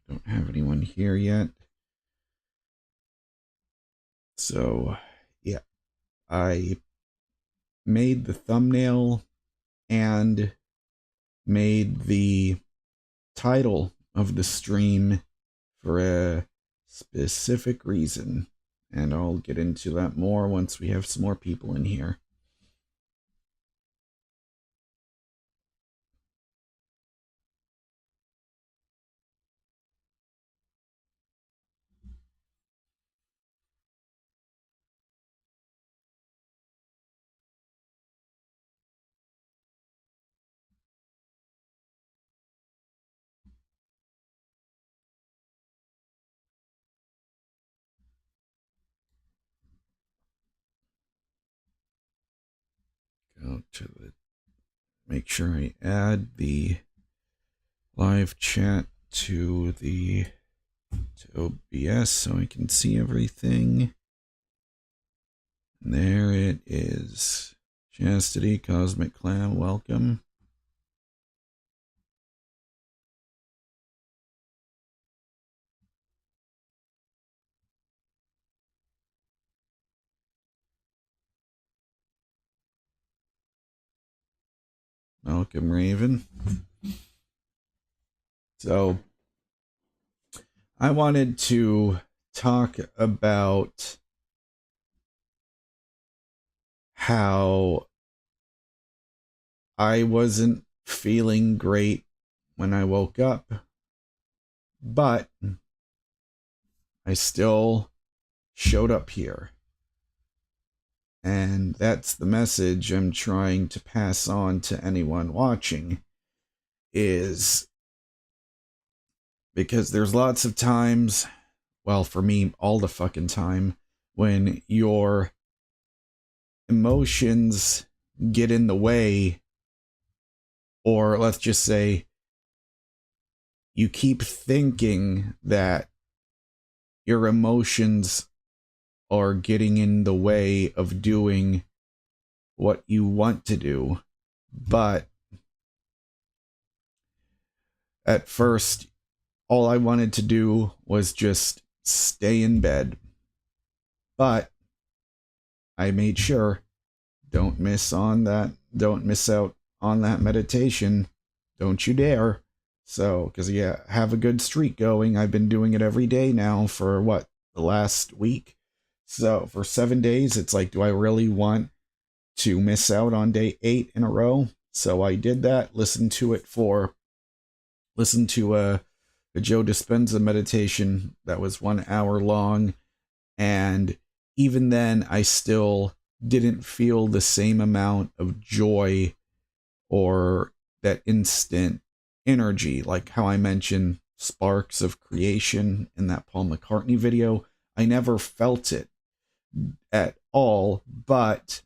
don't have anyone here yet. So, yeah, I made the thumbnail and made the title of the stream for a specific reason. And I'll get into that more once we have some more people in here. Go to the, make sure I add the live chat to OBS so I can see everything. And there it is. Chastity, Cosmic Clam, welcome. Welcome, Raven. So, I wanted to talk about how I wasn't feeling great when I woke up, but I still showed up here. And that's the message I'm trying to pass on to anyone watching, is because there's lots of times, well, for me, all the fucking time, when your emotions get in the way, or let's just say you keep thinking that your emotions are getting in the way of doing what you want to do. But at first, all I wanted to do was just stay in bed. But I made sure, don't miss out on that meditation. Don't you dare. So, because yeah, have a good streak going. I've been doing it every day now for what, the last week? So for 7 days, it's like, do I really want to miss out on day 8 in a row? So I did that, listened to a Joe Dispenza meditation that was 1 hour long. And even then, I still didn't feel the same amount of joy or that instant energy, like how I mentioned sparks of creation in that Paul McCartney video. I never felt it at all, but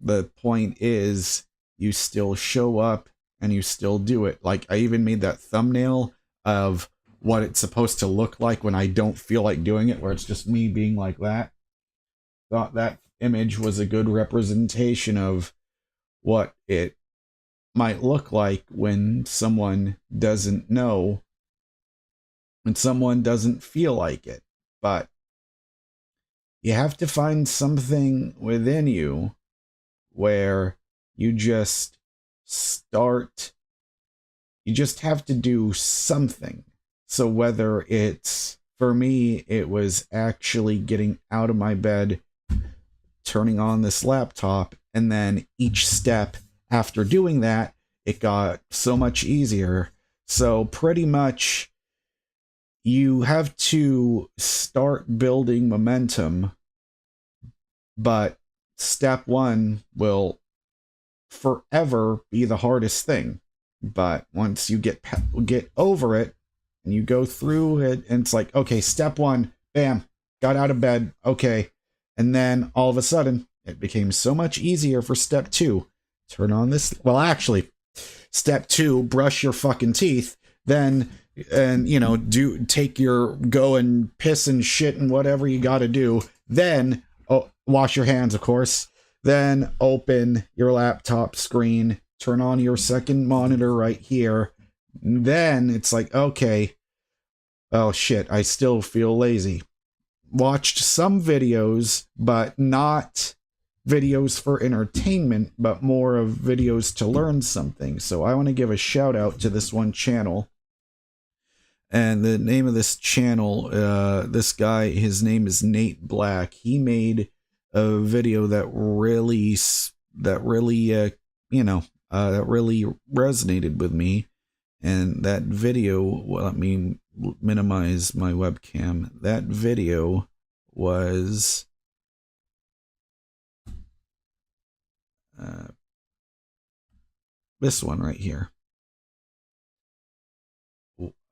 the point is, you still show up and you still do it. Like, I even made that thumbnail of what it's supposed to look like when I don't feel like doing it, where it's just me being like that. Thought that image was a good representation of what it might look like when someone doesn't know, when someone doesn't feel like it. But you have to find something within you where you just start, you just have to do something. So whether it's, for me, it was actually getting out of my bed, turning on this laptop, and then each step after doing that, it got so much easier. So pretty much you have to start building momentum, but step 1 will forever be the hardest thing. But once you get over it and you go through it, and it's like, okay, step 1, bam, got out of bed, okay. And then all of a sudden, it became so much easier for step 2. Turn on this, well, actually, step 2, brush your fucking teeth, then, and, you know, go and piss and shit and whatever you gotta do. Then, wash your hands, of course. Then open your laptop screen, turn on your second monitor right here. Then it's like, okay, Oh shit, I still feel lazy. Watched some videos, but not videos for entertainment, but more of videos to learn something. So I want to give a shout out to this one channel. And the name of this channel, this guy, his name is Nate Black. He made a video that really resonated with me. And that video, well, let me minimize my webcam. That video was this one right here.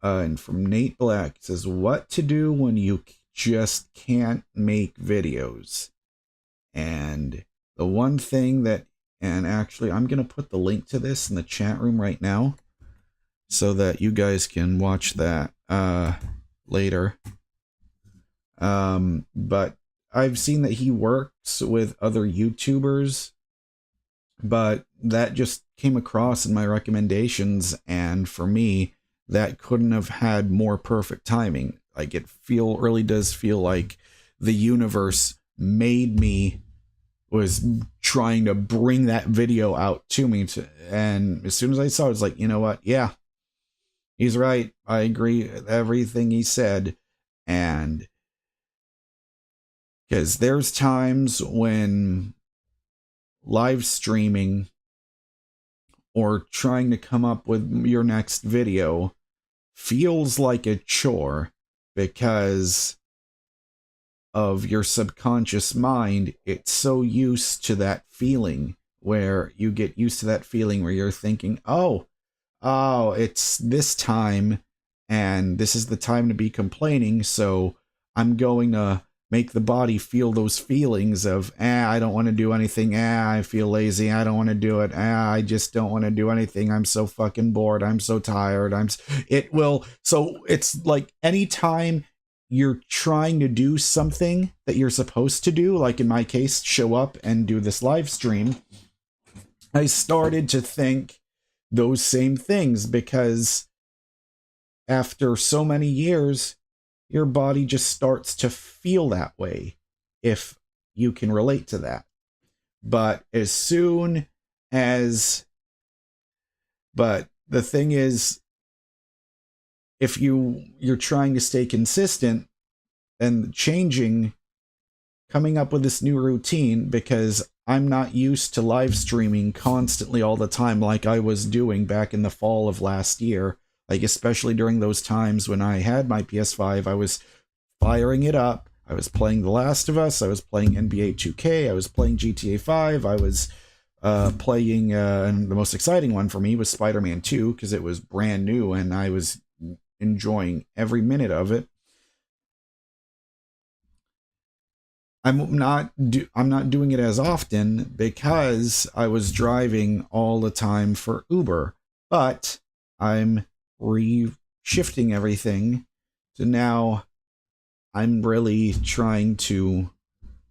And from Nate Black, it says, what to do when you just can't make videos. And the one thing that, and actually I'm going to put the link to this in the chat room right now so that you guys can watch that later. But I've seen that he works with other YouTubers, but that just came across in my recommendations, and for me, that couldn't have had more perfect timing. Like, it really does feel like the universe made me, was trying to bring that video out to me. And as soon as I saw it, I was like, you know what? Yeah, he's right. I agree with everything he said. And because there's times when live streaming or trying to come up with your next video feels like a chore because of your subconscious mind. It's so used to that feeling, where you get used to that feeling where you're thinking, oh, it's this time and this is the time to be complaining, so I'm going to make the body feel those feelings of, I don't want to do anything, I feel lazy, I don't want to do it, I just don't want to do anything, I'm so fucking bored, I'm so tired, so it's like anytime you're trying to do something that you're supposed to do, like in my case, show up and do this live stream, I started to think those same things, because after so many years, your body just starts to feel that way, if you can relate to that. But as soon as, but the thing is, if you're trying to stay consistent and changing, coming up with this new routine, because I'm not used to live streaming constantly all the time like I was doing back in the fall of last year. Like, especially during those times when I had my PS5, I was firing it up. I was playing The Last of Us. I was playing NBA 2K. I was playing GTA 5. I was playing, and the most exciting one for me was Spider-Man 2, because it was brand new and I was enjoying every minute of it. I'm not doing it as often because I was driving all the time for Uber, but I'm shifting everything to now I'm really trying to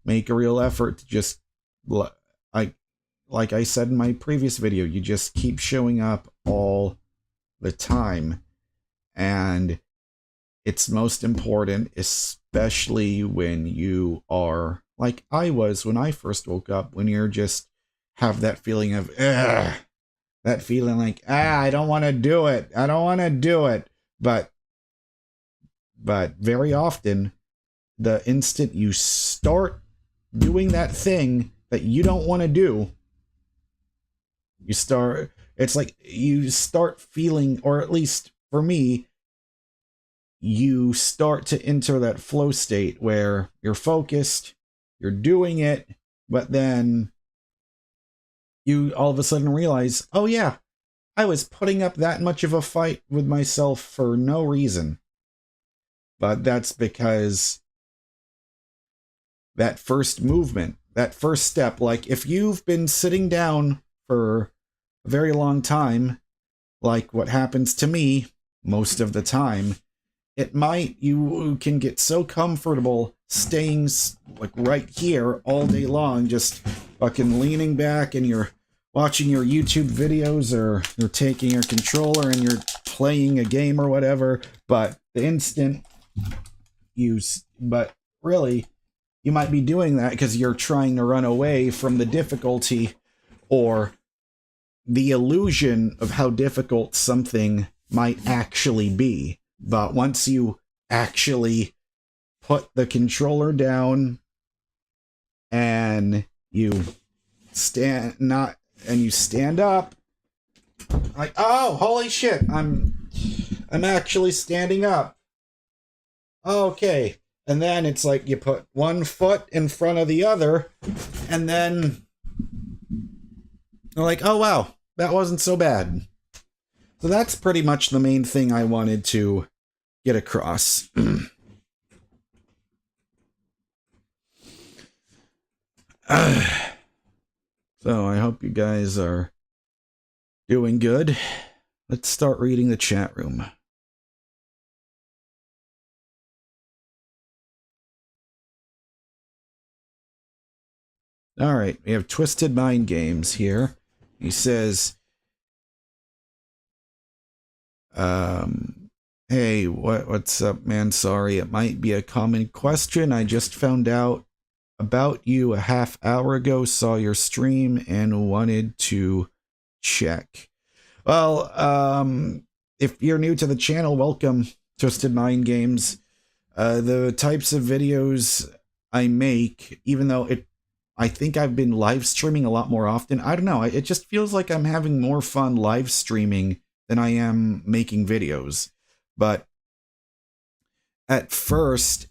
make a real effort to just, like I said in my previous video, you just keep showing up all the time. And it's most important, especially when you are like I was when I first woke up, when you're just have that feeling of, that feeling like, I don't want to do it. I don't want to do it. But very often, the instant you start doing that thing that you don't want to do, it's like you start feeling, or at least for me, you start to enter that flow state where you're focused, you're doing it, but then you all of a sudden realize, oh yeah, I was putting up that much of a fight with myself for no reason. But that's because that first movement, that first step, like if you've been sitting down for a very long time, like what happens to me most of the time, you can get so comfortable staying like right here all day long, just fucking leaning back, and you're watching your YouTube videos, or you're taking your controller and you're playing a game or whatever. But the instant you, but really, you might be doing that because you're trying to run away from the difficulty or the illusion of how difficult something might actually be. But once you actually put the controller down and you stand up, like, oh, holy shit, I'm actually standing up. Okay. And then it's like you put one foot in front of the other, and then you're like, oh wow, that wasn't so bad. So that's pretty much the main thing I wanted to get across. So I hope you guys are doing good. Let's start reading the chat room. All right, we have Twisted Mind Games here. He says, hey, what's up, man? Sorry, it might be a common question. I just found out about you a half hour ago, saw your stream, and wanted to check. Well, if you're new to the channel, welcome, Twisted Mind Games. The types of videos I make, even though I think I've been live streaming a lot more often. I don't know. It just feels like I'm having more fun live streaming than I am making videos. But at first,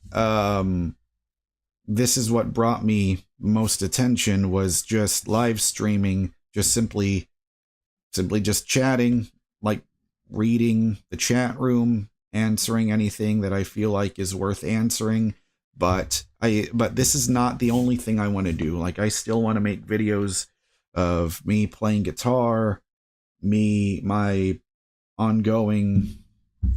this is what brought me most attention, was just live streaming, just simply just chatting, like reading the chat room, answering anything that I feel like is worth answering. But this is not the only thing I want to do. Like, I still want to make videos of me playing guitar, my ongoing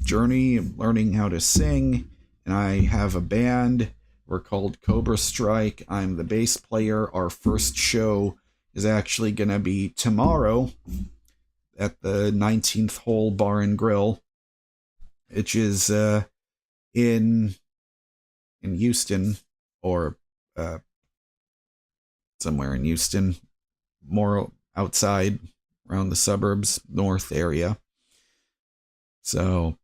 journey of learning how to sing, and I have a band. We're called Cobra Strike. I'm the bass player. Our first show is actually going to be tomorrow at the 19th Hole Bar and Grill, which is in Houston, or somewhere in Houston, more outside, around the suburbs, north area. So,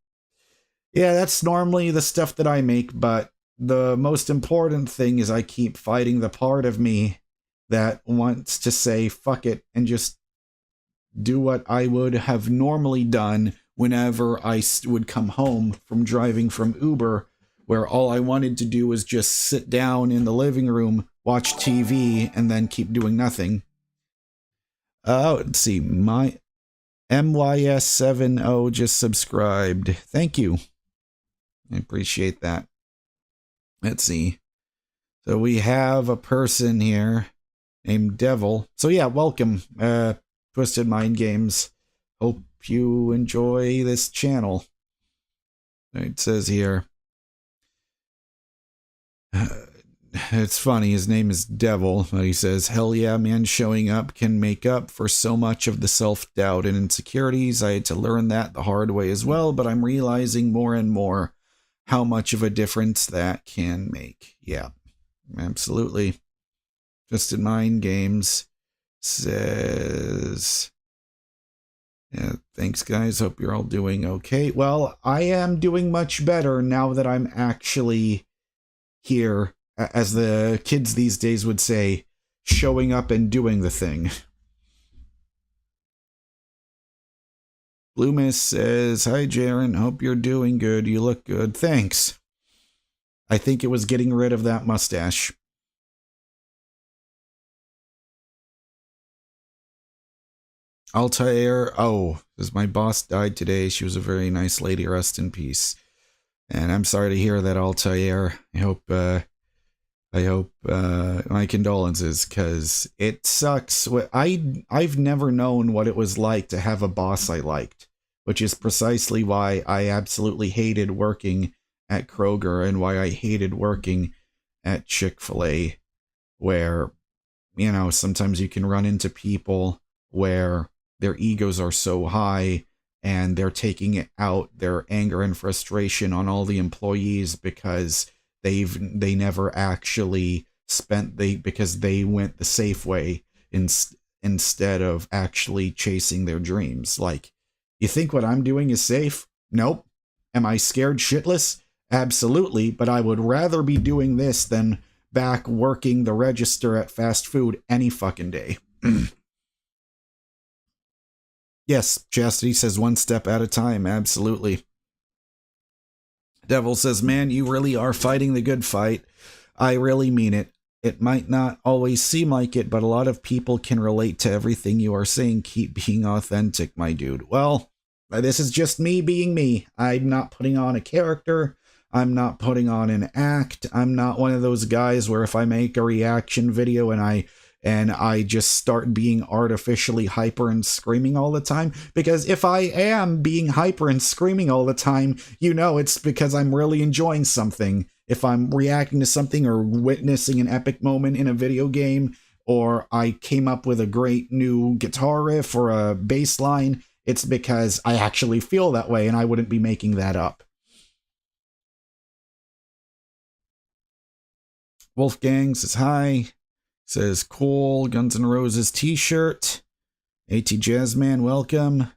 yeah, that's normally the stuff that I make, but the most important thing is I keep fighting the part of me that wants to say fuck it and just do what I would have normally done whenever I would come home from driving from Uber, where all I wanted to do was just sit down in the living room, watch TV, and then keep doing nothing. Let's see, my MYS70 just subscribed. Thank you. I appreciate that. Let's see. So we have a person here named Devil. So yeah, welcome, Twisted Mind Games. Hope you enjoy this channel. It says here, it's funny, his name is Devil. He says, hell yeah, man, showing up can make up for so much of the self-doubt and insecurities. I had to learn that the hard way as well, but I'm realizing more and more how much of a difference that can make. Yeah, absolutely. Twisted Mind Games says, yeah, thanks guys, hope you're all doing okay. Well, I am doing much better now that I'm actually here, as the kids these days would say, showing up and doing the thing. Bloomis says, hi Jaren, hope you're doing good, you look good. Thanks. I think it was getting rid of that mustache. Altair, oh, because my boss died today. She was a very nice lady, rest in peace. And I'm sorry to hear that, Altair. I hope my condolences, because it sucks. I've never known what it was like to have a boss I liked, which is precisely why I absolutely hated working at Kroger and why I hated working at Chick-fil-A, where, you know, sometimes you can run into people where their egos are so high and they're taking it out, their anger and frustration, on all the employees because they never actually because they went the safe way instead of actually chasing their dreams. Like, you think what I'm doing is safe? Nope. Am I scared shitless? Absolutely, but I would rather be doing this than back working the register at fast food any fucking day. Yes, Chastity says one step at a time, absolutely. Devil says, man, you really are fighting the good fight. I really mean it. It might not always seem like it, but a lot of people can relate to everything you are saying. Keep being authentic, my dude. Well, this is just me being me. I'm not putting on a character. I'm not putting on an act. I'm not one of those guys where if I make a reaction video and I just start being artificially hyper and screaming all the time. Because if I am being hyper and screaming all the time, you know it's because I'm really enjoying something. If I'm reacting to something or witnessing an epic moment in a video game, or I came up with a great new guitar riff or a bass line, it's because I actually feel that way and I wouldn't be making that up. Wolfgang says hi. Says cool Guns N' Roses t-shirt. AT Jazzman, welcome.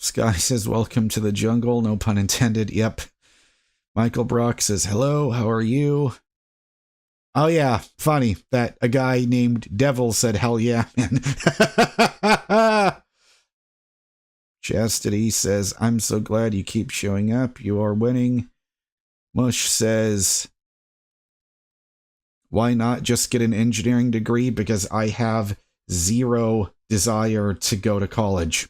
Sky says welcome to the jungle, no pun intended. Yep. Michael Brock says hello, how are you? Oh yeah, funny that a guy named Devil said hell yeah, man. Chastity says I'm so glad you keep showing up, you are winning. Mush says, why not just get an engineering degree? Because I have zero desire to go to college.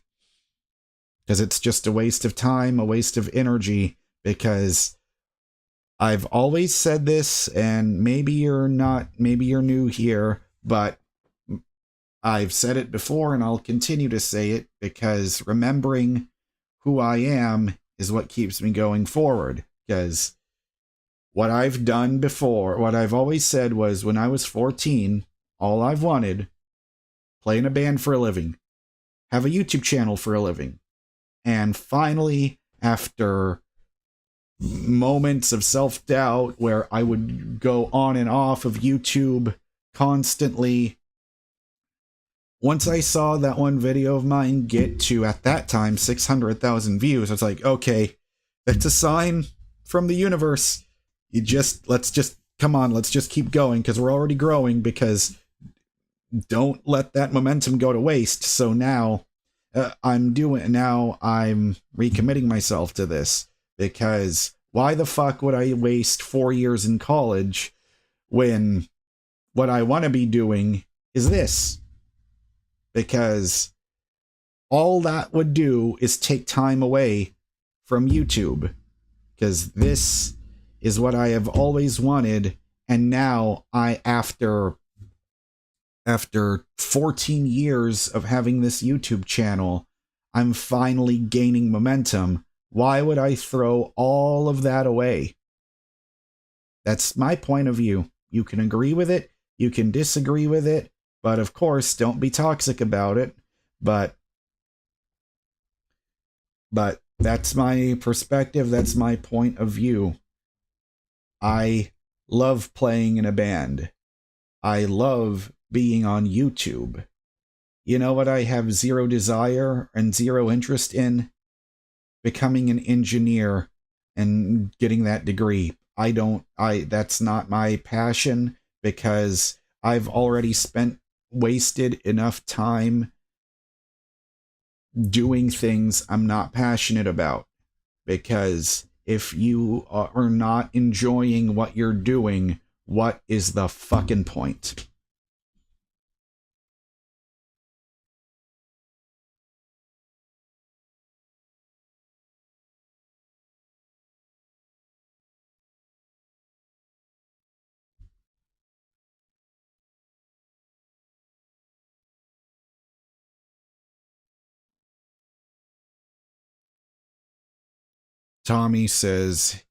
Because it's just a waste of time, a waste of energy. Because I've always said this, and maybe you're new here, but I've said it before and I'll continue to say it, because remembering who I am is what keeps me going forward. Because what I've done before, what I've always said was, when I was 14, all I've wanted, play in a band for a living, have a YouTube channel for a living. And finally, after moments of self-doubt where I would go on and off of YouTube constantly, once I saw that one video of mine get to, at that time, 600,000 views, I was like, okay, that's a sign from the universe. Let's just keep going, because we're already growing, because don't let that momentum go to waste. So now I'm recommitting myself to this, because why the fuck would I waste 4 years in college when what I want to be doing is this? Because all that would do is take time away from YouTube, because this is what I have always wanted. And now after 14 years of having this YouTube channel, I'm finally gaining momentum. Why would I throw all of that away? That's my point of view. You can agree with it, you can disagree with it, but of course, don't be toxic about it. But that's my perspective, that's my point of view. I love playing in a band. I love being on YouTube. You know what I have zero desire and zero interest in? Becoming an engineer and getting that degree. That's not my passion, because I've already wasted enough time doing things I'm not passionate about. Because if you are not enjoying what you're doing, what is the fucking point? Tommy says,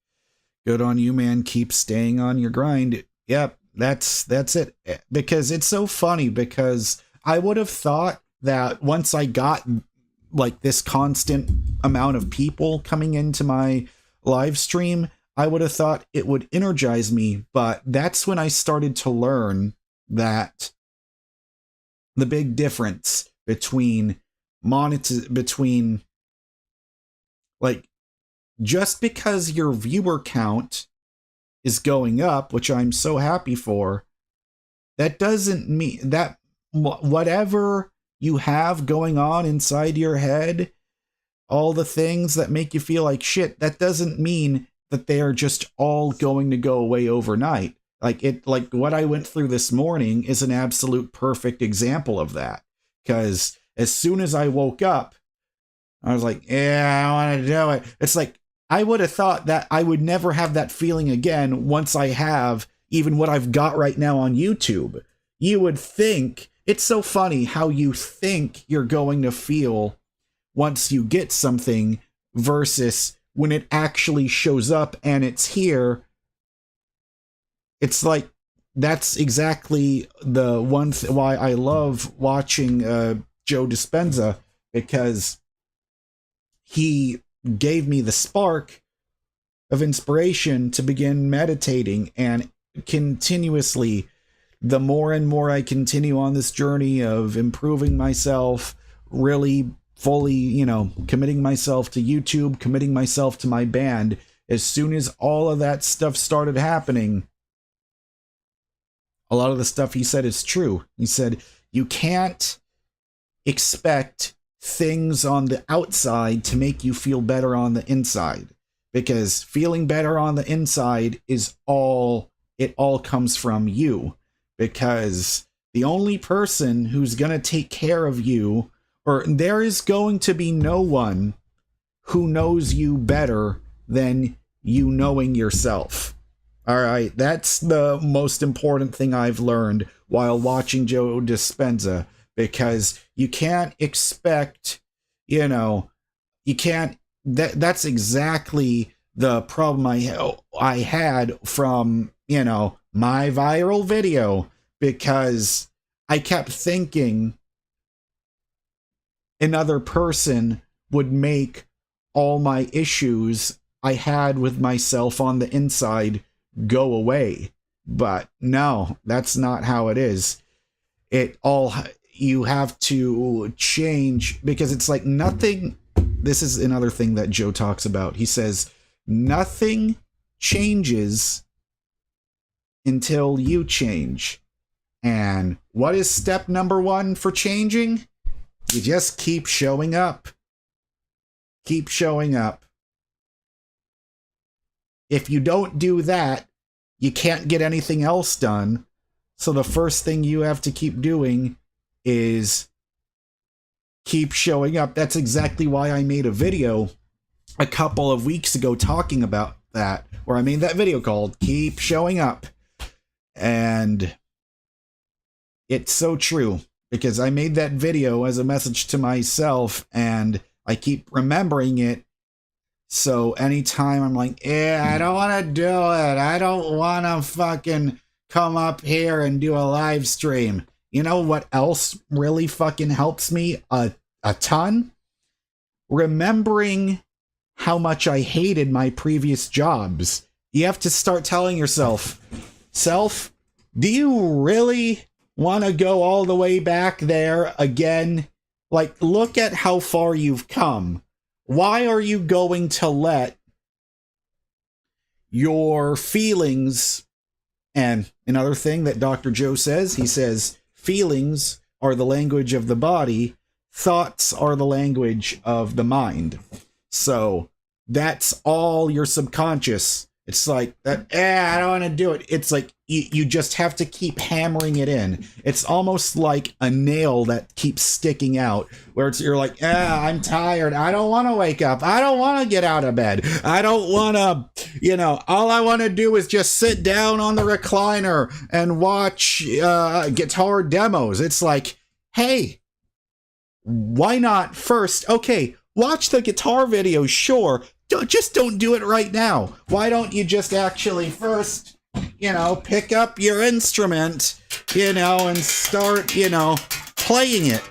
good on you, man. Keep staying on your grind. Yep, that's it. Because it's so funny, because I would have thought that once I got like this constant amount of people coming into my live stream, I would have thought it would energize me. But that's when I started to learn that the big difference between like, just because your viewer count is going up, which I'm so happy for, that doesn't mean that whatever you have going on inside your head, all the things that make you feel like shit, that doesn't mean that they are just all going to go away overnight. Like what I went through this morning is an absolute perfect example of that. Because as soon as I woke up, I was like, yeah, I want to do it. It's like, I would have thought that I would never have that feeling again once I have even what I've got right now on YouTube. You would think, it's so funny how you think you're going to feel once you get something versus when it actually shows up and it's here. It's like, that's exactly the one why I love watching Joe Dispenza, because he gave me the spark of inspiration to begin meditating, and continuously, the more and more I continue on this journey of improving myself, really fully, you know, committing myself to YouTube, committing myself to my band, as soon as all of that stuff started happening, a lot of the stuff he said is true. He said, you can't expect things on the outside to make you feel better on the inside, because feeling better on the inside is all comes from you, because the only person who's going to take care of you, or there is going to be no one who knows you better than you knowing yourself. All right, that's the most important thing I've learned while watching Joe Dispenza, because you can't expect, you know, you can't, that's exactly the problem I had from, you know, my viral video, because I kept thinking another person would make all my issues I had with myself on the inside go away. But no, that's not how it is. You have to change, because it's like nothing. This is another thing that Joe talks about. He says, nothing changes until you change. And what is step number 1 for changing? You just keep showing up. Keep showing up. If you don't do that, you can't get anything else done. So the first thing you have to keep doing is keep showing up. That's exactly why I made a video a couple of weeks ago talking about that, where I made that video called Keep Showing Up. And it's so true, because I made that video as a message to myself, and I keep remembering it. So anytime I'm like, yeah, I don't want to do it. I don't want to fucking come up here and do a live stream. You know what else really fucking helps me a ton? Remembering how much I hated my previous jobs. You have to start telling yourself, self, do you really want to go all the way back there again? Like, look at how far you've come. Why are you going to let your feelings, and another thing that Dr. Joe says, he says, feelings are the language of the body, thoughts are the language of the mind. So that's all your subconscious. It's like that, I don't want to do it. It's like you just have to keep hammering it in. It's almost like a nail that keeps sticking out, where you're like, I'm tired. I don't want to wake up. I don't want to get out of bed. I don't want to, all I want to do is just sit down on the recliner and watch guitar demos. It's like, hey, why not first? Okay, watch the guitar video, sure. Just don't do it right now. Why don't you just actually first, pick up your instrument, and start, playing it.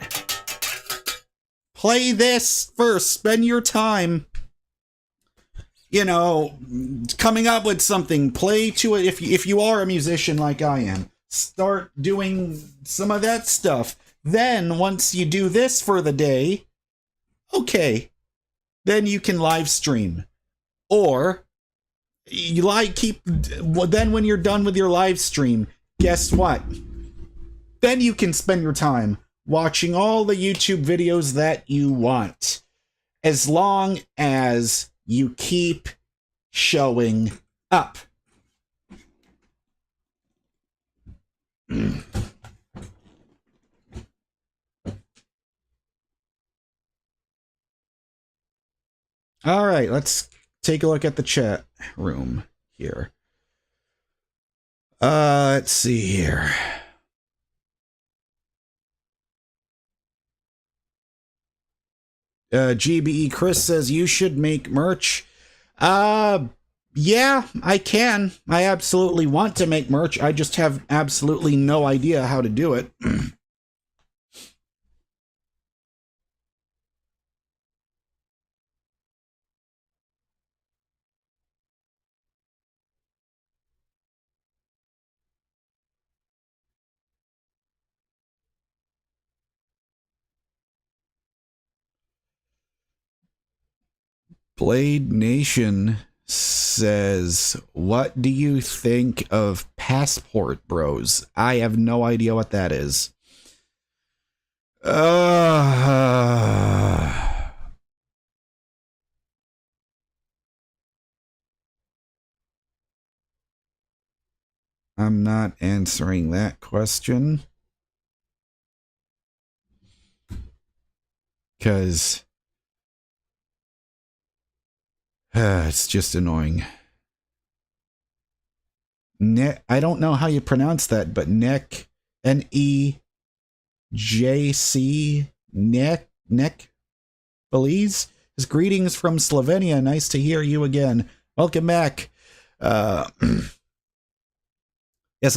play this first. Spend your time, you know, coming up with something. Play to it. If you are a musician like I am, start doing some of that stuff. Then once you do this for the day, okay, then you can live stream. Or you then when you're done with your live stream, guess what? Then you can spend your time watching all the YouTube videos that you want, as long as you keep showing up. All right, let's take a look at the chat room here. Let's see here. GBE Chris says you should make merch. Yeah, I can. I absolutely want to make merch. I just have absolutely no idea how to do it. Blade Nation says, what do you think of Passport Bros? I have no idea what that is. I'm not answering that question. Because it's just annoying. I don't know how you pronounce that, but Neck, Nejc, Neck, Belize? His greetings from Slovenia. Nice to hear you again. Welcome back. Yes,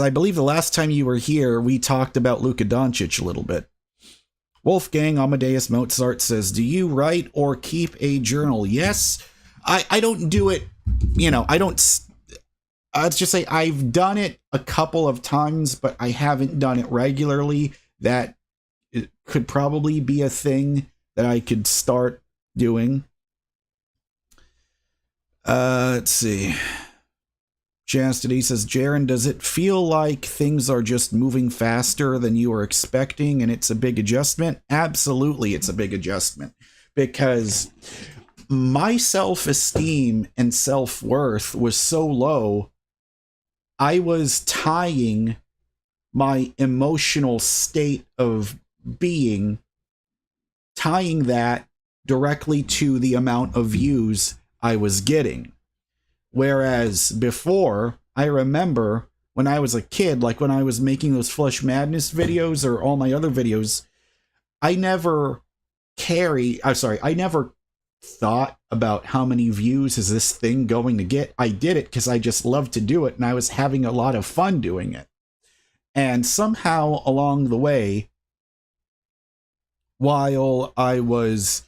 I believe the last time you were here, we talked about Luka Doncic a little bit. Wolfgang Amadeus Mozart says, do you write or keep a journal? Yes. I don't do it, you know, I don't, let's just say I've done it a couple of times, but I haven't done it regularly. That it could probably be a thing that I could start doing. Let's see. Chastity says, Jaren, does it feel like things are just moving faster than you were expecting and it's a big adjustment? Absolutely, it's a big adjustment, because my self-esteem and self-worth was so low. I was tying my emotional state of being, tying that directly to the amount of views I was getting. Whereas before, I remember when I was a kid, like when I was making those Flush Madness videos or all my other videos, I never thought about how many views is this thing going to get. I did it because I just loved to do it, and I was having a lot of fun doing it. And somehow along the way, while I was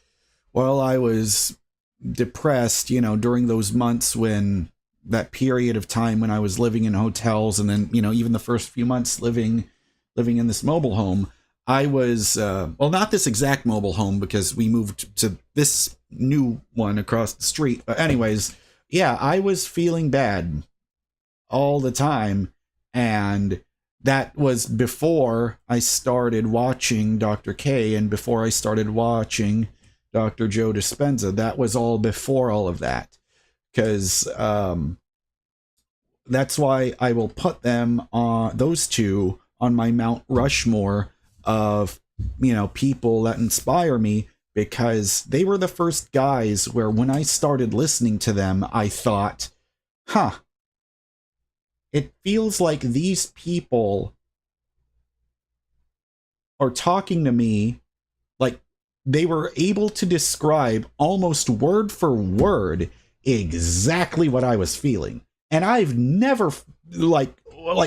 depressed, you know, during those months, when that period of time when I was living in hotels, and then, you know, even the first few months living in this mobile home, I was well, not this exact mobile home, because we moved to this new one across the street, but anyways, yeah, I was feeling bad all the time. And that was before I started watching Dr. K and before I started watching Dr. Joe Dispenza. That was all before all of that, because that's why I will put them on, those two, on my Mount Rushmore of, you know, people that inspire me, because they were the first guys where when I started listening to them, I thought, it feels like these people are talking to me like they were able to describe almost word for word exactly what I was feeling. And I've never, like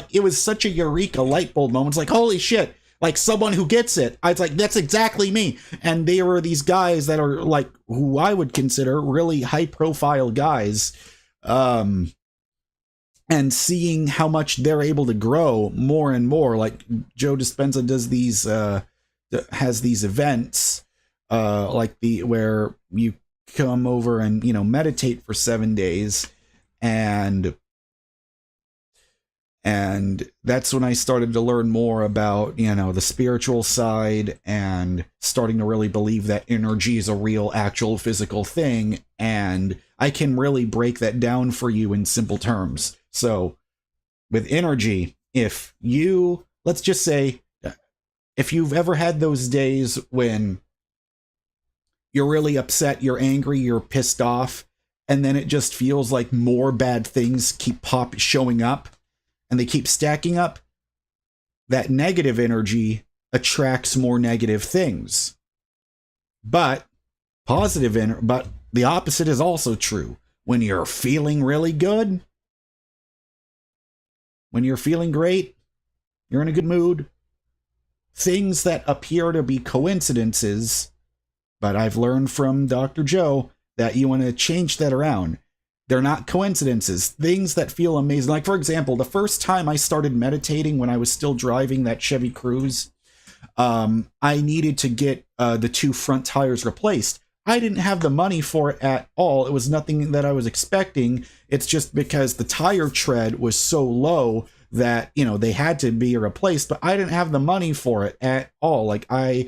it was such a eureka light bulb moment. It's like, holy shit, like someone who gets it. I was like, that's exactly me. And they were these guys that are like, who I would consider really high profile guys. And seeing how much they're able to grow more and more. Like Joe Dispenza does these, has these events, like where you come over and, you know, meditate for 7 days. And that's when I started to learn more about, you know, the spiritual side and starting to really believe that energy is a real, actual physical thing. And I can really break that down for you in simple terms. So with energy, if you, let's just say, if you've ever had those days when you're really upset, you're angry, you're pissed off, and then it just feels like more bad things keep showing up and they keep stacking up, that negative energy attracts more negative things. But but the opposite is also true. When you're feeling really good, when you're feeling great, you're in a good mood, things that appear to be coincidences, but I've learned from Dr. Joe that you want to change that around. They're not coincidences. Things that feel amazing. Like, for example, the first time I started meditating when I was still driving that Chevy Cruze, I needed to get the 2 front tires replaced. I didn't have the money for it at all. It was nothing that I was expecting. It's just because the tire tread was so low that, you know, they had to be replaced, but I didn't have the money for it at all. Like I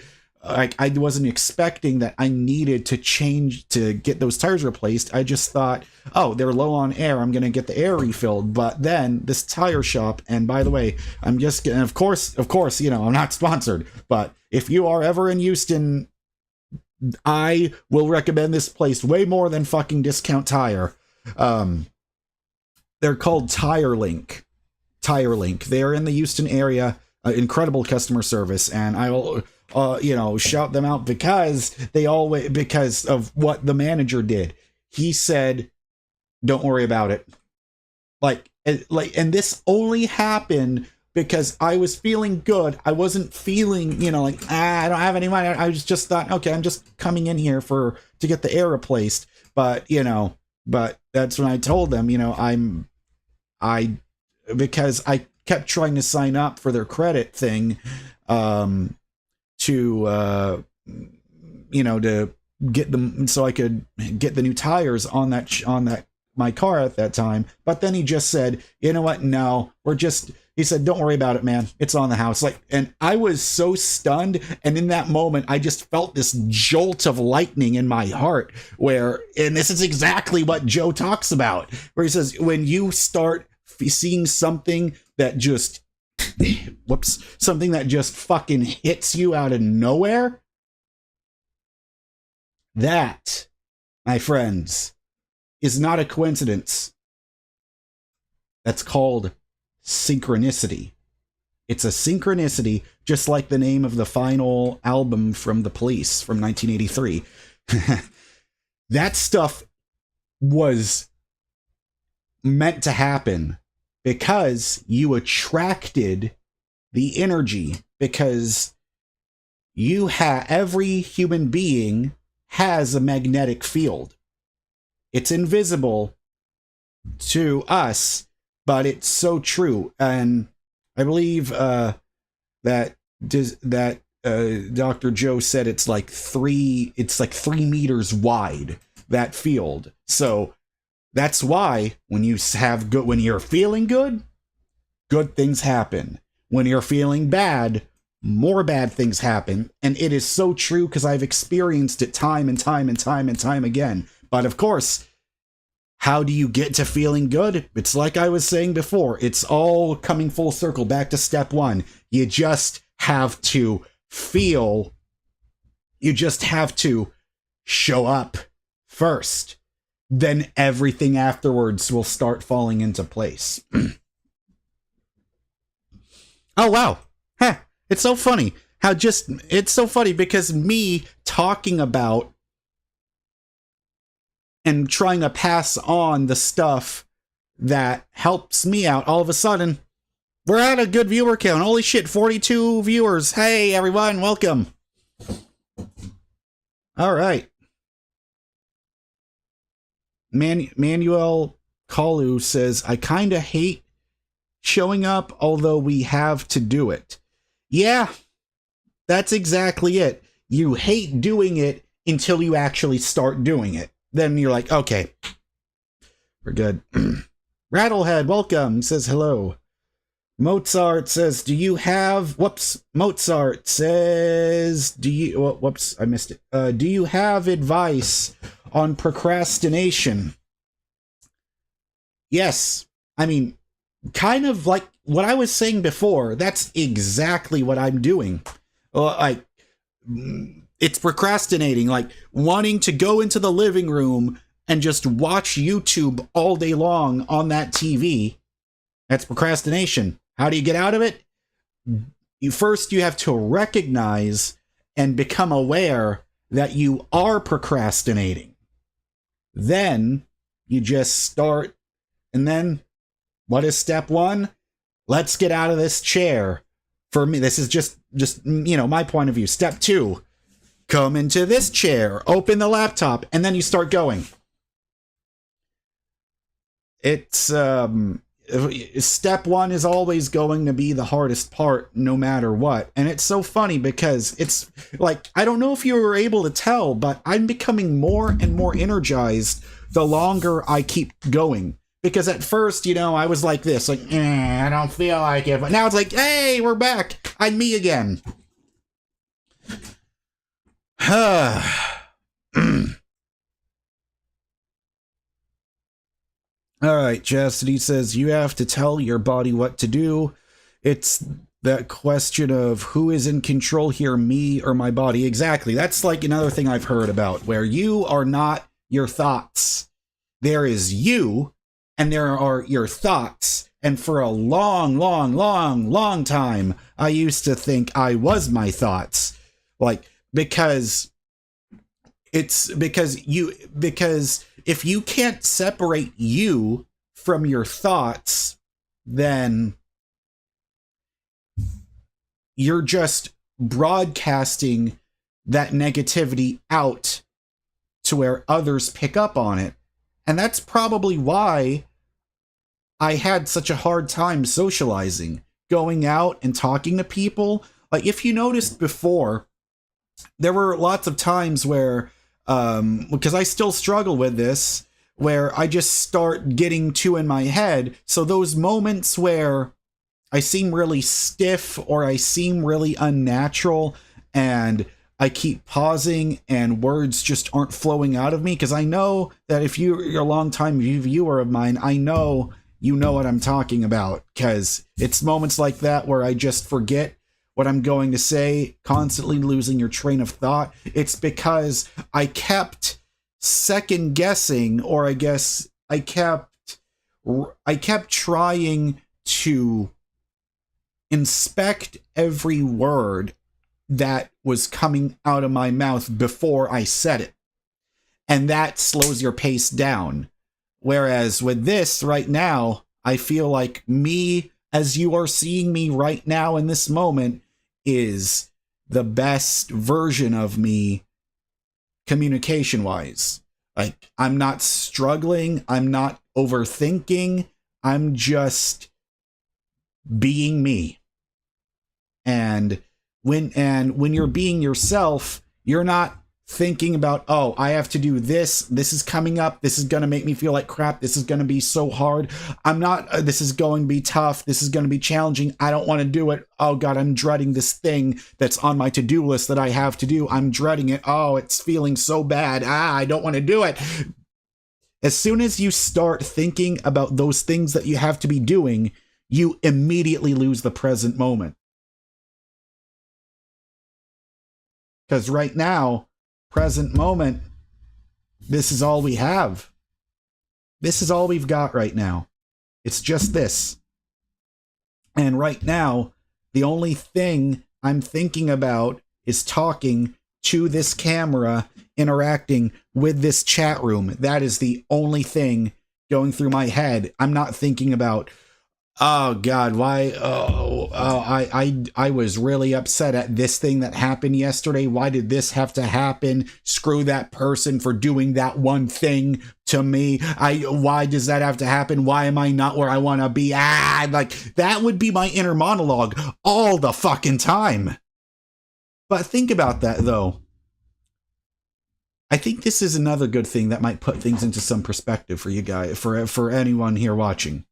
wasn't expecting that I needed to change to get those tires replaced. I just thought, oh, they're low on air, I'm going to get the air refilled. But then this tire shop, and by the way, I'm just getting, of course, you know, I'm not sponsored, but if you are ever in Houston, I will recommend this place way more than fucking Discount Tire. They're called Tire Link. They're in the Houston area. Incredible customer service, and I will, you know, shout them out because because of what the manager did. He said, "Don't worry about it." And this only happened because I was feeling good. I wasn't feeling, you know, like, I don't have any money. I just thought, okay, I'm just coming in here to get the air replaced. But, you know, that's when I told them, you know, because I kept trying to sign up for their credit thing, to, you know, to get them so I could get the new tires on that my car at that time. But then he just said, you know what? No, he said, don't worry about it, man. It's on the house. Like, and I was so stunned. And in that moment, I just felt this jolt of lightning in my heart and this is exactly what Joe talks about, where he says, when you start seeing something that just, something that just fucking hits you out of nowhere, that, my friends, is not a coincidence. That's called synchronicity. It's a synchronicity, just like the name of the final album from The Police from 1983. That stuff was meant to happen because you attracted the energy, because every human being has a magnetic field. It's invisible to us, but it's so true. And I believe that Dr. Joe said it's like 3 meters wide, that field. So that's why when you're feeling good, good things happen. When you're feeling bad, more bad things happen. And it is so true because I've experienced it time and time and time and time again. But of course, how do you get to feeling good? It's like I was saying before, it's all coming full circle back to step 1. You just have to feel. You just have to show up first. Then everything afterwards will start falling into place. Oh, wow. Huh. It's so funny it's so funny because me talking about and trying to pass on the stuff that helps me out, all of a sudden, We're at a good viewer count. Holy shit, 42 viewers. Hey, everyone, welcome. All right. Manuel Kalu says, I kind of hate showing up, although we have to do it. Yeah, that's exactly it. You hate doing it until you actually start doing it. Then you're like, okay, we're good. Rattlehead, welcome, says hello. Mozart says, do you have... Mozart says, do you... I missed it. Do you have advice on procrastination? Yes. I mean, kind of like what I was saying before. That's exactly what I'm doing. Like, it's procrastinating. Like, wanting to go into the living room and just watch YouTube all day long on that TV. That's procrastination. How do you get out of it? You have to recognize and become aware that you are procrastinating. Then you just start. And then what is step one? Let's get out of this chair. For me, this is just my point of view. Step two, come into this chair, open the laptop, and then you start going. It's step one is always going to be the hardest part, no matter what. And it's so funny because it's like, I don't know if you were able to tell, but I'm becoming more and more energized the longer I keep going. Because at first, I was like this, like, I don't feel like it. But now it's like, hey, we're back. I'm me again. All right, Chastity says, you have to tell your body what to do. It's that question of who is in control here, me or my body. Exactly. That's like another thing I've heard about, where you are not your thoughts. There is you, and there are your thoughts. And for a long, long, long, long time, I used to think I was my thoughts. Like, because if you can't separate you from your thoughts, then you're just broadcasting that negativity out to where others pick up on it. And that's probably why I had such a hard time socializing, going out and talking to people. Like, if you noticed before, there were lots of times where, because I still struggle with this, where I just start getting too in my head. So those moments where I seem really stiff or I seem really unnatural and I keep pausing and words just aren't flowing out of me, because I know that if you're a long-time viewer of mine, I know you know what I'm talking about, because it's moments like that where I just forget what I'm going to say, constantly losing your train of thought. It's because I kept second guessing, or I guess I kept trying to inspect every word that was coming out of my mouth before I said it. And that slows your pace down. Whereas with this right now, I feel like me, as you are seeing me right now in this moment, is the best version of me communication-wise. Like, I'm not struggling, I'm not overthinking, I'm just being me. And when you're being yourself, you're not thinking about, oh, I have to do this, this is coming up, this is going to make me feel like crap, this is going to be so hard, this is going to be tough, this is going to be challenging, I don't want to do it, oh god, I'm dreading this thing that's on my to-do list that I have to do, I'm dreading it, oh, it's feeling so bad, I don't want to do it. As soon as you start thinking about those things that you have to be doing, you immediately lose the present moment. Because right now, present moment, this is all we have. This is all we've got right now. It's just this. And right now, the only thing I'm thinking about is talking to this camera, interacting with this chat room. That is the only thing going through my head. I'm not thinking about, Oh God, why? I was really upset at this thing that happened yesterday. Why did this have to happen? Screw that person for doing that one thing to me. Why does that have to happen? Why am I not where I want to be? Like that would be my inner monologue all the fucking time. But think about that though. I think this is another good thing that might put things into some perspective for you guys, for anyone here watching.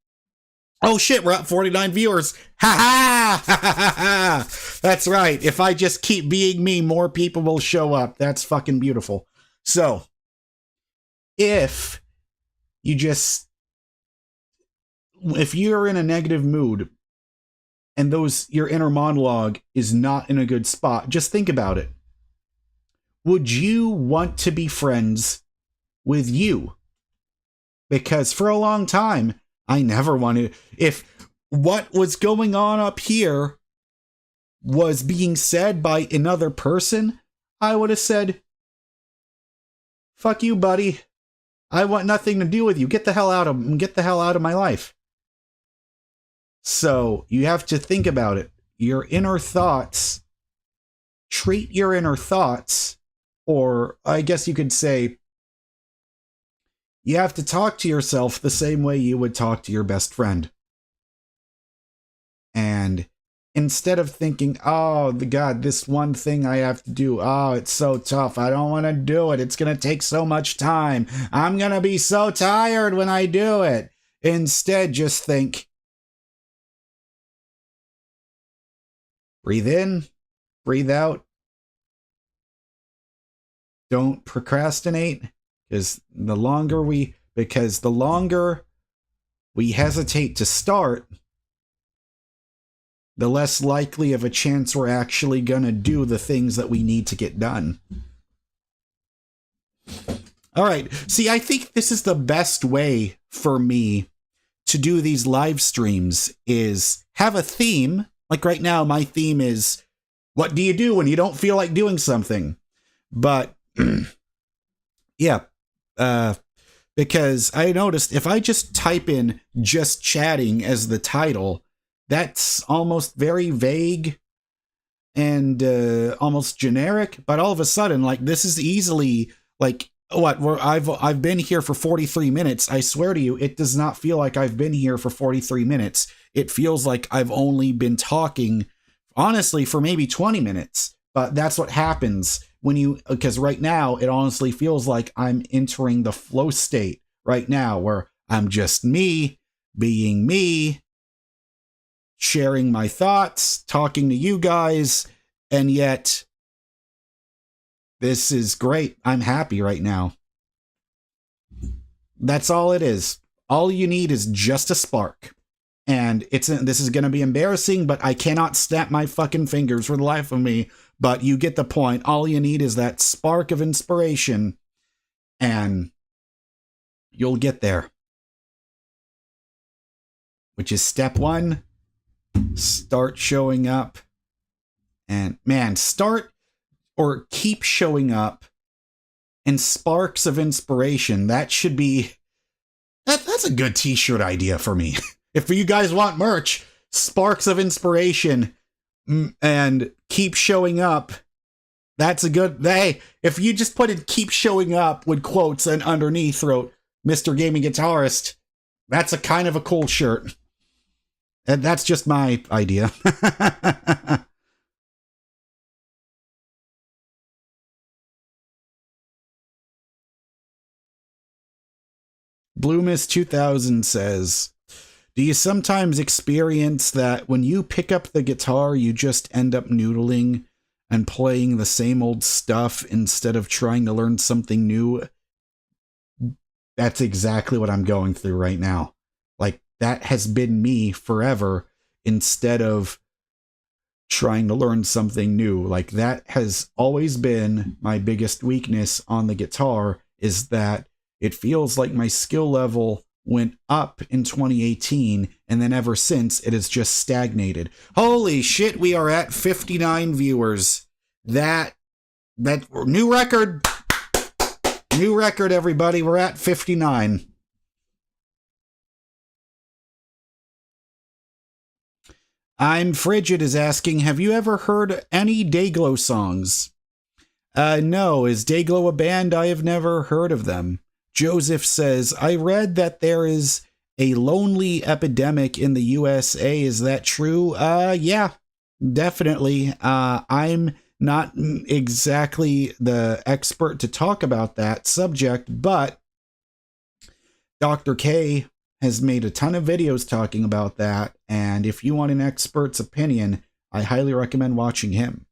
Oh shit, we're at 49 viewers. Ha ha! That's right. If I just keep being me, more people will show up. That's fucking beautiful. So, if you're in a negative mood and your inner monologue is not in a good spot, just think about it. Would you want to be friends with you? Because for a long time, I never wanted. If what was going on up here was being said by another person, I would have said, fuck you, buddy. I want nothing to do with you. Get the hell out of my life. So you have to think about it. Your inner thoughts, treat your inner thoughts, or I guess you could say, you have to talk to yourself the same way you would talk to your best friend. And instead of thinking, oh, God, this one thing I have to do, oh, it's so tough. I don't want to do it. It's going to take so much time. I'm going to be so tired when I do it. Instead, just think, breathe in, breathe out. Don't procrastinate. Because the longer we hesitate to start, the less likely of a chance we're actually gonna do the things that we need to get done. All right. See, I think this is the best way for me to do these live streams is have a theme. Like right now, my theme is, what do you do when you don't feel like doing something? But yeah. Because I noticed if I just type in just chatting as the title, that's almost very vague and almost generic. But all of a sudden, like this is easily like I've been here for 43 minutes. I swear to you, it does not feel like I've been here for 43 minutes. It feels like I've only been talking, honestly, for maybe 20 minutes. But that's what happens because right now it honestly feels like I'm entering the flow state right now where I'm just me, being me, sharing my thoughts, talking to you guys, and yet this is great. I'm happy right now. That's all it is. All you need is just a spark. And this is going to be embarrassing, but I cannot snap my fucking fingers for the life of me. But you get the point. All you need is that spark of inspiration, and you'll get there. Which is step 1. Start showing up. And man, start or keep showing up. And sparks of inspiration. That should be... That's a good t-shirt idea for me. If you guys want merch, sparks of inspiration and keep showing up. That's a good... Hey, if you just put in keep showing up with quotes and underneath wrote Mr. Gaming Guitarist, that's a kind of a cool shirt. And that's just my idea. Bloomis 2000 says, do you sometimes experience that when you pick up the guitar, you just end up noodling and playing the same old stuff instead of trying to learn something new? That's exactly what I'm going through right now. Like, that has been me forever instead of trying to learn something new. Like, that has always been my biggest weakness on the guitar, is that it feels like my skill level went up in 2018, and then ever since it has just stagnated. Holy shit, we are at 59 viewers. That new record. New record, everybody. We're at 59. I'm Frigid is asking, have you ever heard any Dayglow songs? No. Is Dayglow a band? I have never heard of them. Joseph says, I read that there is a lonely epidemic in the USA. Is that true? Yeah, definitely. I'm not exactly the expert to talk about that subject, but Dr. K has made a ton of videos talking about that, and if you want an expert's opinion, I highly recommend watching him.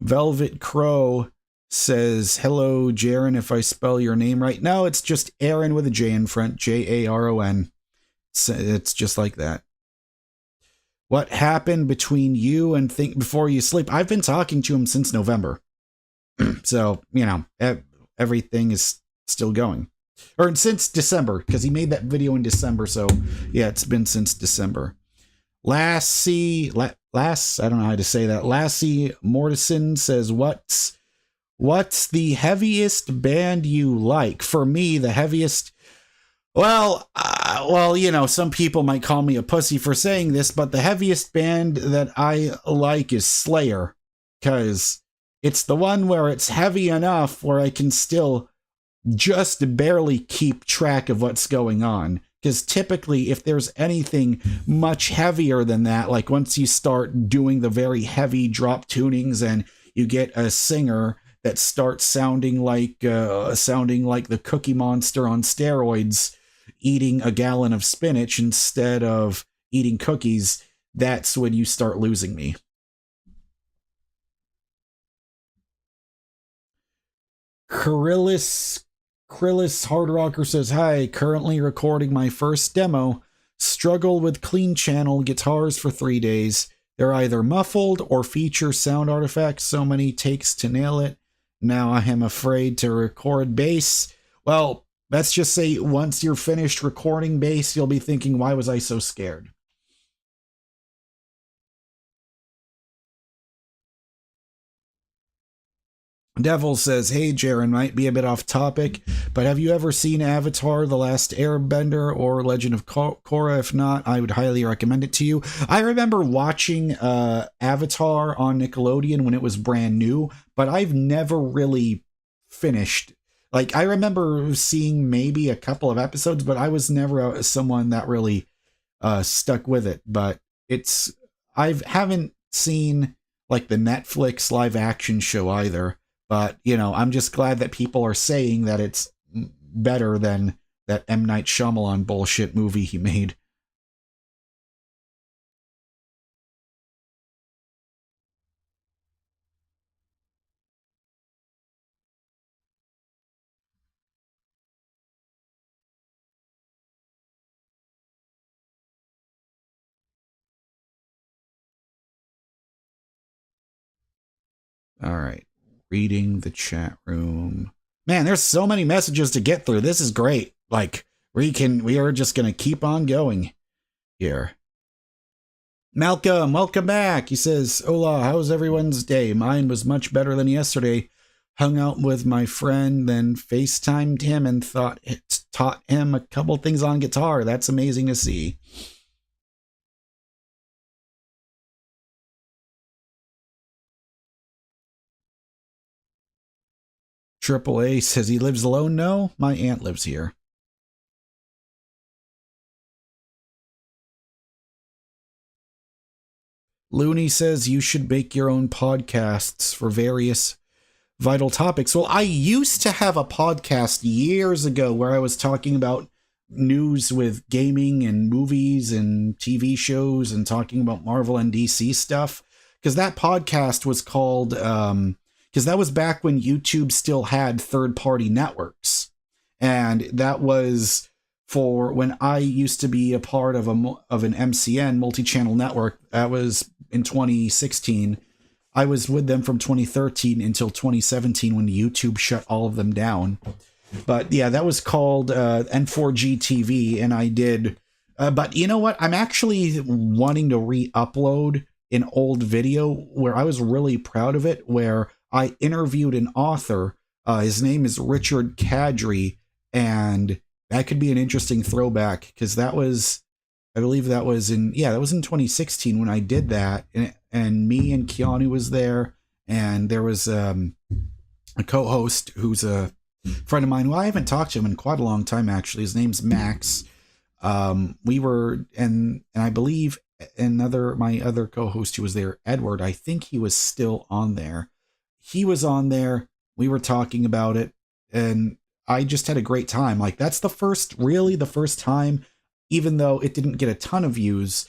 Velvet Crow says, hello, Jaron, if I spell your name right. No, it's just Aaron with a J in front, Jaron. It's just like that. What happened between you and Think Before You Sleep? I've been talking to him since November. So, you know, everything is still going. Or since December, because he made that video in December. So, yeah, it's been since December. Lassie, I don't know how to say that. Lassie Mortison says, what's the heaviest band you like? For me, the heaviest... Well, you know, some people might call me a pussy for saying this, but the heaviest band that I like is Slayer, because it's the one where it's heavy enough where I can still just barely keep track of what's going on. Because typically, if there's anything much heavier than that, like once you start doing the very heavy drop tunings and you get a singer that starts sounding like the Cookie Monster on steroids, eating a gallon of spinach instead of eating cookies, that's when you start losing me. Krillis Hard Rocker says, hi, currently recording my first demo. Struggle with clean channel guitars for 3 days. They're either muffled or feature sound artifacts, so many takes to nail it. Now I am afraid to record bass. Well, let's just say once you're finished recording bass, you'll be thinking, why was I so scared? Devil says, hey, Jaron, might be a bit off topic, but have you ever seen Avatar, The Last Airbender, or Legend of Korra? If not, I would highly recommend it to you. I remember watching Avatar on Nickelodeon when it was brand new, but I've never really finished. Like, I remember seeing maybe a couple of episodes, but I was never someone that really stuck with it. But I haven't seen like the Netflix live action show either. But, you know, I'm just glad that people are saying that it's better than that M. Night Shyamalan bullshit movie he made. All right. Reading the chat room. Man, there's so many messages to get through. This is great. Like, we are just going to keep on going here. Malcolm, welcome back. He says, hola, how's everyone's day? Mine was much better than yesterday. Hung out with my friend, then FaceTimed him and taught him a couple things on guitar. That's amazing to see. Triple A says he lives alone. No, my aunt lives here. Looney says you should make your own podcasts for various vital topics. Well, I used to have a podcast years ago where I was talking about news with gaming and movies and TV shows and talking about Marvel and DC stuff. Because that podcast was called, because that was back when YouTube still had third-party networks. And that was for when I used to be a part of an MCN, multi-channel network. That was in 2016. I was with them from 2013 until 2017 when YouTube shut all of them down. But yeah, that was called N4G TV, and I did. But you know what? I'm actually wanting to re-upload an old video where I was really proud of it, where I interviewed an author. His name is Richard Kadri, and that could be an interesting throwback because that was I believe that was that was in 2016 when I did that, and me and Keanu was there, and there was a co-host who's a friend of mine who I haven't talked to him in quite a long time actually. His name's Max. We were and I believe my other co-host who was there, Edward, I think he was still on there. He was on there. We were talking about it, and I just had a great time. Like, that's the first time, even though it didn't get a ton of views,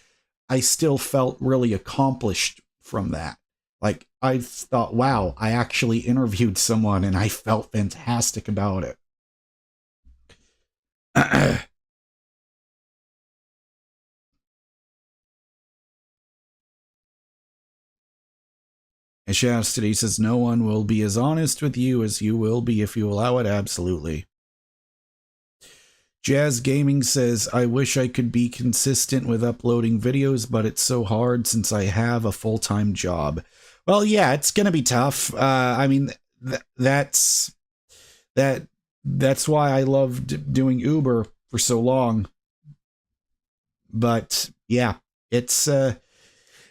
I still felt really accomplished from that. Like, I thought, wow, I actually interviewed someone and I felt fantastic about it. And Chastity says, no one will be as honest with you as you will be if you allow it. Absolutely. Jazz Gaming says, I wish I could be consistent with uploading videos, but it's so hard since I have a full-time job. Well, yeah, it's going to be tough. I mean, that's why I loved doing Uber for so long. But yeah, it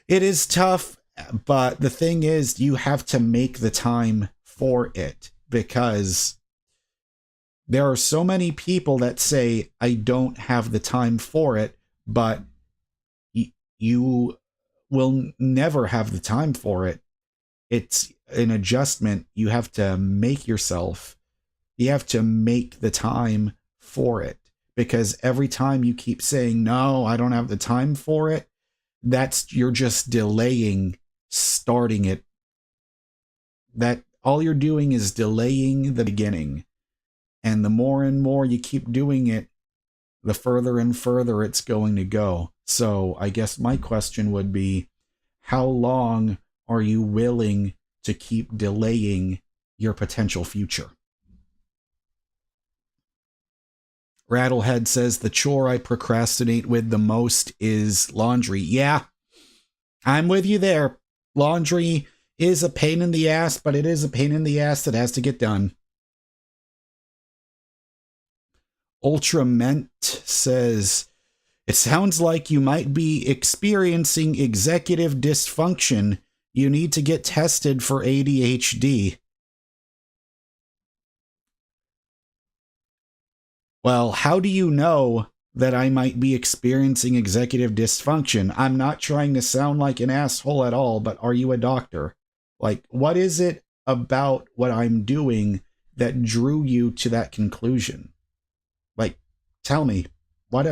is tough. But the thing is, you have to make the time for it, because there are so many people that say, I don't have the time for it, but you will never have the time for it. It's an adjustment. You have to make yourself. You have to make the time for it, because every time you keep saying, no, I don't have the time for it, you're just delaying starting it. That all you're doing is delaying the beginning. And the more and more you keep doing it, the further and further it's going to go. So I guess my question would be, how long are you willing to keep delaying your potential future? Rattlehead says, the chore I procrastinate with the most is laundry. Yeah, I'm with you there. Laundry is a pain in the ass, but it is a pain in the ass that has to get done. Ultrament says, it sounds like you might be experiencing executive dysfunction. You need to get tested for ADHD. Well, how do you know that I might be experiencing executive dysfunction? I'm not trying to sound like an asshole at all, but are you a doctor? Like, what is it about what I'm doing that drew you to that conclusion? Like, tell me, what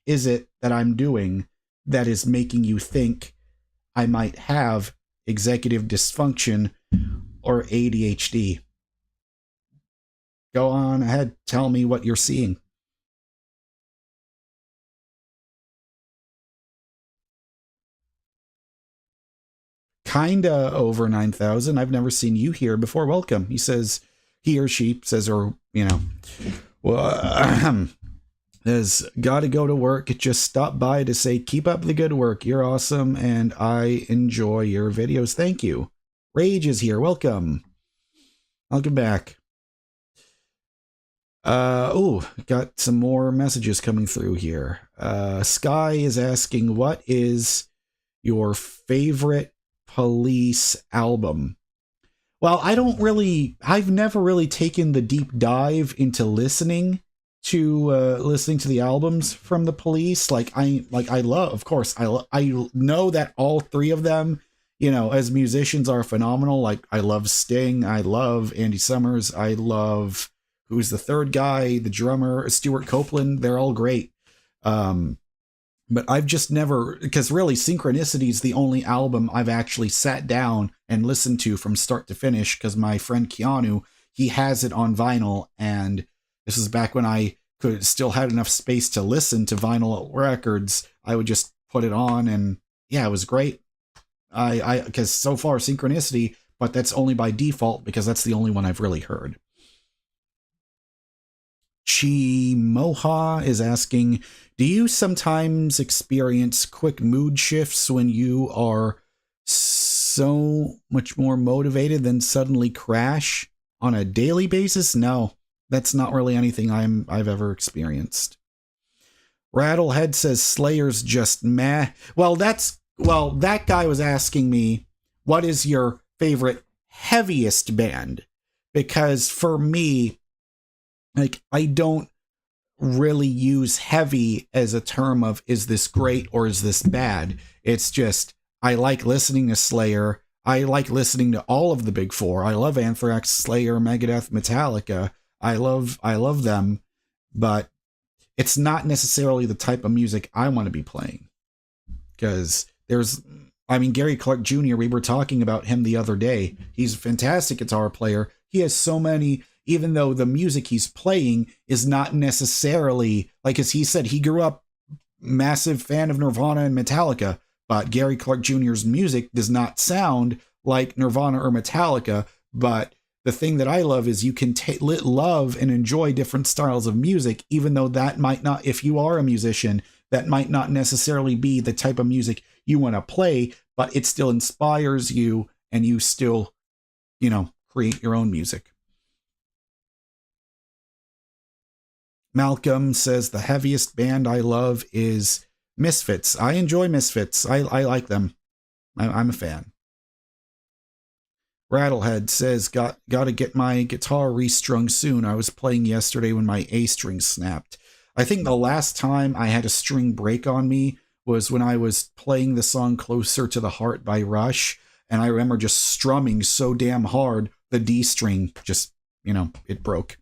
is it that I'm doing that is making you think I might have executive dysfunction or ADHD? Go on ahead, tell me what you're seeing. Kinda over 9,000. I've never seen you here before. Welcome. He says, he or she says, or, well, has got to go to work. Just stop by to say, keep up the good work. You're awesome, and I enjoy your videos. Thank you. Rage is here. Welcome. Welcome back. Got some more messages coming through here. Sky is asking, what is your favorite Police album? Well, I've never really taken the deep dive into listening to the albums from the Police. I know that all three of them, as musicians, are phenomenal. Like, I love Sting, I love Andy Summers, I love, who's the third guy, the drummer, Stuart Copeland. They're all great. But I've just never, because really Synchronicity is the only album I've actually sat down and listened to from start to finish, because my friend Keanu, he has it on vinyl, and this is back when I could still had enough space to listen to vinyl records. I would just put it on, and yeah, it was great. Because so far Synchronicity, but that's only by default because that's the only one I've really heard. Chi Moha is asking, do you sometimes experience quick mood shifts when you are so much more motivated, then suddenly crash on a daily basis? No, that's not really anything I've ever experienced. Rattlehead says Slayer's just meh. Well, that guy was asking me, what is your favorite heaviest band? Because for me, like, I don't really use heavy as a term of is this great or is this bad. It's just I like listening to Slayer. I like listening to all of the big four. I love Anthrax, Slayer, Megadeth, Metallica. I love them, but it's not necessarily the type of music I want to be playing. Because Gary Clark Jr., we were talking about him the other day. He's a fantastic guitar player. He has so many, even though the music he's playing is not necessarily, like as he said, he grew up massive fan of Nirvana and Metallica, but Gary Clark Jr.'s music does not sound like Nirvana or Metallica. But the thing that I love is you can love and enjoy different styles of music, even though that might not, if you are a musician, that might not necessarily be the type of music you want to play, but it still inspires you and you still, create your own music. Malcolm says the heaviest band I love is Misfits. I enjoy Misfits. I like them. I'm a fan. Rattlehead says, got to get my guitar restrung soon. I was playing yesterday when my A string snapped. I think the last time I had a string break on me was when I was playing the song Closer to the Heart by Rush, and I remember just strumming so damn hard, the D string just, it broke.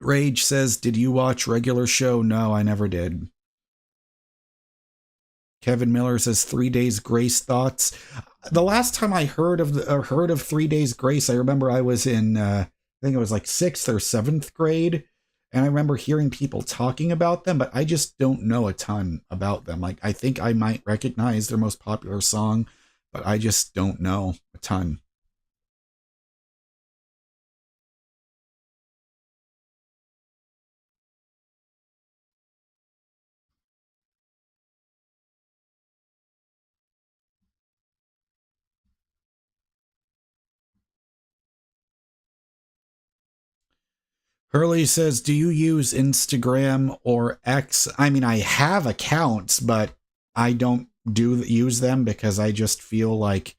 Rage says, did you watch Regular Show? No, I never did. Kevin Miller says 3 Days Grace thoughts. The last time I heard of 3 Days Grace, I remember I was in, I think it was like 6th or 7th grade. And I remember hearing people talking about them, but I just don't know a ton about them. Like, I think I might recognize their most popular song, but I just don't know a ton. Hurley says, do you use Instagram or X? I mean, I have accounts, but I don't use them because I just feel like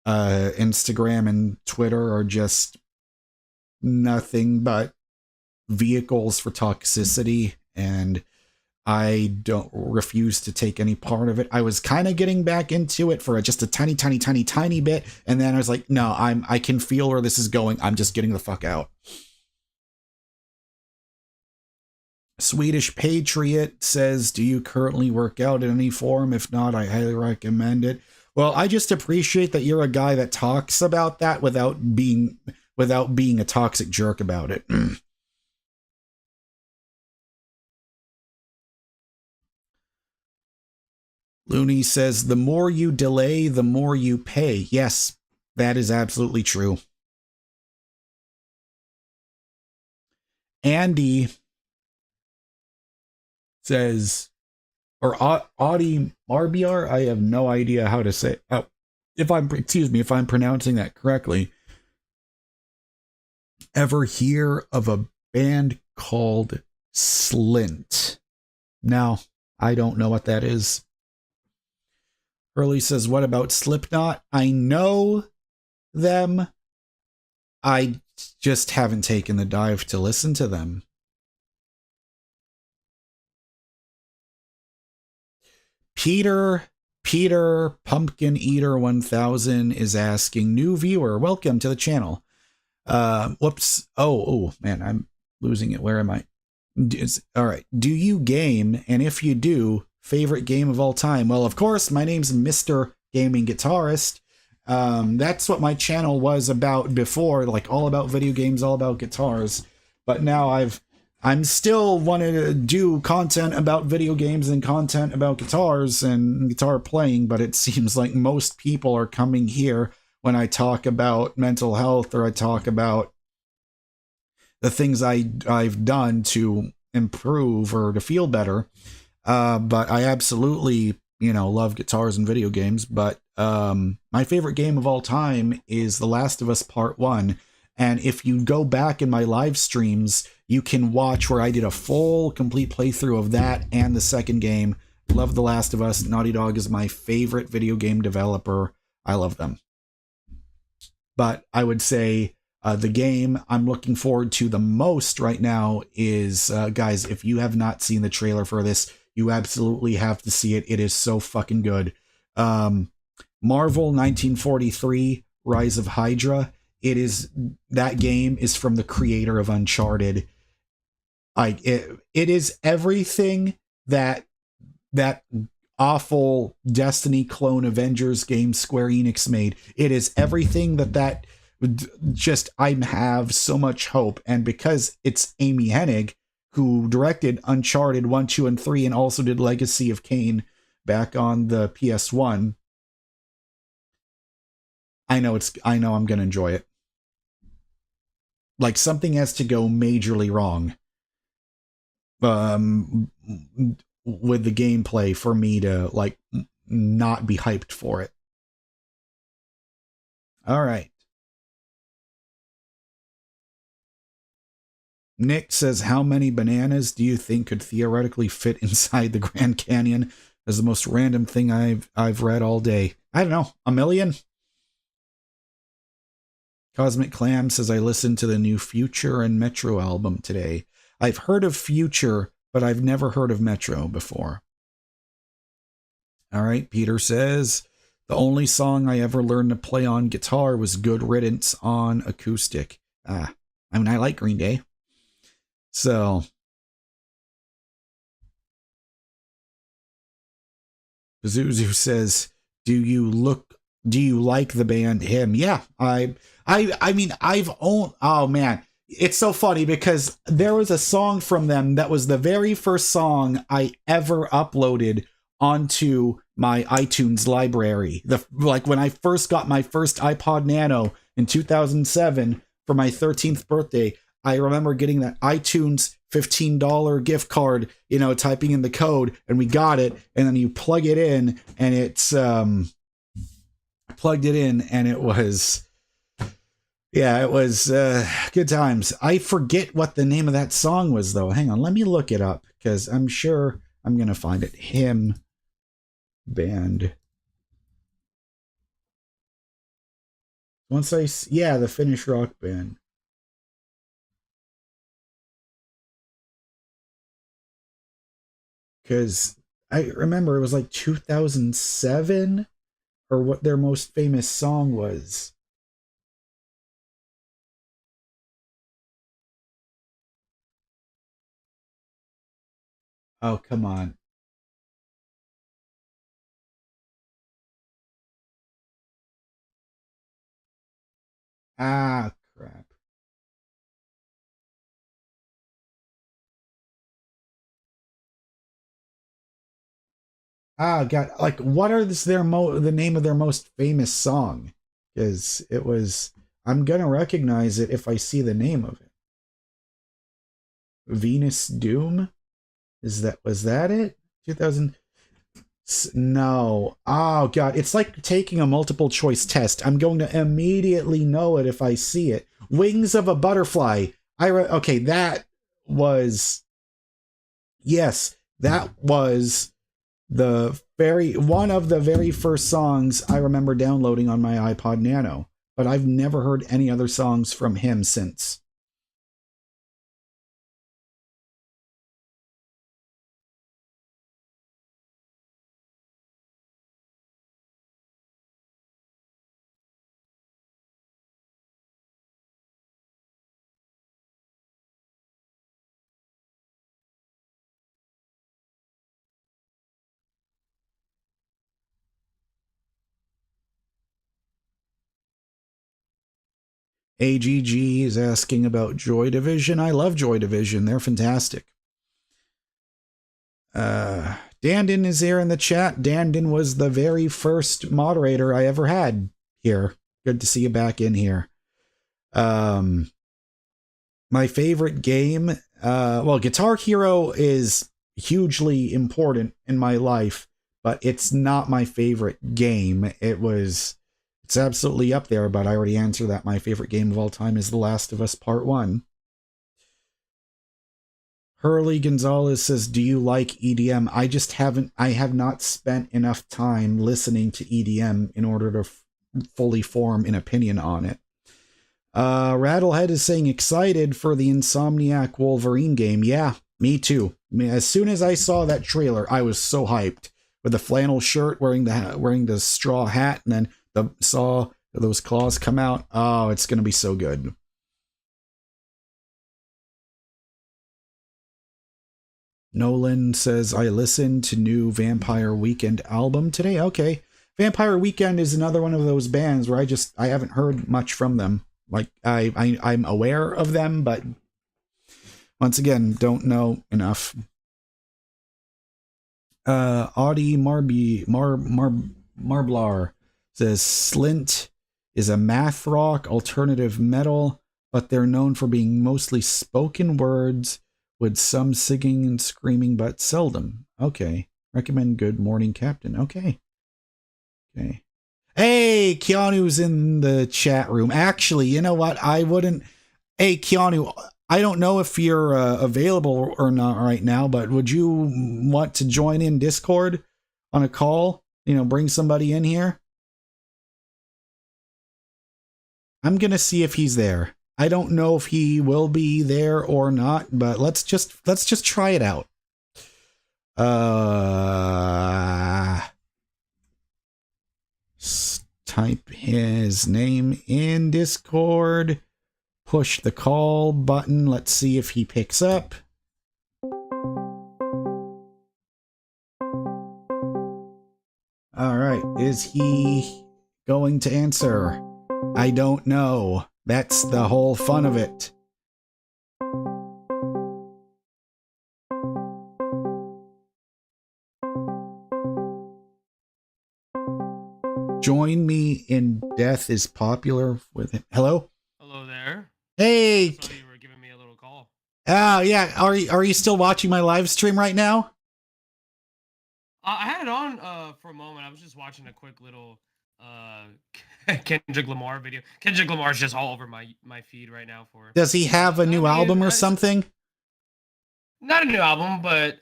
Instagram and Twitter are just nothing but vehicles for toxicity, and I don't refuse to take any part of it. I was kind of getting back into it for just a tiny bit, and then I was like, no, I can feel where this is going. I'm just getting the fuck out. Swedish Patriot says, do you currently work out in any form? If not, I highly recommend it. Well, I just appreciate that you're a guy that talks about that without being a toxic jerk about it. Looney says, the more you delay, the more you pay. Yes, that is absolutely true. Andy says, or Audi RBR, I have no idea how to say. Oh, if I'm pronouncing that correctly. Ever hear of a band called Slint? No, I don't know what that is. Hurley says, what about Slipknot? I know them. I just haven't taken the dive to listen to them. Peter Pumpkin Eater 1000 is asking, new viewer, welcome to the channel. Whoops. Oh man, I'm losing it. Where am I? All right. Do you game? And if you do, favorite game of all time? Well, of course, my name's MrGamingGuitarist. That's what my channel was about before, like all about video games, all about guitars. But now I'm still wanting to do content about video games and content about guitars and guitar playing, but it seems like most people are coming here when I talk about mental health or I talk about the things I've done to improve or to feel better. But I absolutely, love guitars and video games. But my favorite game of all time is The Last of Us Part 1. And if you go back in my live streams, you can watch where I did a full, complete playthrough of that and the second game. Love The Last of Us. Naughty Dog is my favorite video game developer. I love them. But I would say the game I'm looking forward to the most right now is, guys, if you have not seen the trailer for this, you absolutely have to see it. It is so fucking good. Marvel 1943, Rise of Hydra. That game is from the creator of Uncharted. It is everything that awful Destiny clone Avengers game Square Enix made. It is everything that just, I have so much hope. And because it's Amy Hennig, who directed Uncharted 1, 2, and 3, and also did Legacy of Kain back on the PS1, I know I'm going to enjoy it. Like, something has to go majorly wrong with the gameplay for me to, like, not be hyped for it. All right. Nick says, how many bananas do you think could theoretically fit inside the Grand Canyon? That's the most random thing I've read all day. I don't know, 1 million? Cosmic Clam says, I listened to the new Future and Metro album today. I've heard of Future, but I've never heard of Metro before. All right, Peter says, the only song I ever learned to play on guitar was Good Riddance on acoustic. I mean, I like Green Day. So, Zuzu says, do you like the band Him? Yeah, I mean, oh man, it's so funny because there was a song from them that was the very first song I ever uploaded onto my iTunes library. Like when I first got my first iPod Nano in 2007 for my 13th birthday, I remember getting that iTunes $15 gift card, typing in the code, and we got it, and then you plug it in, and it's plugged it in, and it was good times. I forget what the name of that song was, though. Hang on, let me look it up, because I'm sure I'm gonna find it. Him band. The Finnish rock band. Because I remember it was like 2007 or what their most famous song was. Oh, come on. Ah, crap. Ah, God, like, what are the name of their most famous song? Because I'm gonna recognize it if I see the name of it. Venus Doom? Was that it? 2000? No. Oh, God, it's like taking a multiple choice test. I'm going to immediately know it if I see it. Wings of a Butterfly. Okay, that was one of the very first songs I remember downloading on my iPod Nano, but I've never heard any other songs from him since. AGG is asking about Joy Division. I love Joy Division. They're fantastic. Dandin is here in the chat. Dandin was the very first moderator I ever had here. Good to see you back in here. My favorite game, Guitar Hero is hugely important in my life, but it's not my favorite game. It's It's absolutely up there, but I already answered that. My favorite game of all time is The Last of Us Part 1. Hurley Gonzalez says, do you like EDM? I have not spent enough time listening to EDM in order to fully form an opinion on it. Rattlehead is saying excited for the Insomniac Wolverine game. Yeah, me too. I mean, as soon as I saw that trailer, I was so hyped. With the flannel shirt, wearing the straw hat, and then saw those claws come out. Oh, it's gonna be so good. Nolan says, I listened to new Vampire Weekend album today. Okay. Vampire Weekend is another one of those bands where I haven't heard much from them. Like I'm aware of them, but once again, don't know enough. Audie Marblar says Slint is a math rock alternative metal, but they're known for being mostly spoken words with some singing and screaming, but seldom. Okay. Recommend Good Morning Captain. Okay. Okay. Hey, Keanu's in the chat room. Actually, you know what? I wouldn't. Hey, Keanu, I don't know if you're available or not right now, but would you want to join in Discord on a call? You know, bring somebody in here? I'm going to see if he's there. I don't know if he will be there or not, but let's just try it out. Type his name in Discord. Push the call button. Let's see if he picks up. All right. Is he going to answer? I don't know. That's the whole fun of it. Join me in Death is popular with him. Hello? Hello there. Hey. I thought you were giving me a little call. Oh, yeah. Are you still watching my live stream right now? I had it on for a moment. I was just watching a quick little Kendrick Lamar video. Kendrick Lamar's just all over my feed right now for. Does he have a new album or something? Not a new album, but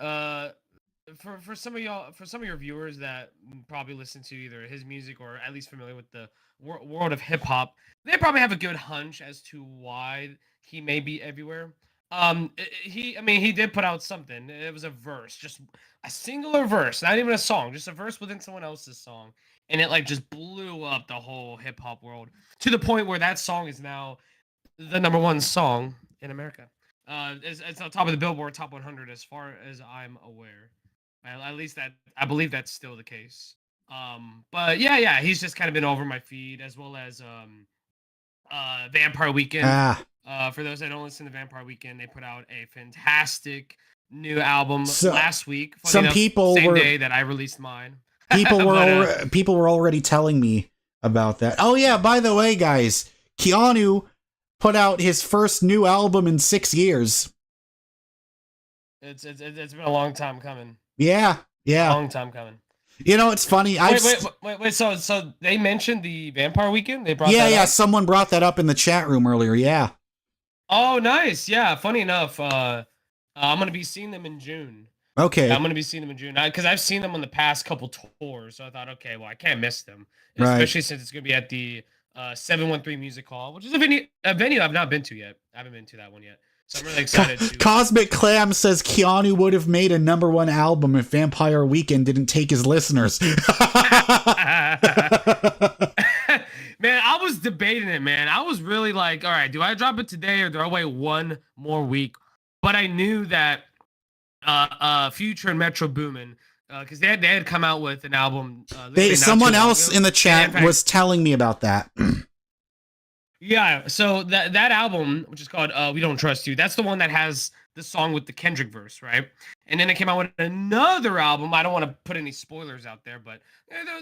for some of y'all, for some of your viewers that probably listen to either his music or at least familiar with the world of hip hop, they probably have a good hunch as to why he may be everywhere. He did put out something. It was a verse, just a singular verse, not even a song, just a verse within someone else's song, and it like just blew up the whole hip hop world to the point where that song is now the #1 song in America. It's on top of the Billboard Top 100 as far as I'm aware. At least that I believe that's still the case. But yeah, he's just kind of been over my feed, as well as Vampire Weekend. For those that don't listen to Vampire Weekend, they put out a fantastic new album last week. Some people same day that I released mine. People were already telling me about that. Oh yeah, by the way, guys, Keanu put out his first new album in 6 years. It's been a long time coming. Yeah. Long time coming. You know, it's funny. Wait. So they mentioned the Vampire Weekend. They brought that up? Someone brought that up in the chat room earlier. Yeah. Oh, nice. Yeah. Funny enough, I'm gonna be seeing them in June. Okay. Yeah, I'm gonna be seeing them in June because I've seen them on the past couple tours. So I thought, okay, well, I can't miss them, especially since it's gonna be at the 713 Music Hall, which is a venue I've not been to yet. I haven't been to that one yet. So I'm really excited. Cosmic Clam says Keanu would have made a #1 album if Vampire Weekend didn't take his listeners. Man, I was debating it, man. I was really like, all right, do I drop it today or do I wait one more week? But I knew that Future and Metro Boomin, because they had come out with an album. Someone else in the chat was telling me about that. Yeah, so that album, which is called We Don't Trust You, that's the one that has the song with the Kendrick verse, right? And then it came out with another album. I don't want to put any spoilers out there, but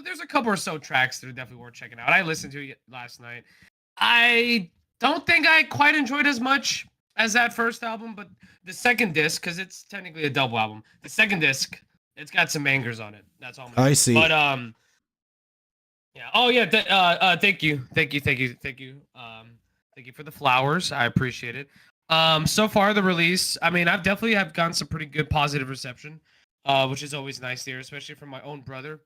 there's a couple or so tracks that are definitely worth checking out. I listened to it last night. I don't think I quite enjoyed as much as that first album, but the second disc, because it's technically a double album, the second disc, it's got some bangers on it. That's all. I see. But Yeah. Oh yeah. Thank you. Thank you. Thank you. Thank you. Thank you for the flowers. I appreciate it. So far the release, I mean, I've definitely have gotten some pretty good positive reception, which is always nice to hear, especially from my own brother.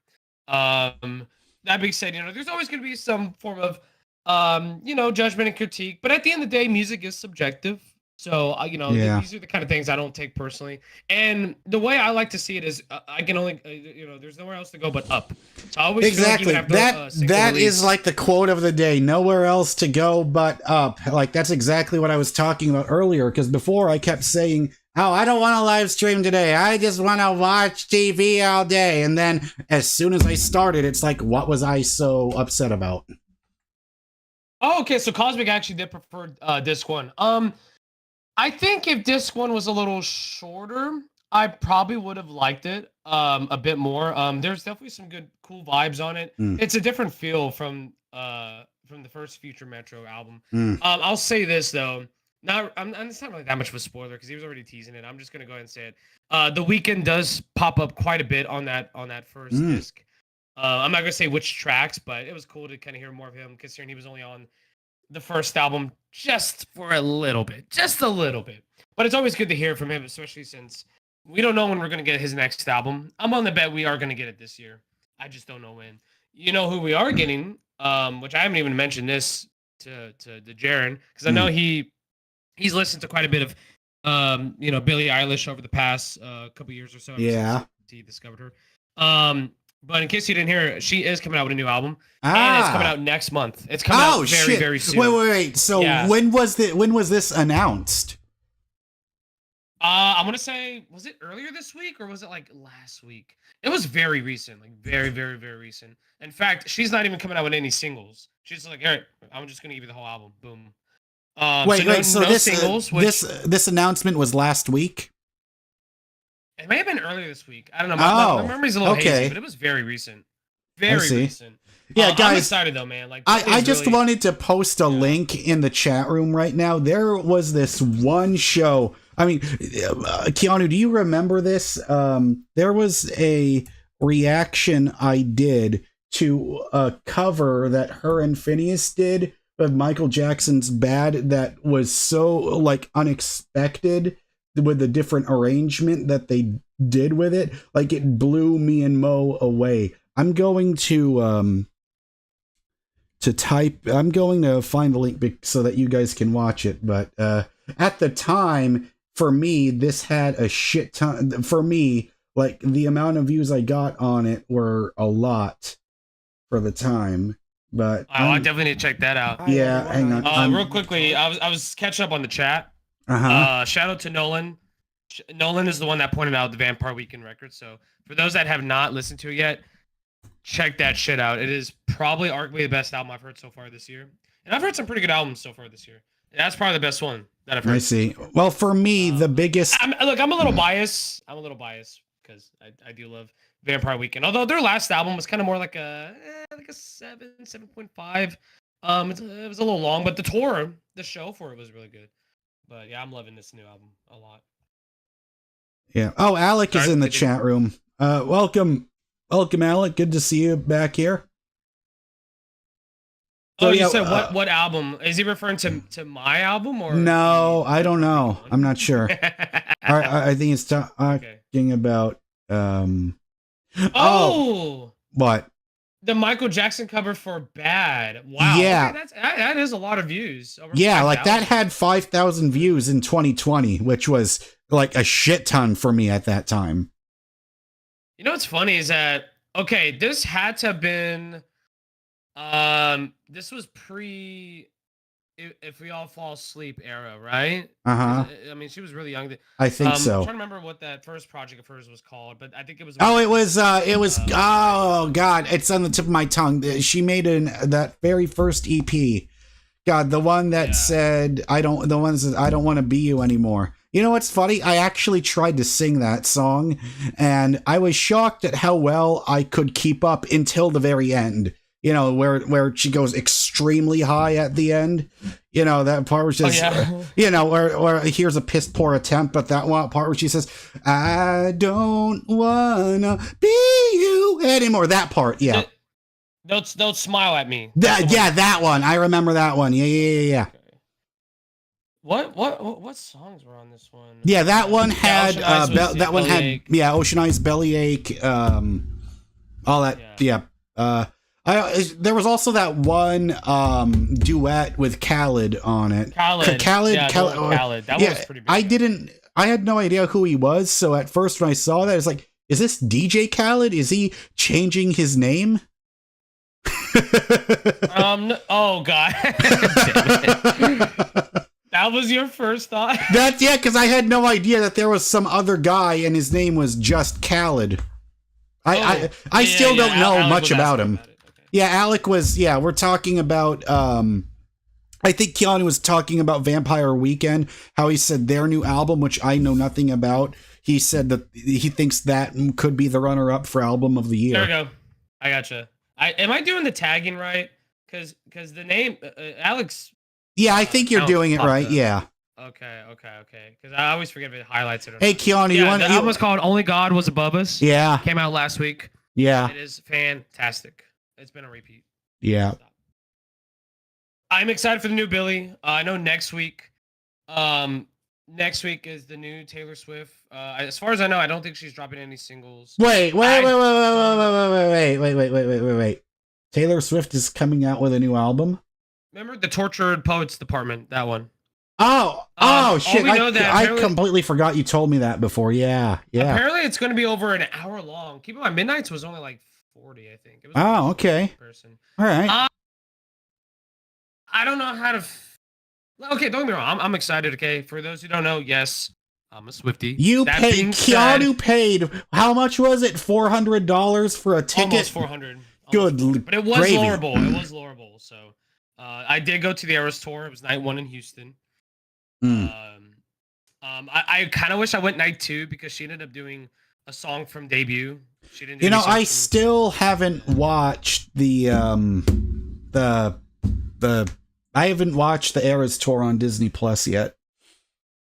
That being said, there's always going to be some form of, judgment and critique. But at the end of the day, music is subjective. So, Yeah. these are the kind of things I don't take personally. And the way I like to see it is, I can only, there's nowhere else to go but up. So I always Exactly. feel like you have to, That is like the quote of the day. Nowhere else to go but up. Like that's exactly what I was talking about earlier. Because before I kept saying, "Oh, I don't want to live stream today. I just want to watch TV all day." And then as soon as I started, it's like, what was I so upset about? Oh, okay. So Cosmic actually did prefer disc one. I think if disc one was a little shorter, I probably would have liked it a bit more. There's definitely some good, cool vibes on it. Mm. It's a different feel from the first Future Metro album. Mm. I'll say this though. It's not really that much of a spoiler because he was already teasing it. I'm just gonna go ahead and say it. The Weeknd does pop up quite a bit on that first disc. I'm not gonna say which tracks, but it was cool to kind of hear more of him, considering he was only on the first album just for a little bit, just a little bit. But it's always good to hear from him, especially since we don't know when we're gonna get his next album. I'm on the bet we are gonna get it this year. I just don't know when. You know who we are getting, which I haven't even mentioned this to Jaren, because I know he's listened to quite a bit of Billie Eilish over the past couple years or so. Yeah, he discovered her. But in case you didn't hear, she is coming out with a new album, and it's coming out next month. It's coming out very soon. Wait. So when was this announced? I'm gonna say, was it earlier this week or was it like last week? It was very recent, like very recent. In fact, she's not even coming out with any singles. She's like, all right, I'm just gonna give you the whole album. Boom. So this singles, this announcement was last week. It may have been earlier this week. I don't know. My memory's a little hazy, but it was very recent. Very recent. Yeah, guys. I'm excited though, man. Like, I just wanted to post a link in the chat room right now. There was this one show. I mean, Keanu, do you remember this? There was a reaction I did to a cover that her and Phineas did of Michael Jackson's Bad that was so like unexpected with the different arrangement that they did with it. Like it blew me and Mo away. I'm going to I'm going to find the link so that you guys can watch it. But at the time, for me, this had a shit ton. For me, like the amount of views I got on it were a lot for the time. But I definitely need to check that out. Yeah, hang on. Real quickly, I was catching up on the chat. Shout out to Nolan. Nolan is the one that pointed out the Vampire Weekend record. So for those that have not listened to it yet, check that shit out. It is probably arguably the best album I've heard so far this year. And I've heard some pretty good albums so far this year. That's probably the best one that I've heard. I see. Well, for me, the biggest... I'm a little biased. I'm a little biased because I do love Vampire Weekend. Although their last album was kind of more like a 7.5. It was a little long, but the show for it was really good. But yeah, I'm loving this new album a lot. Yeah. Oh, Alec is in the chat room. Welcome, Alec. Good to see you back here. So, you said what album? Is he referring to my album or? No, I don't know. I'm not sure. I think it's talking about. What? The Michael Jackson cover for Bad. Wow. Yeah. Okay, that is a lot of views. Yeah, 5, like that had 5,000 views in 2020, which was like a shit ton for me at that time. You know what's funny is that, okay, this had to have been, this was pre If We All Fall Asleep era, right? I mean, she was really young. I think so. I'm trying to remember what that first project of hers was called, but I think it was. Oh God, it's on the tip of my tongue. She made that very first EP. God, the one that said, I don't want to be you anymore. You know what's funny? I actually tried to sing that song, and I was shocked at how well I could keep up until the very end. You know, where she goes extremely high at the end. You know, that part where she says, you know, where here's a piss poor attempt, but that one part where she says, I don't wanna be you anymore. That part, yeah. Don't smile at me. That one. I remember that one. Yeah. Okay. What songs were on this one? Yeah, that one had Ocean Eyes was that one had Bellyache. Ocean Eyes, Bellyache, all that. Yeah. There was also that one duet with Khaled on it. Khaled. Khaled. That was pretty big. I had no idea who he was, so at first when I saw that, I was like, is this DJ Khaled? Is he changing his name? Oh god. That was your first thought? Because I had no idea that there was some other guy and his name was just Khaled. I still don't know Alec much about him. Okay. Yeah, Alec was, we're talking about, I think Keanu was talking about Vampire Weekend, how he said their new album, which I know nothing about. He said that he thinks that could be the runner-up for album of the year. There we go. I gotcha. Am I doing the tagging right? Because the name, Alex... Yeah, I think you're doing it right, yeah. Okay. Because I always forget if it highlights it or Hey, not. Keanu, you want to... The album was called Only God Was Above Us. Yeah. Came out last week. Yeah. It is fantastic. It's been a repeat. Yeah. I'm excited for the new Billy. I know next week is the new Taylor Swift. As far as I know, I don't think she's dropping any singles. Wait. Taylor Swift is coming out with a new album? Remember the Tortured Poets Department, that one. Shit. I completely forgot you told me that before. Yeah. Apparently it's going to be over an hour long. Keep in mind, Midnight's was only like 40, I think. It was okay. Person. All right. I don't know how to... Okay, don't get me wrong. I'm excited, okay? For those who don't know, yes, I'm a Swiftie. Keanu paid, how much was it? $400 for a ticket? Almost 400. Good. But it was lowerable. So I did go to the Eras tour. It was night 1 in Houston. I kind of wish I went night 2 because she ended up doing a song from debut. She didn't. I still haven't watched the I haven't watched the Eras tour on Disney Plus yet.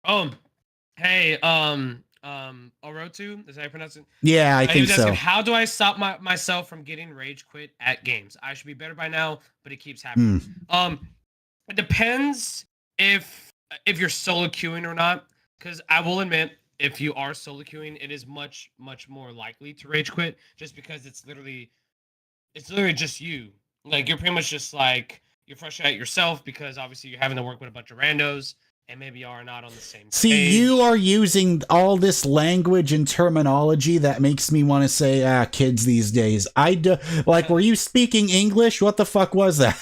Hey, Orotu, is that how you pronounce it? Yeah, I think so. Asking, how do I stop myself from getting rage quit at games? I should be better by now, but it keeps happening. It depends if you're solo queuing or not, because I will admit, if you are solo queuing, it is much more likely to rage quit, just because it's literally just you. Like, you're pretty much just like, you're frustrated at yourself because obviously you're having to work with a bunch of randos and maybe you are not on the same page. See, you are using all this language and terminology that makes me want to say, kids these days. Were you speaking English? What the fuck was that?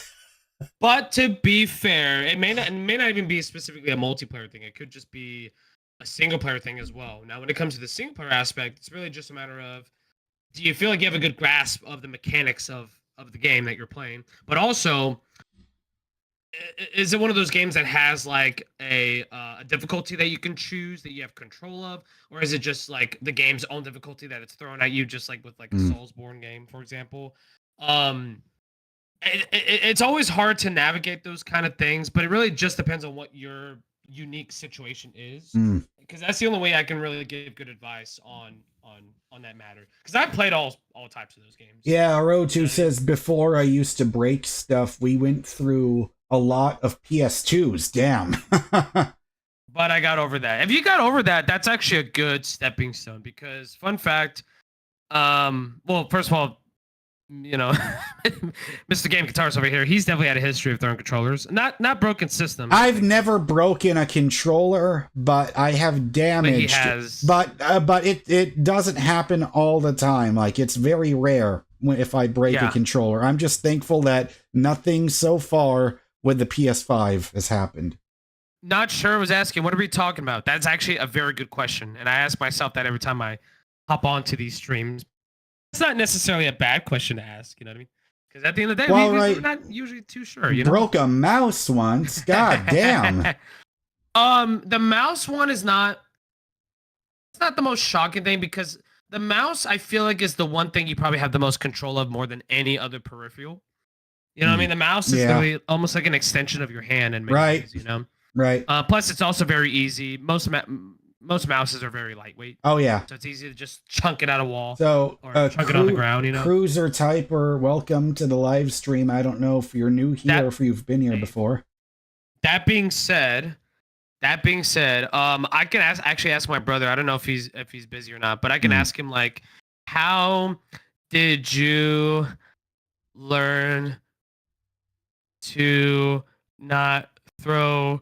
But to be fair, it may not even be specifically a multiplayer thing. It could just be a single player thing as well. Now, when it comes to the single player aspect, it's really just a matter of, do you feel like you have a good grasp of the mechanics of the game that you're playing? But also, is it one of those games that has like a difficulty that you can choose that you have control of, or is it just like the game's own difficulty that it's thrown at you, just like with like a Soulsborne game, for example? It's always hard to navigate those kind of things, but it really just depends on what your unique situation is, because that's the only way I can really give good advice on that matter, because I've played all types of those games. Yeah, Rotu says, before I used to break stuff, we went through a lot of PS2s. Damn. But I got over that. If you got over that, that's actually a good stepping stone, because fun fact, well, first of all, you know, Mr. Game Guitarist over here, he's definitely had a history of throwing controllers. Not broken systems. I've never broken a controller, but I have damaged. But he has. But it doesn't happen all the time. Like, it's very rare if I break a controller. I'm just thankful that nothing so far with the PS5 has happened. Not sure. I was asking, what are we talking about? That's actually a very good question, and I ask myself that every time I hop onto these streams. It's not necessarily a bad question to ask, you know what I mean? Because at the end of the day, we're not usually too sure. You know? Broke a mouse once. God damn. The mouse one is not. It's not the most shocking thing, because the mouse, I feel like, is the one thing you probably have the most control of more than any other peripheral. You know what I mean? The mouse is literally almost like an extension of your hand in many ways, you know? Right. Plus, it's also very easy. Most most mouses are very lightweight. Oh yeah. So it's easy to just chunk it out a wall. So or chunk it on the ground, you know. Cruiser typer, welcome to the live stream. I don't know if you're new here or if you've been here before. That being said, I can actually ask my brother. I don't know if he's busy or not, but I can ask him like, how did you learn to not throw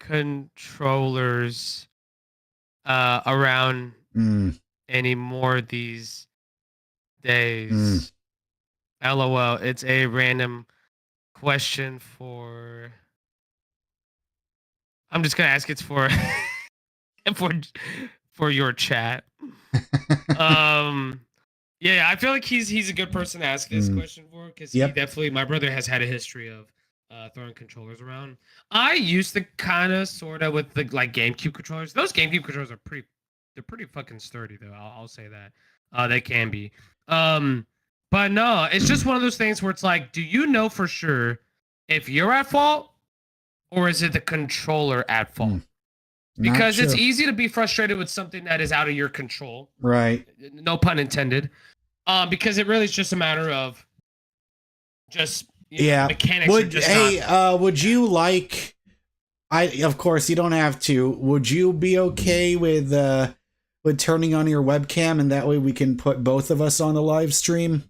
controllers around anymore these days? LOL. It's a random question for. I'm just gonna ask. It's for for your chat. Yeah, I feel like he's a good person to ask this question for, because he definitely, my brother has had a history of throwing controllers around. I used to kind of sort of with the like GameCube controllers. Those GameCube controllers are pretty fucking sturdy though. I'll say that. They can be. But no, it's just one of those things where it's like, do you know for sure if you're at fault or is it the controller at fault? Because it's easy to be frustrated with something that is out of your control. Right. No pun intended. Because it really is just a matter of just mechanics. Would you like? Of course you don't have to. Would you be okay with turning on your webcam, and that way we can put both of us on the live stream?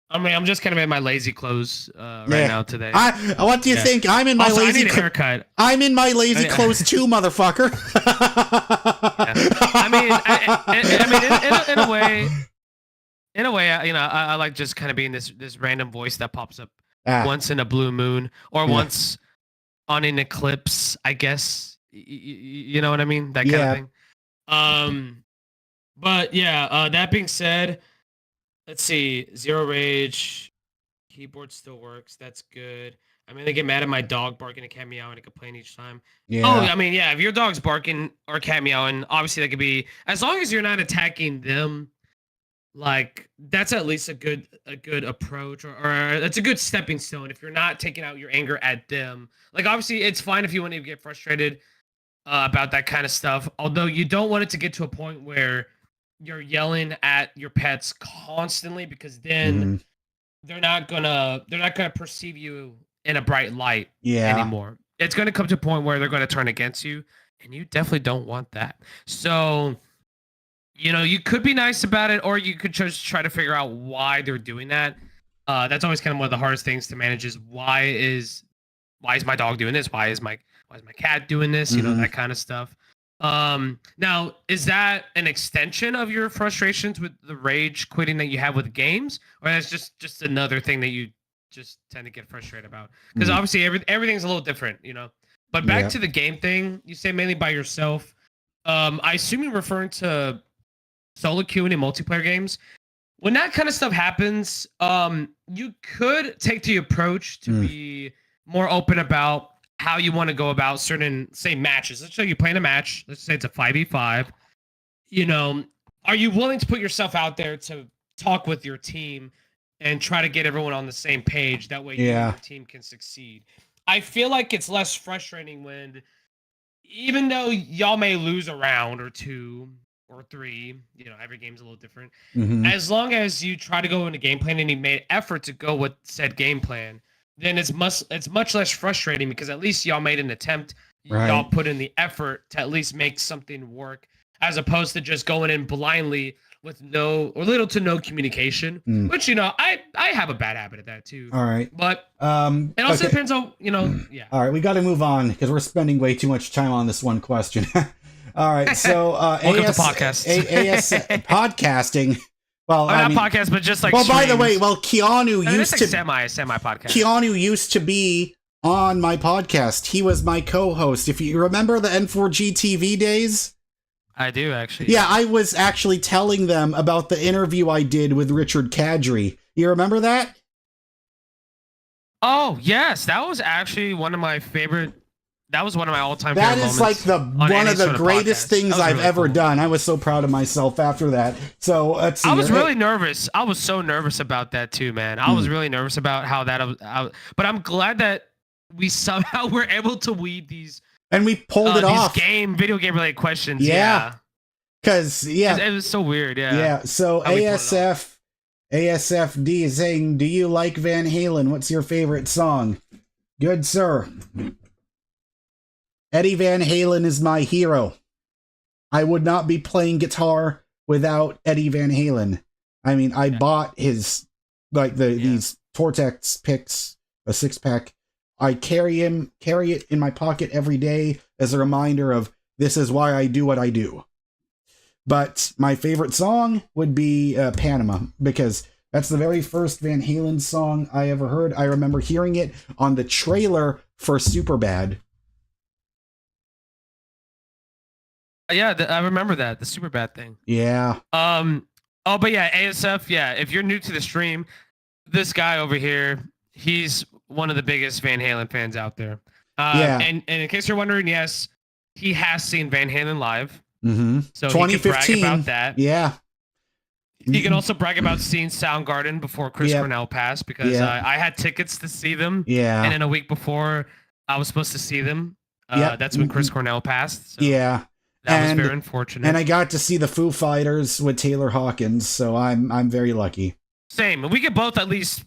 I mean, I'm just kind of in my lazy clothes right now today. What do you think? I'm in my also, lazy I need a haircut. I'm in my lazy clothes too, motherfucker. I mean, in a way, you know, I like just kind of being this random voice that pops up once in a blue moon or once on an eclipse, I guess. You know what I mean? That kind of thing. But yeah, that being said, let's see. Zero Rage, keyboard still works. That's good. I mean, they get mad at my dog barking a cat meow and a complain each time. Yeah. Oh, I mean, yeah. If your dog's barking or cat meowing, obviously that could be, as long as you're not attacking them. Like, that's at least a good approach, or that's a good stepping stone. If you're not taking out your anger at them, like obviously it's fine if you want to get frustrated about that kind of stuff. Although you don't want it to get to a point where you're yelling at your pets constantly, because then they're not gonna perceive you in a bright light anymore. It's gonna come to a point where they're gonna turn against you, and you definitely don't want that. So, you know, you could be nice about it, or you could just try to figure out why they're doing that. That's always kind of one of the hardest things to manage, is why is my dog doing this? Why is my cat doing this? You know, that kind of stuff. Now, is that an extension of your frustrations with the rage quitting that you have with games, or that's just another thing that you just tend to get frustrated about? Because obviously everything's a little different, you know. But back to the game thing, you say mainly by yourself. I assume you're referring to solo queuing in multiplayer games. When that kind of stuff happens, you could take the approach to be more open about how you want to go about certain, say, matches. Let's say you're playing a match. Let's say it's a 5v5. You know, are you willing to put yourself out there to talk with your team and try to get everyone on the same page? That way your team can succeed. I feel like it's less frustrating when, even though y'all may lose a round or two or three, you know, every game's a little different. As long as you try to go into game plan and you made effort to go with said game plan, then it's much less frustrating, because at least y'all made an attempt. Y'all put in the effort to at least make something work, as opposed to just going in blindly with little to no communication. Which, you know, I have a bad habit of that too. All right, but it also depends on, you know. All right, we got to move on because we're spending way too much time on this one question. All right, so welcome to podcasting. Well, not podcast, but just like. Well, by the way, Keanu used to semi podcast. Keanu used to be on my podcast. He was my co-host. If you remember the N4G TV days, I do actually. Yeah, I was actually telling them about the interview I did with Richard Kadri. You remember that? Oh yes, that was actually one of my favorite. That was one of my all-time favorite moments. That is like one of the greatest things I've ever done. I was so proud of myself after that. So let's see. I was really nervous. I was so nervous about that too, man. I was really nervous about how that. But I'm glad that we somehow were able to weed these And we pulled it off. Video game related questions. Yeah. Because, it was so weird. Yeah. Yeah. So ASFD is saying, do you like Van Halen? What's your favorite song? Good, sir. Eddie Van Halen is my hero. I would not be playing guitar without Eddie Van Halen. I mean, I bought his, these Tortex picks, a 6-pack. I carry it in my pocket every day as a reminder of this is why I do what I do. But my favorite song would be Panama, because that's the very first Van Halen song I ever heard. I remember hearing it on the trailer for Superbad. Yeah, I remember that, the Superbad thing. Yeah. But yeah, ASF, yeah, if you're new to the stream, this guy over here, he's one of the biggest Van Halen fans out there. And in case you're wondering, yes, he has seen Van Halen live. Mm-hmm. So 2015. He can brag about that. Yeah. He can also brag about seeing Soundgarden before Chris Cornell passed, because I had tickets to see them. Yeah. And then a week before I was supposed to see them, that's when Chris Cornell passed. So yeah. That was very unfortunate. And I got to see the Foo Fighters with Taylor Hawkins, so I'm very lucky. Same. We can both at least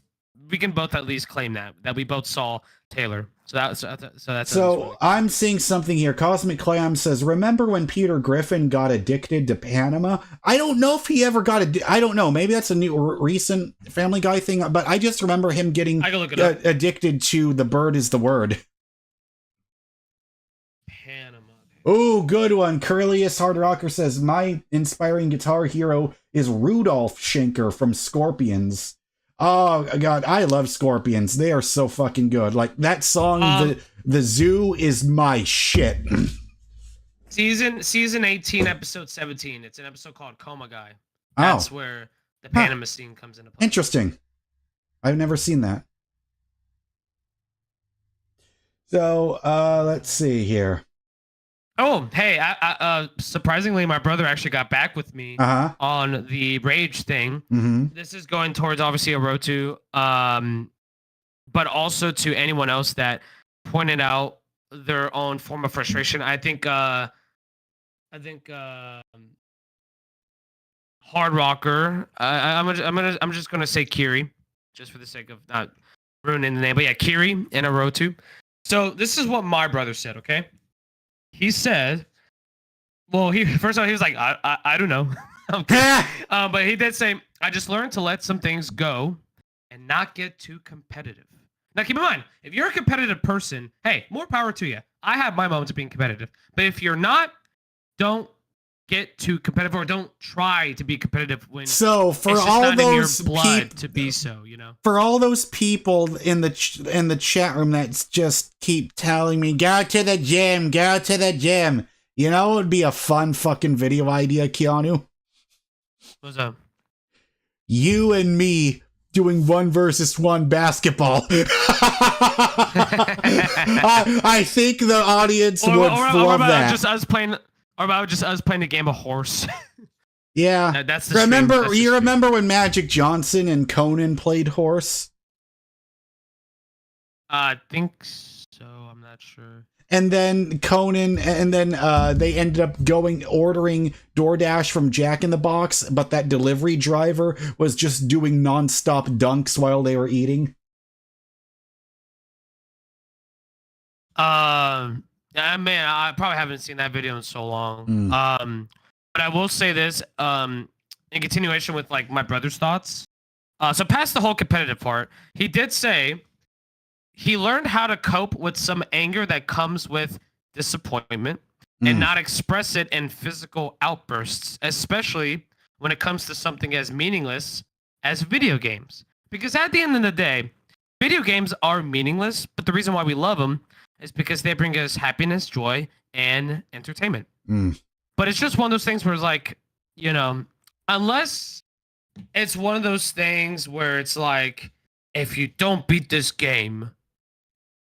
claim that we both saw Taylor. So I'm seeing something here. Cosmic Clam says, remember when Peter Griffin got addicted to Panama? I don't know if he ever got I don't know. Maybe that's a new recent Family Guy thing, but I just remember him getting addicted to The Bird is the Word. Panama. Oh, good one. Curlius Hard Rocker says, my inspiring guitar hero is Rudolf Schenker from Scorpions. Oh, God, I love Scorpions. They are so fucking good. Like, that song, the Zoo, is my shit. Season 18, episode 17. It's an episode called Coma Guy. That's where the Panama scene comes into play. Interesting. I've never seen that. So, let's see here. Oh, hey, I surprisingly, my brother actually got back with me on the Rage thing. Mm-hmm. This is going towards, obviously, a road to, but also to anyone else that pointed out their own form of frustration. I think Hard Rocker. I'm just gonna say Kiri, just for the sake of not ruining the name. But yeah, Kiri in a road to. So this is what my brother said. Okay. He said, well, first of all, he was like, I don't know. But he did say, I just learned to let some things go and not get too competitive. Now, keep in mind, if you're a competitive person, hey, more power to you. I have my moments of being competitive. But if you're not, don't get too competitive, or don't try to be competitive when so for it's just all not those in your blood to be so, you know. For all those people in the chat room that just keep telling me, go to the gym, you know, it would be a fun fucking video idea, Keanu. What's up? You and me doing 1v1 basketball. I think the audience would love that. Just us playing. Or about just us playing a game of horse. Yeah. That's the remember. Stream. You remember when Magic Johnson and Conan played horse? I think so. I'm not sure. And then Conan, and then they ended up ordering DoorDash from Jack in the Box, but that delivery driver was just doing nonstop dunks while they were eating. Man, I probably haven't seen that video in so long. But I will say this, in continuation with like my brother's thoughts. So past the whole competitive part, he did say he learned how to cope with some anger that comes with disappointment and not express it in physical outbursts, especially when it comes to something as meaningless as video games. Because at the end of the day, video games are meaningless, but the reason why we love them is because they bring us happiness, joy, and entertainment. But it's just one of those things where it's like, you know, unless it's one of those things where it's like, if you don't beat this game,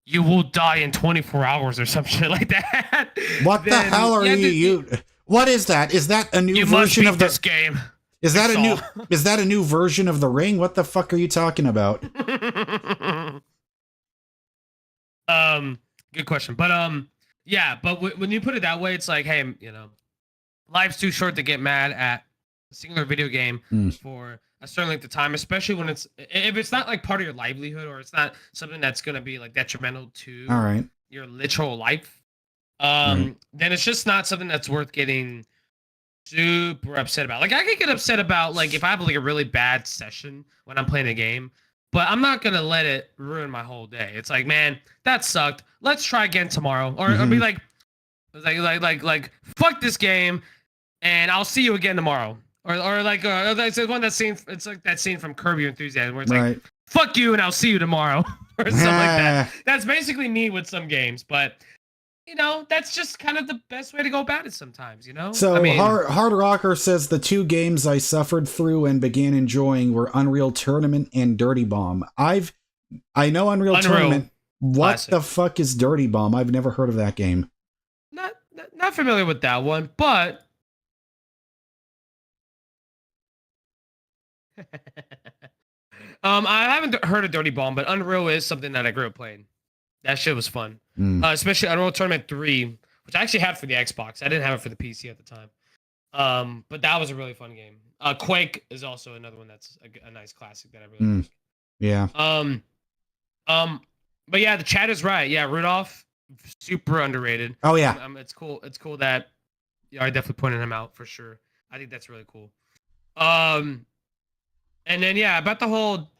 you will die in 24 hours or some shit like that. What the hell are you? What is that? Is that a new version of this game? Is that a new version of The Ring? What the fuck are you talking about? Good question. But Yeah, but when you put it that way, it's like, hey, you know, life's too short to get mad at a singular video game for a certain length of time, especially when if it's not like part of your livelihood or it's not something that's gonna be like detrimental to All right. your literal life. Right. Then it's just not something that's worth getting super upset about. Like I could get upset about like if I have like a really bad session when I'm playing a game, but I'm not gonna let it ruin my whole day. It's like, man, that sucked. Let's try again tomorrow, or be like, fuck this game, and I'll see you again tomorrow. Or like it's one that scene. It's like that scene from Curb Your Enthusiasm where it's like, fuck you, and I'll see you tomorrow, or something like that. That's basically me with some games, but. You know, that's just kind of the best way to go about it sometimes, you know? So I mean, Hard Rocker says the 2 games I suffered through and began enjoying were Unreal Tournament and Dirty Bomb. I know Unreal Tournament. What classic. The fuck is Dirty Bomb? I've never heard of that game. Not familiar with that one, but I haven't heard of Dirty Bomb, but Unreal is something that I grew up playing. That shit was fun. Especially Unreal Tournament 3, which I actually had for the Xbox. I didn't have it for the PC at the time. But that was a really fun game. Quake is also another one that's a nice classic that I really like. Yeah. But yeah, the chat is right. Yeah, Rudolph, super underrated. Oh yeah. It's cool. It's cool that I definitely pointed him out for sure. I think that's really cool. And then yeah, about the whole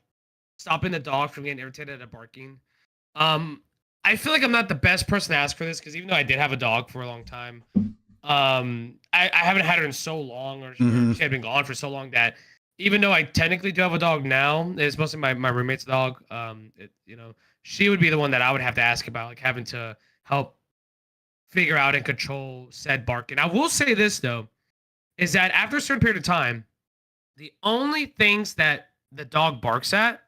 stopping the dog from getting irritated at barking. I feel like I'm not the best person to ask for this because even though I did have a dog for a long time, I haven't had her in so long, or she had been gone for so long that even though I technically do have a dog now, it's mostly my roommate's dog. You know, she would be the one that I would have to ask about, like having to help figure out and control said barking. I will say this though, is that after a certain period of time, the only things that the dog barks at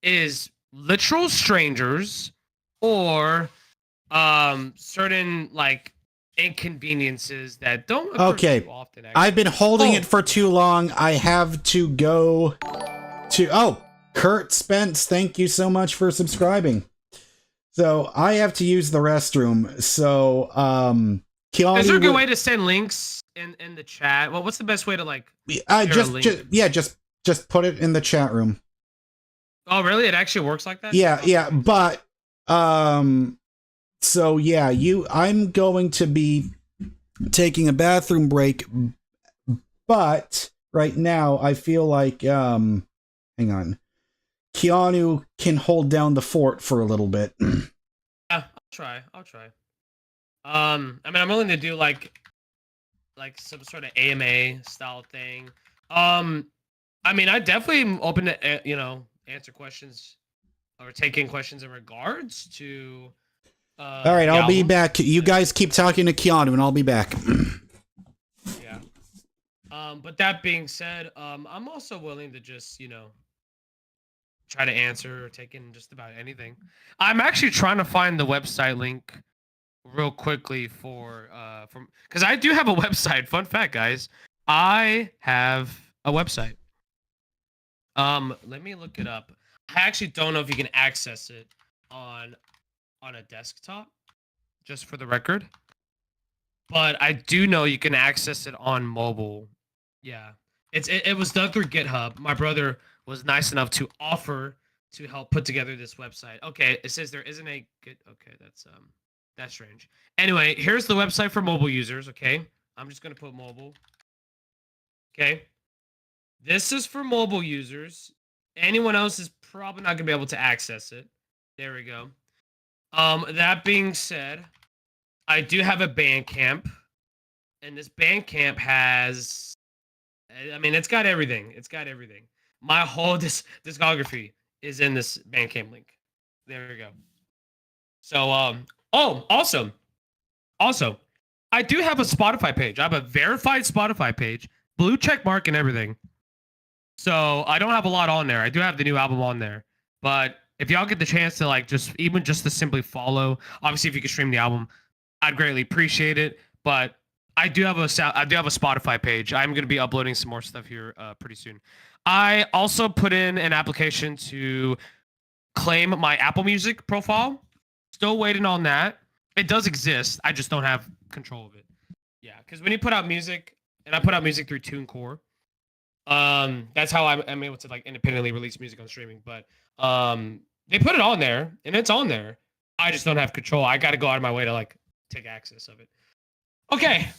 is literal strangers or certain like inconveniences that don't occur too often. Actually. I've been holding it for too long. I have to go to Kurt Spence, thank you so much for subscribing. So I have to use the restroom. So Keanu, is there a good way to send links in the chat? Well, what's the best way to like just put it in the chat room. Oh, really? It actually works like that? Yeah, but so yeah, I'm going to be taking a bathroom break, but right now I feel like hang on. Keanu can hold down the fort for a little bit. I'll try. I mean, I'm willing to do like some sort of AMA style thing. I mean, I definitely am open to answer questions or take in questions in regards to all right, I'll be back. You guys keep talking to Keanu and I'll be back. Yeah. But that being said, I'm also willing to just, try to answer or take in just about anything. I'm actually trying to find the website link real quickly because I do have a website. Fun fact, guys. I have a website. Let me look it up. I actually don't know if you can access it on a desktop, just for the record. But I do know you can access it on mobile. Yeah. It was done through GitHub. My brother was nice enough to offer to help put together this website. Okay, it says there isn't a good. Okay, that's strange. Anyway, here's the website for mobile users. Okay, I'm just gonna put mobile. Okay, this is for mobile users. Anyone else is probably not gonna be able to access it. There we go. That being said, I do have a Bandcamp, and this Bandcamp has, I mean, it's got everything. It's got everything. My whole discography is in this Bandcamp link. There we go. So, also, I do have a Spotify page. I have a verified Spotify page, blue check mark and everything. So I don't have a lot on there. I do have the new album on there, but if y'all get the chance to just to simply follow, obviously if you can stream the album, I'd greatly appreciate it. But I do have a Spotify page. I'm going to be uploading some more stuff here pretty soon. I also put in an application to claim my Apple Music profile. Still waiting on that. It does exist. I just don't have control of it. Yeah, because when you put out music, and I put out music through TuneCore, that's how I'm able to like independently release music on streaming. But they put it on there, and it's on there. I just don't have control. I got to go out of my way to like take access of it. Okay,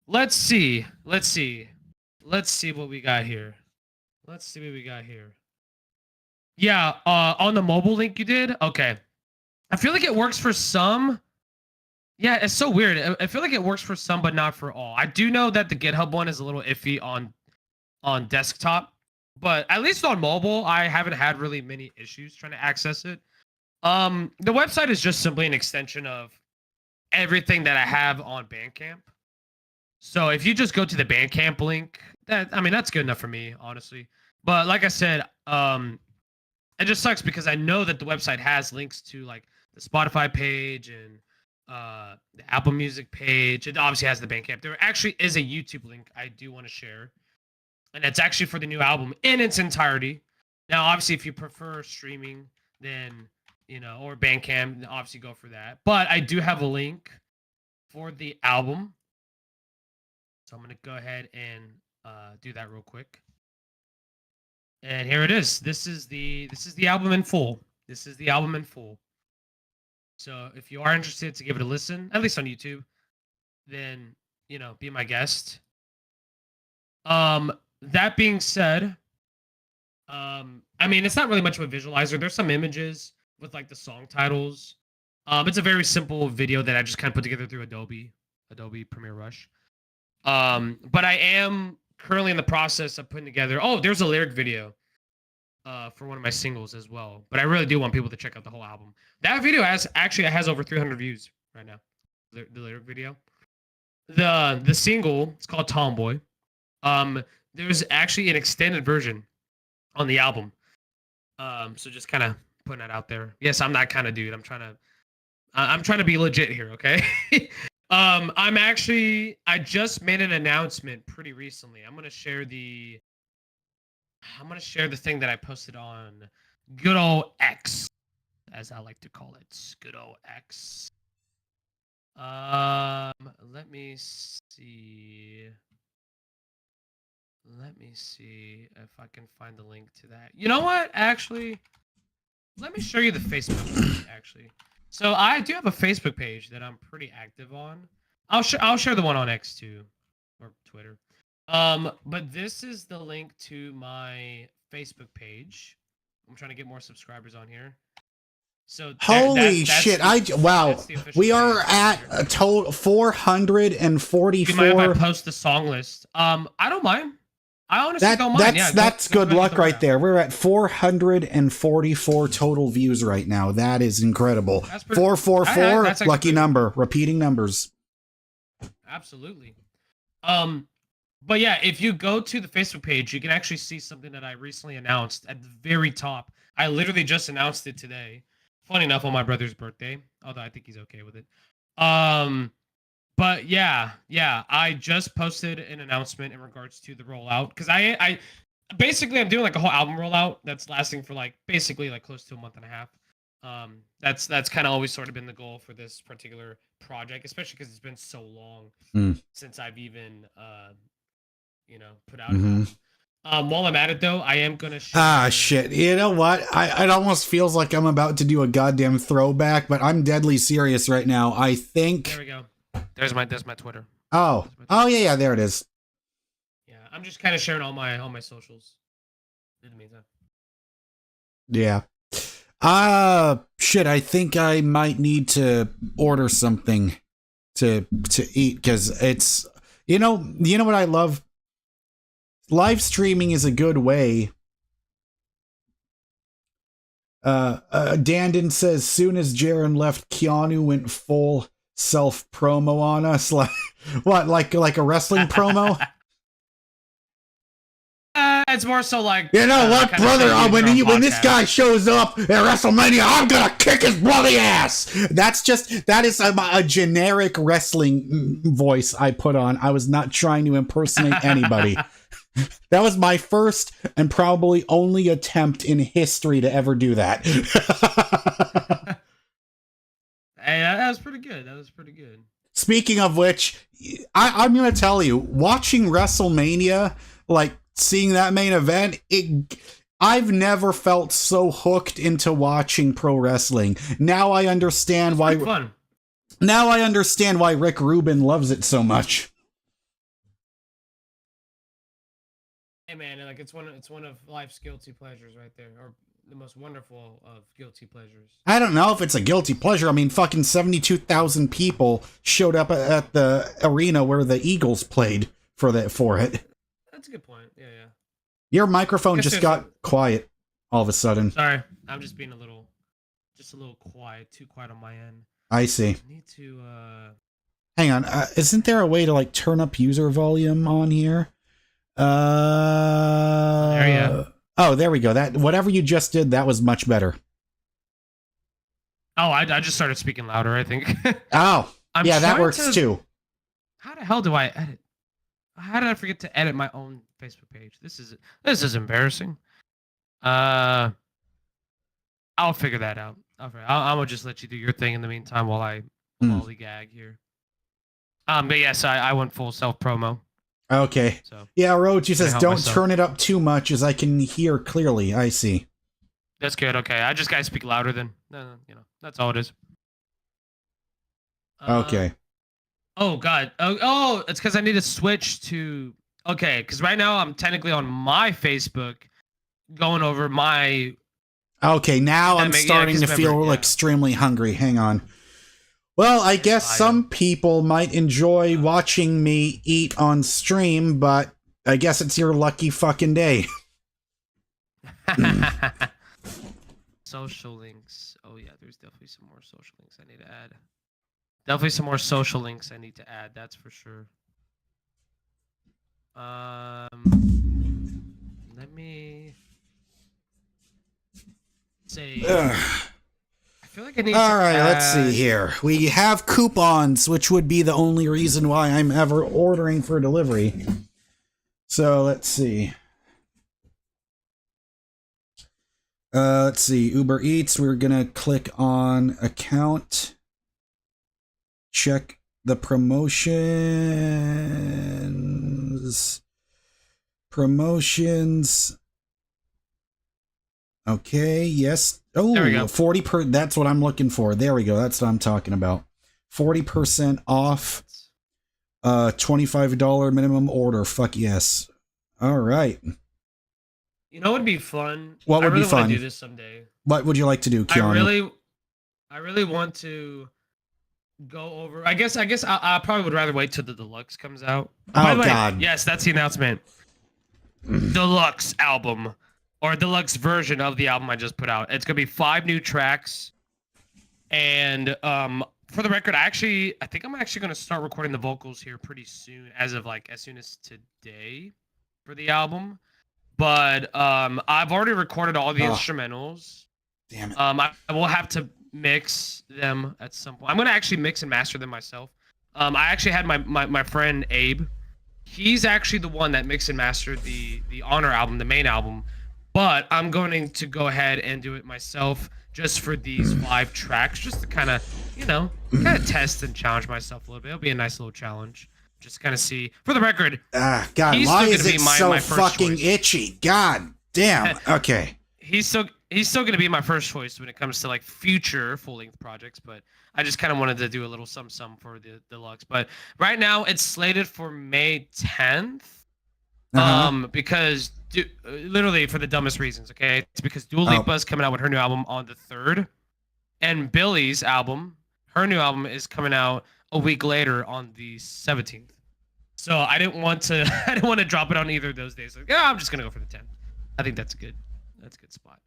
let's see what we got here. Yeah, on the mobile link you did. Okay, I feel like it works for some. Yeah, it's so weird. I feel like it works for some, but not for all. I do know that the GitHub one is a little iffy on desktop, but at least on mobile, I haven't had really many issues trying to access it. The website is just simply an extension of everything that I have on Bandcamp. So if you just go to the Bandcamp link, that's good enough for me, honestly. But like I said, it just sucks because I know that the website has links to like the Spotify page and the Apple Music page. It obviously has the Bandcamp. There actually is a YouTube link I do want to share, and it's actually for the new album in its entirety. Now, obviously, if you prefer streaming, then or Bandcamp, then obviously go for that. But I do have a link for the album, so I'm gonna go ahead and do that real quick. And here it is. This is the album in full. So if you are interested to give it a listen, at least on YouTube, then be my guest. That being said, it's not really much of a visualizer. There's some images with like the song titles. It's a very simple video that I just kind of put together through Adobe Premiere Rush. But I am currently in the process of putting together. Oh, there's a lyric video for one of my singles as well. But I really do want people to check out the whole album. That video has over 300 views right now. The lyric video. The single, it's called Tomboy. There's actually an extended version on the album. So just kind of putting that out there. Yes, I'm that kind of dude. I'm trying to be legit here, okay? I just made an announcement pretty recently. I'm gonna share the thing that I posted on good old X, as I like to call it. Good old X. Let me see. If I can find the link to that. You know what? Actually, let me show you the Facebook page, actually. So I do have a Facebook page that I'm pretty active on. I'll share the one on X too, or Twitter. But this is the link to my Facebook page. I'm trying to get more subscribers on here. So holy shit! Wow, we are at a total 444. Do you mind if I post the song list? I don't mind. I honestly don't mind. That's good luck right there. We're at 444 total views right now. That is incredible. 444, lucky number. Repeating numbers. Absolutely. But yeah, if you go to the Facebook page, you can actually see something that I recently announced at the very top. I literally just announced it today. Funny enough, on my brother's birthday, although I think he's okay with it. But yeah, I just posted an announcement in regards to the rollout because I basically I'm doing like a whole album rollout that's lasting for like basically like close to a month and a half. That's kind of always sort of been the goal for this particular project, especially because it's been so long since I've even put out an album. While I'm at it though, I am gonna share... shit. You know what? It almost feels like I'm about to do a goddamn throwback, but I'm deadly serious right now. I think there we go. There's my Twitter. Oh yeah, there it is. Yeah, I'm just kind of sharing all my socials in the meantime. Yeah. Shit, I think I might need to order something to eat because it's you know what I love? Live streaming is a good way. Dandon says soon as Jaren left, Keanu went full self promo on us. Like what? Like a wrestling promo? It's more so like you know what, brother? When this guy shows up at WrestleMania, I'm gonna kick his bloody ass. That is a generic wrestling voice I put on. I was not trying to impersonate anybody. That was my first and probably only attempt in history to ever do that. Hey, that was pretty good. That was pretty good. Speaking of which, I'm going to tell you, watching WrestleMania, like seeing that main event, I've never felt so hooked into watching pro wrestling. Now I understand why. Fun. Now I understand why Rick Rubin loves it so much. Hey man, like it's one of life's guilty pleasures right there, or the most wonderful of guilty pleasures. I don't know if it's a guilty pleasure. I mean, fucking 72,000 people showed up at the arena where the Eagles played for it. That's a good point. Yeah. Your microphone just got quiet all of a sudden. Sorry, I'm just being a little quiet, too quiet on my end. I see. I need to. Hang on. Isn't there a way to like turn up user volume on here? There you go. Oh, there we go. That whatever you just did, that was much better. Oh, I just started speaking louder, I think. Oh, yeah, that works too. How the hell do I edit? How did I forget to edit my own Facebook page? This is embarrassing. I'll figure that out. I'm gonna just let you do your thing in the meantime while I lollygag here. But yes, I went full self promo. Okay. So yeah, Roach says don't myself. turn it up too much, as I can hear clearly. I see. That's good. Okay, I just gotta speak louder then. No, that's all it is. Okay. Oh God. Oh, it's because I need to switch to. Okay, because right now I'm technically on my Facebook, going over my. Okay, now I'm starting to feel extremely hungry. Hang on. Well, I guess some people might enjoy watching me eat on stream, but I guess it's your lucky fucking day. Social links. Oh yeah, there's definitely some more social links I need to add. Definitely some more social links I need to add. That's for sure. Let me say. I feel like I need. All right, let's see here. We have coupons, which would be the only reason why I'm ever ordering for delivery. So let's see. Let's see. Uber Eats. We're gonna click on account. Check the promotions. Okay, yes. Oh, there we go. 40%. That's what I'm looking for. There we go. That's what I'm talking about. 40% off. $25 minimum order. Fuck yes. All right. You know what would be fun? What would be fun? I really want to do this someday. What would you like to do, Keanu? I really want to go over. I guess I probably would rather wait till the deluxe comes out. Oh God! Yes, that's the announcement. Deluxe album, or deluxe version of the album I just put out. It's gonna be 5 new tracks, and for the record, I think I'm actually gonna start recording the vocals here pretty soon, as soon as today, for the album. But I've already recorded all the instrumentals. Damn it! I will have to mix them at some point. I'm gonna actually mix and master them myself. I actually had my friend Abe. He's actually the one that mixed and mastered the Honor album, the main album. But I'm going to go ahead and do it myself just for these 5 tracks, just to kind of test and challenge myself a little bit. It'll be a nice little challenge. Just kind of see. For the record, God, why is it so fucking itchy? God damn. Okay. He's still going to be my first choice when it comes to like future full-length projects, but I just kind of wanted to do a little some for the deluxe. But right now it's slated for May 10th. Because literally for the dumbest reasons, okay? It's because Dua Lipa's coming out with her new album on the 3rd, and Billy's album, her new album, is coming out a week later on the 17th. So I didn't want to drop it on either of those days. Like, yeah, I'm just gonna go for the 10th. I think that's a good spot.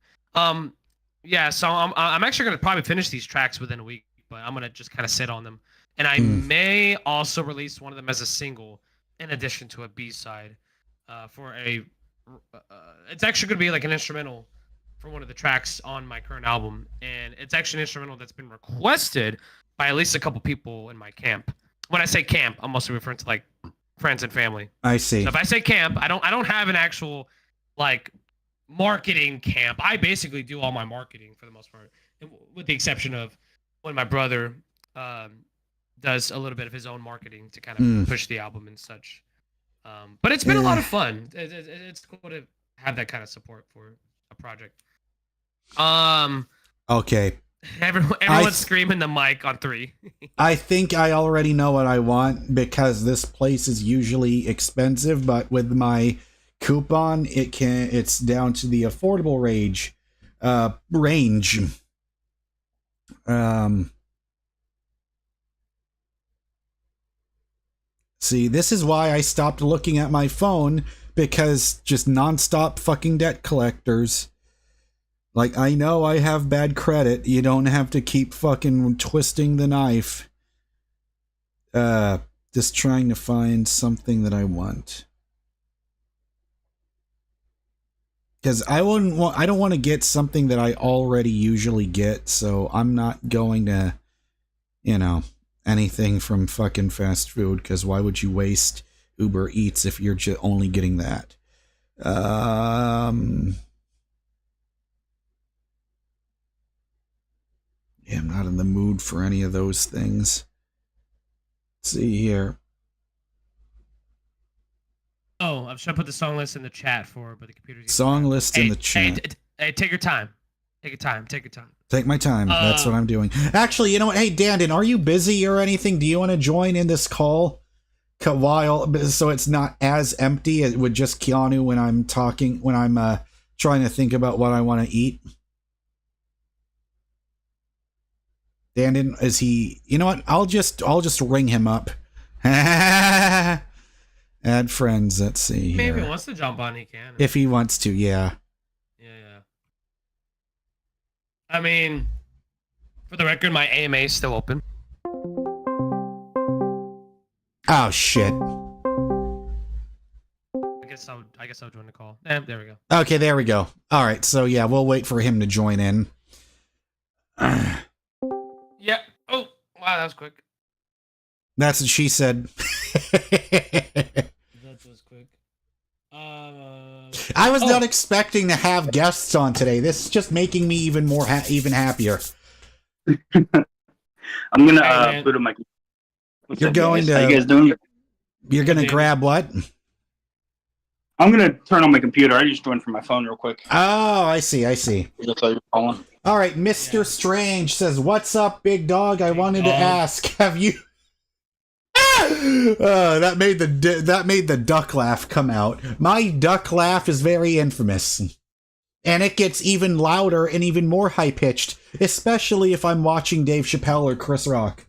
Yeah, so I'm actually gonna probably finish these tracks within a week, but I'm gonna just kind of sit on them, and I may also release one of them as a single in addition to a B-side. It's actually gonna be like an instrumental for one of the tracks on my current album, and it's actually an instrumental that's been requested by at least a couple people in my camp. When I say camp, I'm mostly referring to like friends and family. I see. So if I say camp, I don't have an actual like marketing camp. I basically do all my marketing for the most part, with the exception of when my brother does a little bit of his own marketing to kind Mm. of push the album and such. But it's been a lot of fun. It's cool to have that kind of support for a project. Okay. Everyone's screaming the mic on 3. I think I already know what I want because this place is usually expensive, but with my coupon, it's down to the affordable range. See, this is why I stopped looking at my phone, because just nonstop fucking debt collectors. Like, I know I have bad credit. You don't have to keep fucking twisting the knife. Just trying to find something that I want. Because I don't want to get something that I already usually get, so I'm not going to, anything from fucking fast food, because why would you waste Uber Eats if you're only getting that? Yeah, I'm not in the mood for any of those things. Let's see here. Oh, I should put the song list in the chat but the computer's song list in the chat. Hey, take your time. Take your time. Take my time. That's what I'm doing. Actually, you know what? Hey, Dandon, are you busy or anything? Do you want to join in this call? So it's not as empty with just Keanu when I'm talking, when I'm trying to think about what I want to eat. Dandon, is he? You know what? I'll just ring him up. Add friends. Let's see here. Maybe he wants to jump on, he can. If he wants to, yeah. Yeah. I mean, for the record, my AMA is still open. Oh shit. I guess I'll join the call. There we go. Okay, there we go. All right, so yeah, we'll wait for him to join in. Yeah. Oh, wow, that was quick. That's what she said. That was quick. I was not expecting to have guests on today. This is just making me even more even happier. I'm gonna put on my. You're going to. How you guys doing? You're gonna grab what? I'm gonna turn on my computer. I just joined from my phone real quick. Oh, I see. That's how you're calling. All right, Mr. Strange says, "What's up, big dog? I wanted to ask, have you?" That made the duck laugh come out. My duck laugh is very infamous, and it gets even louder and even more high pitched, especially if I'm watching Dave Chappelle or Chris Rock.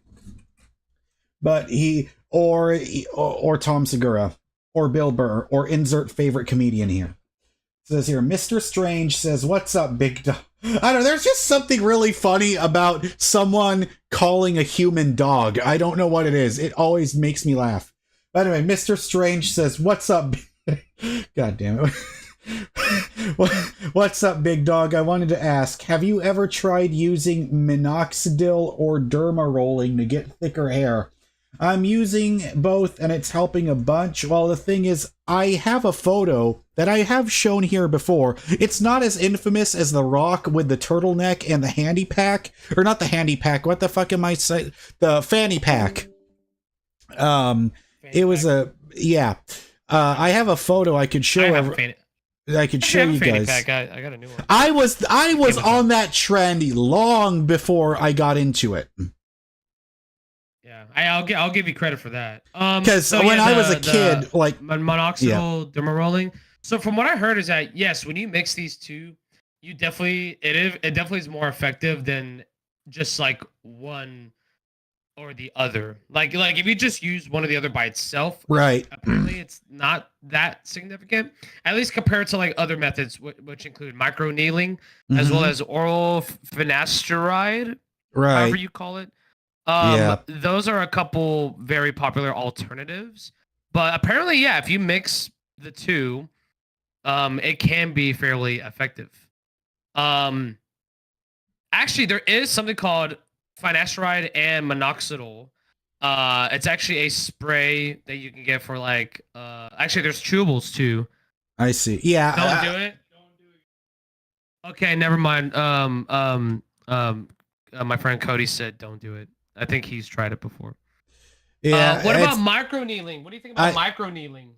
But or Tom Segura or Bill Burr or insert favorite comedian here. It says here, Mr. Strange says, "What's up, big dog?" I don't know, there's just something really funny about someone calling a human dog. I don't know what it is. It always makes me laugh. But anyway, Mr. Strange says, "What's up?" God damn it. What's up, big dog? I wanted to ask, have you ever tried using minoxidil or derma rolling to get thicker hair? I'm using both and it's helping a bunch. Well, the thing is, I have a photo that I have shown here before. It's not as infamous as The Rock with the turtleneck and the handy pack. Or not the handy pack. What the fuck am I saying? The fanny pack. It was a... Yeah. I have a photo I could show. I could show you guys. Pack. I got a new one. I was on that trend long before I got into it. Yeah, I'll give you credit for that. Because when I was a kid, like minoxidil derma rolling. So from what I heard is that yes, when you mix these two, it definitely is more effective than just like one or the other. Like if you just use one or the other by itself, right? Apparently, it's not that significant. At least compared to like other methods, which include microneedling as well as oral finasteride, right? However you call it. Those are a couple very popular alternatives. But apparently, yeah, if you mix the two, it can be fairly effective. Actually, there is something called finasteride and minoxidil. It's actually a spray that you can get for like. Actually, there's chewables too. I see. Yeah. Don't do it. Okay, never mind. My friend Cody said don't do it. I think he's tried it before. Yeah. What about micro needling? What do you think about micro needling?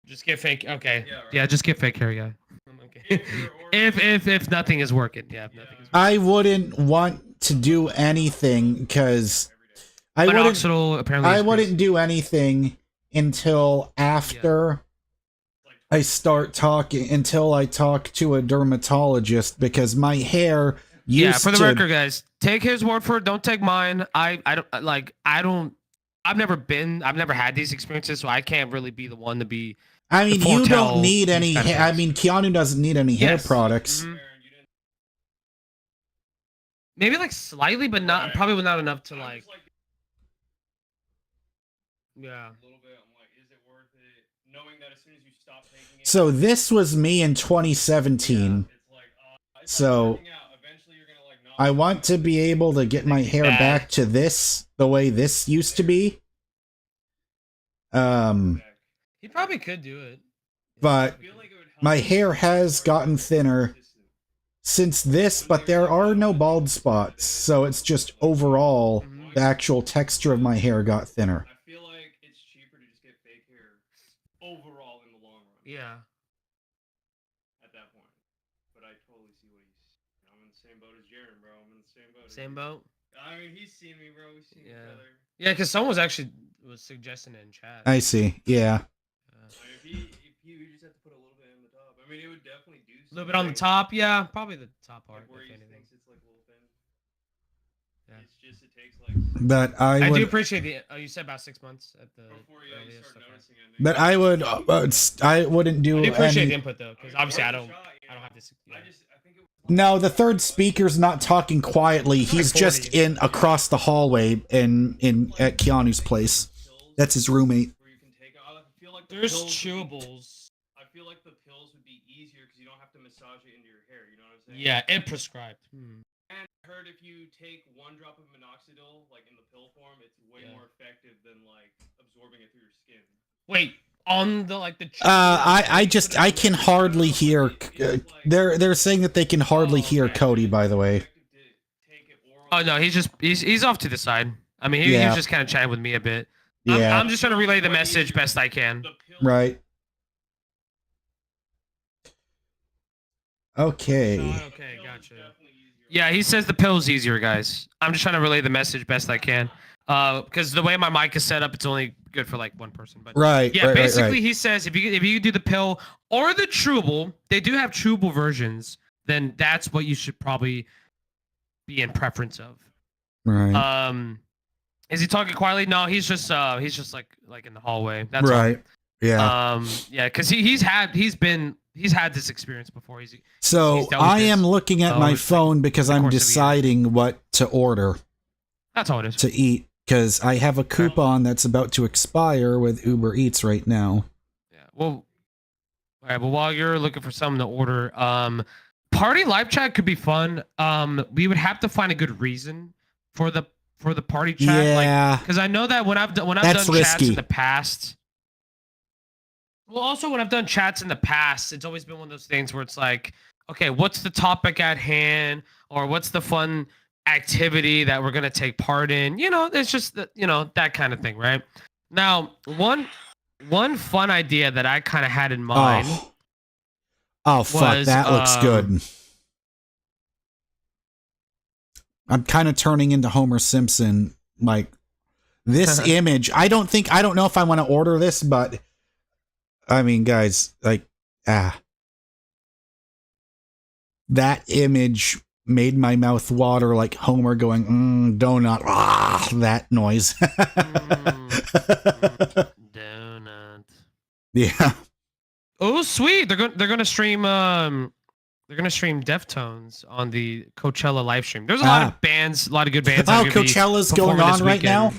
Just get fake. Okay. Yeah, right. Yeah, just get fake hair, yeah. Okay. If nothing is working, yeah. If nothing is working. I wouldn't want to do anything because I wouldn't do anything until after I start talking, until I talk to a dermatologist, because my hair used for the record, guys, take his word for it. Don't take mine. I've never had these experiences, so I can't really be the one to be. I mean, you don't need any. I mean, Keanu doesn't need any hair products. Mm-hmm. Maybe like slightly, but not probably not enough to like. Yeah. A little bit. I'm like, is it worth it? Knowing that as soon as you stop taking it. So this was me in 2017. So I want to be able to get my hair back to this, the way this used to be. He probably could do it. But my hair has gotten thinner since this, but there are no bald spots. So it's just overall, the actual texture of my hair got thinner. I feel like it's cheaper to just get fake hair overall in the long run. Yeah. At that point. But I totally see what he's... I'm in the same boat as Jaren, bro. I'm in the same boat. Same boat? I mean, he's seen me, bro. We've seen each other. Yeah, because someone was suggesting it in chat. I see. Yeah. If he just had to put a little bit in the top. I mean, it would definitely do something. A little bit on the top, yeah. Probably the top part. Like where he thinks it's like a little thin. Yeah. It's just, it takes like... But I do appreciate the... you said about 6 months at the... Before you start noticing it. But I wouldn't do I appreciate any... the input, though, because obviously I don't have this... Yeah. No, the third speaker's not talking quietly. He's just in across the hallway at Keanu's place. That's his roommate. There's chewables. I feel like the pills would be easier because you don't have to massage it into your hair. You know what I'm saying? Yeah, and prescribed. And I heard if you take 1 drop of minoxidil, like in the pill form, it's way more effective than like absorbing it through your skin. Wait, on the like the. I can hardly hear. They're saying that they can hardly hear Cody. By the way. Oh no, he's off to the side. I mean, he's just kind of chatting with me a bit. Yeah. I'm just trying to relay the message best I can. Right. Okay. Okay, gotcha. Yeah, he says the pill's easier, guys. I'm just trying to relay the message best I can. Because the way my mic is set up, it's only good for like one person. But right. Yeah, right, basically right. he says if you do the pill or the chewable, they do have chewable versions. Then that's what you should probably be in preference of. Right. Is he talking quietly? No, he's just like in the hallway. That's right. All. Yeah. Yeah, because he's had this experience before. So I am looking at my phone because I'm deciding what to order. That's all it is. To eat, because I have a coupon that's about to expire with Uber Eats right now. Yeah. Well, all right. Well, while you're looking for something to order, party live chat could be fun. We would have to find a good reason for the party chat. Yeah. Because I know that when I've done risky. chats in the past. Well, also when I've done chats in the past, it's always been one of those things where it's like, okay, what's the topic at hand, or what's the fun activity that we're gonna take part in? You know, it's just that kind of thing, right? Now, one fun idea that I kind of had in mind. Oh fuck, that looks good. I'm kind of turning into Homer Simpson. Like this image, I don't know if I want to order this, but I mean, guys, like, that image made my mouth water like Homer going, donut, that noise. Donut. Yeah. Oh, sweet! They're gonna stream. They're gonna stream Deftones on the Coachella live stream. There's a lot of bands, a lot of good bands. Oh, Coachella's going on right now.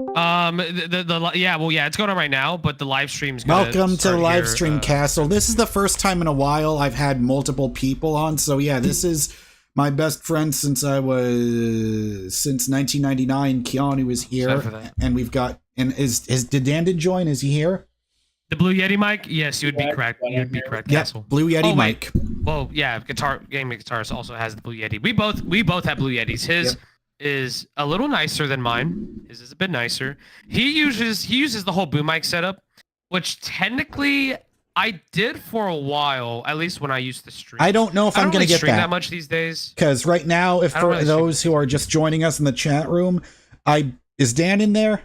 It's going on right now, but the live stream's welcome to the live stream castle. This is the first time in a while I've had multiple people on, so yeah, this is my best friend since 1999. Keanu was here, and we've got did Dandon join? Is he here? The Blue Yeti mic? Yes, you would be Yeah, correct. You would be correct, Yep, Castle. Blue Yeti Oh, wait. mic. Well, yeah, gaming guitarist also has the Blue Yeti. We both have Blue Yetis. His is a little nicer than mine. His is a bit nicer. He uses the whole boom mic setup, which technically I did for a while, at least when I used to stream. I don't know if I I'm don't going really to get stream that. that much these days. Because right now, if I don't for really those who are just joining us in the chat room, is Dan in there?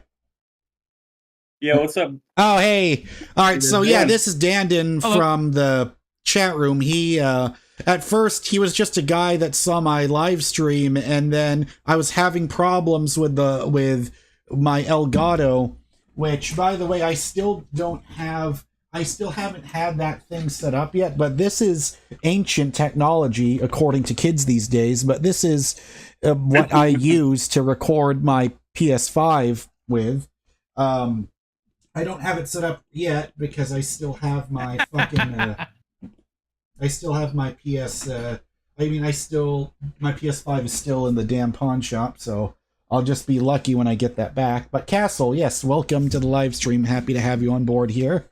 Yeah, what's up? Oh, hey. All right. So, yeah, Dan. this is Dandon Hello. from the chat room. He, at first, he was just a guy that saw my live stream, and then I was having problems with my Elgato, which, by the way, I still haven't had that thing set up yet, but this is ancient technology, according to kids these days, but this is what I use to record my PS5 with. I don't have it set up yet because I still have my fucking. I still have my PS. My PS5 is still in the damn pawn shop, so I'll just be lucky when I get that back. But Castle, yes, welcome to the live stream. Happy to have you on board here.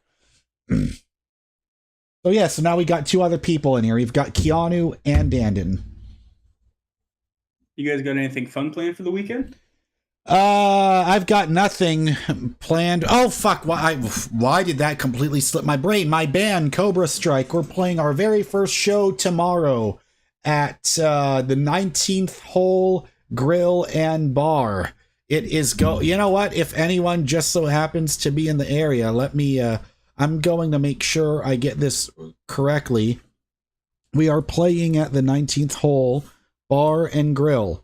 So now we got two other people in here. We've got Keanu and Dandon. You guys got anything fun planned for the weekend? I've got nothing planned. Oh fuck! Why did that completely slip my brain? My band Cobra Strike. We're playing our very first show tomorrow at the 19th Hole Grill and Bar. It is You know what? If anyone just so happens to be in the area, let me. I'm going to make sure I get this correctly. We are playing at the 19th Hole Bar and Grill.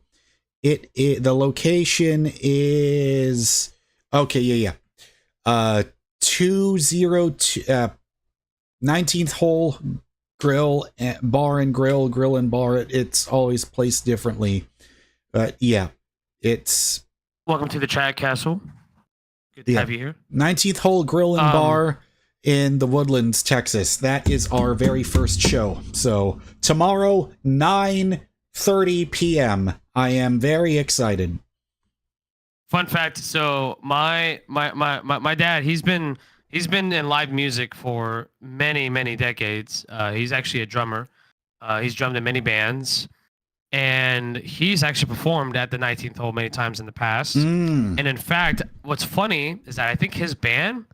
The location is 202 19th Hole Grill Bar and Grill and Bar. It's always placed differently, but yeah, it's Welcome to the chat, Castle. Good to have you here. 19th Hole Grill and Bar in the Woodlands, Texas. That is our very first show. So tomorrow, 9:30 p.m. I am very excited. Fun fact: so my dad, he's been in live music for many decades. He's actually a drummer. He's drummed in many bands, and he's actually performed at the 19th Hole many times in the past. And in fact, what's funny is that I think his band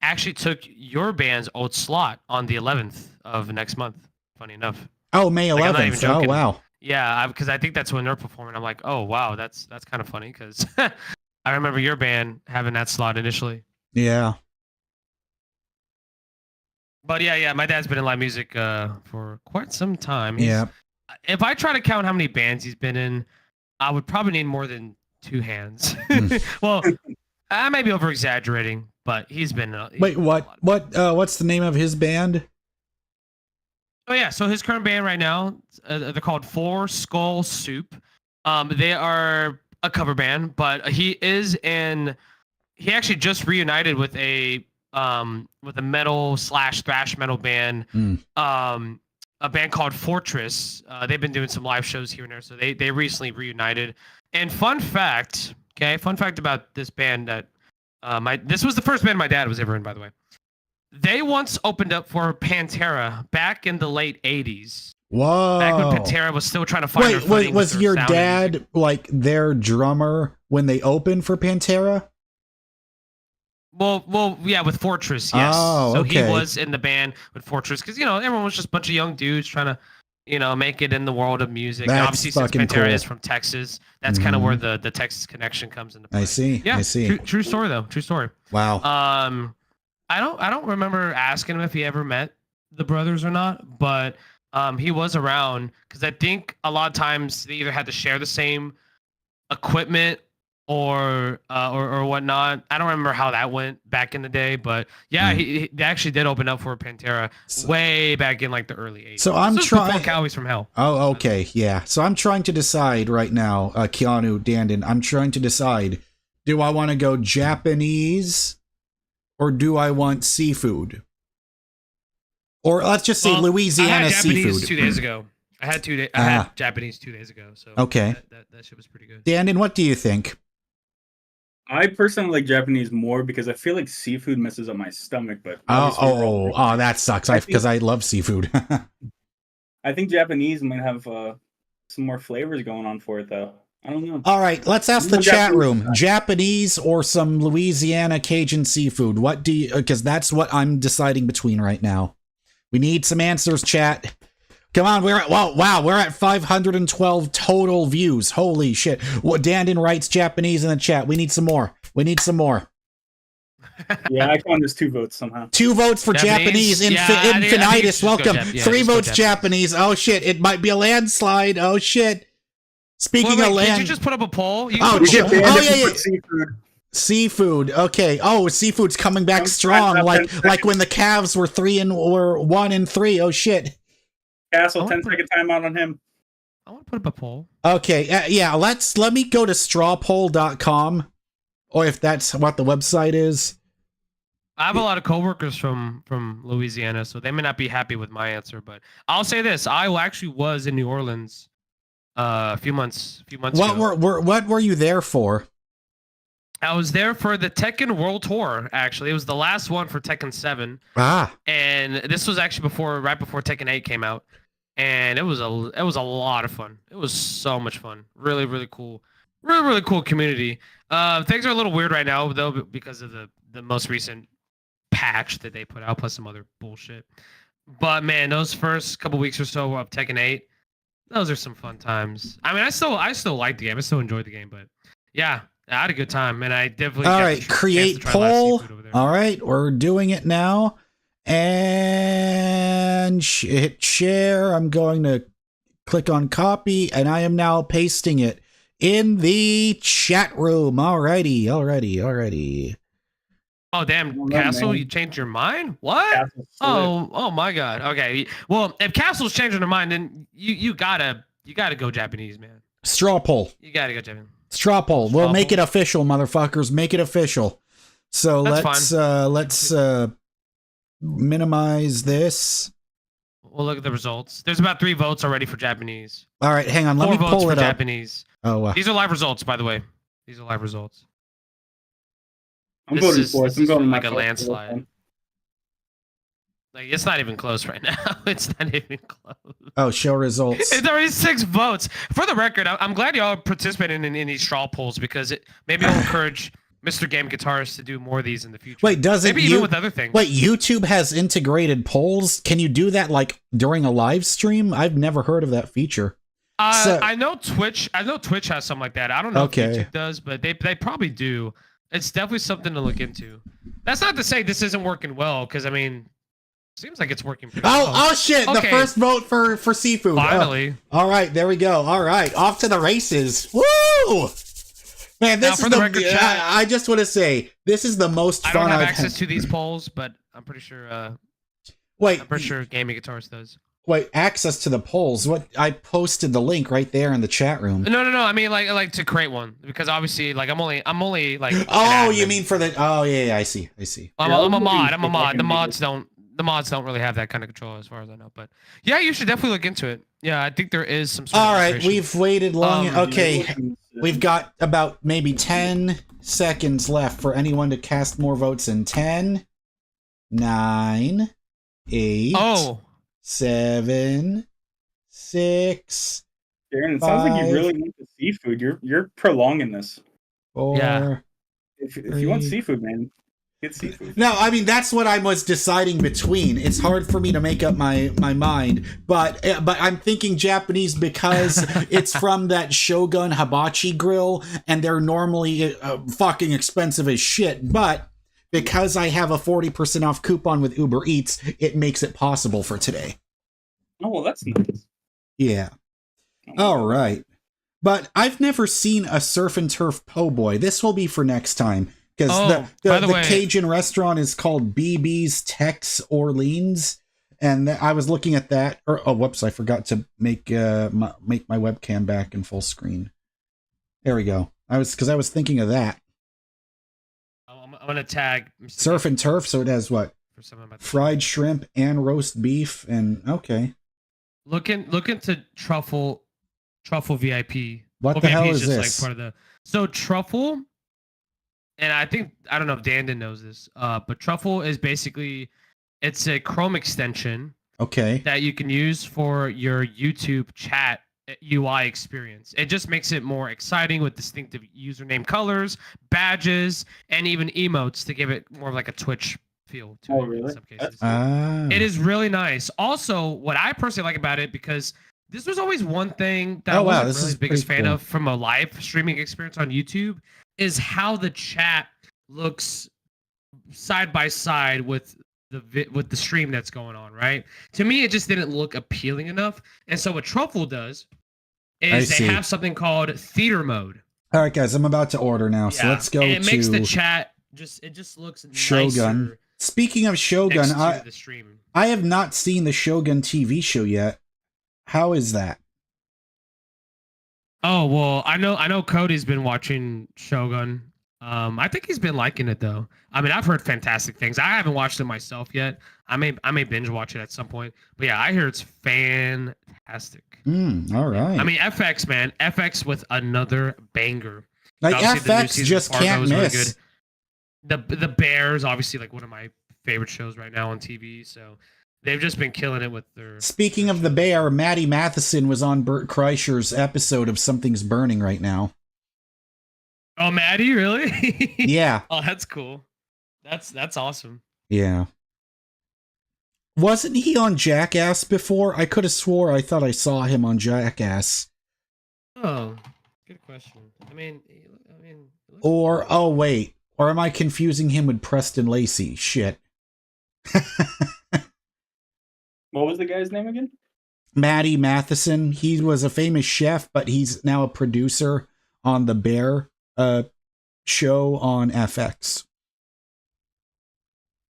actually took your band's old slot on the 11th of next month. Funny enough. Oh, May 11th. Like, I'm not even joking. Oh, wow. Yeah, because I think that's when they're performing. I'm like, oh wow, that's kind of funny because I remember your band having that slot initially. Yeah. But yeah, my dad's been in live music for quite some time. Yeah. If I try to count how many bands he's been in, I would probably need more than two hands. Well, I may be over exaggerating, but he's been. Wait, what? What's the name of his band? Oh yeah, so his current band right now, they're called Four Skull Soup. They are a cover band, but he actually just reunited with a metal / thrash metal band, a band called Fortress. They've been doing some live shows here and there, so they recently reunited. And fun fact about this band that this was the first band my dad was ever in, by the way. They once opened up for Pantera back in the late 80s. Whoa. Back when Pantera was still trying to find their footing. Was your sound and dad music. like their drummer when they opened for Pantera? Well, yeah, with Fortress, yes. Oh, so okay. he was in the band with Fortress because everyone was just a bunch of young dudes trying to make it in the world of music. That's And obviously, since fucking Pantera cool. is from Texas, that's kind of where the Texas connection comes into play. I see. Yeah, I see. True story though. True story. Wow. I don't remember asking him if he ever met the brothers or not, but he was around because I think a lot of times they either had to share the same equipment or whatnot. I don't remember how that went back in the day, but yeah, they actually did open up for Pantera way back in like the early 80s. So I'm this trying. before Cowies from Hell. Oh, okay, yeah. So I'm trying to decide right now, Keanu Dandon. I'm trying to decide: do I want to go Japanese, or do I want seafood? Or let's just say Louisiana I had Japanese seafood. 2 days ago. I had Japanese 2 days ago. So okay, that shit was pretty good. Dandon, what do you think? I personally like Japanese more because I feel like seafood messes up my stomach. But Oh, obviously we're all oh, that sucks. Because I love seafood. I think Japanese might have some more flavors going on for it, though. I don't know. All right, let's ask the chat room. Japanese or some Louisiana Cajun seafood? What do you... Because that's what I'm deciding between right now. We need some answers, chat. Come on, we're at... Wow, we're at 512 total views. Holy shit. Dandon writes Japanese in the chat. We need some more. We need some more. Yeah, I found there's 2 votes somehow. 2 votes for Japanese. Infinitus, welcome. 3 votes Japanese. Oh, shit. It might be a landslide. Oh, shit. Speaking of land... Did you just put up a poll? Yeah. Seafood. Okay. Oh, seafood's coming back strong. Like when the Cavs were 1-3. Oh, shit. Castle, 10-second timeout on him. I want to put up a poll. Okay. Yeah, let me go to strawpoll.com. Or if that's what the website is. I have a lot of coworkers from Louisiana, so they may not be happy with my answer, but I'll say this: I actually was in New Orleans a few months ago. What were you there for? I was there for the Tekken World Tour. Actually, it was the last one for Tekken 7. And this was actually right before Tekken 8 came out, and it was a lot of fun. It was so much fun. Really, really cool. Really cool community. Things are a little weird right now though because of the most recent patch that they put out, plus some other bullshit. But man, those first couple weeks or so of Tekken 8, those are some fun times. I mean, I still like the game. I still enjoyed the game, but yeah, I had a good time, and I definitely. All right, create poll. All right, we're doing it now, and hit share. I'm going to click on copy, and I am now pasting it in the chat room. Alrighty. Oh damn, Castle! Man. You changed your mind? What? Oh my God. Okay. Well, if Castle's changing their mind, then you gotta go Japanese, man. Straw poll. You gotta go Japanese. Straw poll. We'll make it official, motherfuckers. Make it official. So let's minimize this. We'll look at the results. There's about 3 votes already for Japanese. All right, hang on. Let me pull it up. Japanese. Oh, these are live results, by the way. These are live results. I'm voting for it. I'm going like a landslide. Like it's not even close right now. It's not even close. Oh, show results. It's already 6 votes. For the record, I'm glad y'all participating in these straw polls because maybe it'll encourage MrGamingGuitarist to do more of these in the future. Wait, even with other things? Wait, YouTube has integrated polls. Can you do that like during a live stream? I've never heard of that feature. I know Twitch. Has something like that. I don't know if YouTube does, but they probably do. It's definitely something to look into. That's not to say this isn't working well, because I mean, seems like it's working pretty well. Oh shit! Okay. The first vote for seafood. Finally. All right, there we go. All right, off to the races. Woo! Man, this is the record, I just want to say this is the most fun. I don't have access to these polls, but I'm pretty sure. I'm pretty sure Gaming Guitarist does. Wait, access to the polls? What? I posted the link right there in the chat room. No. I mean, like to create one, because obviously, like I'm only like. Oh, you mean for the? Oh yeah, I see. I'm a mod. The mods don't really have that kind of control, as far as I know. But yeah, you should definitely look into it. Yeah, I think there is some. All right, we've waited long. Okay, we've got about maybe 10 seconds left for anyone to cast more votes in 10, 9, 8. 7, 6. Darren, it sounds like you really want the seafood. You're prolonging this. 4. Yeah. If you want seafood, man, get seafood. No, I mean that's what I was deciding between. It's hard for me to make up my mind, but I'm thinking Japanese because it's from that Shogun Hibachi grill, and they're normally fucking expensive as shit, but. Because I have a 40% off coupon with Uber Eats, it makes it possible for today. Oh, well, that's nice. Yeah. All right. But I've never seen a surf and turf po' boy. This will be for next time. Because the Cajun restaurant is called BB's Tex Orleans. And I was looking at that. Whoops, I forgot to make my webcam back in full screen. There we go. I was thinking of that. I'm gonna tag surf and turf, so it has what? Fried shrimp and roast beef, and okay. Look into truffle VIP. What the hell is this? Like part of the truffle and I don't know if Dandon knows this, but Truffle is basically it's a Chrome extension Okay. that you can use for your YouTube chat UI experience. It just makes it more exciting with distinctive username colors, badges, and even emotes to give it more of like a Twitch feel to Oh, it in really? some That's cases. Ah. It is really nice. Also, what I personally like about it, because this was always one thing that Oh, I wow, wasn't this really is the biggest pretty fan cool. of from a live streaming experience on YouTube, is how the chat looks side by side with with the stream that's going on, right? To me, it just didn't look appealing enough. And so what Truffle does I is they see. have something called theater mode. All right, guys, I'm about to order now, so let's go and it makes the to chat it just looks Shogun. nicer Speaking of Shogun, next to the stream. I have not seen the Shogun TV show yet. How is that? Oh well, I know Cody's been watching Shogun. I think he's been liking it though. I mean, I've heard fantastic things. I haven't watched it myself yet. I may binge watch it at some point. But yeah, I hear it's fantastic. All right. I mean, FX, man, FX with another banger. Like Obviously, the new FX season just of Fargo can't is really miss. good. The Bears, obviously, like one of my favorite shows right now on TV. So they've just been killing it with their. Speaking of the Bear, Maddie Matheson was on Bert Kreischer's episode of Something's Burning right now. Oh, Maddie, really? Yeah. Oh, that's cool. That's awesome. Yeah. Wasn't he on Jackass before? I could have swore I thought I saw him on Jackass. Oh, good question. I mean. Or, oh wait, or am I confusing him with Preston Lacey? Shit. What was the guy's name again? Maddie Matheson. He was a famous chef, but he's now a producer on the Bear show on FX.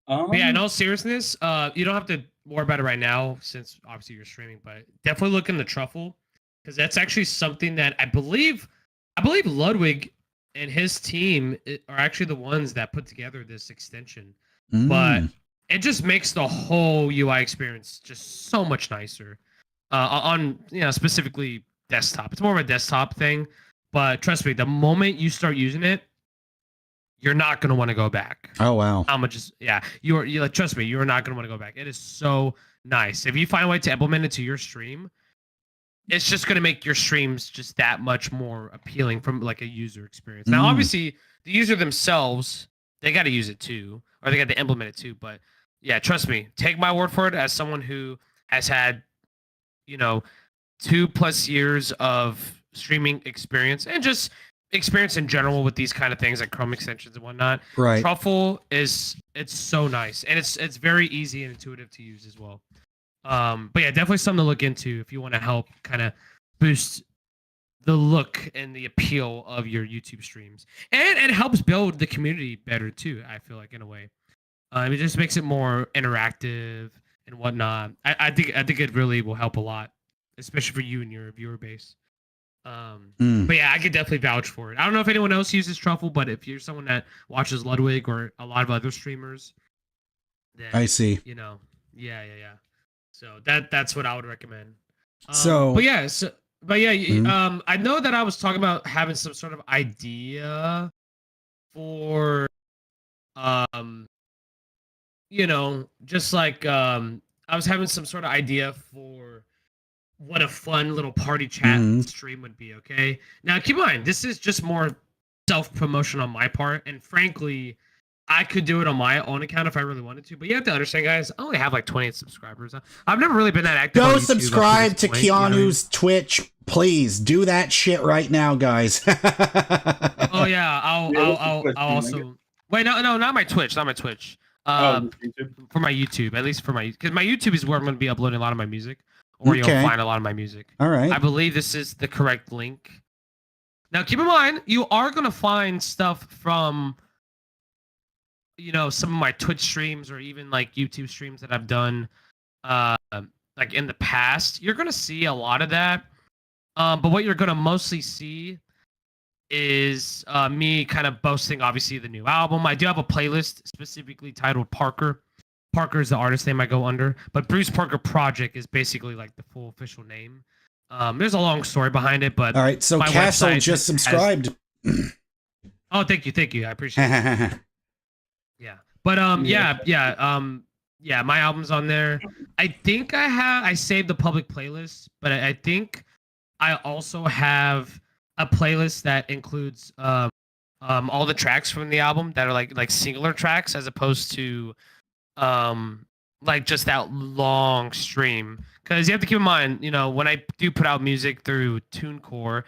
Yeah, in all seriousness, you don't have to worry about it right now since obviously you're streaming, but definitely look into Truffle because that's actually something that I believe Ludwig and his team are actually the ones that put together this extension. But it just makes the whole UI experience just so much nicer on specifically desktop. It's more of a desktop thing, but trust me, the moment you start using it, you're not gonna want to go back. Oh wow! How much is you're like, trust me, you're not gonna want to go back. It is so nice. If you find a way to implement it to your stream, it's just gonna make your streams just that much more appealing from like a user experience. Now, obviously, the user themselves, they got to use it too, or they got to implement it too. But yeah, trust me, take my word for it as someone who has had, 2+ years of streaming experience and just experience in general with these kind of things like Chrome extensions and whatnot. Right. Truffle it's so nice and it's very easy and intuitive to use as well. But yeah, definitely something to look into if you want to help kind of boost the look and the appeal of your YouTube streams, and it helps build the community better too. I feel like in a way, it just makes it more interactive and whatnot. I think it really will help a lot, especially for you and your viewer base. But yeah, I could definitely vouch for it. I don't know if anyone else uses Truffle, but if you're someone that watches Ludwig or a lot of other streamers, then I see. Yeah. So that's what I would recommend. But yeah, I know that I was talking about having some sort of idea for, just like I was having some sort of idea for what a fun little party chat stream would be. Okay, now keep in mind this is just more self-promotion on my part, and frankly, I could do it on my own account if I really wanted to, but you have to understand, guys, I only have like 28 subscribers. I've never really been that active. Go on YouTube subscribe to point, Keanu's Twitch, please. Do that shit right now, guys. Oh yeah, I'll also wait. No, not my Twitch, not my Twitch. For my YouTube, at least because my YouTube is where I'm going to be uploading a lot of my music, or you'll find a lot of my music. All right. I believe this is the correct link. Now, keep in mind, you are going to find stuff from, some of my Twitch streams or even like YouTube streams that I've done, like in the past. You're going to see a lot of that. But what you're going to mostly see is me kind of boasting, obviously, the new album. I do have a playlist specifically titled Parker. Parker is the artist name I go under, but Bruce Parker Project is basically like the full official name. There's a long story behind it, but all right. So Castle just subscribed. Oh, thank you. I appreciate it. Yeah. But yeah, my album's on there. I think I saved the public playlist, but I think I also have a playlist that includes all the tracks from the album that are like singular tracks as opposed to um like just that long stream. Because you have to keep in mind, when I do put out music through TuneCore,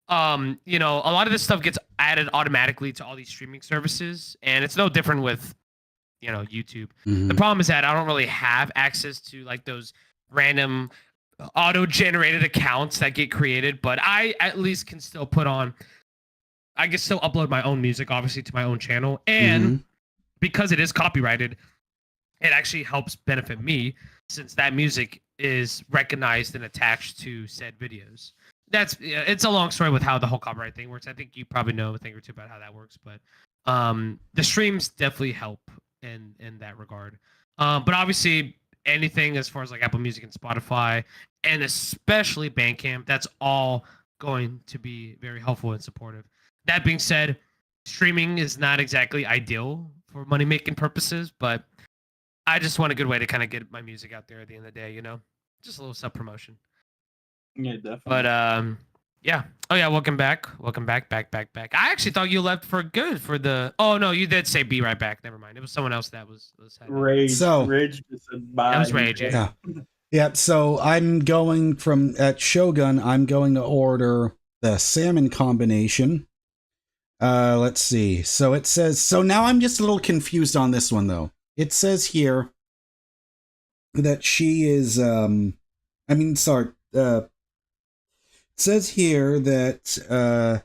a lot of this stuff gets added automatically to all these streaming services, and it's no different with YouTube. The problem is that I don't really have access to like those random auto-generated accounts that get created, but I at least can still I can still upload my own music, obviously, to my own channel, and because it is copyrighted, it actually helps benefit me since that music is recognized and attached to said videos. It's a long story with how the whole copyright thing works. I think you probably know a thing or two about how that works, but the streams definitely help in that regard. But obviously anything as far as like Apple Music and Spotify and especially Bandcamp, that's all going to be very helpful and supportive. That being said, streaming is not exactly ideal for money making purposes, but I just want a good way to kind of get my music out there at the end of the day, just a little sub promotion. Yeah, definitely. But yeah. Oh yeah, welcome back. Back. I actually thought you left for good for the. Oh no, you did say be right back. Never mind. It was someone else that was Rage. So Rage just said bye. That was Rage. Yeah. Yeah. So I'm going at Shogun. I'm going to order the salmon combination. Let's see. So it says. So now I'm just a little confused on this one though. It says here that she is. It says here that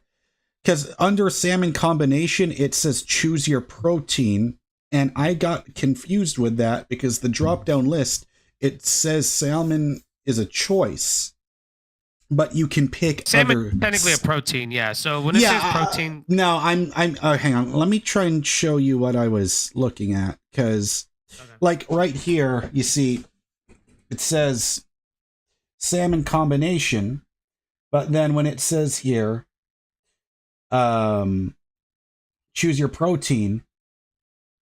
because under salmon combination it says choose your protein, and I got confused with that because the drop down list it says salmon is a choice, but you can pick salmon other. Technically a protein, yeah. So when it says protein, no, I'm. Hang on, let me try and show you what I was looking at because, like right here, you see, it says salmon combination. But then when it says here, choose your protein,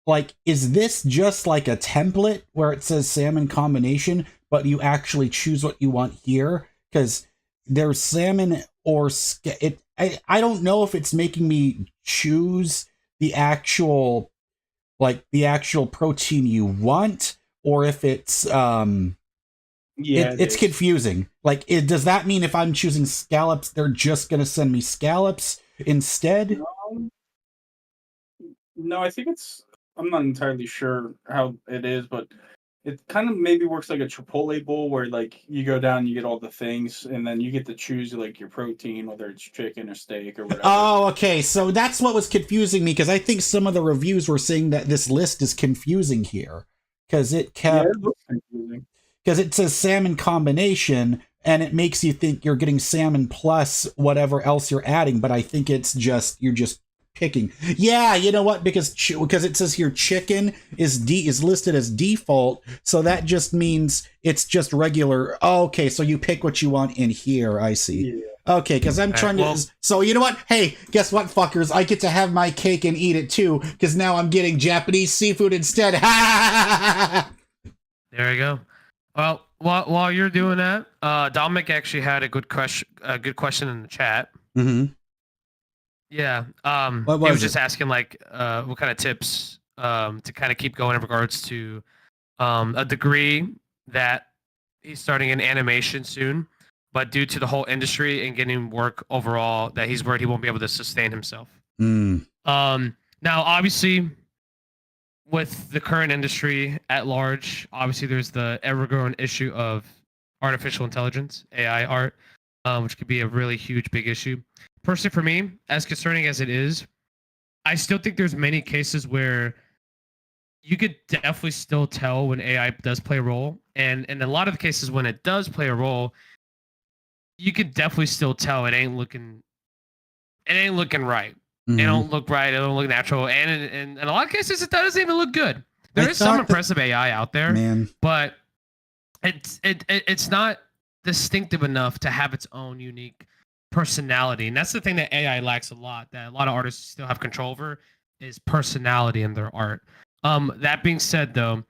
like, is this just like a template where it says salmon combination, but you actually choose what you want here? Because there's salmon or I don't know if it's making me choose the actual protein you want, or if it's it's confusing. Like, does that mean if I'm choosing scallops, they're just going to send me scallops instead? No, I think I'm not entirely sure how it is, but it kind of maybe works like a Chipotle bowl where like you go down and you get all the things and then you get to choose like your protein, whether it's chicken or steak or whatever. Oh, okay. So that's what was confusing me, because I think some of the reviews were saying that this list is confusing here because it looks confusing. Because it says salmon combination, and it makes you think you're getting salmon plus whatever else you're adding, but I think it's you're just picking. Yeah, you know what? Because it says here chicken is listed as default, so that just means it's just regular. Oh, okay, so you pick what you want in here. I see. Yeah. Okay, because I'm trying to. So you know what? Hey, guess what, fuckers? I get to have my cake and eat it too, because now I'm getting Japanese seafood instead. There you go. Well, while you're doing that, Dominic actually had a good question in the chat. Mm-hmm. Yeah. He was just asking like what kind of tips to kind of keep going in regards to a degree that he's starting in animation soon, but due to the whole industry and getting work overall, that he's worried he won't be able to sustain himself. Mm. Now, obviously, with the current industry at large, obviously there's the ever-growing issue of artificial intelligence, AI art, which could be a really huge, big issue. Personally, for me, as concerning as it is, I still think there's many cases where you could definitely still tell when AI does play a role, and in a lot of the cases when it does play a role, you could definitely still tell it ain't looking right. Mm-hmm. It don't look right. It don't look natural, and in a lot of cases, it doesn't even look good. There is some impressive AI out there, man, but it's not distinctive enough to have its own unique personality, and that's the thing that AI lacks a lot. That a lot of artists still have control over is personality in their art. That being said, though,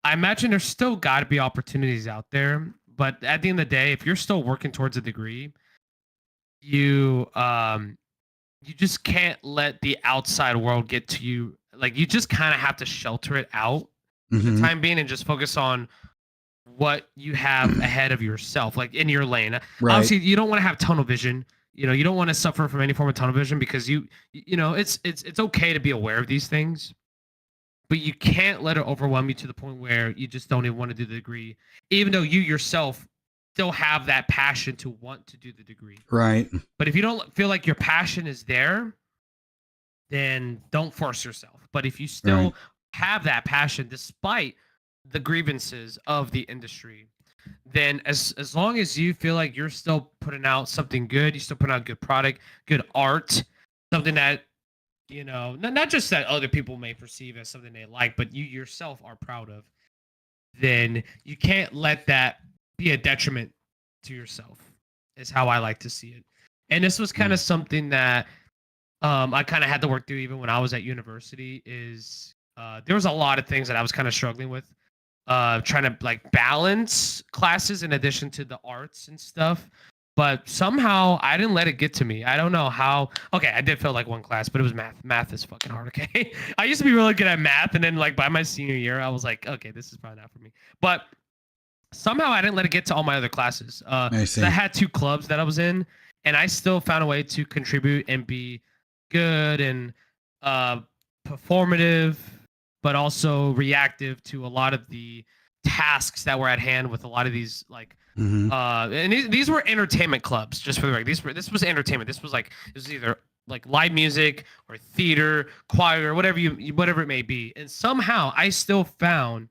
I imagine there's still got to be opportunities out there. But at the end of the day, if you're still working towards a degree, you just can't let the outside world get to you. Like you just kind of have to shelter it out for the time being and just focus on what you have ahead of yourself, like in your lane. Right. Obviously, you don't want to have tunnel vision. You don't want to suffer from any form of tunnel vision because it's okay to be aware of these things, but you can't let it overwhelm you to the point where you just don't even want to do the degree, even though you yourself still have that passion to want to do the degree. Right. But if you don't feel like your passion is there, then don't force yourself. But if you still have that passion despite the grievances of the industry, then as long as you feel like you're still putting out something good, you still put out good product, good art, something that not just that other people may perceive as something they like, but you yourself are proud of, then you can't let that be a detriment to yourself, is how I like to see it. And this was kind of something that I kind of had to work through even when I was at university. Is there was a lot of things that I was kind of struggling with, trying to like balance classes in addition to the arts and stuff. But somehow I didn't let it get to me. I don't know how. Okay, I did feel like one class, but it was math. Math is fucking hard, okay? I used to be really good at math, and then like by my senior year, I was like, okay, this is probably not for me. But somehow I didn't let it get to all my other classes. I see. I had 2 clubs that I was in, and I still found a way to contribute and be good and performative, but also reactive to a lot of the tasks that were at hand with a lot of these like and these were entertainment clubs, just for the record. This was entertainment. This was like, it was either like live music or theater, choir, whatever it may be. And somehow I still found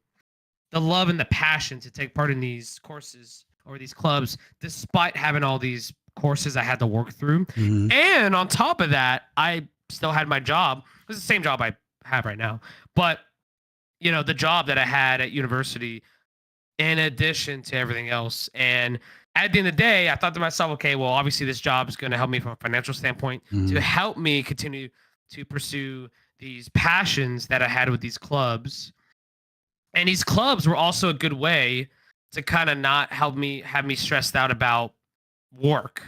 the love and the passion to take part in these courses or these clubs, despite having all these courses I had to work through. And on top of that, I still had my job. It was the same job I have right now, but the job that I had at university in addition to everything else. And at the end of the day, I thought to myself, okay, well, obviously this job is going to help me from a financial standpoint to help me continue to pursue these passions that I had with these clubs. And these clubs were also a good way to kind of not have me stressed out about work,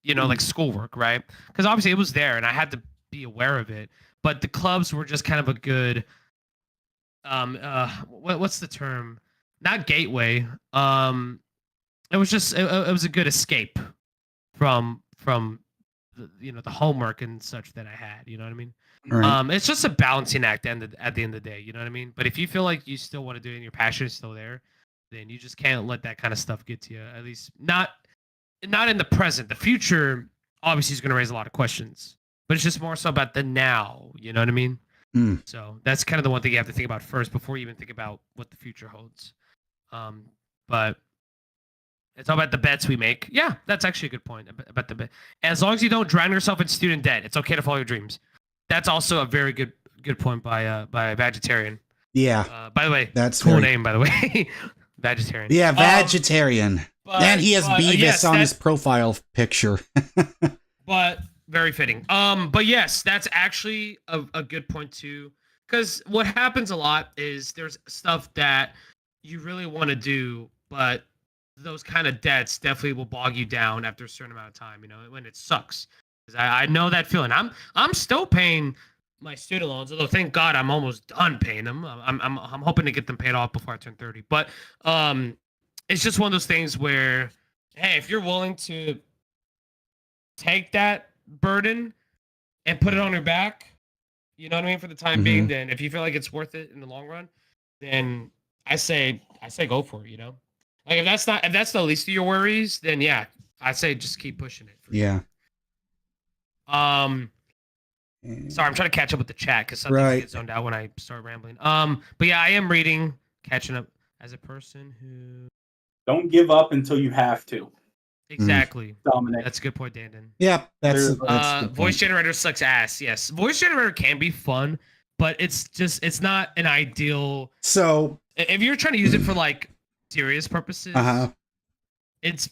like schoolwork, right? Because obviously it was there and I had to be aware of it. But the clubs were just kind of a good, what's the term? Not gateway. It was just it was a good escape from the homework and such that I had. You know what I mean? Right. It's just a balancing act at the end of the day. You know what I mean? But if you feel like you still want to do it and your passion is still there, then you just can't let that kind of stuff get to you. At least not in the present. The future obviously is going to raise a lot of questions, but it's just more so about the now. You know what I mean? So that's kind of the one thing you have to think about first before you even think about what the future holds. But it's all about the bets we make. Yeah, that's actually a good point about the bet. As long as you don't drown yourself in student debt, it's okay to follow your dreams. That's also a very good point by Vegetarian. Yeah. By the way, that's cool name. By the way, Vegetarian. Yeah, Vegetarian. And he has Beavis yes, on his profile picture. But very fitting. But yes, that's actually a good point too. Because what happens a lot is there's stuff that you really want to do, but those kind of debts definitely will bog you down after a certain amount of time, when it sucks. Because I know that feeling. I'm still paying my student loans, although thank God I'm almost done paying them. I'm hoping to get them paid off before I turn 30. But it's just one of those things where, hey, if you're willing to take that burden and put it on your back, you know what I mean, for the time being, then if you feel like it's worth it in the long run, then I say go for it, Like if that's the least of your worries, then yeah, I say just keep pushing it. Yeah. Sorry, I'm trying to catch up with the chat because sometimes I get zoned out when I start rambling. But yeah, I am reading, catching up as a person who don't give up until you have to. Exactly. Dominic. That's a good point, Dandon. Yeah, that's voice generator sucks ass. Yes, voice generator can be fun, but it's not an ideal. So if you're trying to use it for like serious purposes,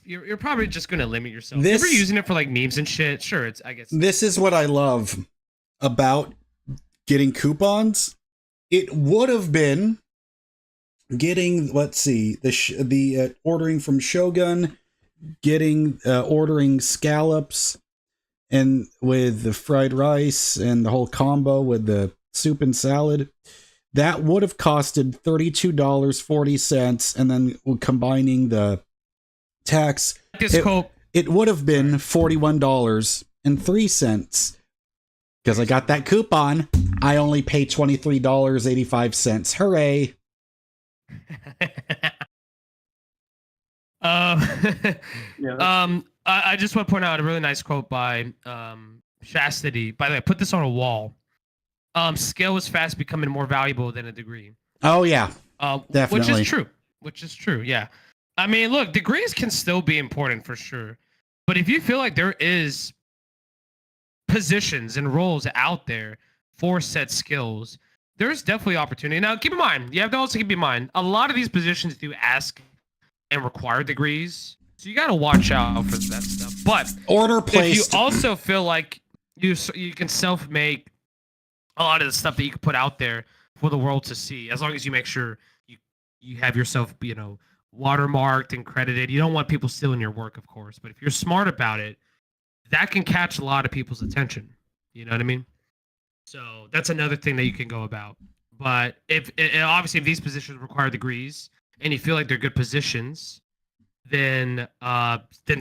you're probably just gonna limit yourself. This- If you're using it for like memes and shit, sure, it's I guess. This is what I love about getting coupons. It would have been getting, let's see, the ordering from Shogun, getting ordering scallops, and with the fried rice and the whole combo with the soup and salad. That would have costed $32.40, and then combining the tax, it would have been $41.03. Because I got that coupon, I only pay $23.85. Hooray! I just want to point out a really nice quote by Chastity. By the way, put this on a wall. Skill is fast becoming more valuable than a degree. Oh yeah, definitely. Which is true. Yeah. I mean, look, degrees can still be important for sure, but if you feel like there is positions and roles out there for said skills, there's definitely opportunity. Now, keep in mind, you have to also keep in mind, a lot of these positions do ask and require degrees, so you got to watch out for that stuff. But order placed. If you also feel like you can self-make a lot of the stuff that you can put out there for the world to see, as long as you make sure you have yourself, watermarked and credited. You don't want people stealing your work, of course, but if you're smart about it, that can catch a lot of people's attention. You know what I mean? So that's another thing that you can go about. But obviously if these positions require degrees and you feel like they're good positions, then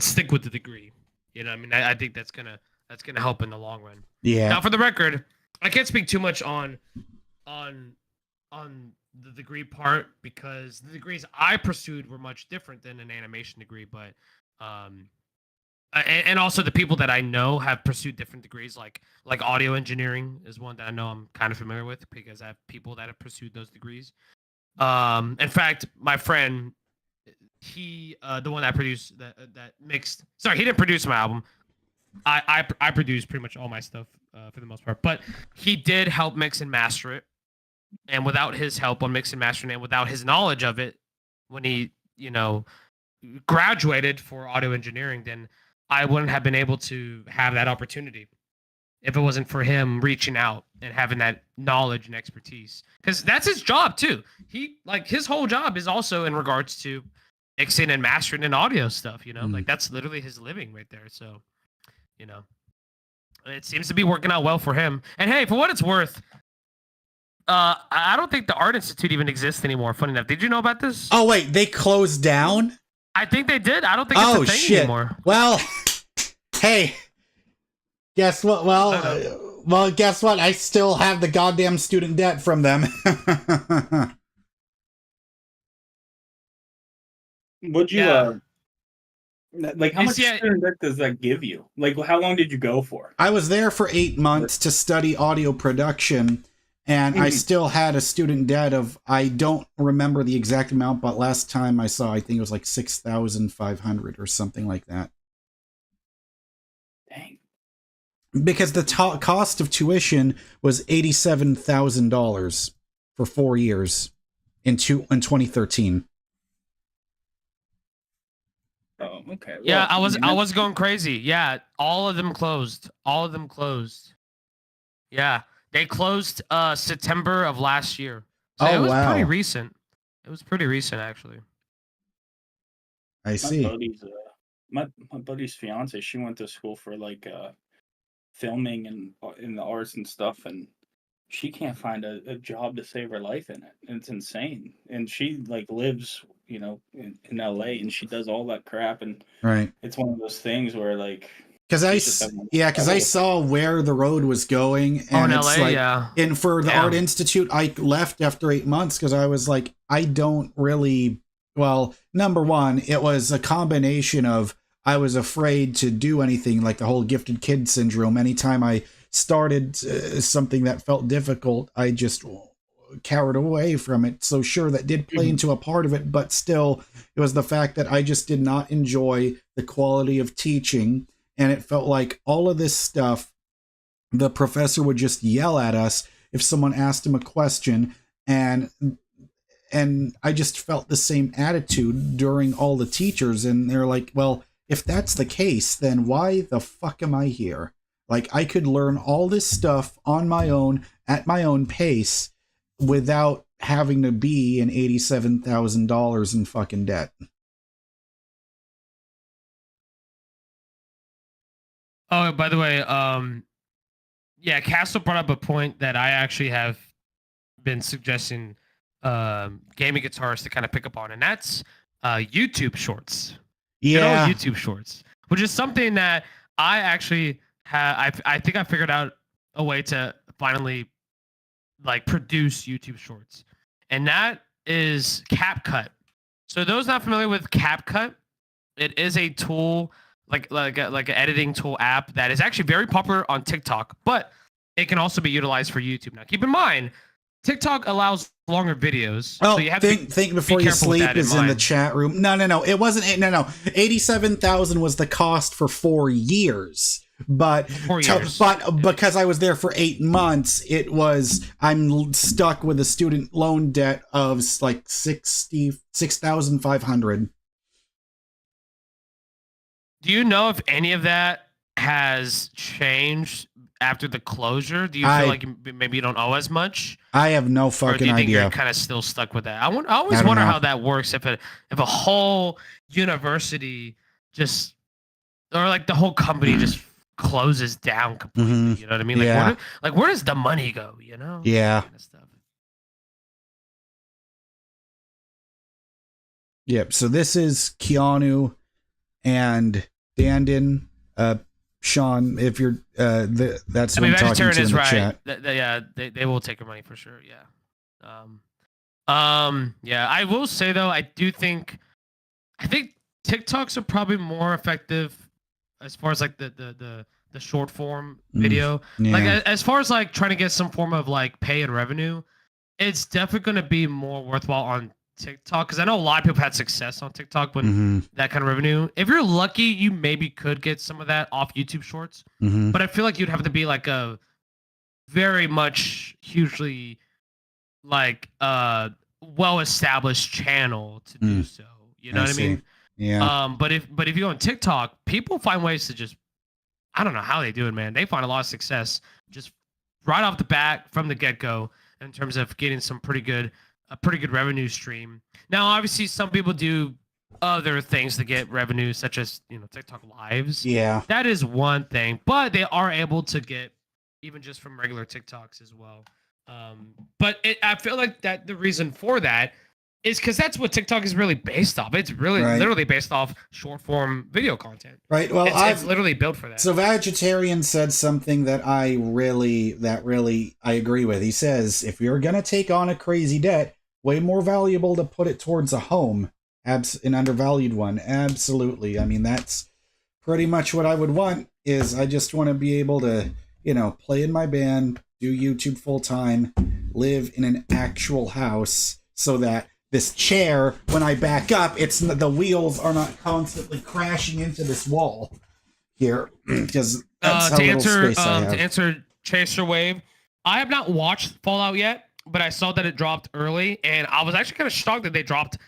stick with the degree. You know what I mean? I think that's gonna help in the long run. Yeah. Now, for the record, I can't speak too much on the degree part because the degrees I pursued were much different than an animation degree, but and also the people that I know have pursued different degrees, like audio engineering is one that I know I'm kind of familiar with because I have people that have pursued those degrees. In fact, my friend, he the one that produced that mixed. Sorry, he didn't produce my album. I produced pretty much all my stuff for the most part, but he did help mix and master it. And without his help on mix and mastering it, without his knowledge of it, when he graduated for audio engineering, then I wouldn't have been able to have that opportunity if it wasn't for him reaching out and having that knowledge and expertise. Because that's his job too. His whole job is also in regards to mixing and mastering and audio stuff. Like that's literally his living right there. So, it seems to be working out well for him. And hey, for what it's worth, I don't think the Art Institute even exists anymore. Funny enough, did you know about this? Oh wait, they closed down? I think they did. I don't think it's a thing anymore. Well, hey, guess what? Well, guess what? I still have the goddamn student debt from them. Would you like how much student debt does that give you? Like, how long did you go for? I was there for 8 months to study audio production. And I still had a student debt of, I don't remember the exact amount, but last time I saw, I think it was like 6,500 or something like that. Dang. Because the cost of tuition was $87,000 for 4 years in 2013. Oh, okay. Well, Yeah, I was going crazy. Yeah, all of them closed. Yeah. They closed September of last year. So it was pretty recent. It was pretty recent, actually. I see. My buddy's fiance, she went to school for like filming and in the arts and stuff, and she can't find a job to save her life in it. It's insane. And she like lives, in LA, and she does all that crap, and right. It's one of those things where like. Because I saw where the road was going, and it's LA, like, yeah. And for the Art Institute, I left after 8 months because I was like, I don't really. Well, number one, it was a combination of I was afraid to do anything, like the whole gifted kid syndrome. Anytime I started something that felt difficult, I just cowered away from it. So sure, that did play into a part of it, but still, it was the fact that I just did not enjoy the quality of teaching. And it felt like all of this stuff, the professor would just yell at us if someone asked him a question. And and I just felt the same attitude during all the teachers, and they're like, well, if that's the case, then why the fuck am I here? Like, I could learn all this stuff on my own at my own pace without having to be in $87,000 in fucking debt. Oh, by the way, yeah, Castle brought up a point that I actually have been suggesting gaming guitarists to kind of pick up on, and that's YouTube Shorts. Yeah. YouTube Shorts, which is something that I actually have. I think I figured out a way to finally like produce YouTube Shorts, and that is CapCut. So those not familiar with CapCut, it is a tool like an editing tool app that is actually very popular on TikTok, but it can also be utilized for YouTube. Now, keep in mind, TikTok allows longer videos. Oh, so you have think before you sleep is in the chat room. No. It wasn't. No. 87,000 was the cost for 4 years. But because I was there for 8 months, I'm stuck with a student loan debt of like 6,500. Do you know if any of that has changed after the closure? Do you feel like maybe you don't owe as much? I have no fucking idea. Or do you think you're kind of still stuck with that? I always wonder how that works. If a whole university just, or like the whole company just closes down completely. Mm-hmm. You know what I mean? Like, where does the money go? You know? Yeah. Kind of stuff. Yep. So this is Keanu and Dandin. Sean, if you're that's what I'm talking to in the chat. Yeah, they will take your money for sure. Yeah. Yeah, I will say though, I think TikToks are probably more effective as far as like the short form video. Yeah. Like as far as like trying to get some form of like pay and revenue, it's definitely going to be more worthwhile on TikTok, because I know a lot of people had success on TikTok when that kind of revenue. If you're lucky, you maybe could get some of that off YouTube Shorts, but I feel like you'd have to be like a very much hugely like well-established channel to do so. You know what I mean? Yeah. But if you go on TikTok, people find ways to just, I don't know how they do it, man. They find a lot of success just right off the bat from the get-go in terms of getting a pretty good revenue stream. Now, obviously, some people do other things to get revenue, such as TikTok lives. Yeah, that is one thing, but they are able to get even just from regular TikToks as well. But I feel like that the reason for that is because that's what TikTok is really based off. It's really literally based off short form video content. Right. Well, it's literally built for that. So Vegetarian said something that I really agree with. He says, if you're going to take on a crazy debt, way more valuable to put it towards a home, an undervalued one. Absolutely. I mean, that's pretty much what I would want. Is I just want to be able to, play in my band, do YouTube full time, live in an actual house, so that this chair, when I back up, the wheels are not constantly crashing into this wall here, because that's how little space I have. To answer Chaser Wave, I have not watched Fallout yet, but I saw that it dropped early, and I was actually kind of shocked that they dropped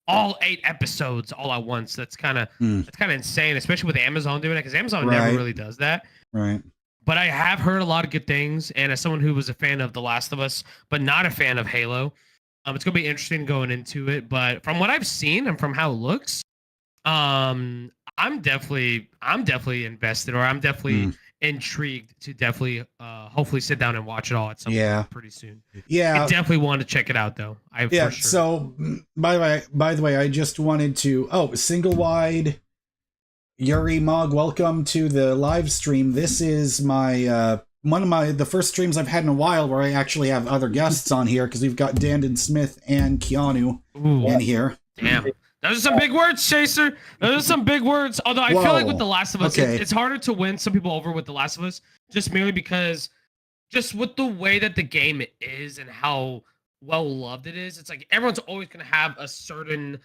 all 8 episodes all at once. That's kind of insane, especially with Amazon doing it, because Amazon never really does that. Right. But I have heard a lot of good things, and as someone who was a fan of The Last of Us, but not a fan of Halo, it's gonna be interesting going into it. But from what I've seen and from how it looks, I'm definitely invested, or I'm definitely intrigued to definitely hopefully sit down and watch it all at some point pretty soon. Yeah, I definitely want to check it out though. For sure. So by the way, I just wanted to single wide Yuri Mog, welcome to the live stream. This is my one of the first streams I've had in a while where I actually have other guests on here, because we've got Dandon Smith and Keanu in here. Damn. Those are some big words, Chaser. Those are some big words. Although I feel like with The Last of Us, it's harder to win some people over with The Last of Us, just merely because just with the way that the game is and how well loved it is. It's like everyone's always going to have a certain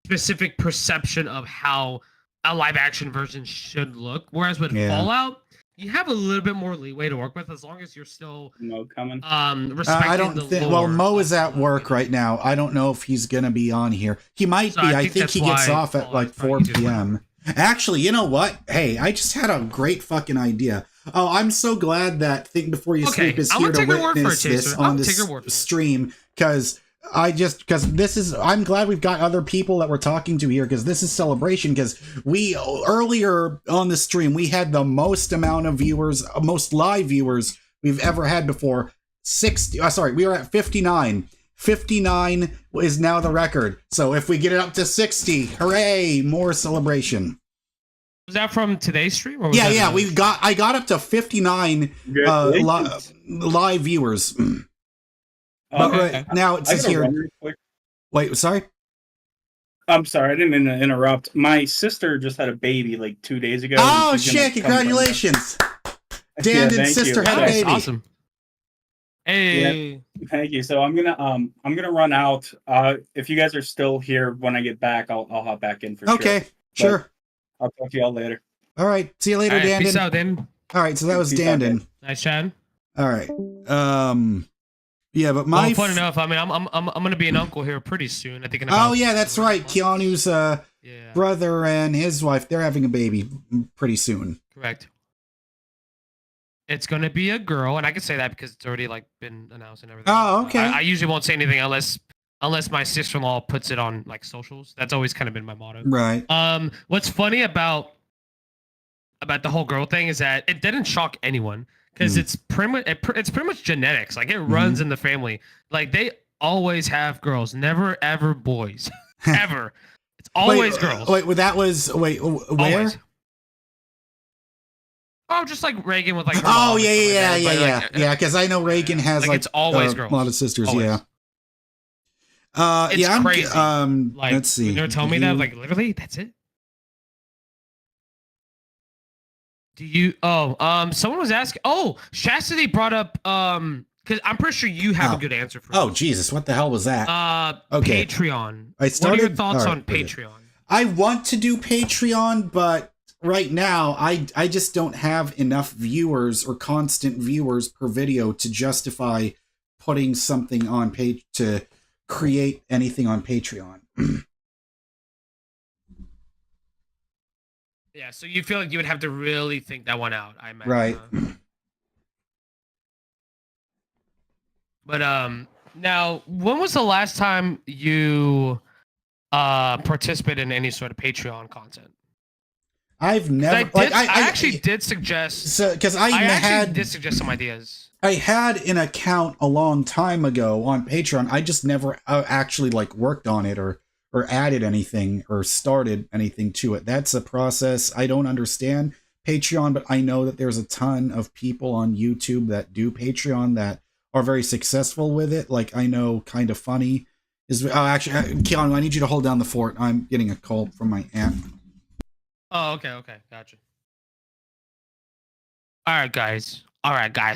specific perception of how a live action version should look. Whereas with Fallout, you have a little bit more leeway to work with as long as you're still coming. respecting I don't the think. Well, lore Mo of is at the work game. right now. I don't know if he's gonna be on here. He might So be. I I think think that's he gets why off at Paul like is probably 4 easier to work p.m. Actually, you know what? Hey, I just had a great fucking idea. Oh, I'm so glad that Think Before You Okay, Sleep is I'm here gonna to take your word for it, witness this Chaser. on I'll this take your word for it. stream because this is. I'm glad we've got other people that we're talking to here because this is celebration. Because we earlier on the stream we had the most amount of viewers, most live viewers we've ever had before. 60. Sorry, we were at 59. 59 is now the record. So if we get it up to 60, hooray! More celebration. Was that from today's stream? Or was Yeah, that yeah, another stream? I got up to 59 Congratulations. live viewers. But Okay. right now it I says gotta here. run real quick. Wait, sorry. I'm sorry, I didn't mean to interrupt. My sister just had a baby like 2 days ago. and Oh she's gonna shit! come bring Congratulations, us- Dan's thank sister you. had a Nice, baby. awesome. Hey. Thank you. So I'm gonna run out. If you guys are still here when I get back, I'll hop back in for sure. Okay, sure. I'll talk to y'all later. All right. See you later, All right, Dandon. peace out, then. All right. So that was Peace out, Dandon. Nice chatting. All right. Yeah, but my. Well, fun enough. I mean, I'm gonna be an uncle here pretty soon. I think in Oh about yeah, that's 3 right. months. Keanu's Yeah. brother and his wife, they're having a baby pretty soon. Correct. It's gonna be a girl, and I can say that because it's already like been announced and everything. Oh, okay. I usually won't say anything unless my sister-in-law puts it on like socials. That's always kind of been my motto. Right. What's funny about the whole girl thing is that it didn't shock anyone because it's pretty much genetics. Like it runs in the family. Like they always have girls, never ever boys, ever. It's always girls. Wait, that was where? Always. Oh, just like Reagan with like. Her Oh mom and yeah, stuff like that. But, like, Because I know Reagan has like it's always a girls. lot of sisters. Always. Yeah. It's yeah, crazy. Like, let's see. You never tell me that. Like literally, that's it. Do you? Oh, someone was asking. Oh, Chastity brought up. Because I'm pretty sure you have a good answer for. Oh this. Jesus, what the hell was that? Okay. Patreon. I started. What are your thoughts all on right, okay. Patreon? I want to do Patreon, but right now I just don't have enough viewers or constant viewers per video to justify putting something on page to create anything on Patreon. Yeah, so you feel like you would have to really think that one out, I imagine. Right. But now when was the last time you participated in any sort of Patreon content? I've never I actually did suggest because I did suggest some ideas. I had an account a long time ago on Patreon. I just never actually like worked on it or added anything or started anything to it. That's a process I don't understand Patreon, but I know that there's a ton of people on YouTube that do Patreon that are very successful with it. Like I know Kind of Funny is actually Keanu, I need you to hold down the fort. I'm getting a call from my aunt. Oh, okay, gotcha. All right, guys.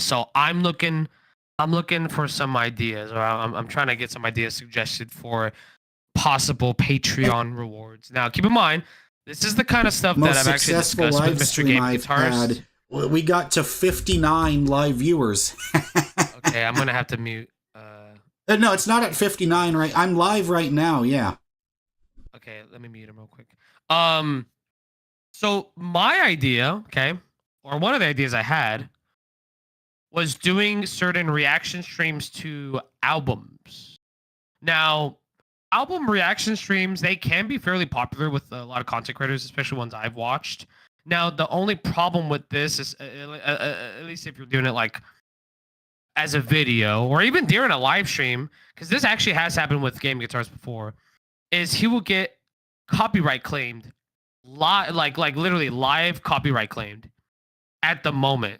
So I'm looking for some ideas, or I'm trying to get some ideas suggested for possible Patreon rewards. Now, keep in mind, this is the kind of stuff that I've actually discussed with Mr. GamingGuitarist. We got to 59 live viewers. Okay, I'm gonna have to mute. No, it's not at 59, right? I'm live right now. Yeah. Okay, let me mute him real quick. So my idea, okay, or one of the ideas I had was doing certain reaction streams to albums. Now, album reaction streams, they can be fairly popular with a lot of content creators, especially ones I've watched. Now, the only problem with this is, at least if you're doing it like as a video or even during a live stream, because this actually has happened with Game Guitars before, is he will get copyright claimed, like literally live copyright claimed at the moment.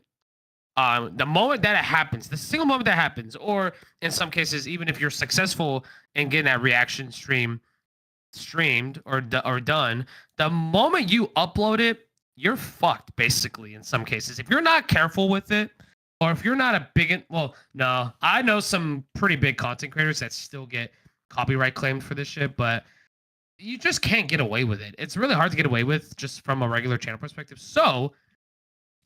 The moment that it happens, the single moment that happens, or in some cases, even if you're successful in getting that reaction stream streamed or done, the moment you upload it, you're fucked, basically, in some cases. If you're not careful with it, or if you're not a big... Well, no, I know some pretty big content creators that still get copyright claimed for this shit, but you just can't get away with it. It's really hard to get away with just from a regular channel perspective. So...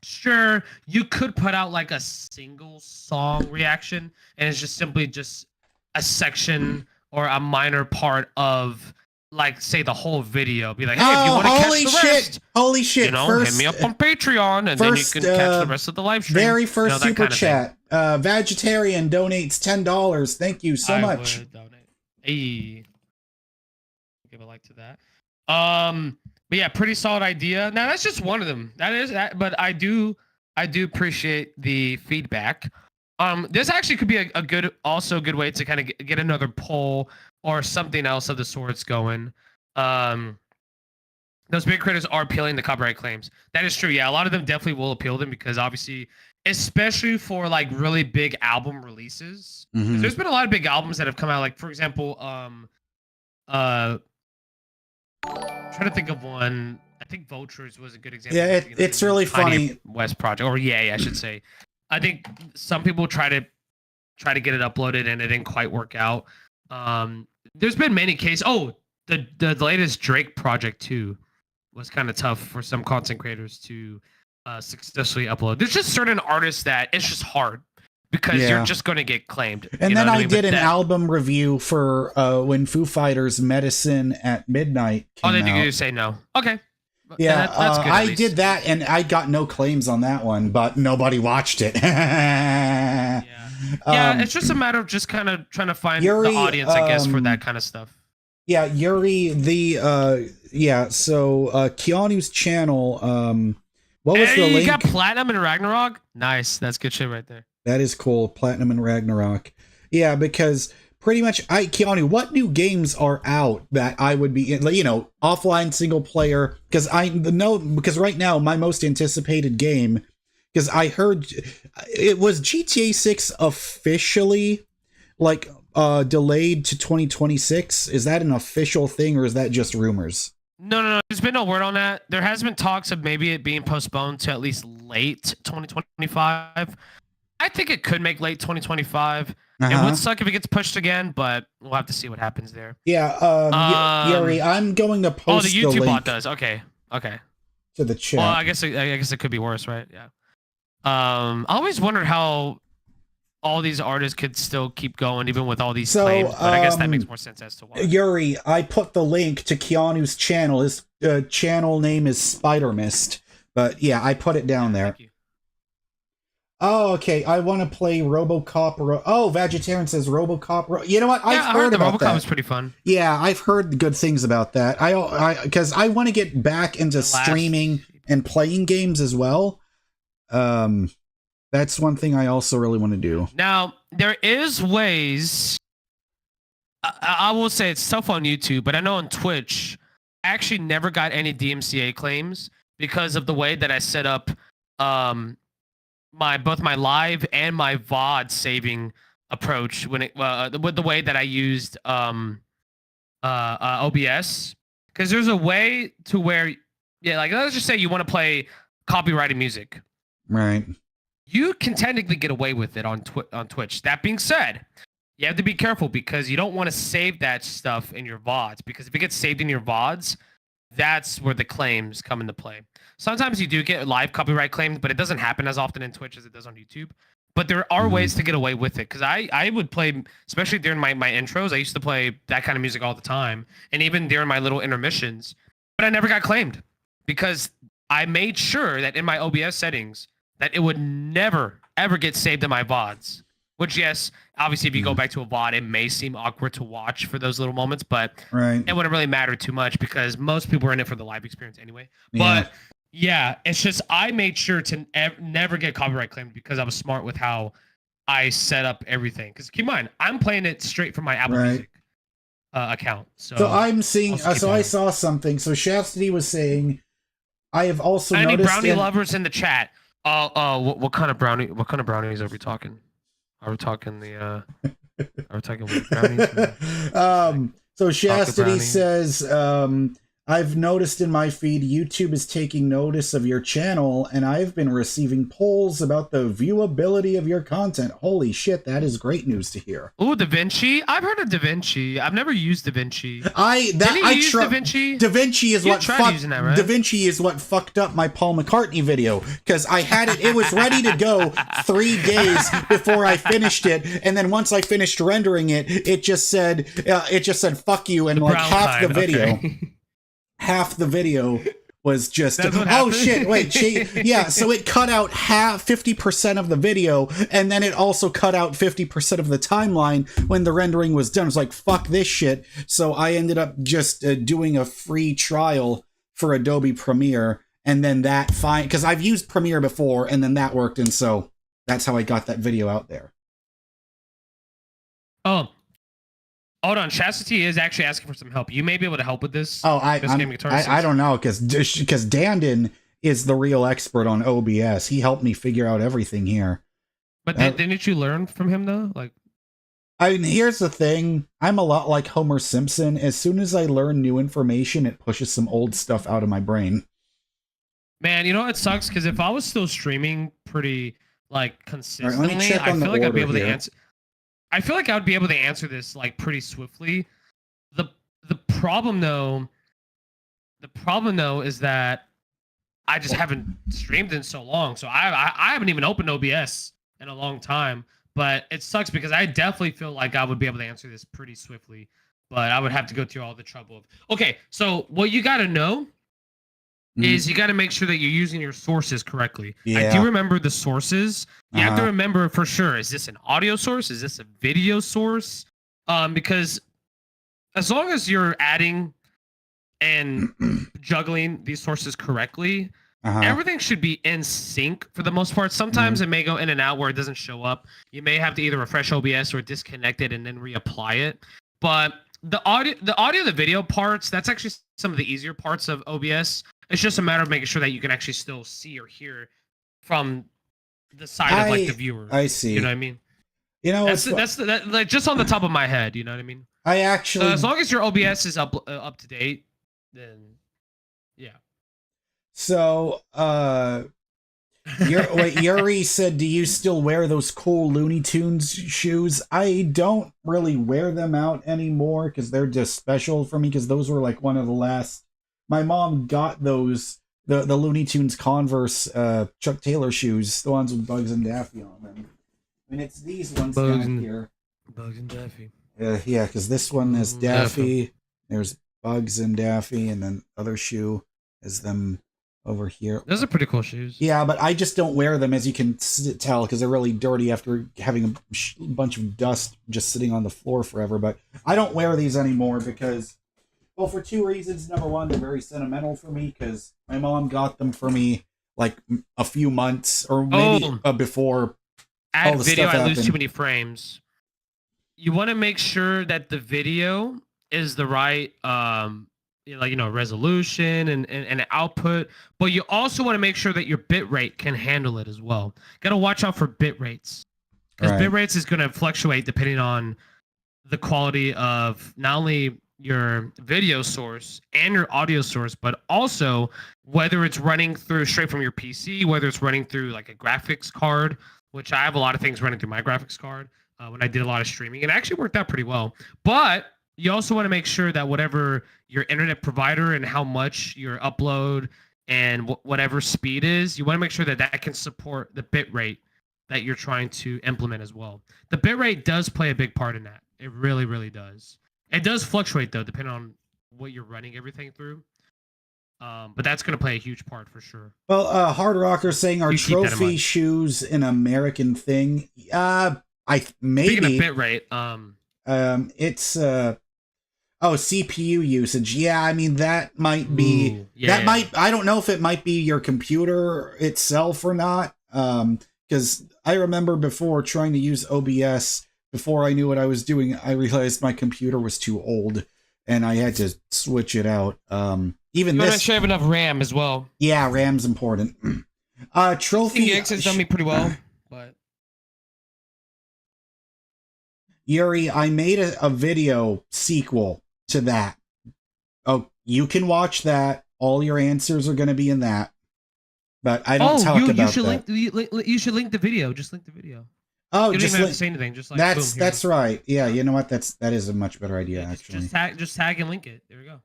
sure, you could put out like a single song reaction, and it's just simply just a section or a minor part of, like, say the whole video. Be like, hey, if you want to catch the rest, holy shit! you know, First, hit me up on Patreon, and then you can catch the rest of the live stream. Very first that super kind of chat. Vegetarian donates $10. Thank you so much. Would donate. Hey, give a like to that. But yeah, pretty solid idea. Now that's just one of them. That is that, but I do appreciate the feedback. This actually could be a good way to kind of get another poll or something else of the sorts going. Those big creators are appealing the copyright claims. That is true. Yeah, a lot of them definitely will appeal them because obviously, especially for like really big album releases. Mhm. There's been a lot of big albums that have come out. Like for example, trying to think of one. I think Vultures was a good example. Yeah, it's really funny. West project, or I should say. I think some people try to get it uploaded and it didn't quite work out. There's been many cases. Oh, the latest Drake project too was kind of tough for some content creators to successfully upload. There's just certain artists that it's just hard because you're just going to get claimed. And then I did an album review for when Foo Fighters' Medicine at Midnight came out. Oh, they out. do say no. Okay. Yeah, that's good, I did that, and I got no claims on that one, but nobody watched it. Yeah, it's just a matter of just kind of trying to find Yuri, the audience, I guess, for that kind of stuff. Yeah, Yuri, so Keanu's channel, what was the link? You got Platinum and Ragnarok? Nice, that's good shit right there. That is cool, Platinum and Ragnarok. Yeah, because pretty much, Keanu, what new games are out that I would be, offline single player? Because because right now my most anticipated game, because I heard it was GTA 6 officially delayed to 2026. Is that an official thing or is that just rumors? No. There's been no word on that. There has been talks of maybe it being postponed to at least late 2025. I think it could make late 2025. It would suck if it gets pushed again, but we'll have to see what happens there. Yeah, Yuri, I'm going to post the YouTube link bot does. Okay. to the chat. Well, I guess it could be worse, right? Yeah. I always wondered how all these artists could still keep going even with all these claims, but I guess that makes more sense as to why. Yuri, I put the link to Keanu's channel. His channel name is Spider Mist, but yeah, I put it down there. Thank you. Oh, okay. I want to play RoboCop. Vegetarian says RoboCop. You know what? I've heard about that. RoboCop was pretty fun. Yeah, I've heard good things about that. Because I want to get back into streaming and playing games as well. That's one thing I also really want to do. Now, there is ways. I will say it's tough on YouTube, but I know on Twitch, I actually never got any DMCA claims because of the way that I set up both my live and my VOD saving approach when with the way that I used OBS, because there's a way to where let's just say you want to play copyrighted music, right? You can technically get away with it on Twitch. That being said, you have to be careful because you don't want to save that stuff in your VODs, because if it gets saved in your VODs, that's where the claims come into play. Sometimes you do get live copyright claims, but it doesn't happen as often in Twitch as it does on YouTube. But there are ways to get away with it, because I would play, especially during my intros, I used to play that kind of music all the time, and even during my little intermissions, but I never got claimed because I made sure that in my OBS settings that it would never, ever get saved in my VODs. Which, yes, obviously, if you go back to a VOD, it may seem awkward to watch for those little moments, but it wouldn't really matter too much because most people are in it for the live experience anyway. But yeah, it's just I made sure to never get copyright claimed because I was smart with how I set up everything. Because keep in mind, I'm playing it straight from my Apple Music account. So I'm seeing. So I saw something. So Chastity was saying, I have also noticed. Any brownie lovers in the chat? What kind of brownie? What kind of brownies are we talking? Are we talking the? Are we talking brownies? So Chastity says, I've noticed in my feed, YouTube is taking notice of your channel, and I've been receiving polls about the viewability of your content. Holy shit, that is great news to hear. Ooh, DaVinci. I've heard of DaVinci. I've never used DaVinci. I use DaVinci? DaVinci is You what tried fucked using that, right? DaVinci is what fucked up my Paul McCartney video, because I had it was ready to go 3 days before I finished it, and then once I finished rendering it, it just said fuck you, and like half the video. Okay. Half the video was just That's what oh happened? shit, wait, yeah, so it cut out 50% of the video, and then it also cut out 50% of the timeline when the rendering was done. It was like, fuck this shit. So I ended up just doing a free trial for Adobe Premiere, and then that because I've used Premiere before, and then that worked, and so that's how I got that video out there. Oh, hold on. Chastity is actually asking for some help. You may be able to help with this. Oh, I don't know, because Dandon is the real expert on OBS. He helped me figure out everything here. But didn't you learn from him though? Like, I mean, here's the thing. I'm a lot like Homer Simpson. As soon as I learn new information, it pushes some old stuff out of my brain. man, you know it sucks because if I was still streaming pretty like consistently, let me check on I the feel like I'd be able order to here. answer. I feel like I would be able to answer this like pretty swiftly. The problem though is that I just haven't streamed in so long. So I haven't even opened OBS in a long time. But it sucks because I definitely feel like I would be able to answer this pretty swiftly. But I would have to go through all the trouble of okay, so what you gotta know is you gotta make sure that you're using your sources correctly. I Yeah. do remember the sources. You have to Uh-huh. remember for sure, is this an audio source? Is this a video source? Because as long as you're adding and juggling these sources correctly, everything should be in sync for the most part. Sometimes it may go in and out where it doesn't show up. You may have to either refresh OBS or disconnect it and then reapply it. But the audio, the video parts, that's actually some of the easier parts of OBS. It's just a matter of making sure that you can actually still see or hear from the side of like the viewer. I see. You know what I mean? You know, That's like just on the top of my head. You know what I mean? I actually. So as long as your OBS is up to date, then yeah. So, Yuri said, do you still wear those cool Looney Tunes shoes? I don't really wear them out anymore because they're just special for me, because those were like one of the last. My mom got those, the Looney Tunes Converse Chuck Taylor shoes, the ones with Bugs and Daffy on them. And it's these ones down here. Bugs and Daffy. Yeah, because this one has Daffy. There's Bugs and Daffy, and then other shoe is them over here. Those are pretty cool shoes. Yeah, but I just don't wear them, as you can tell, because they're really dirty after having a bunch of dust just sitting on the floor forever. But I don't wear these anymore because, well, for 2 reasons. Number one, they're very sentimental for me because my mom got them for me like a few months or maybe before. Add video, I lose too many frames. You want to make sure that the video is the right resolution and output, but you also want to make sure that your bit rate can handle it as well. Got to watch out for bit rates, because bit rates is going to fluctuate depending on the quality of not only your video source and your audio source, but also whether it's running through straight from your PC, whether it's running through like a graphics card, which I have a lot of things running through my graphics card when I did a lot of streaming. It actually worked out pretty well. But you also want to make sure that whatever your internet provider and how much your upload and whatever speed is, you want to make sure that that can support the bit rate that you're trying to implement as well. The bit rate does play a big part in that. It really, really does. It does fluctuate, though, depending on what you're running everything through. But that's going to play a huge part for sure. Well, Hard Rocker saying, are trophy shoes an American thing? Maybe. Speaking of bit rate, it's CPU usage. Yeah, I mean that might be I don't know if it might be your computer itself or not. Because I remember before trying to use OBS, before I knew what I was doing, I realized my computer was too old and I had to switch it out. Even you this, want to have enough RAM as well. Yeah, RAM's important. Trophy gigs has done me pretty well, but Yuri, I made a video sequel to that. Oh, You can watch that. All your answers are going to be in that. But I don't talk about you should that. you should link the video. Just link the video. Oh, You don't just even have to say anything. Just like that's right. Yeah, you know what? That is a much better idea, actually. Just tag and link it. There we go.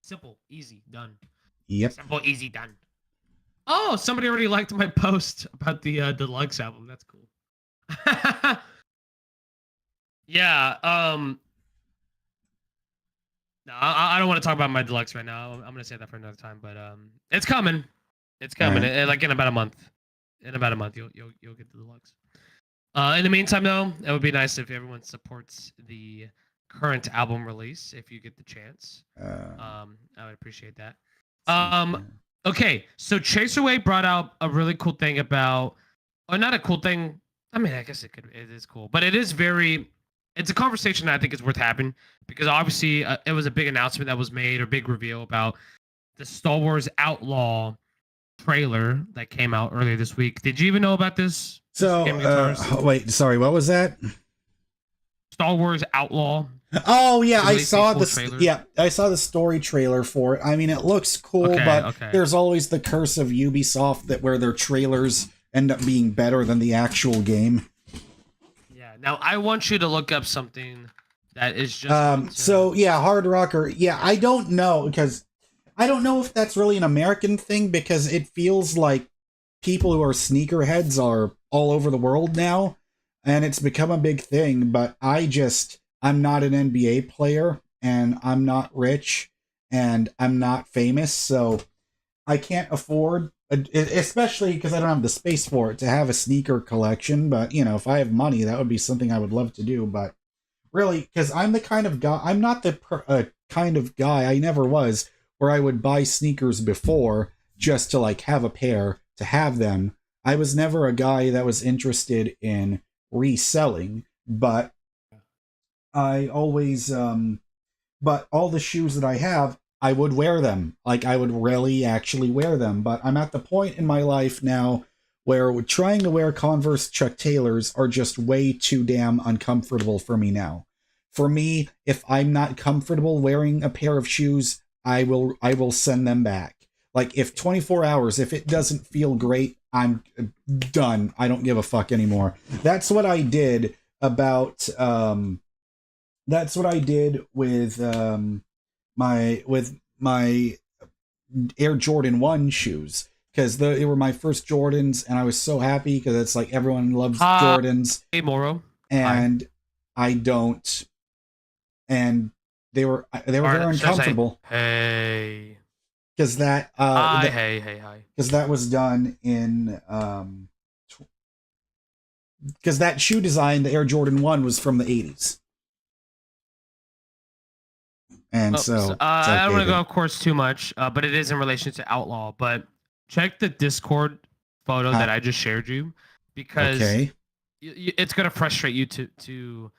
Simple, easy, done. Yep. Simple, easy, done. Oh, somebody already liked my post about the deluxe album. That's cool. Yeah. No, I don't want to talk about my deluxe right now. I'm gonna say that for another time. But it's coming. It's coming. Right. Like in about a month. In about a month, you'll get the deluxe. In the meantime, though, it would be nice if everyone supports the current album release if you get the chance. I would appreciate that. Okay, so Chaserway brought out a really cool thing about, or not a cool thing. I mean, I guess it is cool, but it is very. It's a conversation that I think is worth having because obviously it was a big announcement that was made or big reveal about the Star Wars Outlaw trailer that came out earlier this week. Did you even know about this? So, wait, sorry, what was that? Star Wars Outlaw. Oh yeah, I saw the I saw the story trailer for it. I mean, it looks cool, but there's always the curse of Ubisoft that where their trailers end up being better than the actual game. Yeah. Now I want you to look up something that is just. So yeah, Hard Rocker. Yeah, I don't know because I don't know if that's really an American thing because it feels like people who are sneakerheads are all over the world now, and it's become a big thing. But I'm not an NBA player, and I'm not rich, and I'm not famous, so I can't afford, especially because I don't have the space for it, to have a sneaker collection. But, you know, if I have money, that would be something I would love to do. But really, because I'm the kind of guy, I'm not the kind of guy, I never was, where I would buy sneakers before just to, like, have a pair, to have them. I was never a guy that was interested in reselling, but I always, but all the shoes that I have, I would wear them. Like, I would really actually wear them. But I'm at the point in my life now where trying to wear Converse Chuck Taylors are just way too damn uncomfortable for me now. For me, if I'm not comfortable wearing a pair of shoes, I will send them back. Like, if 24 hours, if it doesn't feel great, I'm done. I don't give a fuck anymore. That's what I did about, that's what I did with my Air Jordan 1 shoes, because they were my first Jordans, and I was so happy because it's like everyone loves Jordans. Hey, Moro. And I don't. And they were very uncomfortable. Hey. Because that hi. Because that was done in because that shoe design, the Air Jordan 1, was from the 80s. And I don't want to go, of course, too much, but it is in relation to Outlaw. But check the Discord photo that I just shared you, because it's going to frustrate you to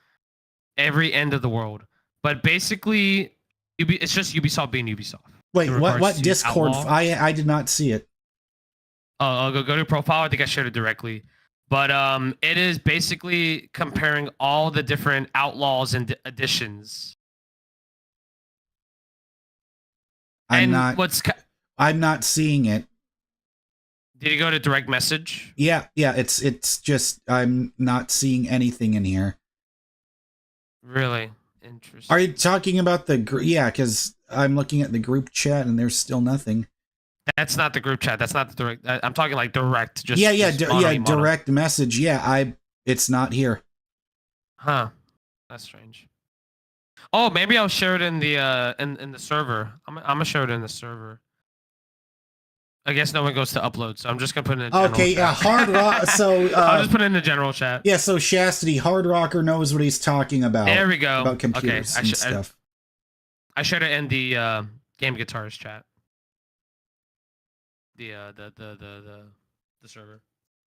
every end of the world. But basically, it's just Ubisoft being Ubisoft. Wait, what Discord? I did not see it. I'll go to profile. I think I shared it directly. But it is basically comparing all the different Outlaws and editions. I'm not seeing it. Did you go to direct message? Yeah, it's just I'm not seeing anything in here. Really interesting. Are you talking about the because I'm looking at the group chat and there's still nothing. That's not the group chat. That's not the direct. I'm talking like direct. Just direct message. Yeah, it's not here. Huh? That's strange. Oh, maybe I'll share it in the in the server. I'm gonna share it in the server. I guess no one goes to upload, so I'm just gonna put it in the general chat. Hard rock. So I'll just put it in the general chat. Yeah, so Chastity, Hard Rocker knows what he's talking about. There we go. About computers and stuff. I shared it in the Game Guitarist chat. The server.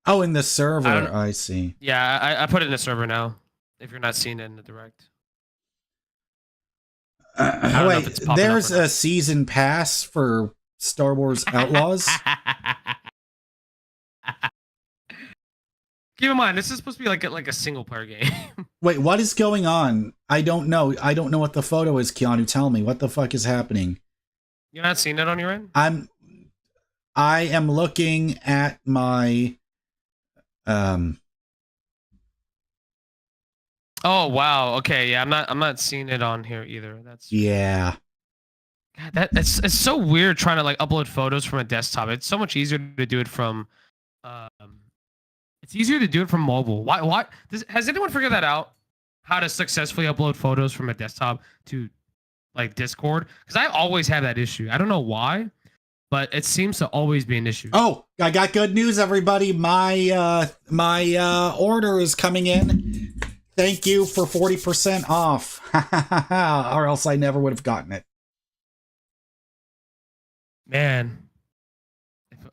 Oh, in the server. I see. Yeah, I put it in the server now. If you're not seeing it in the direct. Wait, there's a season pass for Star Wars Outlaws? Keep in mind, this is supposed to be like a single player game. Wait, what is going on? I don't know. I don't know what the photo is, Keanu. Tell me. What the fuck is happening? You're not seeing it on your end? I am looking at my Oh wow. Okay. Yeah. I'm not seeing it on here either. That's yeah. God, it's so weird trying to like upload photos from a desktop. It's so much easier to do it from um it's easier to do it from mobile. Has anyone figured that out? How to successfully upload photos from a desktop to like Discord? Because I always have that issue. I don't know why, but it seems to always be an issue. Oh, I got good news, everybody. My order is coming in. Thank you for 40% off. Or else I never would have gotten it. Man,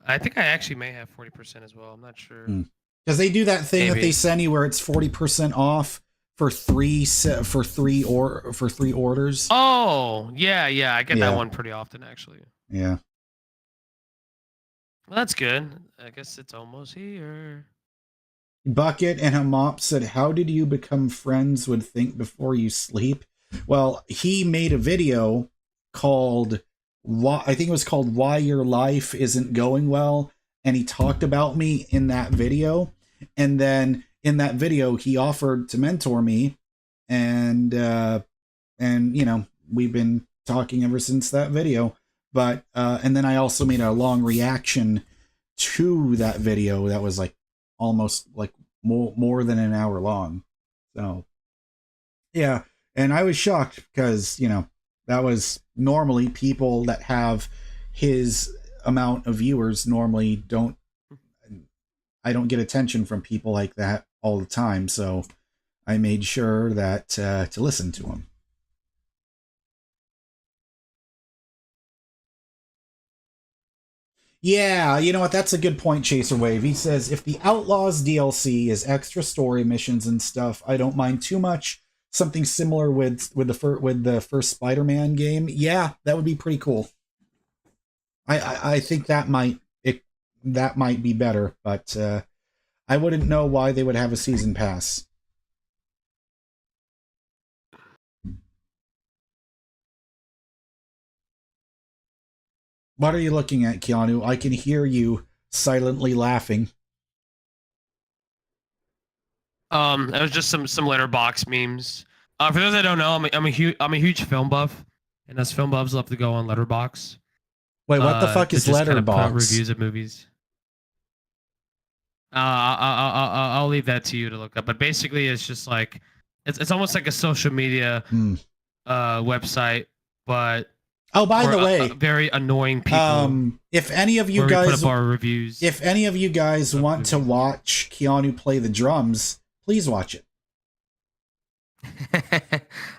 I think I actually may have 40% as well. I'm not sure. Because they do that thing Maybe. that they send you where it's 40% off for three orders. Oh, yeah, I get Yeah. that one pretty often actually. Yeah. Well, that's good. I guess it's almost here. Bucket and a mop said, "How did you become friends with Think Before You Sleep?" Well, he made a video called I think it was called Why Your Life Isn't Going Well, and he talked about me in that video. And then in that video he offered to mentor me, and you know, we've been talking ever since that video. But and then I also made a long reaction to that video that was like almost like more than an hour long. So yeah, and I was shocked because, you know, that was normally people that have his amount of viewers normally don't. I don't get attention from people like that all the time, so I made sure that to listen to him. Yeah, you know what? That's a good point, Chaser Wave. He says, if the Outlaws DLC is extra story missions and stuff, I don't mind too much. Something similar with the first Spider-Man game. Yeah, that would be pretty cool. I think that might be better, but I wouldn't know why they would have a season pass. What are you looking at, Keanu? I can hear you silently laughing. It was just some letterbox memes. For those that don't know, I'm a huge film buff, and us film buffs love to go on Letterbox. Wait, what the fuck to is just kind of put out Letterbox? reviews of movies. I'll leave that to you to look up. But basically, it's just like it's almost like a social media website, but oh, by the way, very annoying people. If any of you where we guys put up our reviews, if any of you guys want to watch Keanu play the drums, please watch it.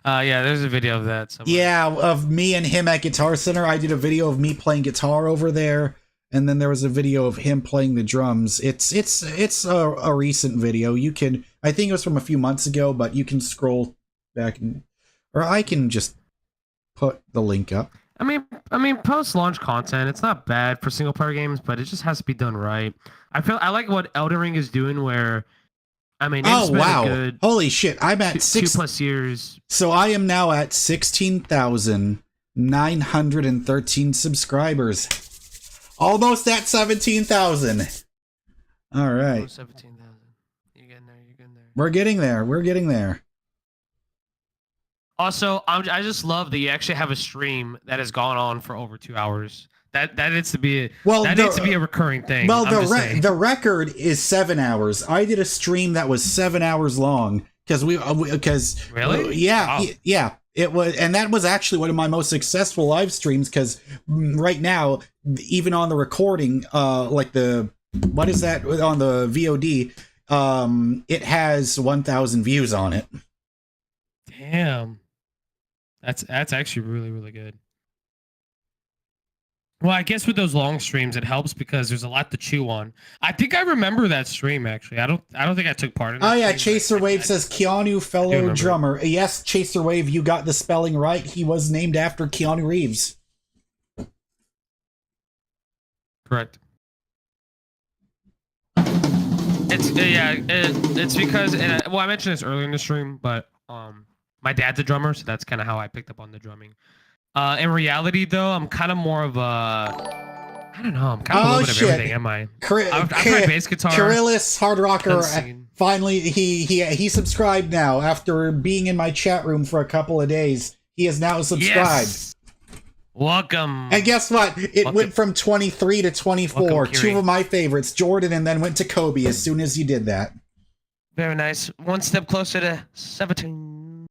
yeah, there's a video of that somewhere. Yeah, of me and him at Guitar Center. I did a video of me playing guitar over there, and then there was a video of him playing the drums. It's a recent video. You can, I think it was from a few months ago, but you can scroll back or I can just put the link up. I mean, post-launch content, it's not bad for single-player games, but it just has to be done right. I like what Elden Ring is doing, where I mean, oh wow, holy shit! I'm at 2+ years. So I am now at 16,913 subscribers, almost at 17,000. All right, Almost 17,000. You're getting there. We're getting there. Also, I just love that you actually have a stream that has gone on for over 2 hours. That needs to be needs to be a recurring thing. Well, the record is 7 hours. I did a stream that was 7 hours long because really yeah. It was, and that was actually one of my most successful live streams because right now, even on the recording, like what is that on the VOD? It has 1,000 views on it. Damn, that's actually really, really good. Well, I guess with those long streams, it helps because there's a lot to chew on. I think I remember that stream actually. I don't think I took part in it. Oh yeah, Chaser Wave says Keanu, fellow drummer. Yes, Chaser Wave, you got the spelling right. He was named after Keanu Reeves. Correct. It's because I mentioned this earlier in the stream, but my dad's a drummer, so that's kind of how I picked up on the drumming. In reality, though, I'm kind of more of a. I don't know. I'm kind of a little bit of everything. Am I? I've tried bass guitar. Kyrillis, hard rocker. Unseen. Finally, he subscribed now after being in my chat room for a couple of days. He is now subscribed. Yes. Welcome. And guess what? It went from 23 to 24. Welcome, Two of my favorites, Jordan, and then went to Kobe as soon as you did that. Very nice. One step closer to 17.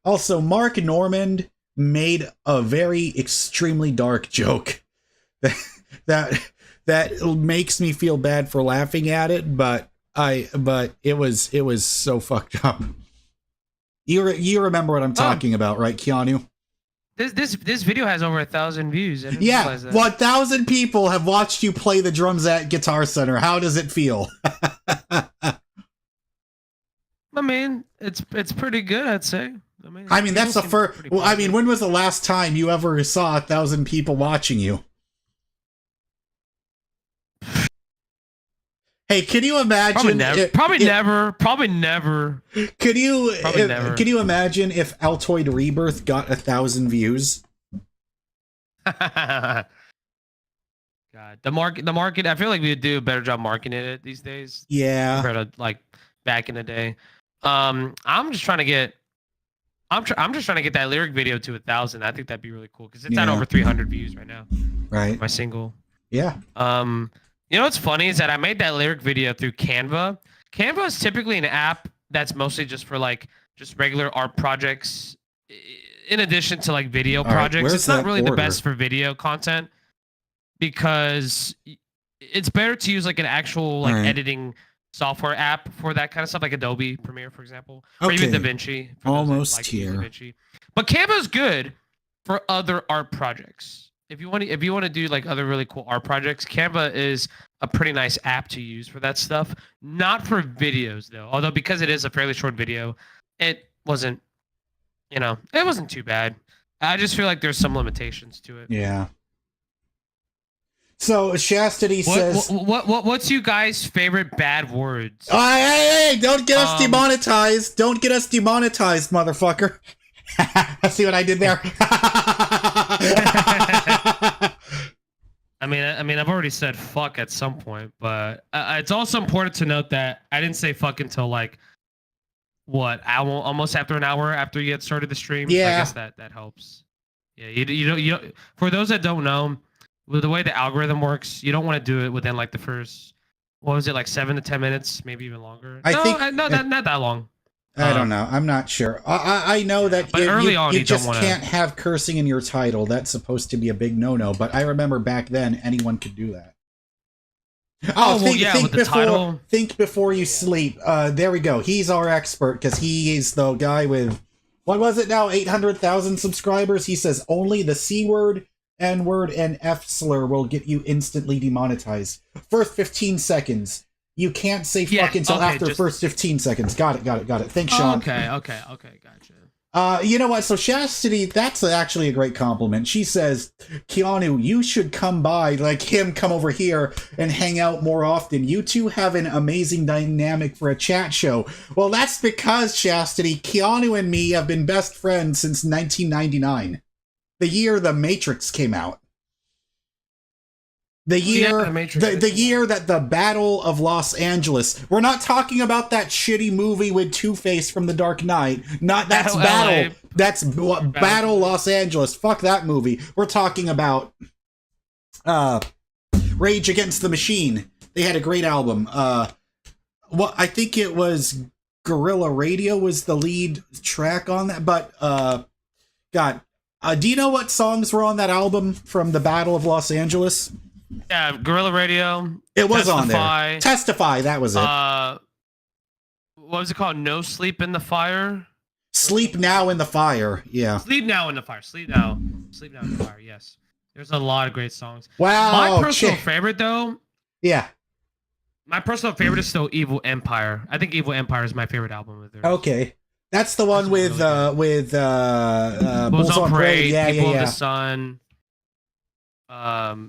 Also, Mark Normand made a very extremely dark joke that makes me feel bad for laughing at it, but it was so fucked up. You remember what I'm talking about, right, Keanu? This video has over 1,000 views. I didn't realize that. 1,000 people have watched you play the drums at Guitar Center. How does it feel? I mean, it's pretty good, I'd say. I mean, that's the first. Well, I mean, when was the last time you ever saw 1,000 people watching you? Hey, can you imagine? Probably never. Could you imagine if Altoid Rebirth got 1,000 views? God, the market. I feel like we would do a better job marketing it these days. Yeah, compared to like back in the day. I'm just trying to get. I'm just trying to get that lyric video to 1,000. I think that'd be really cool because it's at over 300 views right now. Right. My single. Yeah. You know what's funny is that I made that lyric video through Canva. Canva is typically an app that's mostly just for like just regular art projects, in addition to like video projects. It's not really the best for video content because it's better to use like an actual like editing software app for that kind of stuff, like Adobe Premiere, for example, or even DaVinci. Almost here. DaVinci. But Canva is good for other art projects. If you want to do like other really cool art projects, Canva is a pretty nice app to use for that stuff. Not for videos though, although because it is a fairly short video, it wasn't too bad. I just feel like there's some limitations to it. Yeah. So Chastity says, "What's you guys' favorite bad words?" Hey! Don't get us demonetized! Don't get us demonetized, motherfucker! See what I did there? I mean, I've already said fuck at some point, but it's also important to note that I didn't say fuck until like almost after an hour after you had started the stream. Yeah, I guess that helps. Yeah, you for those that don't know, with the way the algorithm works, you don't want to do it within like the first, what was it, like 7 to 10 minutes, maybe even longer. Not that long. I don't know. I'm not sure. I know that you just can't have cursing in your title. That's supposed to be a big no-no. But I remember back then anyone could do that. Think before you sleep. There we go. He's our expert because he is the guy with, what was it now, 800,000 subscribers. He says only the C word, N word, and F slur will get you instantly demonetized. First 15 seconds. You can't say fuck until after first 15 seconds. Got it. Thanks, Sean. Okay, gotcha. You know what? So Chastity, that's actually a great compliment. She says, Keanu, you should come by, like him, come over here and hang out more often. You two have an amazing dynamic for a chat show. Well, that's because, Chastity, Keanu and me have been best friends since 1999. The year The Matrix came out. The year that the Battle of Los Angeles. We're not talking about that shitty movie with Two-Face from The Dark Knight. That's Battle. That's Battle Los Angeles. Fuck that movie. We're talking about Rage Against the Machine. They had a great album. I think it was Guerrilla Radio was the lead track on that. But do you know what songs were on that album from the Battle of Los Angeles? Yeah, Guerrilla Radio. It was on there. Testify, that was it. What was it called? No Sleep in the Fire? Sleep Now in the Fire, yeah. Sleep Now in the Fire. Sleep Now in the Fire, yes. There's a lot of great songs. Wow. My personal favorite, though... Yeah. My personal favorite is still Evil Empire. I think Evil Empire is my favorite album of theirs. Okay. That's the one with Bulls on Parade. Yeah, People of the Sun...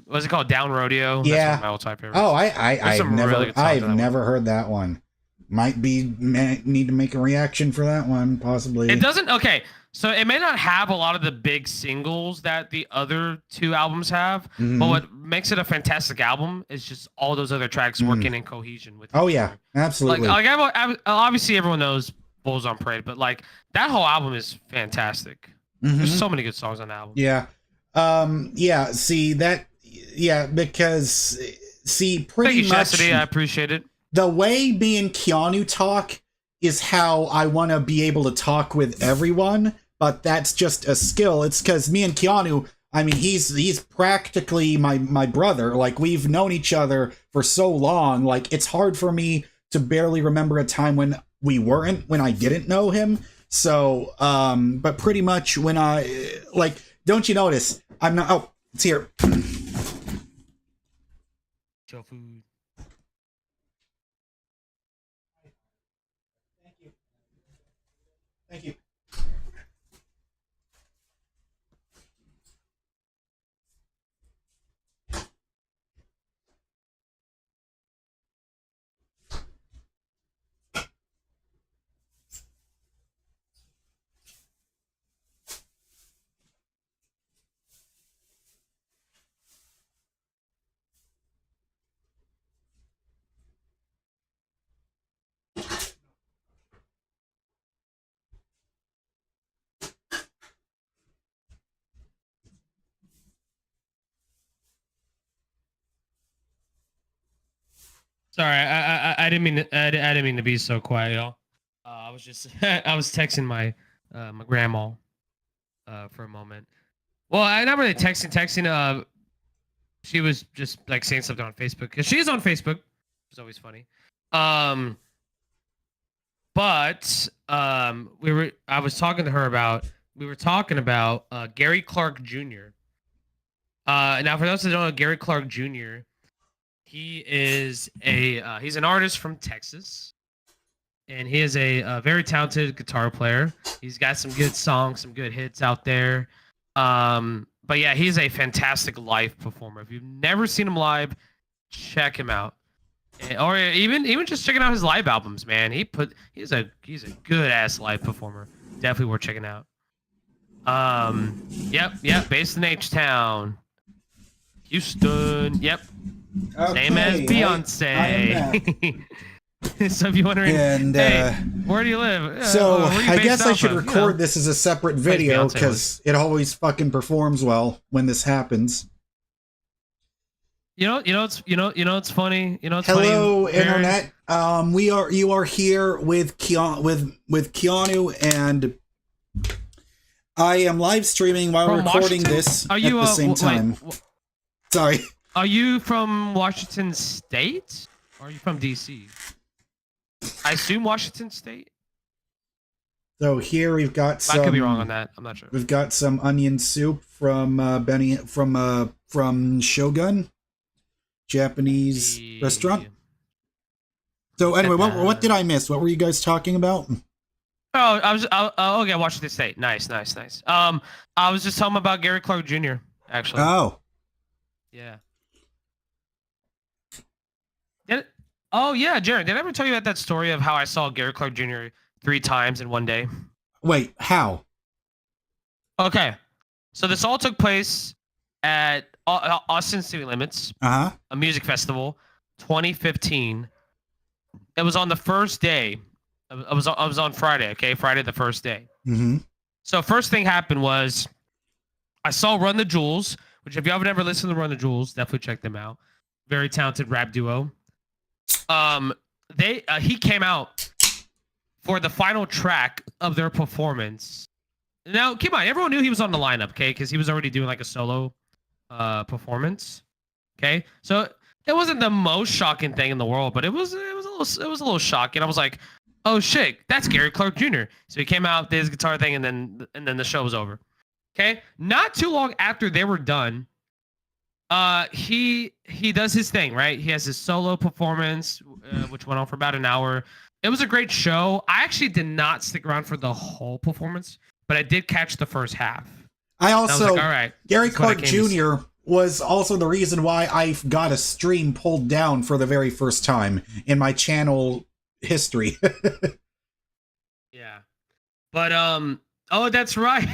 what's it called? Down Rodeo. Yeah. That's one of my all-time favorites. Oh, I've never heard that one. need to make a reaction for that one, possibly. It doesn't. Okay, so it may not have a lot of the big singles that the other two albums have, but what makes it a fantastic album is just all those other tracks working in cohesion with. Oh yeah, absolutely. Obviously everyone knows Bulls on Parade, but like that whole album is fantastic. There's so many good songs on the album. Yeah. Yeah. See that. Yeah, because pretty Thank you, much. Chastity, I appreciate it. The way me and Keanu talk is how I want to be able to talk with everyone, but that's just a skill. It's because me and Keanu, I mean, he's practically my brother. Like, we've known each other for so long. Like, it's hard for me to barely remember a time when when I didn't know him. So, but pretty much when don't you notice? I'm not, oh, it's here. Show food. Thank you. Sorry, I didn't mean I didn't mean to be so quiet, y'all. I was just I was texting my my grandma for a moment. Well, I'm not really texting. She was just like saying something on Facebook because she's on Facebook. It's always funny. But I was talking to her about Gary Clark Jr. Now for those that don't know, Gary Clark Jr. He is he's an artist from Texas, and he is a very talented guitar player. He's got some good songs, some good hits out there. But yeah, he's a fantastic live performer. If you've never seen him live, check him out, or even just checking out his live albums. Man, he's a good ass live performer. Definitely worth checking out. Yep, based in H-Town, Houston. Yep. Okay, Same as Beyonce. So if you're wondering, and, hey, where do you live? So where you I based guess I off should of? record this as a separate video because it always fucking performs well when this happens. You know, it's funny. You know, it's Hello, funny, internet. You are here with Keanu, and I am live streaming while From recording Washington? this Are you, at the same wait, time. Sorry. Are you from Washington State? Or are you from DC? I assume Washington State. So here we've got some. I could be wrong on that. I'm not sure. We've got some onion soup from Benny from Shogun, Japanese restaurant. So anyway, what did I miss? What were you guys talking about? Okay, Washington State. Nice. I was just talking about Gary Clark Jr. actually. Oh. Yeah. Oh yeah, Jared. Did I ever tell you about that story of how I saw Gary Clark Jr. 3 times in one day? Wait, how? Okay, so this all took place at Austin City Limits, a music festival, 2015. It was on the first day. I was on Friday. Okay, Friday the first day. Mm-hmm. So first thing happened was I saw Run the Jewels, which if you haven't ever listened to Run the Jewels, definitely check them out. Very talented rap duo. He came out for the final track of their performance. Now, keep in mind, everyone knew he was on the lineup, okay? Because he was already doing like a solo performance. Okay, so it wasn't the most shocking thing in the world, but it was a little shocking. I was like, oh shit, that's Gary Clark Jr. So he came out, did his guitar thing, and then the show was over. Okay, not too long after they were done, he does his thing, right? He has his solo performance, which went on for about an hour. It was a great show. I actually did not stick around for the whole performance, but I did catch the first half. I also, was like, all right, Gary Clark Jr. was also the reason why I got a stream pulled down for the very first time in my channel history. Yeah. But oh, that's right.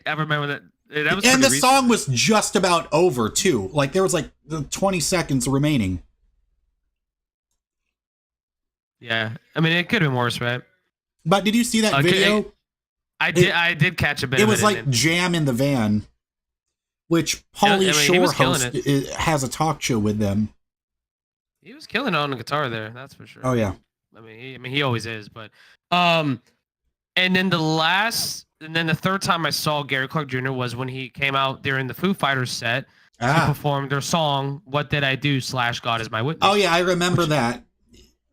I remember that. That was And the pretty song recent. was just about over too. Like there was like the 20 seconds remaining. Yeah. I mean, it could have been worse, right? But did you see that Okay, video? I did catch a bit It of was it. like Jam in the Van, which Yeah, I Pauly mean, he Shore was killing has a talk show with them. he was killing it on the guitar there, that's for sure. Oh yeah. I mean, he always is, but and then the third time I saw Gary Clark Jr. was when he came out during the Foo Fighters set to perform their song "What Did I Do" / God Is My Witness. Oh yeah, I remember that.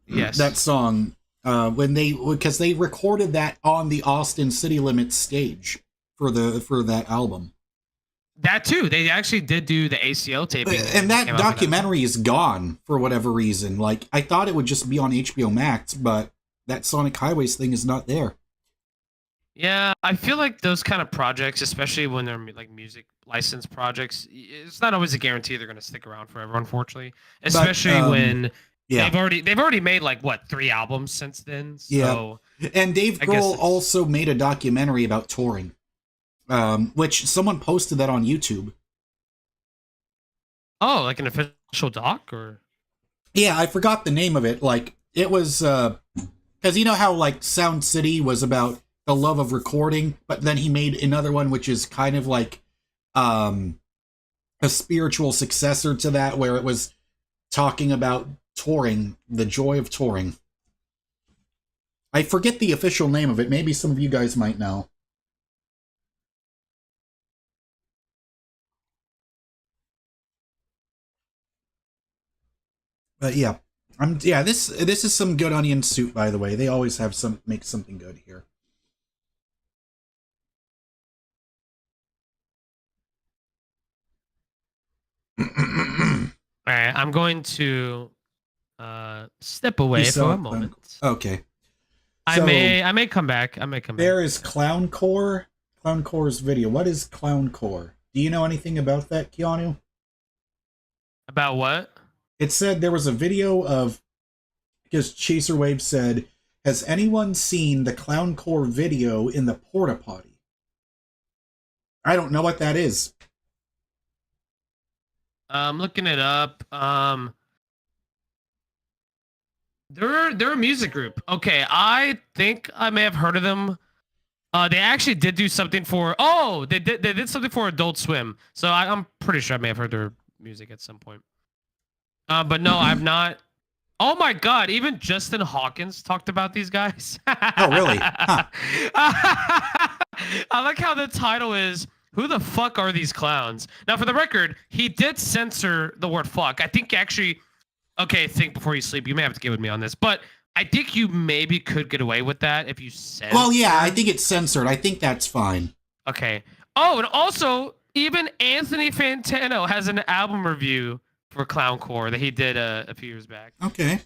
Yes. That song because they recorded that on the Austin City Limits stage for that album. That too. They actually did do the ACL taping. And that came out for documentary is gone for whatever reason. Like I thought it would just be on HBO Max, but that Sonic Highways thing is not there. Yeah, I feel like those kind of projects, especially when they're like music license projects, it's not always a guarantee they're going to stick around forever, unfortunately. Especially when they've already made like what 3 albums since then. So and Dave Grohl also made a documentary about touring, which someone posted that on YouTube. Oh, like an official doc, or? Yeah, I forgot the name of it. Like it was because you know how like Sound City was about the love of recording, but then he made another one which is kind of like a spiritual successor to that, where it was talking about touring, the joy of touring. I forget the official name of it. Maybe some of you guys might know. But yeah, this is some good onion soup, by the way. They always have make something good here. All right, I'm going to step away for a moment. Okay. I may come back. There is Clowncore. Clowncore's video. What is Clowncore? Do you know anything about that, Keanu? About what? It said there was a video of, because Chaser Wave said, has anyone seen the Clowncore video in the porta potty? I don't know what that is. I'm looking it up. They're a music group. Okay, I think I may have heard of them. They actually did do something for. Oh, they did something for Adult Swim. So I'm pretty sure I may have heard their music at some point. But no, I've not. Oh my God! Even Justin Hawkins talked about these guys. Oh really? Huh. I like how the title is. Who the fuck are these clowns? Now, for the record, he did censor the word fuck. I think actually, okay, think before you sleep. You may have to get with me on this, but I think you maybe could get away with that if you said. Well, yeah, I think it's censored. I think that's fine. Okay. Oh, and also, even Anthony Fantano has an album review for Clowncore that he did a few years back. Okay.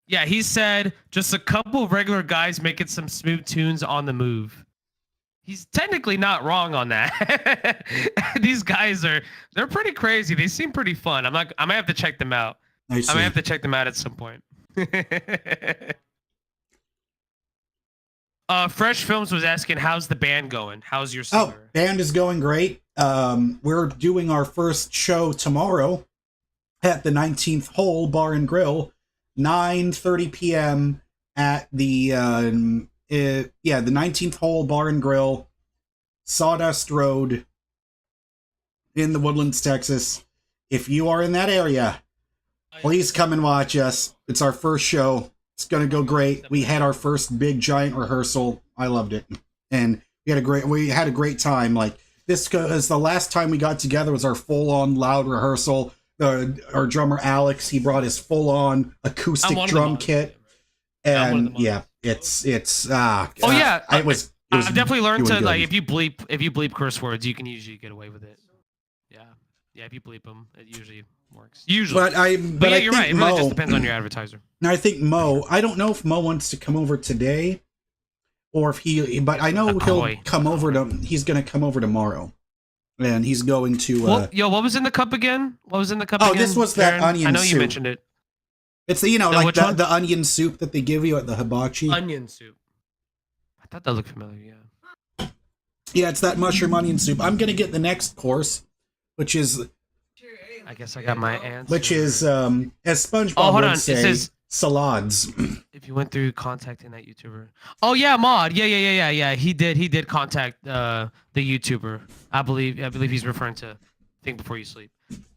Yeah, he said, just a couple of regular guys making some smooth tunes on the move. He's technically not wrong on that. These guys they're pretty crazy. They seem pretty fun. I might have to check them out. I might have to check them out at some point. Fresh Films was asking, how's the band going? How's your summer? Oh, band is going great. We're doing our first show tomorrow at the 19th Hole Bar and Grill, 9:30 p.m. at the the 19th Hole Bar and Grill, Sawdust Road in the Woodlands, Texas. If you are in that area, please come and watch us. It's our first show. It's going to go great. We had our first big giant rehearsal. I loved it. And we had a great time. Like this is the last time we got together was our full on loud rehearsal. Our drummer Alex, he brought his full on acoustic drum kit. And yeah, it was I've definitely learned to like if you bleep curse words, you can usually get away with it. Yeah, if you bleep them, it usually works. Usually. But yeah, you're right. It really just depends on your advertiser. Now I think Mo, I don't know if Mo wants to come over today or if but I know he'll come over he's going to come over tomorrow. And he's going to what was in the cup again? What was in the cup again? Oh, this was that Aaron? onion soup. I know you mentioned it. It's the which one? the onion soup that they give you at the hibachi. Onion soup. I thought that looked familiar. Yeah. Yeah, it's that mushroom onion soup. I'm gonna get the next course, which is I guess I got my answer. which is as SpongeBob hold would on. say, It says salads. if you went through contacting that YouTuber. Oh yeah, Mod. Yeah. He did contact the YouTuber. I believe he's referring to Think Before You Sleep.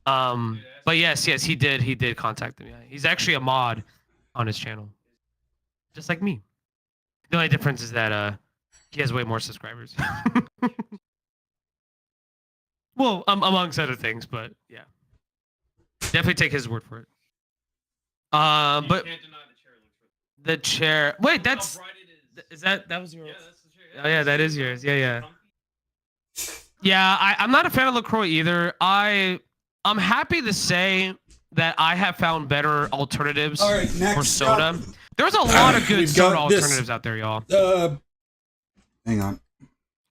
But yes, he did contact him. Yeah. He's actually a mod on his channel, just like me. The only difference is that he has way more subscribers. Well, amongst other things, but yeah, definitely take his word for it. But You can't deny the chair looks really the chair. Wait, How that's bright it is. that was yours? Yeah, that's the chair. Oh yeah, that is yours. Yeah. Yeah, I'm not a fan of LaCroix either. I'm happy to say that I have found better alternatives All right, for next soda. up, There's a lot of good we've got soda this. alternatives out there, y'all. Hang on.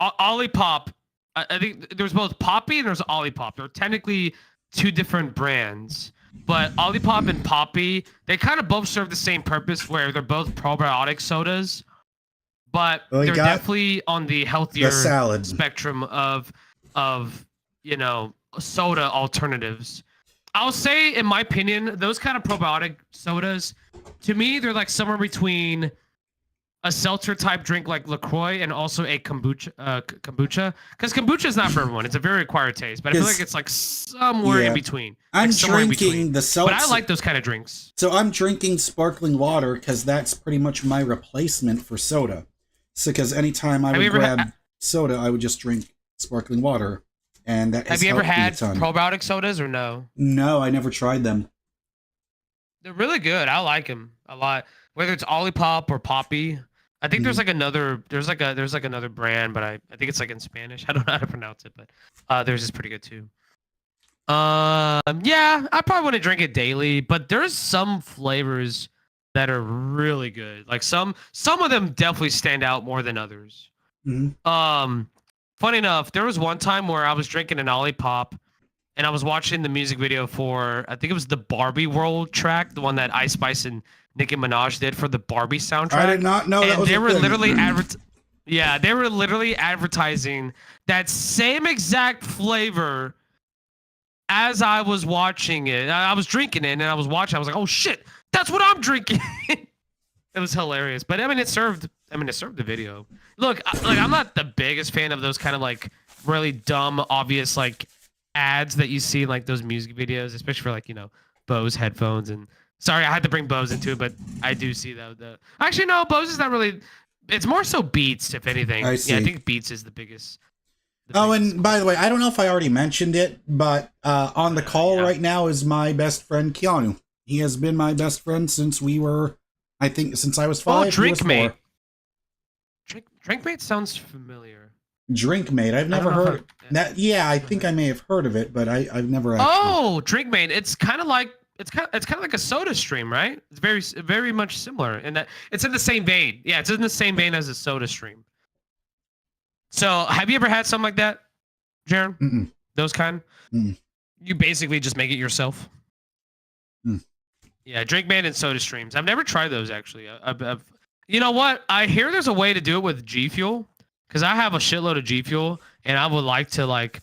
Olipop. I think there's both Poppy and there's Olipop. They're technically two different brands, but Olipop and Poppy, they kind of both serve the same purpose where they're both probiotic sodas, but Well, you they're got definitely on the healthier The salad. spectrum of soda alternatives. I'll say, in my opinion, those kind of probiotic sodas, to me, they're like somewhere between a seltzer type drink like LaCroix and also a kombucha. Because kombucha is not for everyone. It's a very acquired taste, but I feel like it's like somewhere in between. I'm Like somewhere in between. drinking the seltzer. But I like those kind of drinks. So I'm drinking sparkling water because that's pretty much my replacement for soda. So because anytime I would grab soda, I would just drink sparkling water, and that has Have you ever helped me had a ton. probiotic sodas or no? No, I never tried them. They're really good. I like them a lot. Whether it's Olipop or Poppy. I think there's like another brand, but I think it's like in Spanish. I don't know how to pronounce it, but theirs is pretty good too. Yeah, I probably wouldn't drink it daily, but there's some flavors that are really good. Like some of them definitely stand out more than others. Funny enough, there was one time where I was drinking an Olipop and I was watching the music video for, I think it was the Barbie World track, the one that Ice Spice and Nicki Minaj did for the Barbie soundtrack. I did not know that And was they a were thing. literally they were literally advertising that same exact flavor as I was watching it. I was drinking it and I was watching. I was like, "Oh shit, that's what I'm drinking." It was hilarious. But I mean, it served the video. Look, I'm not the biggest fan of those kind of like really dumb, obvious like ads that you see in like those music videos, especially for like, Bose headphones. And sorry, I had to bring Bose into it, but I do see that. Actually, no, Bose is not really. It's more so Beats, if anything. I see. Yeah, I think Beats is the biggest. And by the way, I don't know if I already mentioned it, but on the call right now is my best friend Keanu. He has been my best friend since I was 5. Oh, he was 4. Drinkmate. Drinkmate sounds familiar. Drinkmate. I've never heard that. Yeah, I think I may have heard of it, but I've never actually. Oh, Drinkmate. It's kind of like like a soda stream, right? It's very very much similar in that it's in the same vein. Yeah, it's in the same vein as a soda stream. So, have you ever had something like that, Jaron? Mm-mm. Those kind? Mm. You basically just make it yourself. Yeah, Drinkmate and soda streams. I've never tried those actually. I've you know what? I hear there's a way to do it with G Fuel because I have a shitload of G Fuel and I would like to like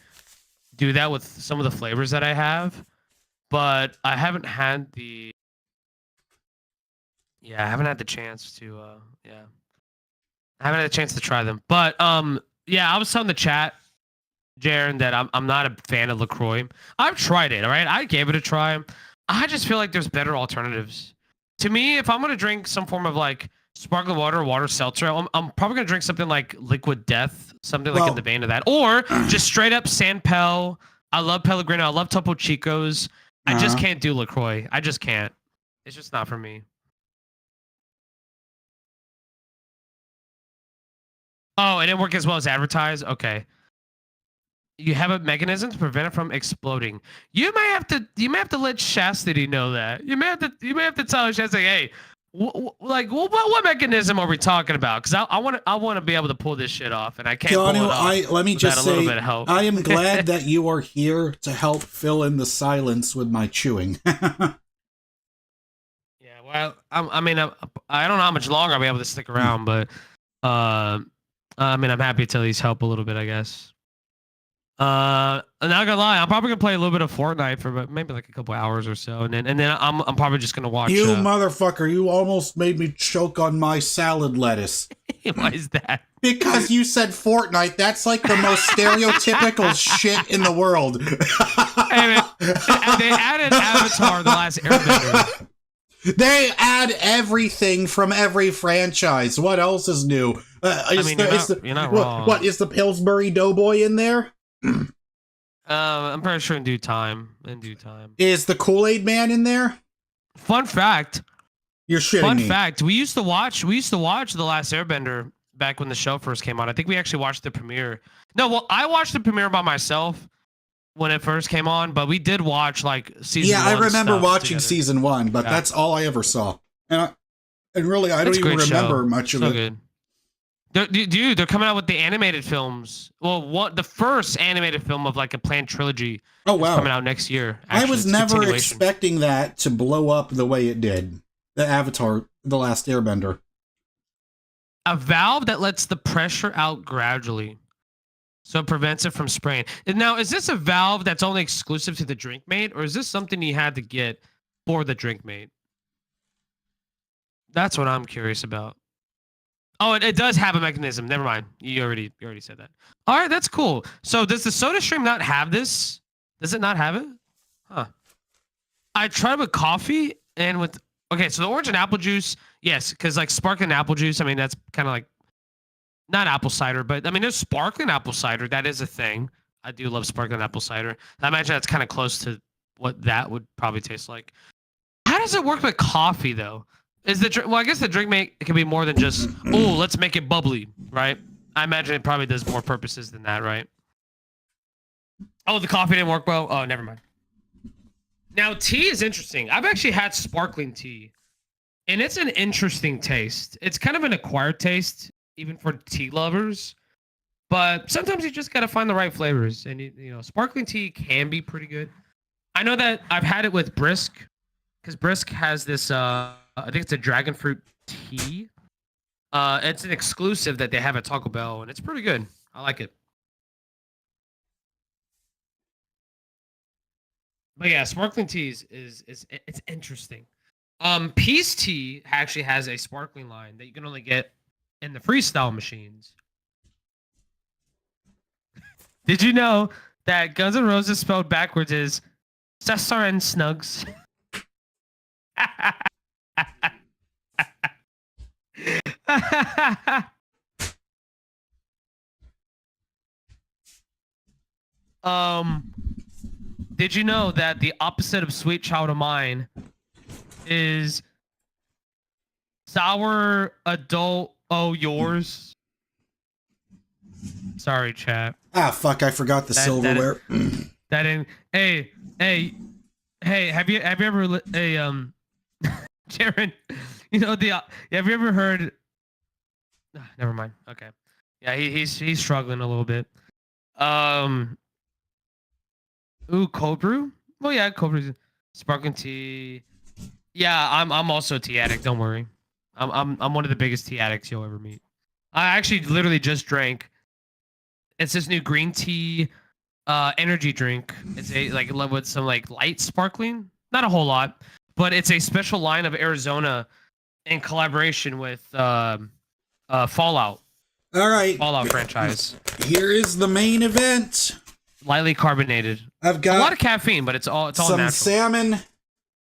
do that with some of the flavors that I have, but I haven't had the chance to I haven't had a chance to try them. But I was telling the chat, Jaron, that I'm not a fan of LaCroix. I've tried it, all right? I gave it a try. I just feel like there's better alternatives. To me, if I'm gonna drink some form of like sparkling water or water seltzer, I'm probably gonna drink something like Liquid Death, something like in the vein of that, or just straight up San Pel. I love Pellegrino. I love Topo Chicos. I just can't do LaCroix. I just can't. It's just not for me. Oh, it didn't work as well as advertised. Okay. You have a mechanism to prevent it from exploding. You may have to let Chastity know that. You may have to tell Chastity, hey, what mechanism are we talking about? Because I want to be able to pull this shit off, and I can't pull it off. Let me just say, a little bit of help. I am glad that you are here to help fill in the silence with my chewing. Yeah, Well, I mean, I don't know how much longer I'll be able to stick around, but I mean, I'm happy to at least help a little bit, I guess. Not gonna lie, I'm probably gonna play a little bit of Fortnite for maybe like a couple hours or so, and then I'm probably just gonna watch. You motherfucker! You almost made me choke on my salad lettuce. Why is that? Because you said Fortnite. That's like the most stereotypical shit in the world. Hey, man, they added Avatar: The Last Airbender. They add everything from every franchise. What else is new? You're not wrong. What is the Pillsbury Doughboy in there? I'm pretty sure in due time. Is the Kool-Aid Man in there? Fun fact. You're shitting Fun me. fact. We used to watch The Last Airbender back when the show first came out. I think we actually watched the premiere. No, well, I watched the premiere by myself when it first came on, but we did watch like season 1. Yeah, I remember watching together. season 1, but that's all I ever saw. And really, I don't even remember much of it. Good. Dude, they're coming out with the animated films. Well, the first animated film of like a planned trilogy. Oh wow, is coming out next year. Actually, I was never expecting that to blow up the way it did. The Avatar: The Last Airbender. A valve that lets the pressure out gradually, so it prevents it from spraying. And now, is this a valve that's only exclusive to the drink mate, or is this something you had to get for the drink mate? That's what I'm curious about. Oh, it does have a mechanism. Never mind. You already said that. All right, that's cool. So does the SodaStream not have this? Does it not have it? Huh. I tried with coffee and with... Okay, so the orange and apple juice, yes, because like sparkling apple juice, I mean, that's kind of like... Not apple cider, but I mean, there's sparkling apple cider. That is a thing. I do love sparkling apple cider. I imagine that's kind of close to what that would probably taste like. How does it work with coffee, though? Well, I guess the drink mate can be more than just, oh, let's make it bubbly, right? I imagine it probably does more purposes than that, right? Oh, the coffee didn't work well? Oh, never mind. Now, tea is interesting. I've actually had sparkling tea, and it's an interesting taste. It's kind of an acquired taste, even for tea lovers, but sometimes you just got to find the right flavors, and you know, sparkling tea can be pretty good. I know that I've had it with Brisk, because Brisk has this, I think it's a dragon fruit tea. It's an exclusive that they have at Taco Bell, and it's pretty good. I like it. But yeah, sparkling teas is it's interesting. Peace Tea actually has a sparkling line that you can only get in the freestyle machines. Did you know that Guns N' Roses spelled backwards is Cesar and Snugs? Did you know that the opposite of Sweet Child of Mine is Sour Adult Oh Yours? Sorry, chat. Ah, fuck! I forgot the silverware. Hey, have you ever Jaron, you know have you ever heard? Never mind. Okay, yeah, he's struggling a little bit. Ooh, cold brew. Well, yeah, cold brew, sparkling tea. Yeah, I'm also a tea addict. Don't worry, I'm one of the biggest tea addicts you'll ever meet. I actually literally just drank. It's this new green tea, energy drink. It's a with some like light sparkling, not a whole lot, but it's a special line of Arizona in collaboration with Fallout. All right, Fallout franchise. Here is the main event. Lightly carbonated. I've got a lot of caffeine, but it's all some natural. salmon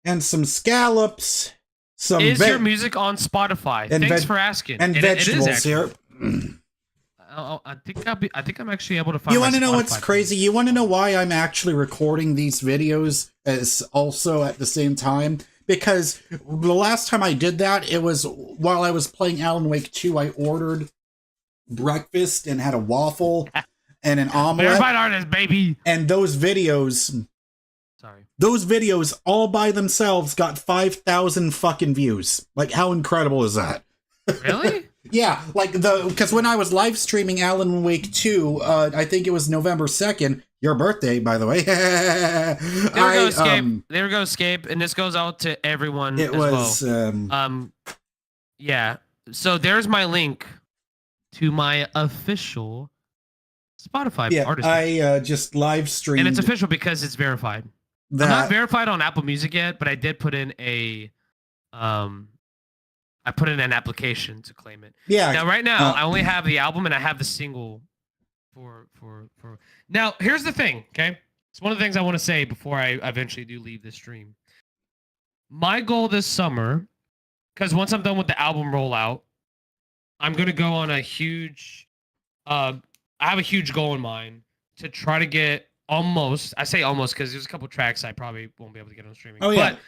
and some scallops. Is your music on Spotify? Thanks for asking. And vegetables here. I think I'm actually able to find. You want to know Spotify what's crazy? You want to know why I'm actually recording these videos as also at the same time? Because the last time I did that, it was while I was playing Alan Wake 2. I ordered breakfast and had a waffle and an omelet. Verified artist, baby. And those videos, all by themselves got 5,000 fucking views. Like, how incredible is that? Really? Yeah, like because when I was live streaming Alan Wake 2, I think it was November 2nd, your birthday, by the way. There we go, Escape. There we go, Escape. And this goes out to everyone It as was, well. Yeah. So there's my link to my official Spotify artist. I just live streamed. And it's official because it's verified. I'm not verified on Apple Music yet, but I did put in I put in an application to claim it. Yeah. Now, right now, I only have the album and I have the single for. Now, here's the thing, okay? It's one of the things I want to say before I eventually do leave this stream. My goal this summer, because once I'm done with the album rollout, I'm going to go on a huge, I have a huge goal in mind to try to get almost, I say almost because there's a couple tracks I probably won't be able to get on streaming. Oh, yeah. But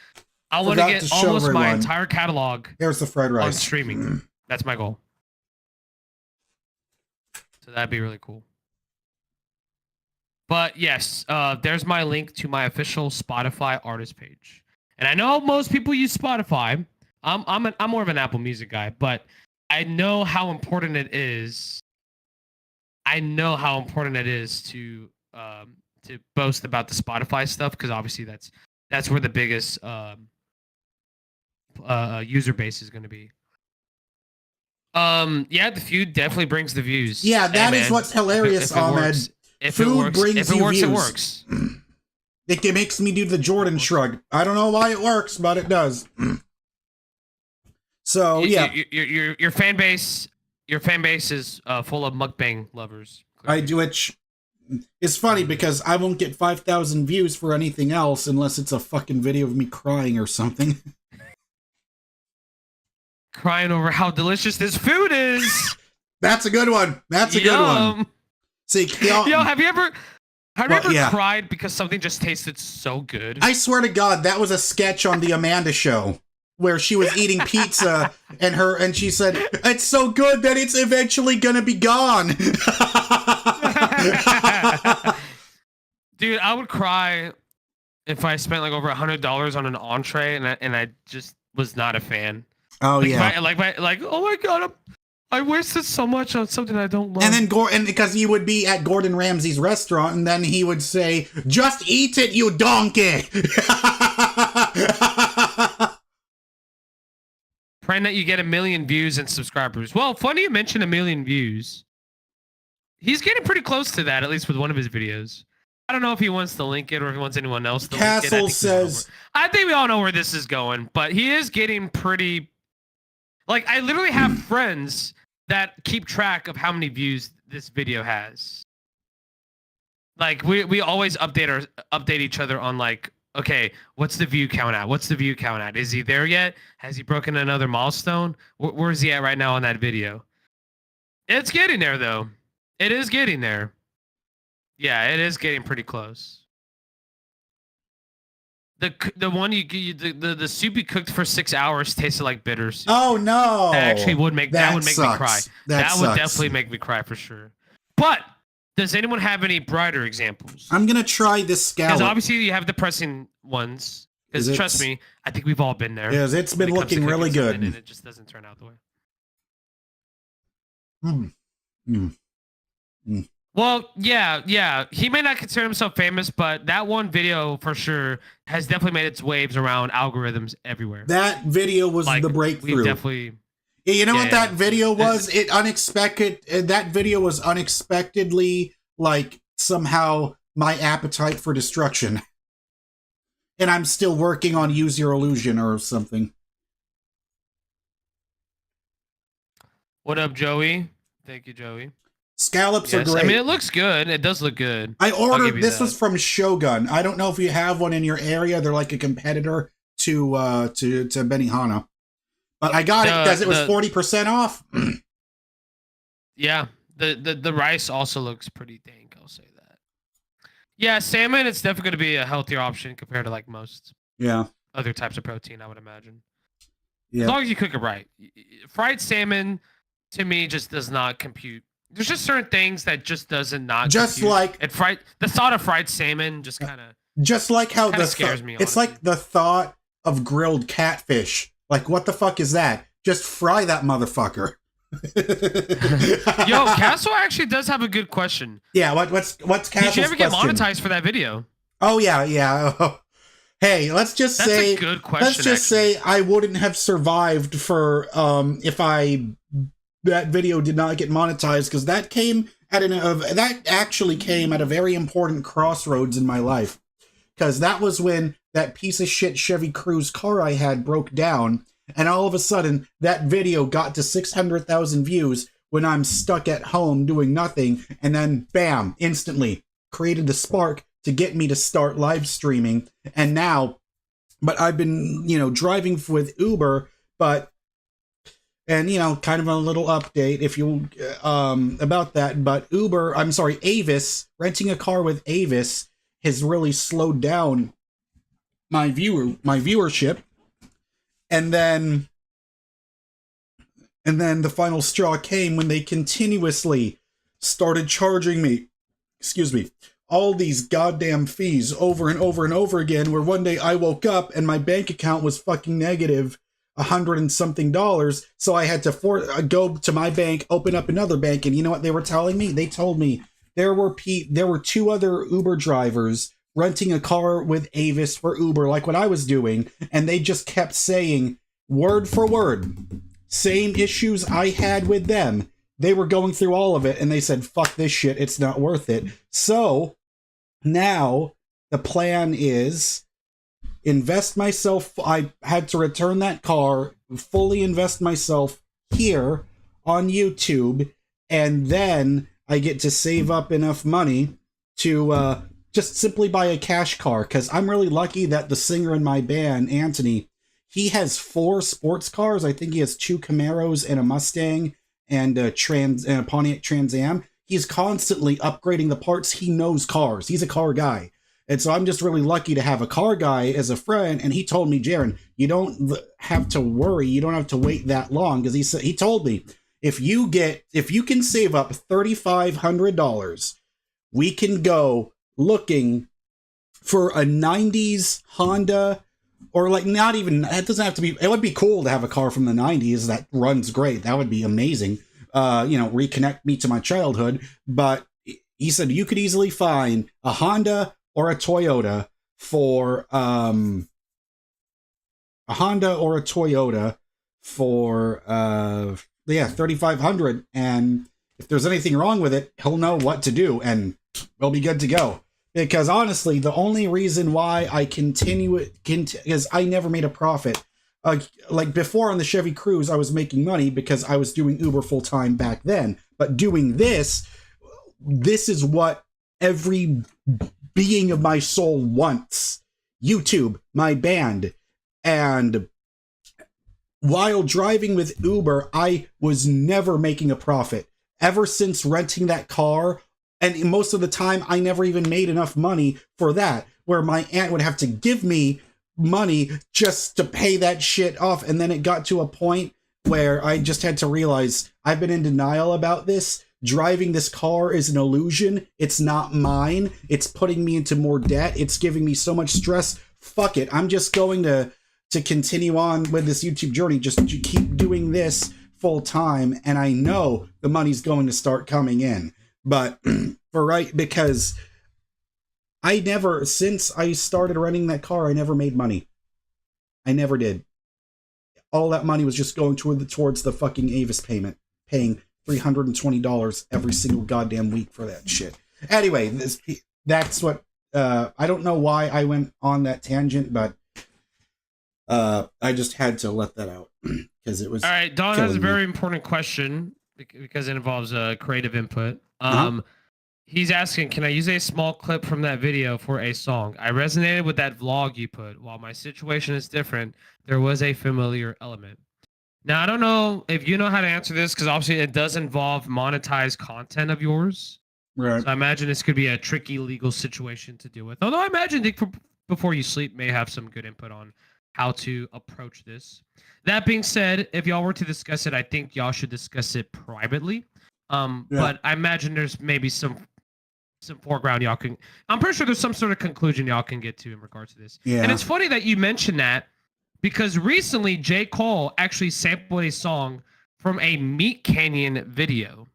I want to get almost my entire catalog Here's the fried rice. on streaming. That's my goal. So that'd be really cool. But yes, there's my link to my official Spotify artist page. And I know most people use Spotify. I'm more of an Apple Music guy, but I know how important it is. I know how important it is to boast about the Spotify stuff because obviously that's where the biggest user base is going to be. Yeah, the feud definitely brings the views. Yeah, that is what's hilarious, Ahmed. Food brings you views. It works. It makes me do the Jordan shrug. I don't know why it works, but it does. So yeah, your fan base is full of mukbang lovers. I do it. It's funny because I won't get 5,000 views for anything else unless it's a fucking video of me crying or something. Crying over how delicious this food is. That's a good one. That's a good one. See, yo, have you ever cried because something just tasted so good? I swear to God, that was a sketch on the Amanda Show where she was eating pizza and she said, "It's so good that it's eventually gonna be gone." Dude, I would cry if I spent like over $100 on an entree and I just was not a fan. Oh like, yeah, oh my God, I wasted so much on something I don't love. And then because you would be at Gordon Ramsay's restaurant, and then he would say, "Just eat it, you donkey." Praying that you get 1 million views and subscribers. Well, funny you mentioned 1 million views. He's getting pretty close to that, at least with one of his videos. I don't know if he wants to link it or if he wants anyone else to link it. Castle says, I think we all know where this is going, but he is getting pretty. Like, I literally have friends that keep track of how many views this video has. Like, we always update each other on, like, okay, what's the view count at? What's the view count at? Is he there yet? Has he broken another milestone? Where is he at right now on that video? It's getting there, though. It is getting there. Yeah, it is getting pretty close. The one the soup you cooked for 6 hours tasted like bitter soup. Oh no! That actually would make me cry. That would sucks. definitely make me cry for sure. But does anyone have any brighter examples? I'm gonna try this scallop. Because obviously you have depressing ones. Because trust me, I think we've all been there. Yes, it's been looking really good, and it just doesn't turn out the way. Well, yeah. He may not consider himself famous, but that one video for sure has definitely made its waves around algorithms everywhere. That video was the breakthrough. Definitely. You know what that video was? That video was unexpectedly like somehow my appetite for destruction. And I'm still working on Use Your Illusion or something. What up, Joey? Thank you, Joey. Scallops are great. I mean, it looks good. It does look good. I ordered this was from Shogun. I don't know if you have one in your area. They're like a competitor to Benihana. But I got it because it was 40% off. Yeah. The rice also looks pretty dank, I'll say that. Yeah, salmon, it's definitely going to be a healthier option compared to like most other types of protein, I would imagine. Yeah. As long as you cook it right. Fried salmon, to me, just does not compute. There's just certain things that just doesn't not just compute. Like the thought of fried salmon just kind of just like how the scares me. It's like the thought of grilled catfish. Like, what the fuck is that? Just fry that motherfucker. Yo, Castle actually does have a good question. Yeah, what's Castle's Did you ever get question? monetized for that video? Oh yeah. Hey, let's just That's say a good question. let's just say I wouldn't have survived for if that video did not get monetized, because that came at that actually came at a very important crossroads in my life, because that was when that piece of shit Chevy Cruze car I had broke down, and all of a sudden that video got to 600,000 views when I'm stuck at home doing nothing, and then bam, instantly created the spark to get me to start live streaming. And now, but I've been, driving with Uber, and kind of a little update if you about that, but Avis, renting a car with Avis has really slowed down my viewership. And then the final straw came when they continuously started charging me, all these goddamn fees over and over and over again, where one day I woke up and my bank account was fucking negative $100 and something. So I had to go to my bank, open up another bank, and you know what they were telling me? They told me there were 2 other Uber drivers renting a car with Avis for Uber, like what I was doing, and they just kept saying, word for word, same issues I had with them. They were going through all of it, and they said, fuck this shit, it's not worth it. So now the plan is invest myself. I had to return that car, fully invest myself here on YouTube, and then I get to save up enough money to just simply buy a cash car, because I'm really lucky that the singer in my band, Anthony, he has 4 sports cars. I think he has 2 Camaros and a Mustang and a Pontiac Trans Am. He's constantly upgrading the parts. He knows cars. He's a car guy. And so I'm just really lucky to have a car guy as a friend. And he told me, Jaron, you don't have to worry. You don't have to wait that long. Because he told me, if you can save up $3,500, we can go looking for a 90s Honda, or like not even, it doesn't have to be, it would be cool to have a car from the 90s that runs great. That would be amazing. Reconnect me to my childhood. But he said you could easily find a Honda or a Toyota for $3,500, and if there's anything wrong with it, he'll know what to do and we'll be good to go. Because honestly, the only reason why I continue it is I never made a profit. Like before on the Chevy Cruze, I was making money because I was doing Uber full time back then. But doing this is what every being of my soul wants. YouTube, my band. And while driving with Uber, I was never making a profit. Ever since renting that car, and most of the time, I never even made enough money for that, where my aunt would have to give me money just to pay that shit off. And then it got to a point where I just had to realize I've been in denial about this. Driving this car is an illusion. It's not mine. It's putting me into more debt. It's giving me so much stress. Fuck it. I'm just going to continue on with this YouTube journey. Just to keep doing this full time. And I know the money's going to start coming in. But because since I started renting that car, I never made money. I never did. All that money was just going towards the fucking Avis payment, paying $320 every single goddamn week for that shit. Anyway, that's what, I don't know why I went on that tangent, but I just had to let that out because it was. All right, Don has a very important question because it involves creative input. He's asking, can I use a small clip from that video for a song? I resonated with that vlog you put. While my situation is different, there was a familiar element. Now, I don't know if you know how to answer this, because obviously it does involve monetized content of yours. Right. So I imagine this could be a tricky legal situation to deal with. Although I imagine Nick, Before You Sleep may have some good input on how to approach this. That being said, if y'all were to discuss it, I think y'all should discuss it privately. But I imagine there's maybe some foreground y'all can. I'm pretty sure there's some sort of conclusion y'all can get to in regards to this. Yeah. And it's funny that you mentioned that, because recently J. Cole actually sampled a song from a Meat Canyon video,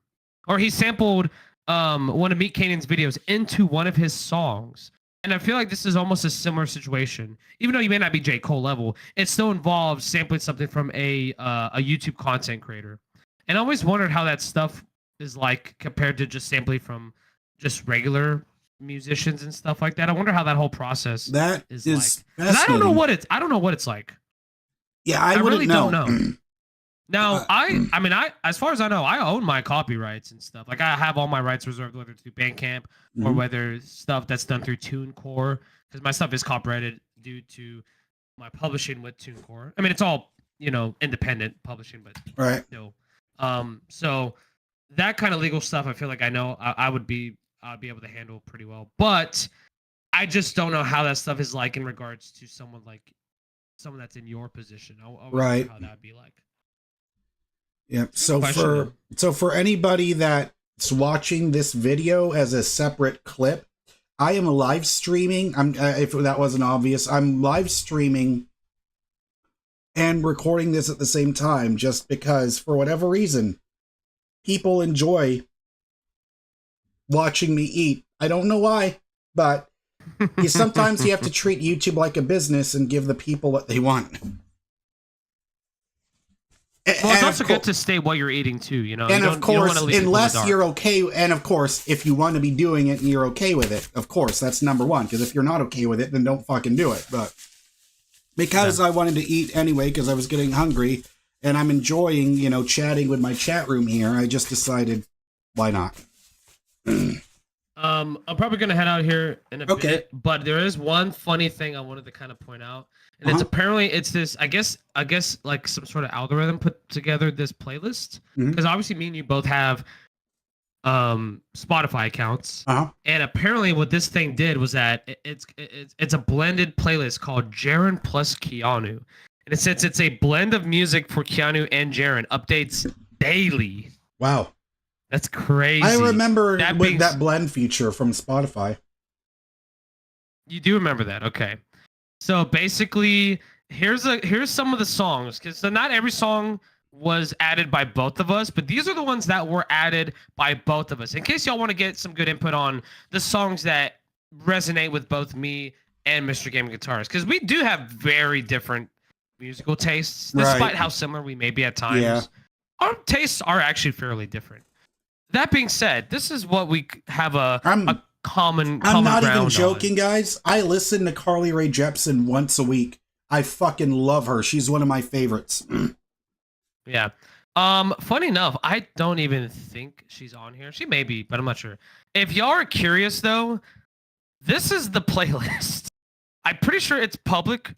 or he sampled one of Meat Canyon's videos into one of his songs. And I feel like this is almost a similar situation. Even though you may not be J. Cole level, it still involves sampling something from a YouTube content creator. And I always wondered how that stuff is like compared to just sampling from just regular musicians and stuff like that. I wonder how that whole process That is like. like. 'Cause I don't know what it's like. Yeah, I wouldn't really know. don't know. Now, I as far as I know, I own my copyrights and stuff. Like I have all my rights reserved, whether it's through Bandcamp or whether stuff that's done through TuneCore, because my stuff is copyrighted due to my publishing with TuneCore. I mean, it's all independent publishing, but Right. still. So that kind of legal stuff, I feel like I know I'd be able to handle pretty well. But I just don't know how that stuff is like in regards to someone that's in your position. I wonder Right. how that'd be like. Yeah. So Question. for anybody that's watching this video as a separate clip, I am live streaming. If that wasn't obvious, I'm live streaming and recording this at the same time, just because for whatever reason, people enjoy watching me eat. I don't know why, but sometimes you have to treat YouTube like a business and give the people what they want. Well, it's also good to state what you're eating too, And of course, unless you're okay, and of course, if you want to be doing it and you're okay with it, of course, that's number one. Because if you're not okay with it, then don't fucking do it. But because I wanted to eat anyway, because I was getting hungry, and I'm enjoying, chatting with my chat room here, I just decided, why not? I'm probably gonna head out here in a bit, but there is one funny thing I wanted to kind of point out, and it's apparently it's this. I guess like some sort of algorithm put together this playlist, because obviously me and you both have Spotify accounts, and apparently what this thing did was that it's a blended playlist called Jaren plus Keanu, and it says it's a blend of music for Keanu and Jaren, updates daily. Wow. That's crazy. I remember that blend feature from Spotify. You do remember that, okay? So basically, here's some of the songs, because not every song was added by both of us, but these are the ones that were added by both of us. In case y'all want to get some good input on the songs that resonate with both me and Mr. Gaming Guitarist, because we do have very different musical tastes, despite how similar we may be at times. Yeah. Our tastes are actually fairly different. That being said, this is what we have a common I'm not ground even joking, on. guys. I listen to Carly Rae Jepsen once a week. I fucking love her. She's one of my favorites. Yeah. Funny enough, I don't even think she's on here. She may be, but I'm not sure. If y'all are curious though, this is the playlist. I'm pretty sure it's public.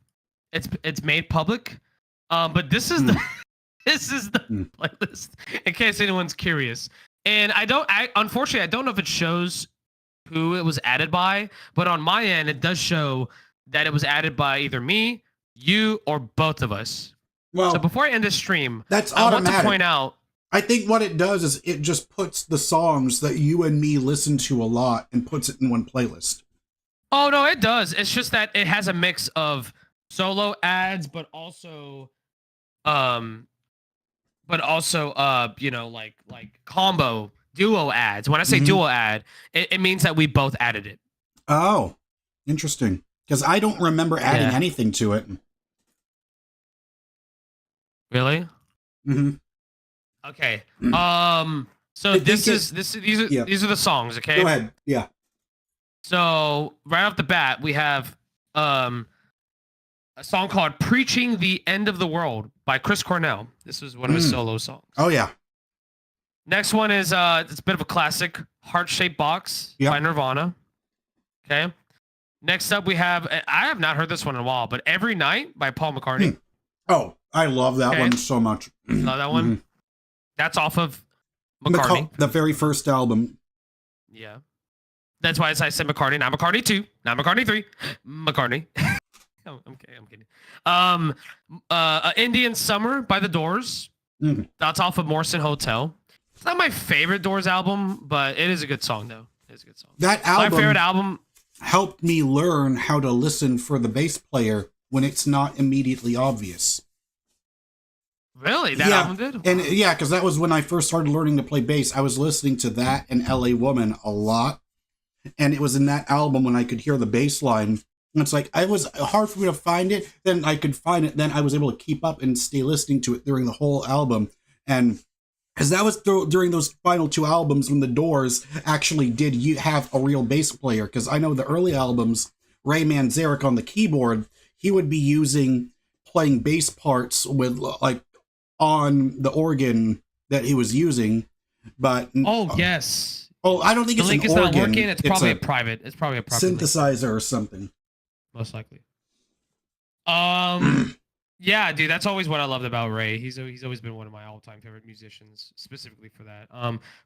It's made public. But this is the playlist in case anyone's curious. And unfortunately, I don't know if it shows who it was added by, but on my end, it does show that it was added by either me, you, or both of us. Well, so before I end the stream, that's I automatic. want to point out. I think what it does is it just puts the songs that you and me listen to a lot and puts it in one playlist. Oh no, it does. It's just that it has a mix of solo ads, but also like combo duo ads. When I say duo ad, it means that we both added it. Oh, interesting. Because I don't remember adding anything to it. Really? Mm-hmm. Okay. So these are the songs. Okay. Go ahead. Yeah. So right off the bat, we have a song called "Preaching the End of the World" by Chris Cornell. This was one of his solo songs. Oh yeah. Next one is it's a bit of a classic, "Heart-Shaped Box" by Nirvana. Okay. Next up, we have I have not heard this one in a while, but "Every Night" by Paul McCartney. Oh, I love that one so much. Love that one. That's off of McCartney, the very first album. Yeah. That's why I said McCartney, not McCartney 2, not McCartney 3, McCartney. I'm kidding. Indian Summer by The Doors. That's off of Morrison Hotel. It's not my favorite Doors album, but it is a good song, though. It's a good song. That album, my favorite album, helped me learn how to listen for the bass player when it's not immediately obvious. Really? That Yeah, album did? and Wow. yeah, because that was when I first started learning to play bass. I was listening to that and LA Woman a lot, and it was in that album when I could hear the bass line. And it's like, it was hard for me to find it. Then I could find it. Then I was able to keep up and stay listening to it during the whole album. And because that was during those final two albums when the Doors actually did have a real bass player. Because I know the early albums, Ray Manzarek on the keyboard, he would be playing bass parts with like on the organ that he was using. But Oh, yes. I don't think The it's link an is organ. not working. It's probably a a private. It's probably a private link, synthesizer or something. most likely. Yeah, dude, that's always what I loved about Ray. He's always been one of my all-time favorite musicians, specifically for that.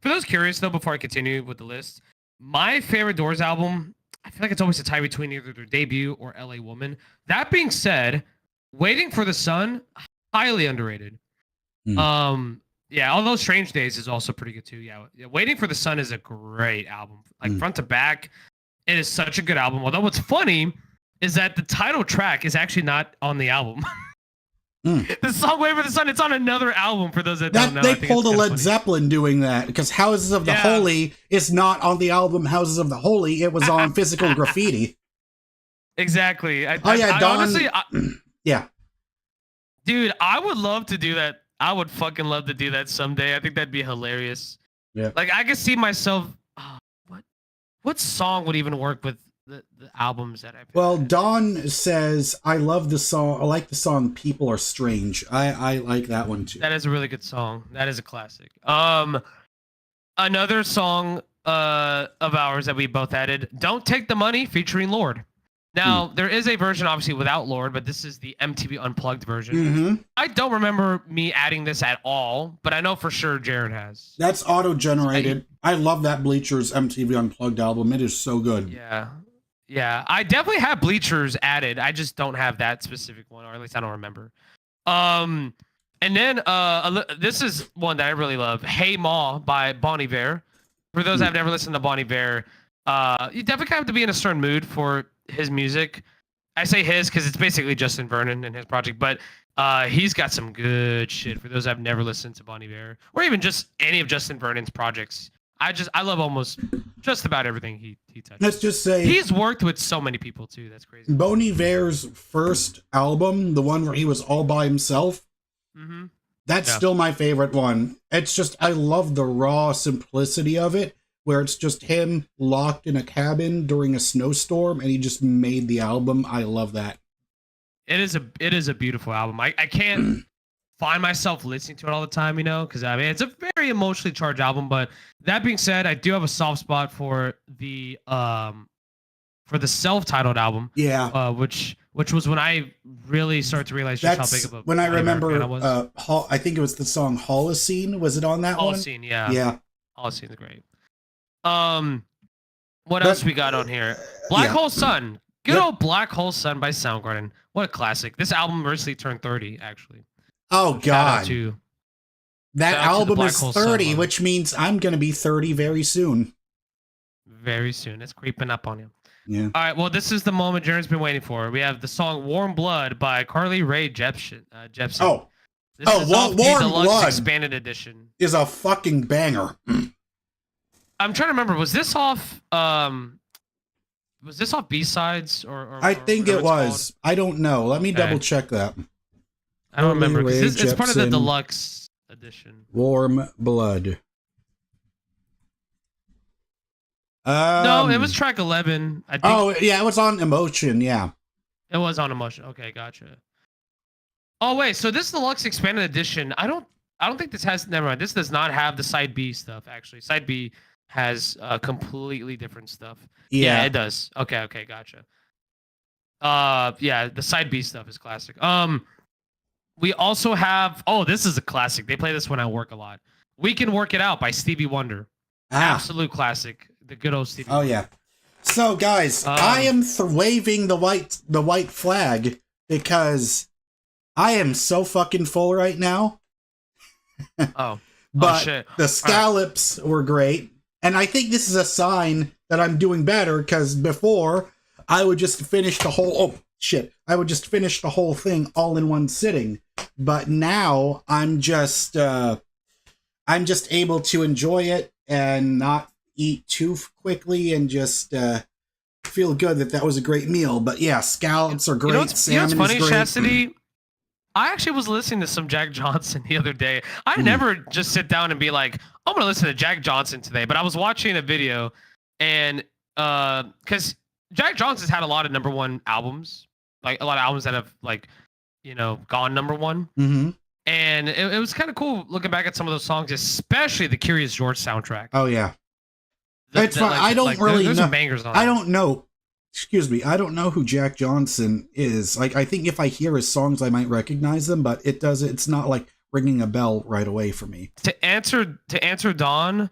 For those curious though, before I continue with the list, my favorite Doors album, I feel like it's always a tie between either their debut or LA Woman. That being said, Waiting for the Sun, highly underrated. Yeah, although Strange Days is also pretty good too. Yeah, Waiting for the Sun is a great album. Like front to back, it is such a good album. Although what's funny is that the title track is actually not on the album. The song "Wait for the Sun" it's on another album. For those that don't know, they pulled a Led Zeppelin doing that because "Houses of the Holy" is not on the album "Houses of the Holy." It was on Physical Graffiti. Exactly. Honestly, yeah, dude, I would love to do that. I would fucking love to do that someday. I think that'd be hilarious. Yeah, like I could see myself. What song would even work with the albums that I've Well, Don says, I love the song. I like the song People Are Strange. I like that one too. That is a really good song. That is a classic. Another song of ours that we both added, Don't Take the Money featuring Lord. Now, there is a version obviously without Lord, but this is the MTV Unplugged version. I don't remember me adding this at all, but I know for sure Jared has. That's auto-generated. I love that Bleachers MTV Unplugged album. It is so good. Yeah. Yeah, I definitely have Bleachers added. I just don't have that specific one, or at least I don't remember. And then this is one that I really love, Hey Ma by Bon Iver. For those that have never listened to Bon Iver, you definitely have to be in a certain mood for his music. I say his because it's basically Justin Vernon and his project, but he's got some good shit. For those that have never listened to Bon Iver, or even just any of Justin Vernon's projects, I love almost just about everything he touches. Let's just say he's worked with so many people too. That's crazy. Bon Iver's first album, the one where he was all by himself, that's still my favorite one. It's just, I love the raw simplicity of it, where it's just him locked in a cabin during a snowstorm and he just made the album. I love that. It is a beautiful album. I can't find myself listening to it all the time, you know, because I mean it's a very emotionally charged album. But that being said, I do have a soft spot for the self-titled album. Yeah. Which was when I really started to realize just how big of a when I remember I was. I think it was the song Holocene. Was it on that one? Holocene, yeah. Yeah. Holocene's great. What else we got on here? Black Hole Sun. Good old Black Hole Sun by Soundgarden. What a classic. This album recently turned 30, actually. Oh, God. That shout out to album the is Black Hole 30, Sun, which means I'm going to be 30 very soon. Very soon. It's creeping up on you. Yeah. All right. Well, this is the moment Jaren's been waiting for. We have the song Warm Blood by Carly Rae Jepsen. Oh. This is Warm Deluxe Blood Expanded Edition. Is a fucking banger. I'm trying to remember. Was this off B-sides or I think it was. I don't know. Let me double check that. I don't remember Ray because it's part of the Jepsen. deluxe edition. Warm Blood. No, it was track 11. I think Oh, yeah, it was on Emotion, yeah. it was on Emotion. Okay, gotcha. Oh wait, so this deluxe expanded edition, I don't think this has, never mind. This does not have the side B stuff actually. Side B has completely different stuff. Yeah, it does. Okay, gotcha. Yeah, the side B stuff is classic. We also have, this is a classic. They play this when I work a lot. We Can Work It Out by Stevie Wonder. Absolute classic. The good old Stevie Wonder. Yeah. So guys, I am waving the white flag because I am so fucking full right now. But shit. The scallops were great. And I think this is a sign that I'm doing better because before I would just finish the whole I would just finish the whole thing all in one sitting. but now I'm just able to enjoy it and not eat too quickly and just feel good that was a great meal. But yeah, scallops are great. Salmon funny, is great. Chastity? I actually was listening to some Jack Johnson the other day. I never just sit down and be like, I'm gonna listen to Jack Johnson today. But I was watching a video, and because Jack Johnson's had a lot of #1 albums, like a lot of albums that have like, gone #1. Mm-hmm. And it was kind of cool looking back at some of those songs, especially the Curious George soundtrack. Oh yeah, it's fine. I don't really know. Some bangers on I don't know. Excuse me. I don't know who Jack Johnson is. Like, I think if I hear his songs, I might recognize them, but it's not like ringing a bell right away for me. To answer Dawn,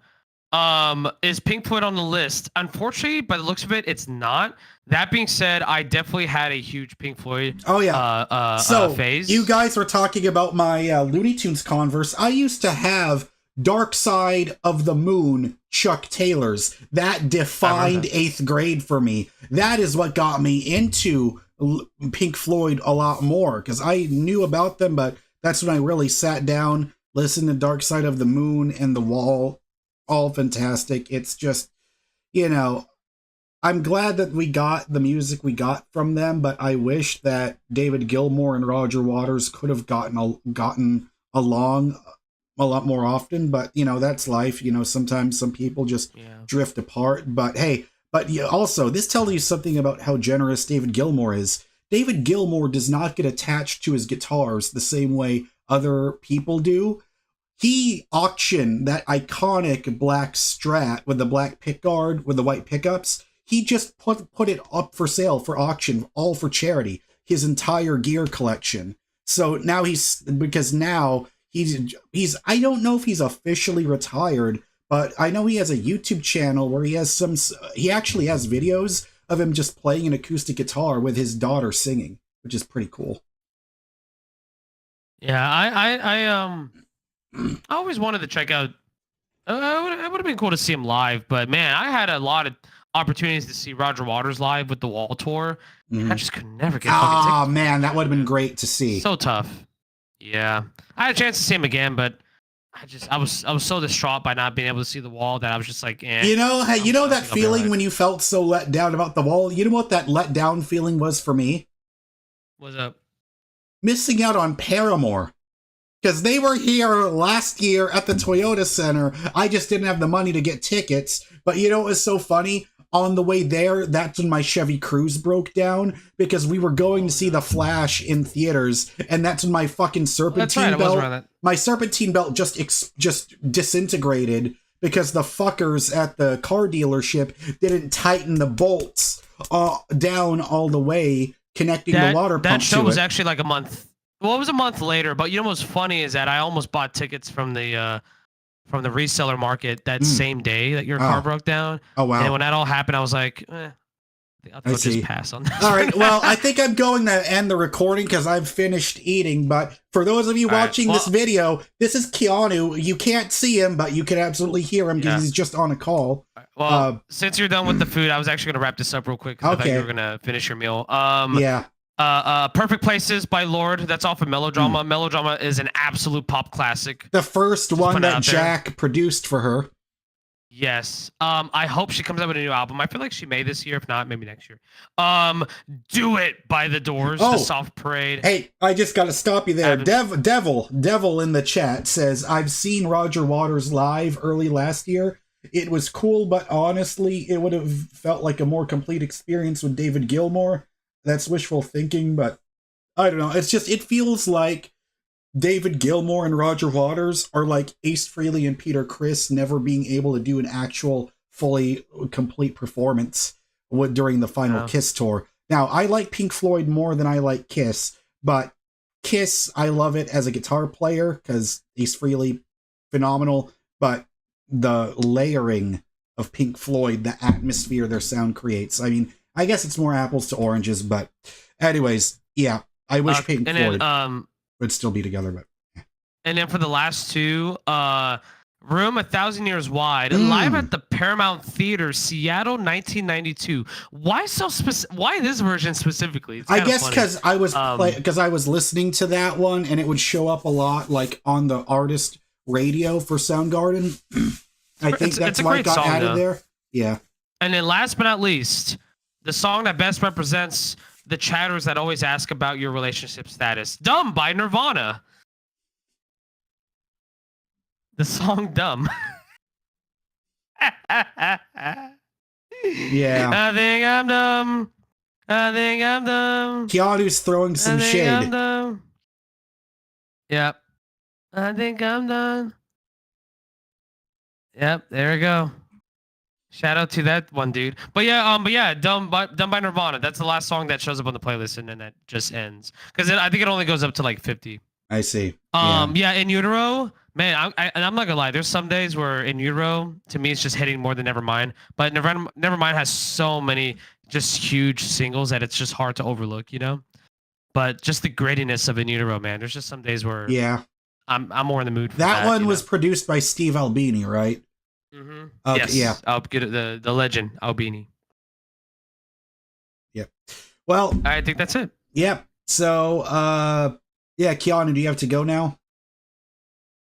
is Pink Floyd on the list? Unfortunately, by the looks of it, it's not. That being said, I definitely had a huge Pink Floyd phase. You guys were talking about my Looney Tunes Converse. I used to have Dark Side of the Moon Chuck Taylor's. That defined 8th grade for me. That is what got me into Pink Floyd a lot more, because I knew about them, but that's when I really sat down, listened to Dark Side of the Moon and The Wall. All fantastic. It's just, I'm glad that we got the music we got from them, but I wish that David Gilmour and Roger Waters could have gotten along a lot more often. But that's life. Sometimes some people just drift apart. But hey, also this tells you something about how generous David Gilmour is. David Gilmour does not get attached to his guitars the same way other people do. He auctioned that iconic black Strat with the black pickguard with the white pickups. He just put it up for sale for auction, all for charity, his entire gear collection. So now he's I don't know if he's officially retired, but I know he has a YouTube channel where he actually has videos of him just playing an acoustic guitar with his daughter singing, which is pretty cool. Yeah, I always wanted to check out. It would have been cool to see him live, but man, I had a lot of opportunities to see Roger Waters live with the Wall tour. I just could never get fucking tickets. Oh man, that would have been great to see. So tough. Yeah, I had a chance to see him again, but I was so distraught by not being able to see the Wall that I was just like, eh. That feeling when you felt so let down about the Wall. You know what that let down feeling was for me? What's up? Missing out on Paramore. Because they were here last year at the Toyota Center. I just didn't have the money to get tickets. But what was so funny? On the way there, that's when my Chevy Cruze broke down, because we were going to see The Flash in theaters, and that's when my fucking serpentine belt, my serpentine belt just disintegrated because the fuckers at the car dealership didn't tighten the bolts down all the way, connecting the water pump to it. That show was actually like a month. Well, it was a month later, but what's funny is that I almost bought tickets from the reseller market that same day that your car broke down. Oh, wow. And when that all happened, I was like, I'll just pass on that. All right, well, I think I'm going to end the recording because I've finished eating, but for those of you watching this video, this is Keanu. You can't see him, but you can absolutely hear him because he's just on a call. Well, since you're done with the food, I was actually going to wrap this up real quick because I thought you were going to finish your meal. Perfect Places by Lord. That's off of Melodrama. Melodrama is an absolute pop classic. The first one that Jack produced for her. Yes. I hope she comes out with a new album. I feel like she may this year. If not, maybe next year. Do It by The Doors. The Soft Parade. Hey, I just got to stop you there. Devil in the chat says, I've seen Roger Waters live early last year. It was cool, but honestly, it would have felt like a more complete experience with David Gilmour. That's wishful thinking, but I don't know. It's just, it feels like David Gilmour and Roger Waters are like Ace Frehley and Peter Criss never being able to do an actual fully complete performance during the final Kiss tour. Now, I like Pink Floyd more than I like Kiss, but Kiss, I love it as a guitar player because Ace Frehley, phenomenal, but the layering of Pink Floyd, the atmosphere their sound creates. I mean, I guess it's more apples to oranges, but anyways, yeah, I wish Pink Floyd would still be together, but and then for the last two, Room 1,000 Years Wide, live at the Paramount Theater, Seattle, 1992. Why so specific? Why this version specifically? It's I kinda guess funny. because I was listening to that one, and it would show up a lot, like on the artist radio for Soundgarden. I think that's a why it great got song, added though. there. Yeah. And then last but not least, the song that best represents the chatters that always ask about your relationship status, Dumb by Nirvana. The song Dumb. Yeah. I think I'm dumb. I think I'm dumb. Keanu's throwing some I think I'm shade. dumb. Yep. I think I'm done. Yep, there we go. Shout out to that one dude. But yeah, Dumb by Nirvana. That's the last song that shows up on the playlist, and then that just ends. Because I think it only goes up to like 50. I see. Yeah, In Utero, man, I'm not gonna lie. There's some days where In Utero, to me, it's just hitting more than Nevermind. But Nevermind has so many just huge singles that it's just hard to overlook, you know. But just the grittiness of In Utero, man. There's just some days where Yeah. I'm more in the mood for That one you was know? produced by Steve Albini, right? Mm-hmm. Okay, Yes. yeah. I'll get it, the legend Albini. Well, I think that's it. yep. So, yeah, Keanu, do you have to go now?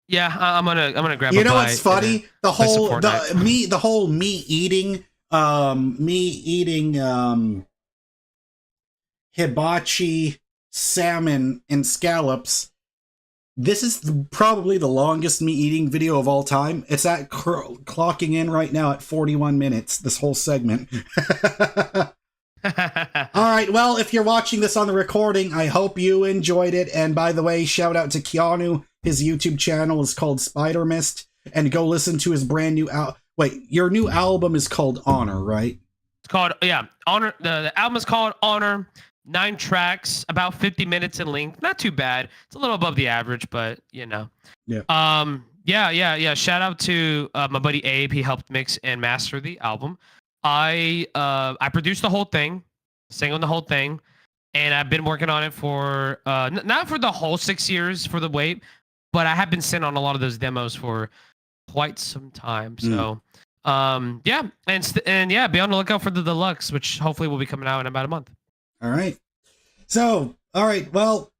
Yeah, I'm gonna grab. You a know bite what's funny? and play some Fortnite. The whole me eating hibachi salmon and scallops. This is probably the longest me eating video of all time. It's at clocking in right now at 41 minutes, this whole segment. All right, well, if you're watching this on the recording, I hope you enjoyed it. And by the way, shout out to Keanu. His YouTube channel is called Spider Mist. And go listen to his brand new your new album is called Honor, right? It's called Honor. The album is called Honor. 9 tracks, about 50 minutes in length. Not too bad. It's a little above the average, but you know. Yeah. Yeah. Shout out to my buddy Abe. He helped mix and master the album. I produced the whole thing, sang on the whole thing, and I've been working on it for not for the whole 6 years for the wait, but I have been sent on a lot of those demos for quite some time. So yeah, and yeah, be on the lookout for the deluxe, which hopefully will be coming out in about a month. All right. So, all right, well,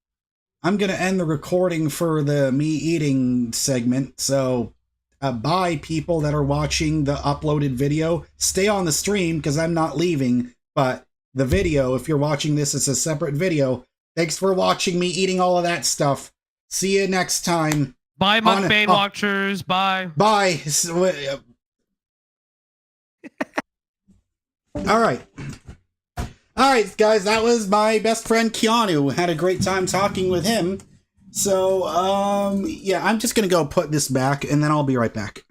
I'm going to end the recording for the me eating segment. So, bye, people that are watching the uploaded video. Stay on the stream because I'm not leaving. But the video, if you're watching this, it's a separate video. Thanks for watching me eating all of that stuff. See you next time. Bye, mukbang watchers. Bye. Bye. All right. All right, guys, that was my best friend Keanu. Had a great time talking with him. So, yeah, I'm just going to go put this back, and then I'll be right back.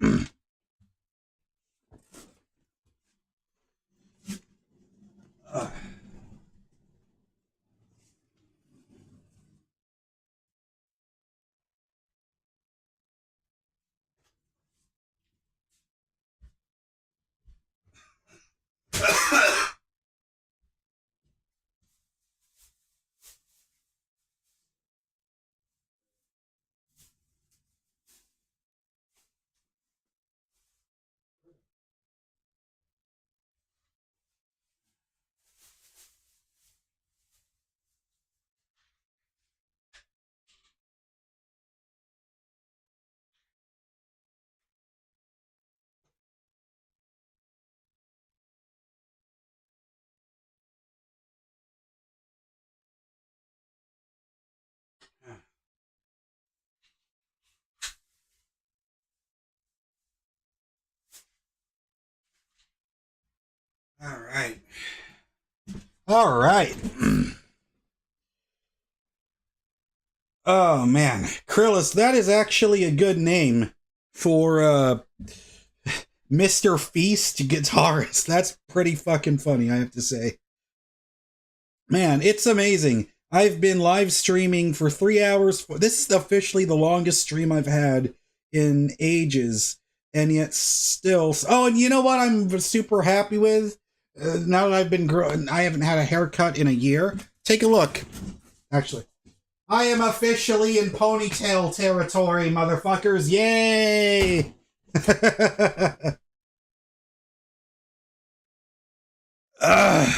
All right. All right. Oh, man. Krillis, that is actually a good name for Mr. Feast guitarist. That's pretty fucking funny, I have to say. Man, it's amazing. I've been live streaming for 3 hours. This is officially the longest stream I've had in ages. And yet still... Oh, and you know what I'm super happy with? Now that I've been growing, I haven't had a haircut in a year. Take a look. Actually, I am officially in ponytail territory, motherfuckers. Yay! Ugh.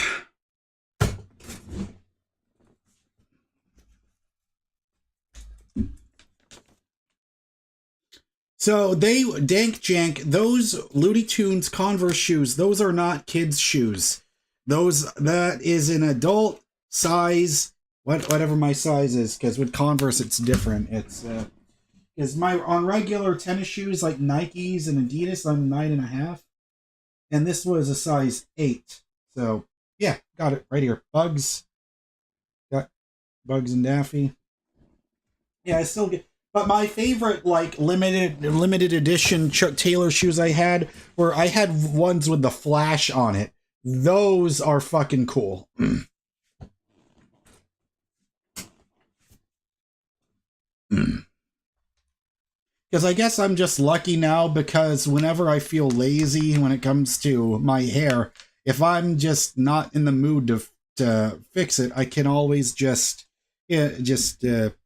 So Dank Jank, those Looney Tunes Converse shoes, those are not kids' shoes. That is an adult size, whatever my size is, because with Converse it's different. It's because on regular tennis shoes like Nikes and Adidas, I'm 9.5, and this was a size 8. So yeah, got it right here. Got Bugs and Daffy. Yeah, I still get. But my favorite, like, limited edition Chuck Taylor shoes I had ones with the flash on it. Those are fucking cool. Because I guess I'm just lucky now, because whenever I feel lazy when it comes to my hair, if I'm just not in the mood to fix it, I can always just, yep,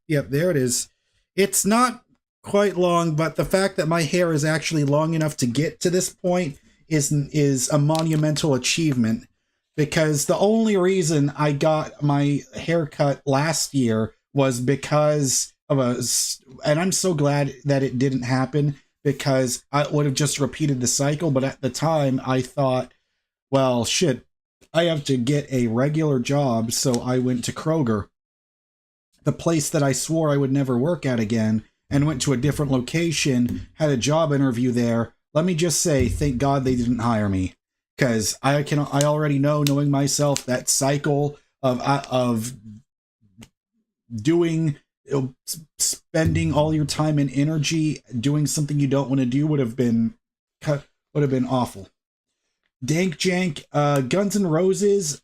there it is. It's not quite long, but the fact that my hair is actually long enough to get to this point is a monumental achievement, because the only reason I got my haircut last year was because of and I'm so glad that it didn't happen, because I would have just repeated the cycle. But at the time I thought, well, shit, I have to get a regular job. So I went to Kroger, the place that I swore I would never work at again, and went to a different location, had a job interview there. Let me just say, thank God they didn't hire me, because I already know, knowing myself, that cycle of doing, spending all your time and energy doing something you don't want to do would have been awful. Dank Jank, Guns N' Roses.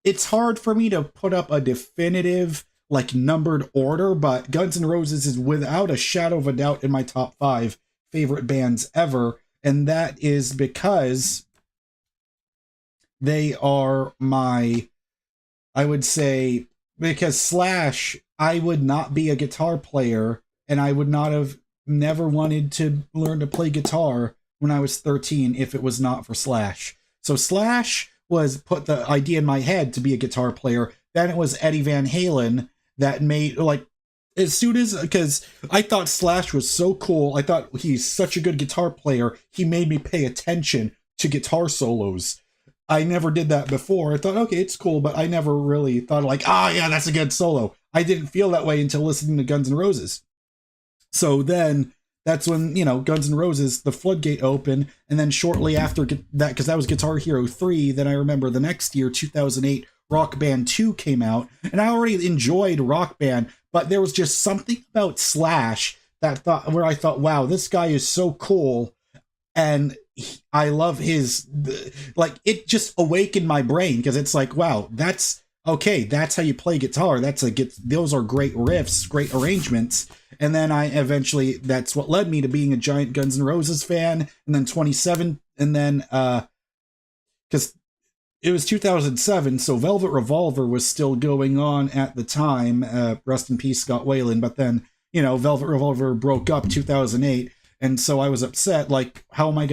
It's hard for me to put up a definitive, like, numbered order, but Guns N' Roses is without a shadow of a doubt in my top 5 favorite bands ever, and that is because they are I would say, because Slash, I would not be a guitar player, and I would never wanted to learn to play guitar when I was 13 if it was not for Slash. So Slash put the idea in my head to be a guitar player. Then it was Eddie Van Halen that made, like, as soon as, because I thought Slash was so cool, I thought he's such a good guitar player, he made me pay attention to guitar solos. I never did that before. I thought, okay, it's cool, but I never really thought, like, yeah, that's a good solo. I didn't feel that way until listening to Guns N' Roses. So then that's when, Guns N' Roses, the floodgate opened, and then shortly after that, because that was Guitar Hero 3, then I remember the next year, 2008, Rock Band 2 came out, and I already enjoyed Rock Band, but there was just something about Slash where I thought, wow, this guy is so cool, and I love it just awakened my brain, because it's like, wow, that's how you play guitar. Those are great riffs, great arrangements. And then that's what led me to being a giant Guns N' Roses fan. And then 27, and then, because it was 2007, so Velvet Revolver was still going on at the time. Rest in peace, Scott Weiland. But then, Velvet Revolver broke up 2008. And so I was upset, like, what am I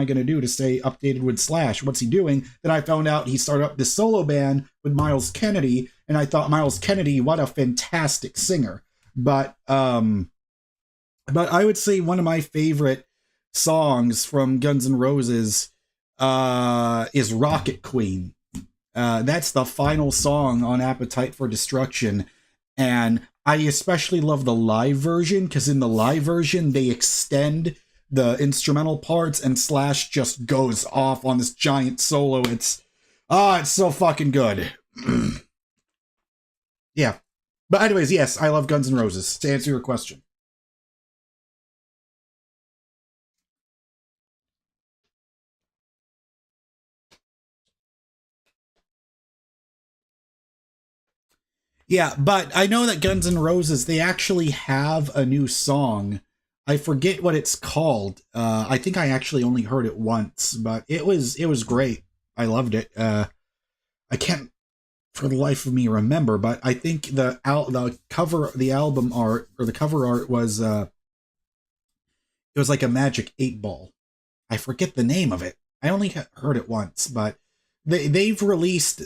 gonna do to stay updated with Slash? What's he doing? Then I found out he started up this solo band with Miles Kennedy, and I thought, Miles Kennedy, what a fantastic singer. But I would say one of my favorite songs from Guns N' Roses is Rocket Queen. That's the final song on Appetite for Destruction, and I especially love the live version, because in the live version, they extend the instrumental parts, and Slash just goes off on this giant solo. It's so fucking good. Yeah. But anyways, yes, I love Guns N' Roses, to answer your question. Yeah, but I know that Guns N' Roses, they actually have a new song. I forget what it's called. I think I actually only heard it once, but it was great. I loved it. I can't for the life of me remember, but I think the cover, the album art, or the cover art was It was like a magic 8-ball. I forget the name of it. I only heard it once, but they've released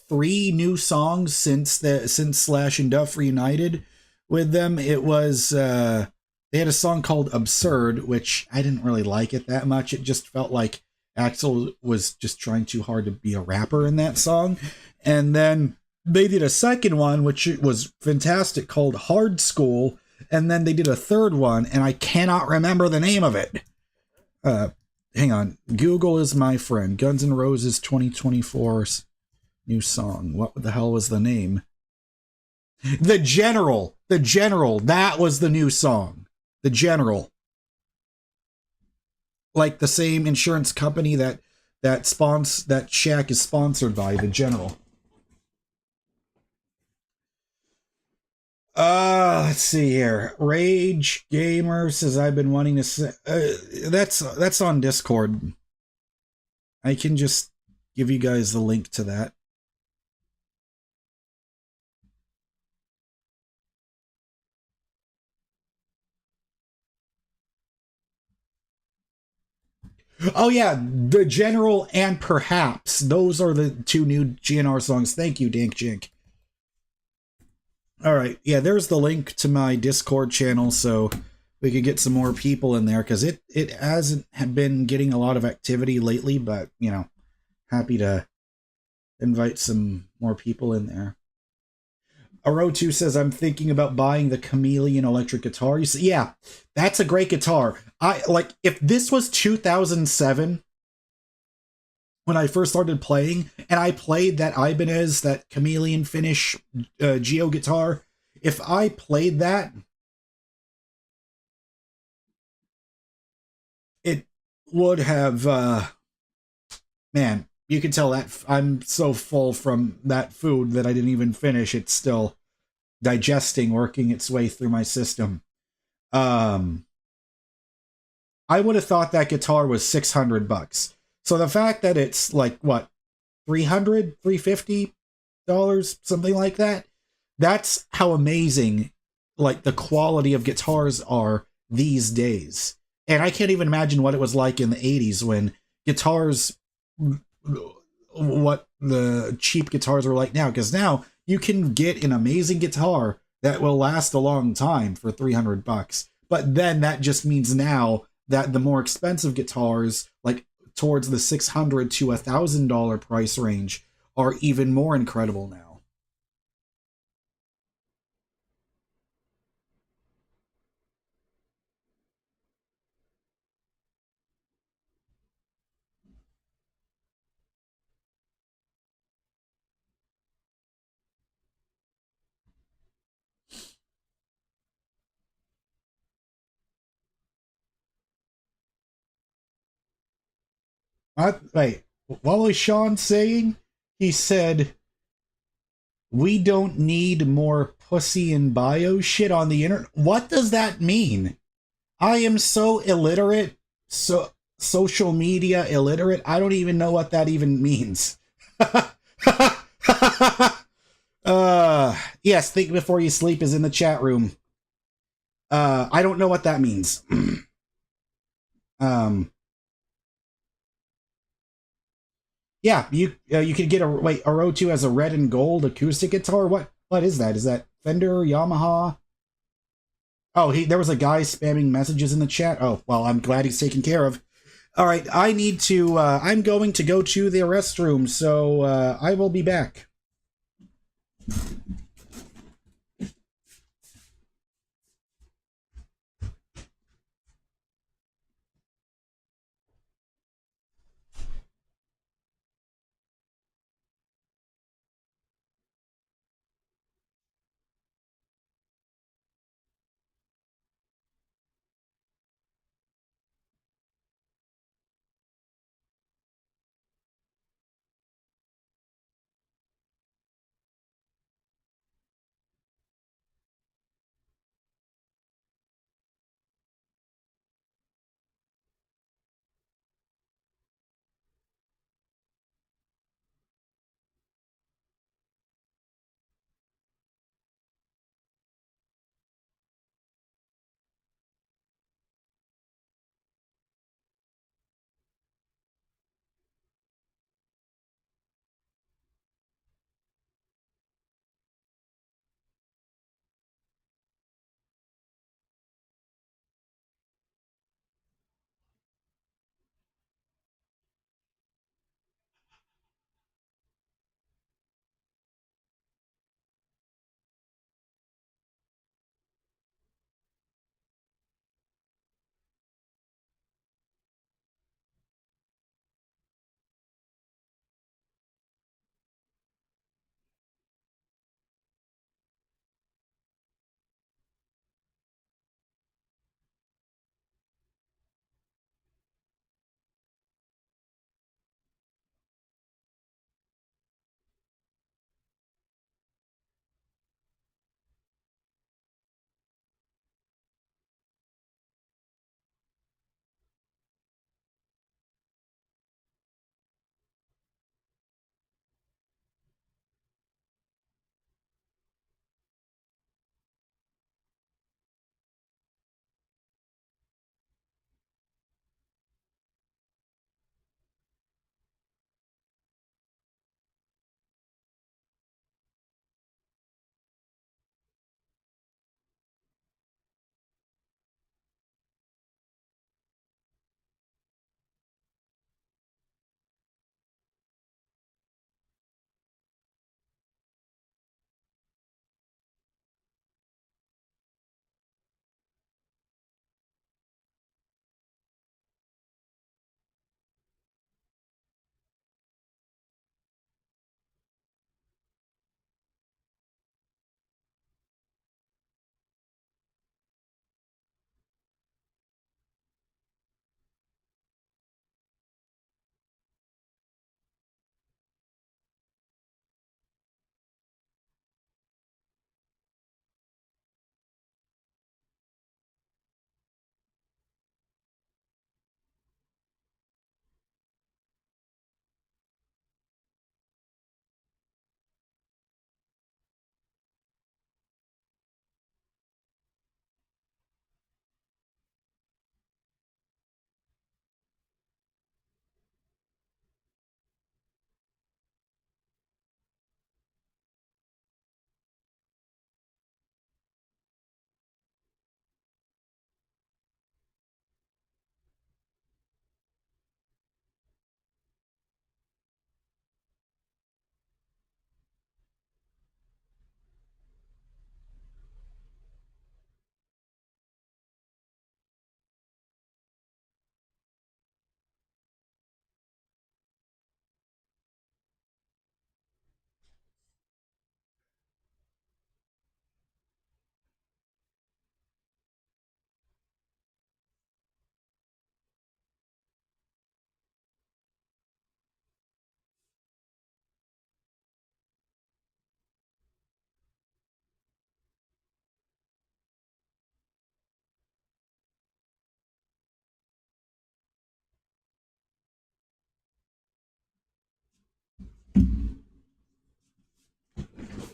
3 new songs since Slash and Duff reunited with them. It was they had a song called Absurd, which I didn't really like it that much. It just felt like Axel was just trying too hard to be a rapper in that song. And then they did a second one, which was fantastic, called Hard School. And then they did a third one, and I cannot remember the name of it. Hang on. Google is my friend. Guns N' Roses 2024's new song. What the hell was the name? The General. The General. That was the new song. The General. Like the same insurance company that Shaq is sponsored by, The General. Let's see here. Rage Gamer says I've been wanting to say that's on Discord. I can just give you guys the link to that. Oh yeah, The General and Perhaps. Those are the 2 new GNR songs. Thank you, Dank Jink. All right, yeah, there's the link to my Discord channel, so we could get some more people in there, because it hasn't been getting a lot of activity lately, but, you know, happy to invite some more people in there. Aro2 says, I'm thinking about buying the Chameleon electric guitar. You say, yeah, that's a great guitar. If this was 2007, when I first started playing, and I played that Ibanez, that Chameleon finish Geo guitar, if I played that, it would have, man, you can tell that I'm so full from that food that I didn't even finish. It's still digesting, working its way through my system. I would have thought that guitar was $600. So the fact that it's like, what, $300, $350, something like that, that's how amazing, like, the quality of guitars are these days. And I can't even imagine what it was like in the 80s when guitars, what the cheap guitars are like now, because now you can get an amazing guitar that will last a long time for $300. But then that just means now that the more expensive guitars, like towards the $600 to $1,000 price range, are even more incredible now. Wait, what was Sean saying? He said, we don't need more pussy and bio shit on the internet. What does that mean? I am so illiterate, so social media illiterate. I don't even know what that even means. Yes, think before you sleep is in the chat room. I don't know what that means. Yeah, you could get a Aro2 as a red and gold acoustic guitar. What is that? Is that Fender, Yamaha? Oh, there was a guy spamming messages in the chat. Oh, well, I'm glad he's taken care of. All right, I need to. I'm going to go to the restroom, so I will be back.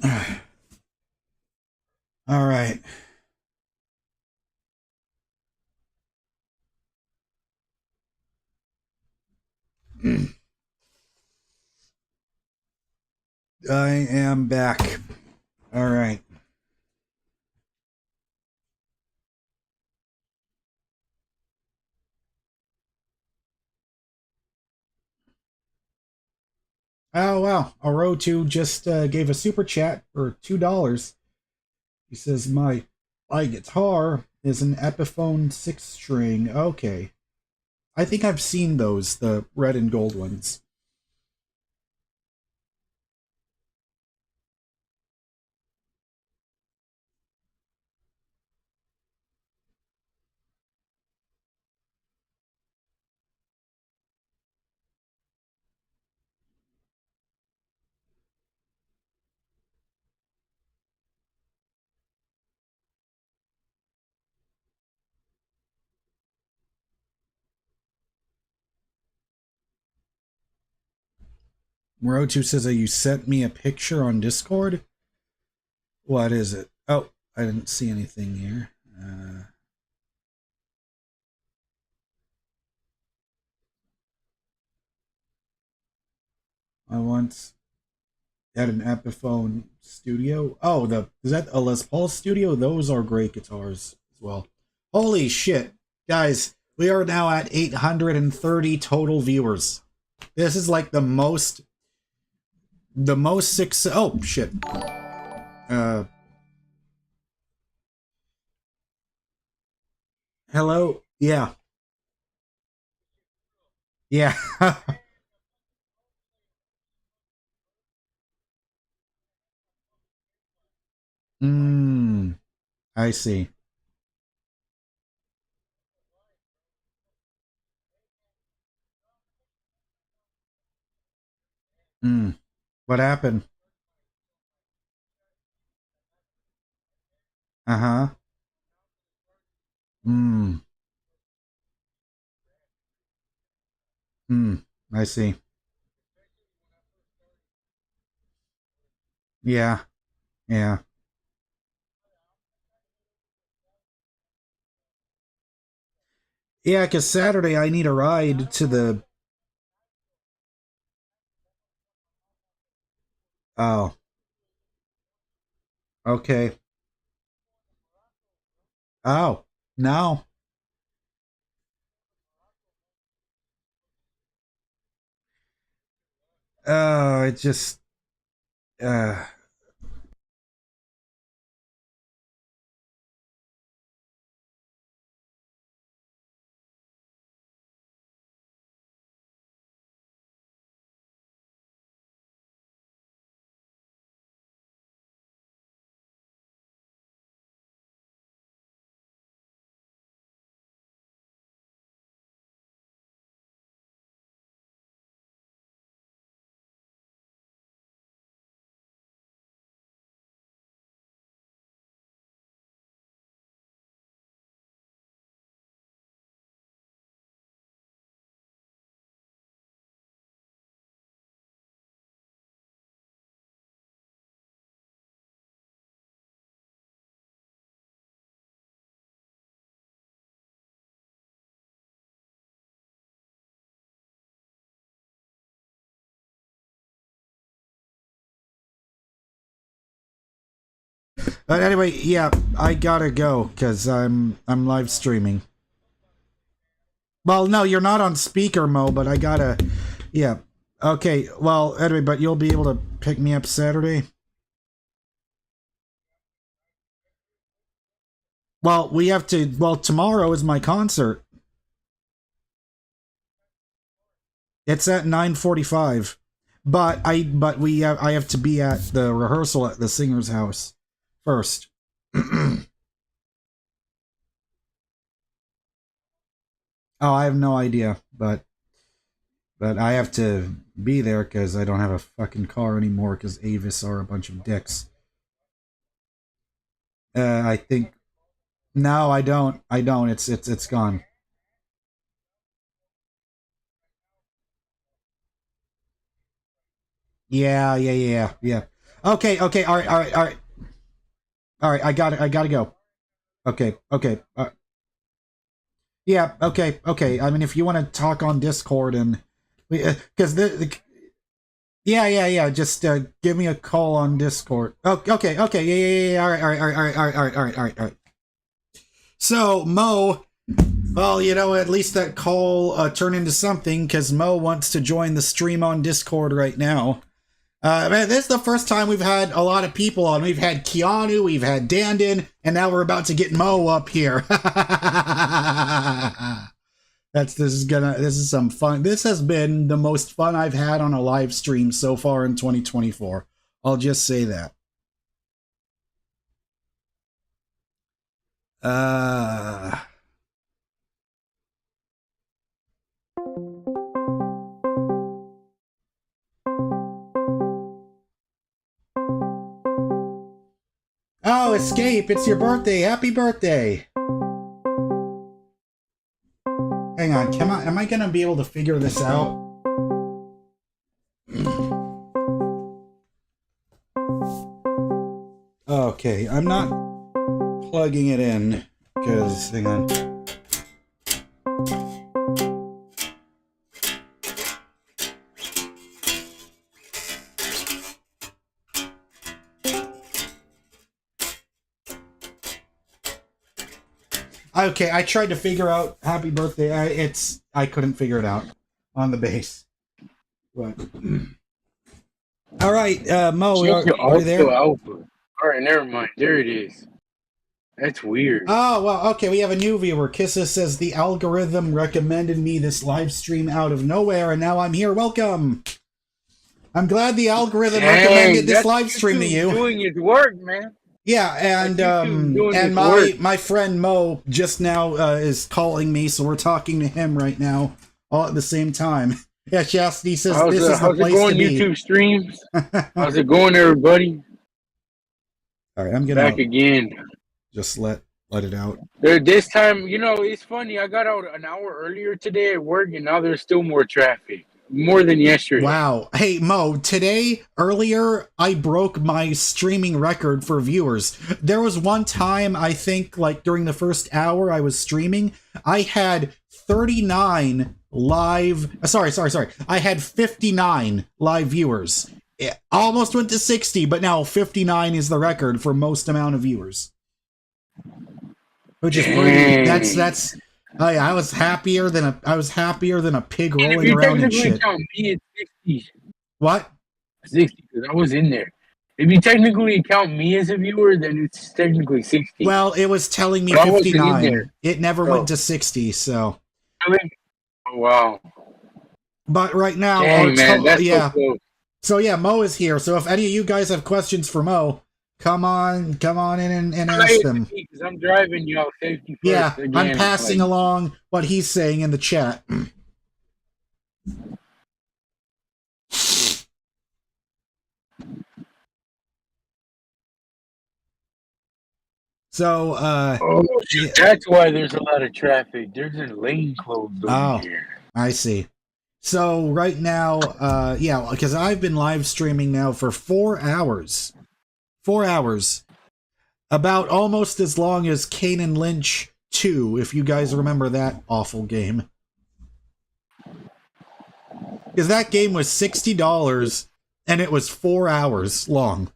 All right. I am back. All right. Oh, wow. Orotu just gave a super chat for $2. He says, my guitar is an Epiphone 6 string. Okay. I think I've seen those, the red and gold ones. Morotu says that you sent me a picture on Discord. What is it? Oh, I didn't see anything here. I once had an Epiphone Studio. Oh, is that a Les Paul Studio? Those are great guitars as well. Holy shit. Guys, we are now at 830 total viewers. This is like the most oh shit. Hello? Yeah. Yeah. I see. What happened? Uh-huh. Hmm. I see. Yeah. Yeah. Yeah, because Saturday I need a ride to the... Oh, okay. Oh, no. It just... Uh, but anyway, yeah, I gotta go because I'm live streaming. Well, no, you're not on speaker mode, but I gotta... Yeah. Okay, well, anyway, but you'll be able to pick me up Saturday? Well, we have to... Well, tomorrow is my concert. It's at 9:45. I have to be at the rehearsal at the singer's house first. Oh, I have no idea, but I have to be there because I don't have a fucking car anymore because Avis are a bunch of dicks. I think... No, I don't. I don't. It's gone. Yeah. Okay, okay, all right, all right, all right. All right, I got it. I gotta go. Okay, okay. Yeah, okay, okay. I mean, if you want to talk on Discord and because yeah, yeah, yeah. Just give me a call on Discord. Oh, okay, okay. Yeah, yeah, yeah. All right, all right, all right, all right, all right, all right, all right, all right, all right. So Mo, well, you know, at least that call turned into something because Mo wants to join the stream on Discord right now. Man, this is the first time we've had a lot of people on. We've had Keanu, we've had Dandon, and now we're about to get Mo up here. This is some fun. This has been the most fun I've had on a live stream so far in 2024. I'll just say that. Oh, Escape, it's your birthday. Happy birthday. Hang on, am I gonna be able to figure this out? Okay, I'm not plugging it in, because, hang on. Okay, I tried to figure out happy birthday. I couldn't figure it out on the base. But all right, Mo, are you there? Alpha. All right, never mind. There it is. That's weird. Oh, well, okay, we have a new viewer. Kissa says the algorithm recommended me this live stream out of nowhere, and now I'm here. Welcome. I'm glad the algorithm recommended this live stream to you. Doing his work, man. Yeah, and my friend Mo just now is calling me, so we're talking to him right now, all at the same time. Yeah, Chastity says this is the place to be. How's it going, YouTube streams? How's it going, everybody? All right, I'm gonna back again. Just let it out. This time, you know, it's funny. I got out an hour earlier today at work, and now there's still more traffic. More than yesterday. Wow. Hey, Mo, earlier, I broke my streaming record for viewers. There was one time, I think, like during the first hour I was streaming, I had 39 live... Sorry. I had 59 live viewers. It almost went to 60, but now 59 is the record for most amount of viewers. Which is pretty... That's... Oh yeah, I was happier than a pig rolling around in shit. Count me at 60. What? 60, because I was in there. If you technically count me as a viewer, then it's technically 60. Well, it was telling me 59. It never went to 60, so. Oh, wow. But right now, yeah. So yeah, Mo is here. So if any of you guys have questions for Mo, come on in and ask them. Because I'm driving you out safety first. Yeah, again, I'm passing along what he's saying in the chat. So, that's why there's a lot of traffic. There's a lane closed over here. I see. So right now, because I've been live streaming now for 4 hours. 4 hours. About almost as long as Kane and Lynch 2, if you guys remember that awful game. Because that game was $60 and it was 4 hours long.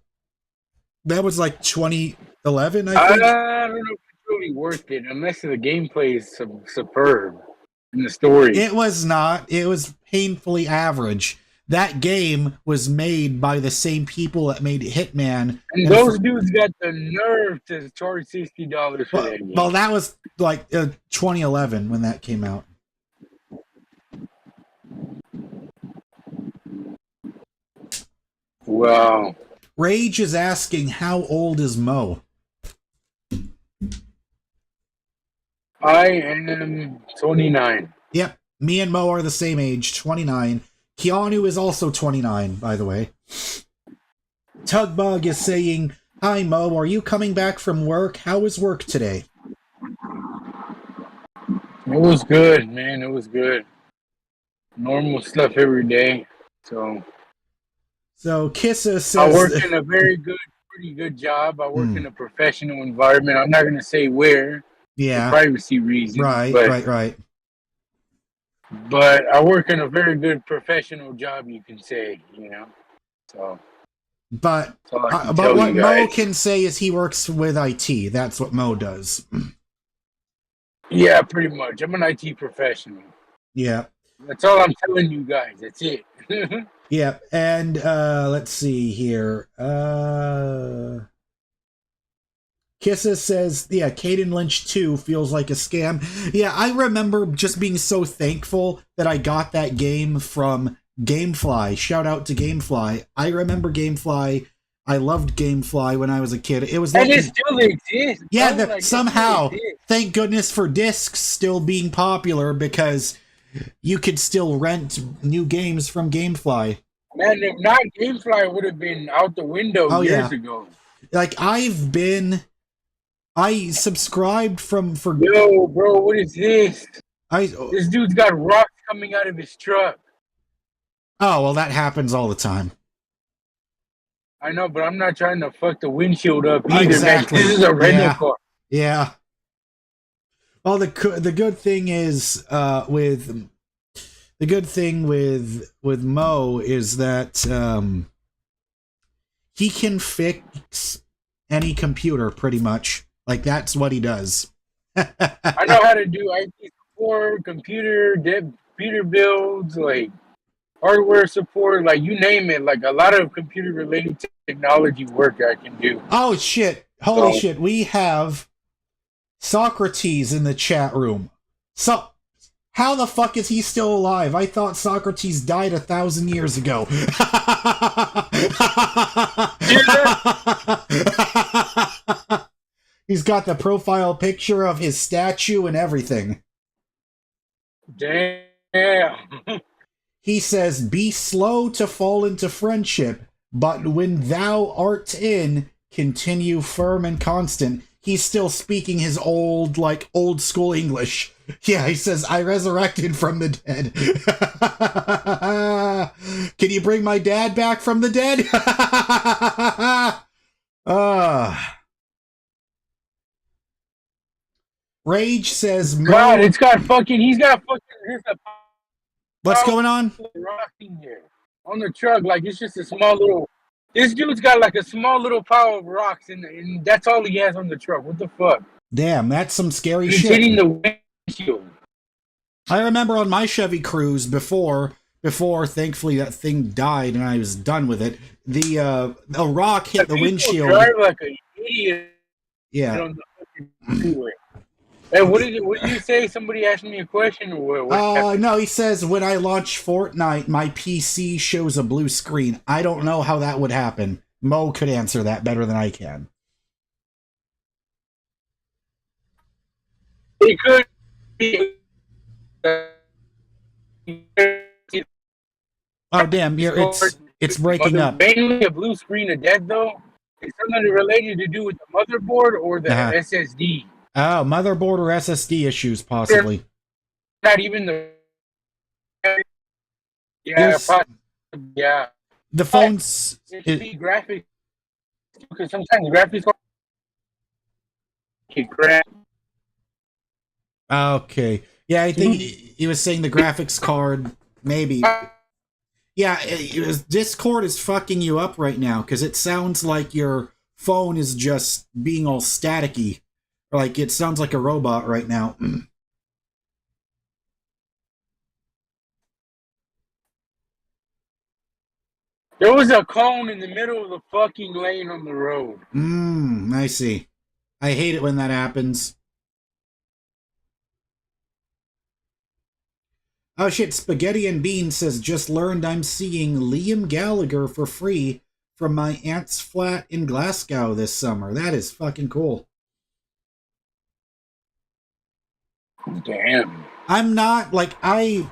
That was like 2011, I think. I don't know if it's really worth it unless the gameplay is superb in the story. It was not. It was painfully average. That game was made by the same people that made Hitman. And those dudes got the nerve to charge $60 for that game. Well, that was like 2011 when that came out. Wow. Rage is asking, how old is Mo? I am 29. Yep. Me and Mo are the same age, 29. Keanu is also 29, by the way. Tugbug is saying, hi Mo, are you coming back from work? How was work today? It was good, man. It was good. Normal stuff every day. So So Kissa I work says, in a pretty good job. I work in a professional environment. I'm not going to say where yeah, for privacy reasons, right. But I work in a very good professional job, you can say, So But that's all I can but tell what you Mo guys. can say is he works with IT. That's what Mo does. Yeah, pretty much. I'm an IT professional. Yeah. That's all I'm telling you guys. That's it. Yeah, and let's see here. Kissa says, yeah, Caden Lynch 2 feels like a scam. Yeah, I remember just being so thankful that I got that game from Gamefly. Shout out to Gamefly. I remember Gamefly. I loved Gamefly when I was a kid. It was like, and it still exists. yeah, Bro. Like, somehow, thank goodness for discs still being popular, because you could still rent new games from Gamefly. Man, if not, Gamefly would have been out the window years ago. Like, I subscribed for Yo, bro, what is this? Oh, This dude's got rocks coming out of his truck. well, that happens all the time. I know, but I'm not trying to fuck the windshield up either, Exactly. man. This is a rental car. Yeah. Well, the good thing is with Mo is that he can fix any computer pretty much. Like, that's what he does. I know how to do IT support, computer builds, like hardware support, like you name it. Like a lot of computer related technology work I can do. Oh shit! Holy shit! We have Socrates in the chat room. So, how the fuck is he still alive? I thought Socrates died 1,000 years ago. He's got the profile picture of his statue and everything. Damn. He says, be slow to fall into friendship, but when thou art in, continue firm and constant. He's still speaking his old school English. Yeah, he says, I resurrected from the dead. Can you bring my dad back from the dead? Rage says, God, he's got fucking, what's going on? Rocking here on the truck, like it's just a small little. This dude's got like a small little pile of rocks, and that's all he has on the truck. What the fuck? Damn, that's some scary He's shit. hitting the windshield. I remember on my Chevy Cruze before thankfully that thing died and I was done with it. A rock hit the windshield. Drive like an idiot. Yeah. On the fucking freeway. Hey, what did you say? Somebody asked me a question or what? No, he says when I launch Fortnite, my PC shows a blue screen. I don't know how that would happen. Mo could answer that better than I can. It could be. Oh damn! It's breaking up. Mainly a blue screen of death though. Is something related to do with the motherboard or the SSD? Oh, motherboard or SSD issues, possibly. Not even the. Yeah. The phone's. It should be graphics. Because sometimes graphics can crash. Okay. Yeah, I think he was saying the graphics card, maybe. Yeah, Discord is fucking you up right now because it sounds like your phone is just being all staticky. Like, it sounds like a robot right now. There was a cone in the middle of the fucking lane on the road. I see. I hate it when that happens. Oh shit, Spaghetti and Beans says, just learned I'm seeing Liam Gallagher for free from my aunt's flat in Glasgow this summer. That is fucking cool. Damn. I'm not, I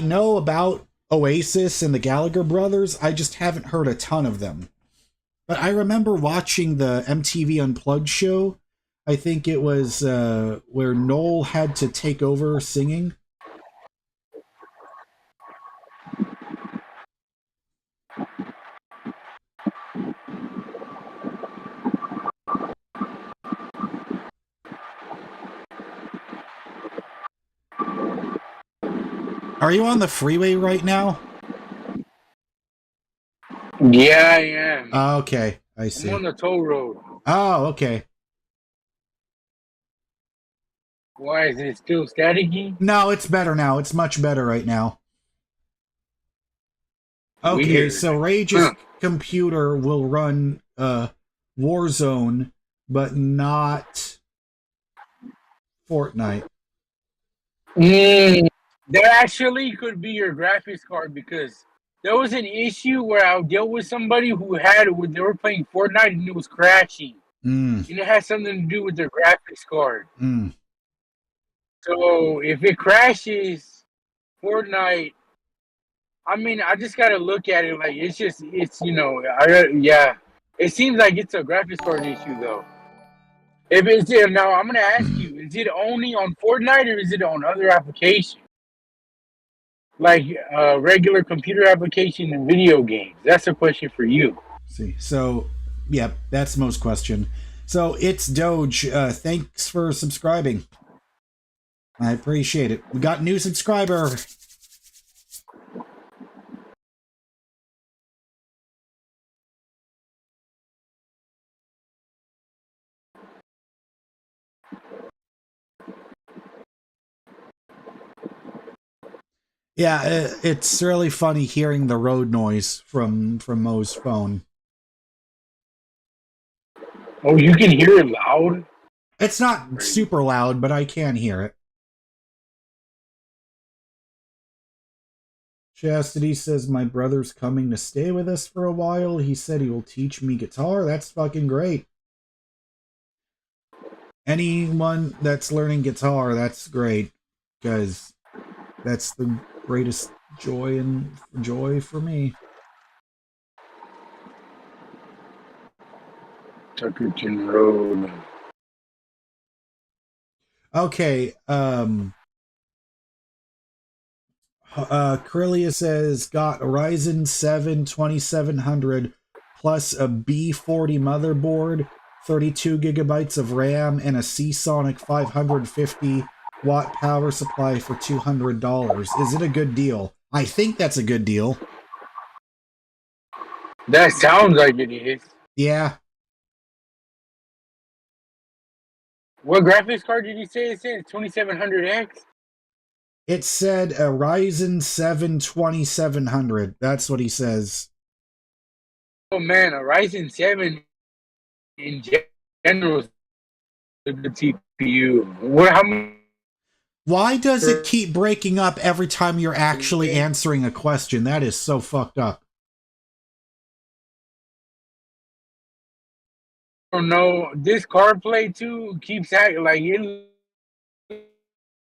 know about Oasis and the Gallagher brothers, I just haven't heard a ton of them. But I remember watching the MTV Unplugged show. I think it was where Noel had to take over singing. Are you on the freeway right now? Yeah, I am. Okay, I I'm see. on the toll road. Oh, okay. Why is it still staticky? No, it's better now. It's much better right now. Okay, Weird. so Rage's computer will run Warzone, but not Fortnite. That actually could be your graphics card because there was an issue where I dealt with somebody who had when they were playing Fortnite and it was crashing, Mm, and it had something to do with their graphics card. mm. So if it crashes Fortnite, I mean, I just gotta look at it like it's yeah. It seems like it's a graphics card issue though. If it's now, I'm gonna ask you: is it only on Fortnite or is it on other applications like regular computer application and video games? That's a question for you. See, so yeah, that's Mo's question. So it's Doge. Thanks for subscribing. I appreciate it. We got a new subscriber. Yeah, it's really funny hearing the road noise from Mo's phone. Oh, you can hear it loud. It's not super loud, but I can hear it. Chastity says my brother's coming to stay with us for a while. He said he will teach me guitar. That's fucking great. Anyone that's learning guitar, that's great, because that's the greatest joy for me. Tuckerton Road. Okay, Corellia says got a Ryzen 7 2700 plus a B40 motherboard, 32 gigabytes of RAM, and a Seasonic 550 watt power supply for $200. Is it a good deal? I think that's a good deal. That sounds like it is. Yeah. What graphics card did you say it's in? 2700X? It said a Ryzen 7 2700. That's what he says. Oh man, a Ryzen 7 in general is a good CPU. How many? Why does it keep breaking up every time you're actually answering a question? That is so fucked up. I don't know. This CarPlay too keeps acting like it.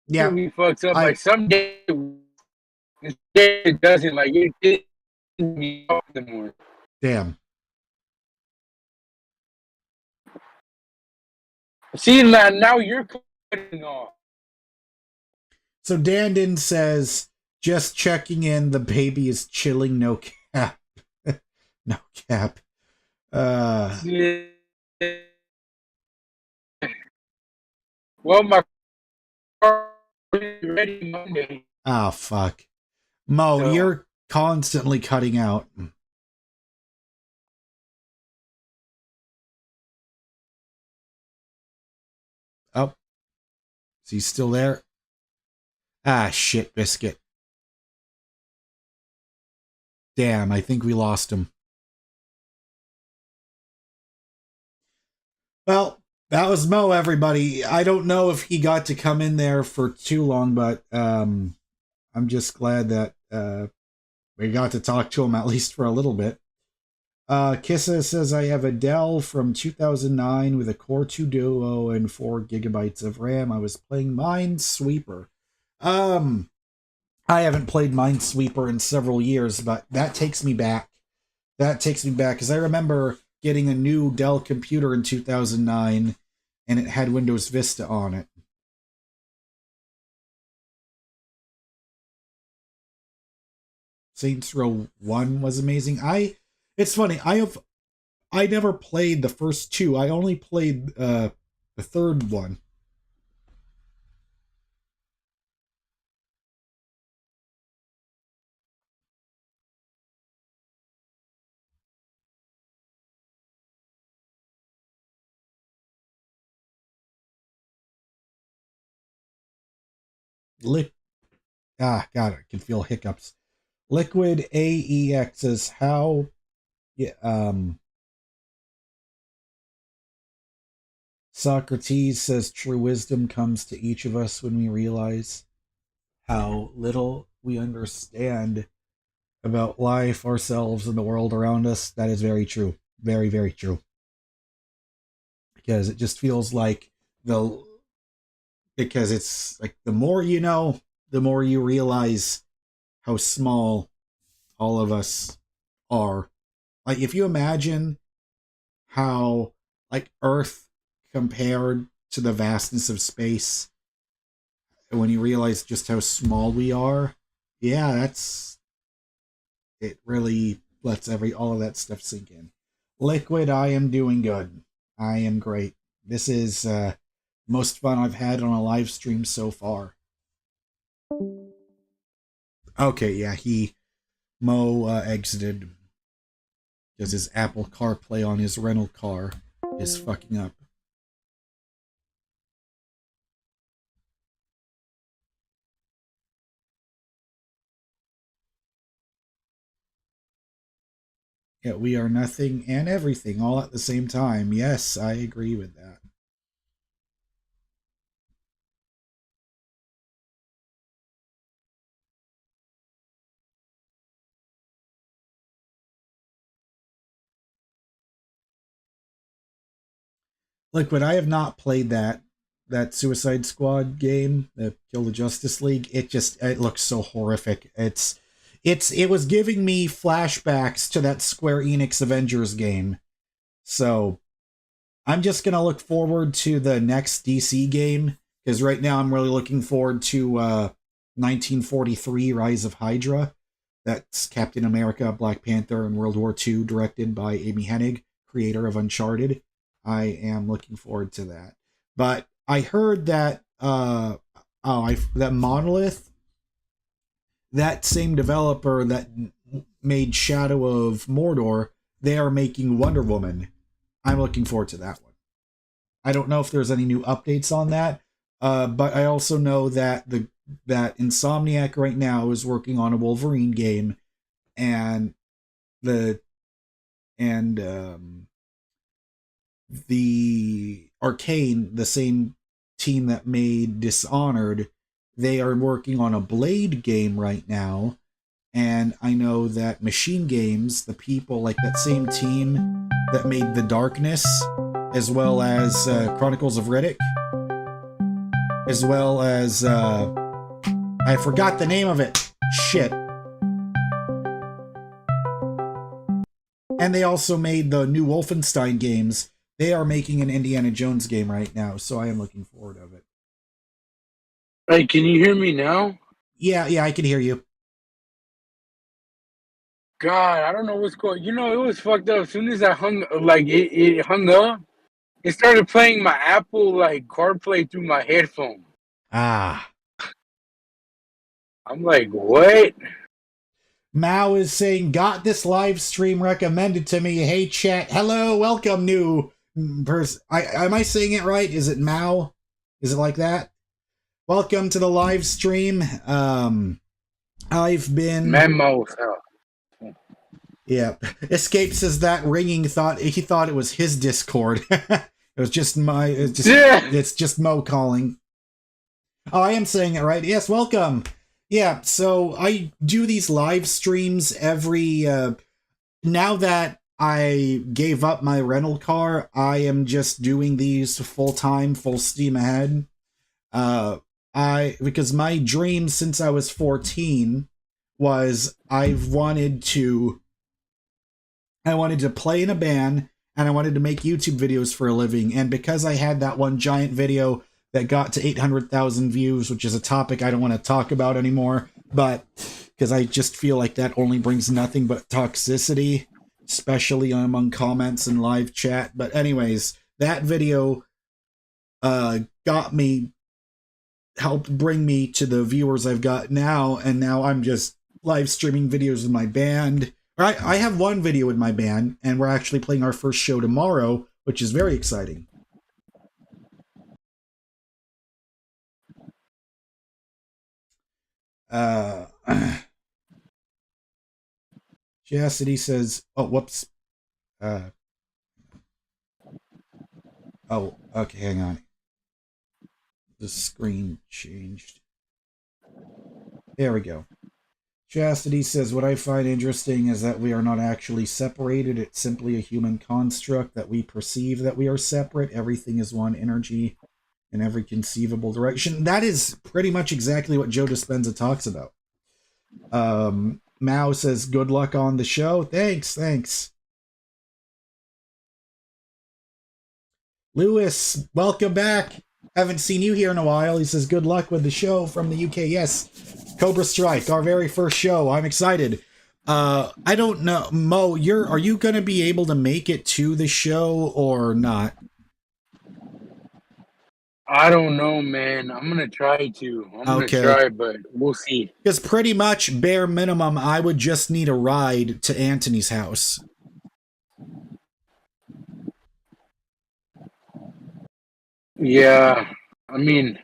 Yeah, really fucks up. Like some days it doesn't. Like it pisses me off the more. Damn. See, now you're cutting off. So Dandin says, just checking in, the baby is chilling, no cap. No cap. Well, my car is ready Monday. Oh, fuck. Mo, So, you're constantly cutting out. Oh. Is he still there? Ah, shit, biscuit. Damn, I think we lost him. Well, that was Mo, everybody. I don't know if he got to come in there for too long, but I'm just glad that we got to talk to him at least for a little bit. Kissa says, I have a Dell from 2009 with a Core 2 Duo and 4 gigabytes of RAM. I was playing Minesweeper. I haven't played Minesweeper in several years, but that takes me back. That takes me back, because I remember getting a new Dell computer in 2009, and it had Windows Vista on it. Saints Row 1 was amazing. It's funny, I never played the first two. I only played the third one. God, I can feel hiccups. Liquid AEX says how. Yeah, Socrates says true wisdom comes to each of us when we realize how little we understand about life, ourselves, and the world around us. That is very true. Very, very true. Because it just feels like because it's like the more you know, the more you realize how small all of us are. Like if you imagine how like Earth compared to the vastness of space, when you realize just how small we are, yeah, it really lets all of that stuff sink in. Liquid, I am doing good. I am great. This is most fun I've had on a live stream so far. Okay, yeah, Mo exited because his Apple CarPlay on his rental car is fucking up. Yeah, we are nothing and everything all at the same time. Yes, I agree with that. Liquid, I have not played that Suicide Squad game, the Kill the Justice League. It looks so horrific. It was giving me flashbacks to that Square Enix Avengers game. So I'm just gonna look forward to the next DC game, because right now I'm really looking forward to 1943 Rise of Hydra. That's Captain America, Black Panther, and World War II, directed by Amy Hennig, creator of Uncharted. I am looking forward to that. But I heard that that Monolith, that same developer that made Shadow of Mordor, they are making Wonder Woman. I'm looking forward to that one. I don't know if there's any new updates on that, but I also know that that Insomniac right now is working on a Wolverine game, and the Arcane, the same team that made Dishonored, they are working on a Blade game right now. And I know that Machine Games, the people like that same team that made The Darkness, as well as Chronicles of Riddick, as well as I forgot the name of it. Shit. And they also made the new Wolfenstein games. They are making an Indiana Jones game right now, so I am looking forward to it. Hey, can you hear me now? Yeah, I can hear you. God, I don't know what's going. You know, it was fucked up. As soon as I it hung up. It started playing my Apple like CarPlay through my headphone. Ah. I'm like, what? Mao is saying, got this live stream recommended to me. Hey, chat. Hello, welcome, new person. Am I saying it right? Is it Mao? Is it like that? Welcome to the live stream. I've been... Memo. Yeah. Escape says that ringing he thought it was his Discord. It's just Mo calling. Oh, I am saying it right. Yes, welcome. Yeah, so I do these live streams every now that I gave up my rental car, I am just doing these full time, full steam ahead. Because my dream since I was 14 was I wanted to play in a band, and I wanted to make YouTube videos for a living. And because I had that one giant video that got to 800,000 views, which is a topic I don't want to talk about anymore, but because I just feel like that only brings nothing but toxicity, especially among comments and live chat. But anyways, that video helped bring me to the viewers I've got now, and now I'm just live streaming videos with my band. I have one video with my band, and we're actually playing our first show tomorrow, which is very exciting. Uh, Chastity says, oh, whoops. Oh, okay, hang on. The screen changed. There we go. Chastity says, what I find interesting is that we are not actually separated. It's simply a human construct that we perceive that we are separate. Everything is one energy in every conceivable direction. That is pretty much exactly what Joe Dispenza talks about. Mao says, good luck on the show. Thanks. Lewis, welcome back. Haven't seen you here in a while. He says, good luck with the show from the UK. Yes, Cobra Strike, our very first show. I'm excited. I don't know, Mo, are you going to be able to make it to the show or not? I don't know, man. I'm gonna try to. I'm gonna try, but we'll see. Because pretty much bare minimum, I would just need a ride to Anthony's house. Yeah, I mean,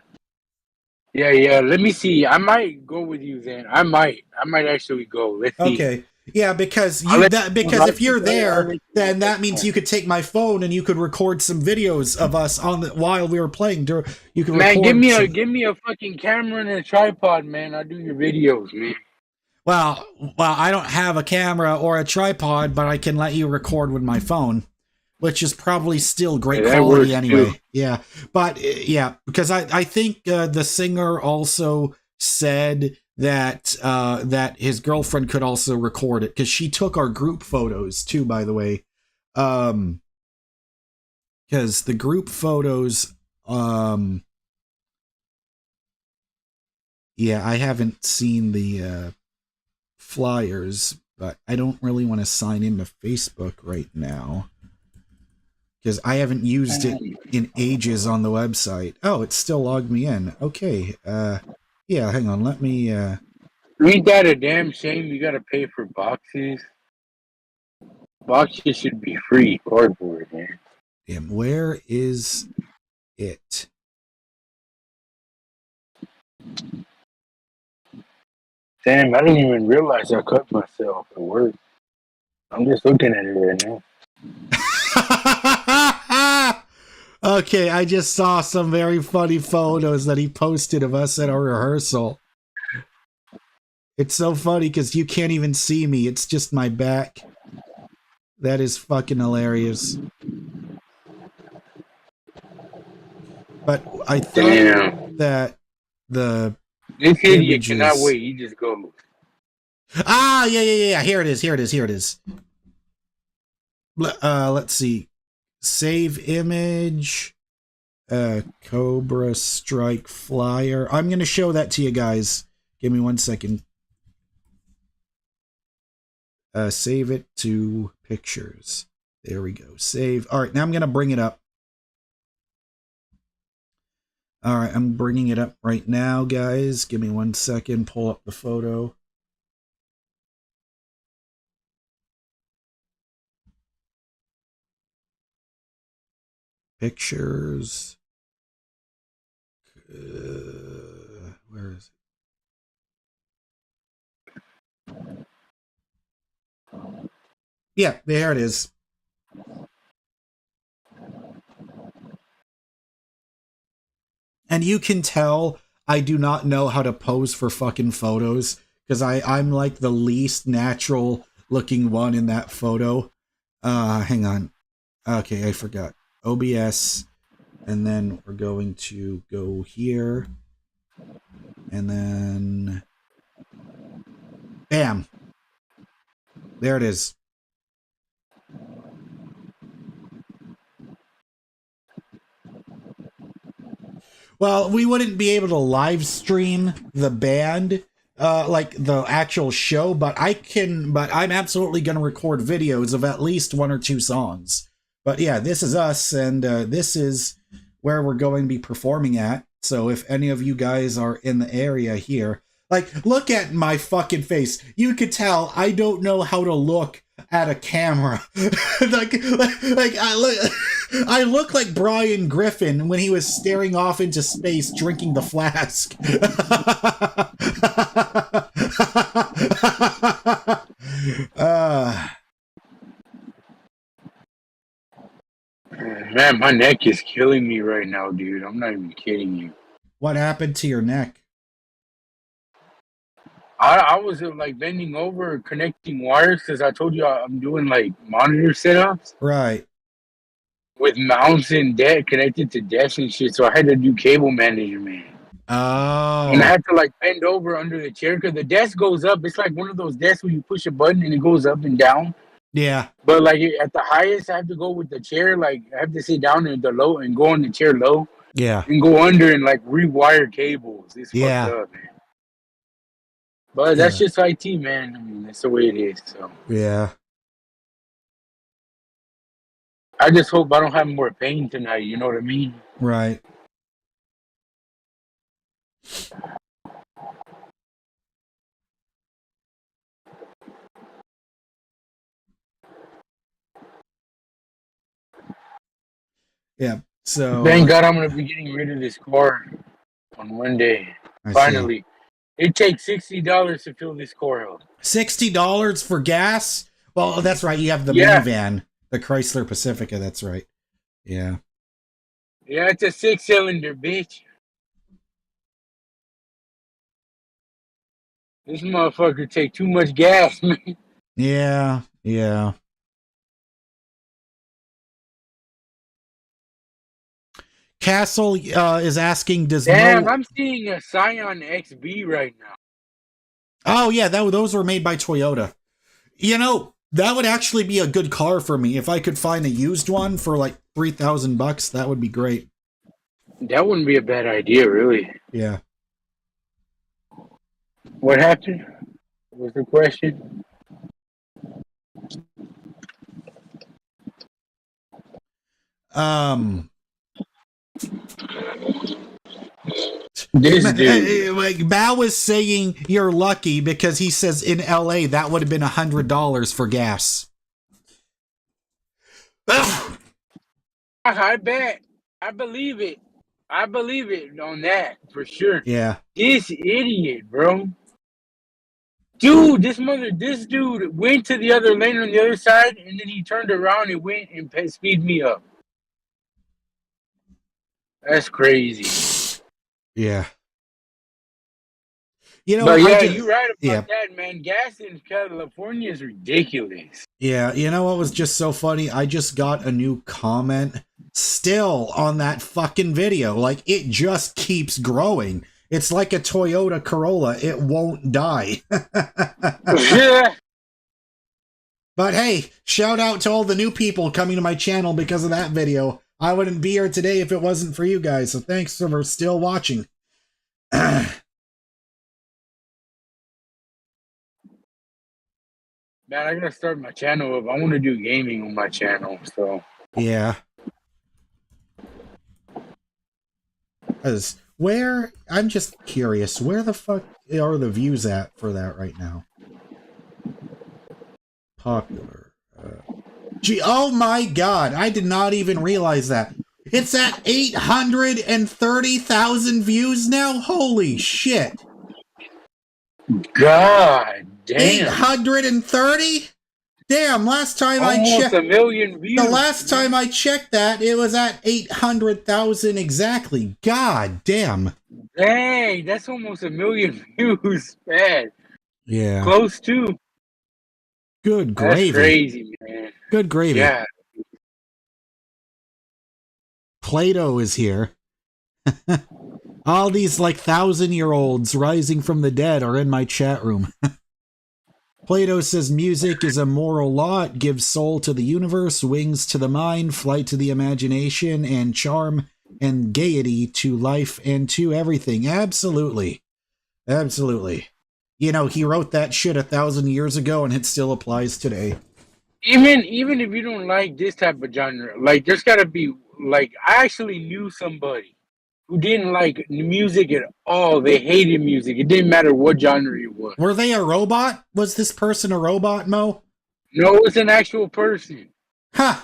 yeah. Let me see. I might go with you then. I might actually go. Let's see. Okay. Yeah, because if you're there, then that means you could take my phone and you could record some videos of us while we were playing. You can give me a fucking camera and a tripod, man. I'll do your videos, man. Well, I don't have a camera or a tripod, but I can let you record with my phone, which is probably still great quality anyway. Too. Yeah, but yeah, because I think the singer also said that his girlfriend could also record it because she took our group photos too, by the way. Because the group photos, yeah, I haven't seen the flyers, but I don't really want to sign into Facebook right now because I haven't used it in ages on the website. Oh, it still logged me in. Okay. Yeah, hang on. Let me. Ain't that a damn shame? You gotta pay for boxes. Boxes should be free. Cardboard, man. Damn, where is it? Damn, I didn't even realize I cut myself at work. I'm just looking at it right now. Okay, I just saw some very funny photos that he posted of us at our rehearsal. It's so funny because you can't even see me. It's just my back. That is fucking hilarious. But I thought that the this idiot cannot wait. You just go. Ah, yeah. Here it is. Let's see. Save image. Cobra Strike flyer. I'm going to show that to you guys. Give me 1 second. Save it to pictures. There we go. Save. All right, now I'm going to bring it up. All right, I'm bringing it up right now, guys. Give me 1 second. Pull up the photo. Pictures. Where is it? Yeah, there it is. And you can tell I do not know how to pose for fucking photos because I'm like the least natural looking one in that photo. Hang on. Okay, I forgot. OBS. And then we're going to go here. And then bam. There it is. Well, we wouldn't be able to live stream the band, like the actual show, but I'm absolutely going to record videos of at least 1 or 2 songs. But yeah, this is us, and this is where we're going to be performing at. So if any of you guys are in the area here, like, look at my fucking face. You could tell I don't know how to look at a camera. like I look. I look like Brian Griffin when he was staring off into space drinking the flask. Man, my neck is killing me right now, dude. I'm not even kidding you. What happened to your neck? I was like bending over, connecting wires because I told you I'm doing like monitor setups Right. with mounts and deck connected to desks and shit. So I had to do cable management. Oh. And I had to like bend over under the chair because the desk goes up. It's like one of those desks where you push a button and it goes up and down. Yeah. But like at the highest, I have to go with the chair. Like I have to sit down in the low and go on the chair low Yeah. and go under and like rewire cables. It's Yeah. fucked up, man. But that's just IT, man. I mean, that's the way it is. So Yeah. I just hope I don't have more pain tonight. You know what I mean? Right. Yeah. So thank God I'm gonna be getting rid of this car on Monday. Finally. It takes $60 to fill this car up. $60 for gas? Well, that's right. You have the minivan, the Chrysler Pacifica. That's right. Yeah. Yeah, it's a 6-cylinder, bitch. This motherfucker take too much gas, man. Yeah. Yeah. Castle is asking, does Damn, I'm seeing a Scion XB right now. Oh, yeah, those were made by Toyota. You know, that would actually be a good car for me. If I could find a used one for like $3,000, that would be great. That wouldn't be a bad idea, really. Yeah. What happened? What was the question? This dude. Like Bao was saying you're lucky because he says in LA that would have been $100 for gas. I bet. I believe it. I believe it on that for sure. Yeah. This idiot, bro. Dude, this dude went to the other lane on the other side and then he turned around and went and speed me up. That's crazy. Yeah. You know, but yeah, you're right about that, man. Gas in California is ridiculous. Yeah, you know what was just so funny? I just got a new comment still on that fucking video. Like, it just keeps growing. It's like a Toyota Corolla. It won't die. But hey, shout out to all the new people coming to my channel because of that video. I wouldn't be here today if it wasn't for you guys, so thanks for still watching. Man, I gotta start my channel up. I want to do gaming on my channel, so. Yeah. I'm just curious, where the fuck are the views at for that right now? Popular. Gee, oh my god, I did not even realize that. It's at 830,000 views now? Holy shit. God damn. 830? Damn, last time I checked, almost 1 million views. The last time I checked that, it was at 800,000 exactly. God damn. Dang, that's almost 1 million views, man. Yeah. Close to. Good gravy. That's crazy, man. Good gravy. Yeah. Plato is here. All these like 1,000-year-olds rising from the dead are in my chat room. Plato says music is a moral law. It gives soul to the universe, wings to the mind, flight to the imagination, and charm and gaiety to life and to everything. Absolutely. Absolutely. You know, he wrote that shit 1,000 years ago and it still applies today. Even if you don't like this type of genre, like there's gotta be like I actually knew somebody who didn't like music at all. They hated music. It didn't matter what genre it was. Were they a robot? Was this person a robot, Mo? No, it's an actual person. Huh.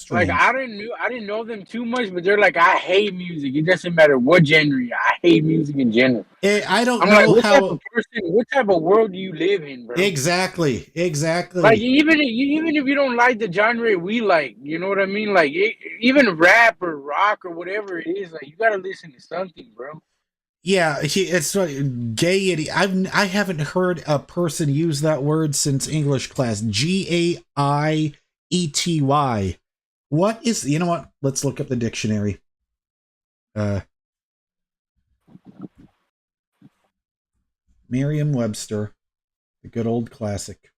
Like Strange. I didn't know them too much, but they're like, I hate music. It doesn't matter what genre. I hate music in general. I don't I'm like, know what type how of person? What type of world do you live in, bro? exactly. Like even if you don't like the genre we like, you know what I mean? Like even rap or rock or whatever it is, like you gotta listen to something, bro. Yeah, it's gaiety. I haven't heard a person use that word since English class. GAIETY. What is, you know what? Let's look up the dictionary. Merriam-Webster, the good old classic.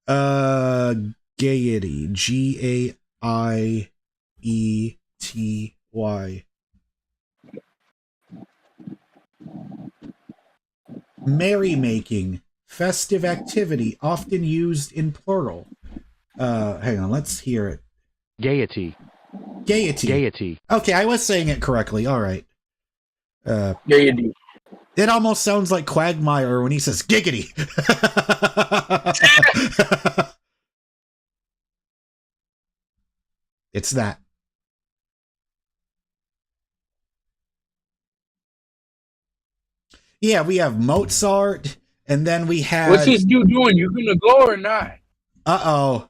Gaiety. GAIETY. Merrymaking, festive activity, often used in plural. Hang on, let's hear it. Gaiety. Gaiety. Gaiety. Okay, I was saying it correctly. All right. Gaiety. It almost sounds like Quagmire when he says giggity. It's that. Yeah, we have Mozart, and then we have. What's this dude doing? You gonna go or not? Uh-oh.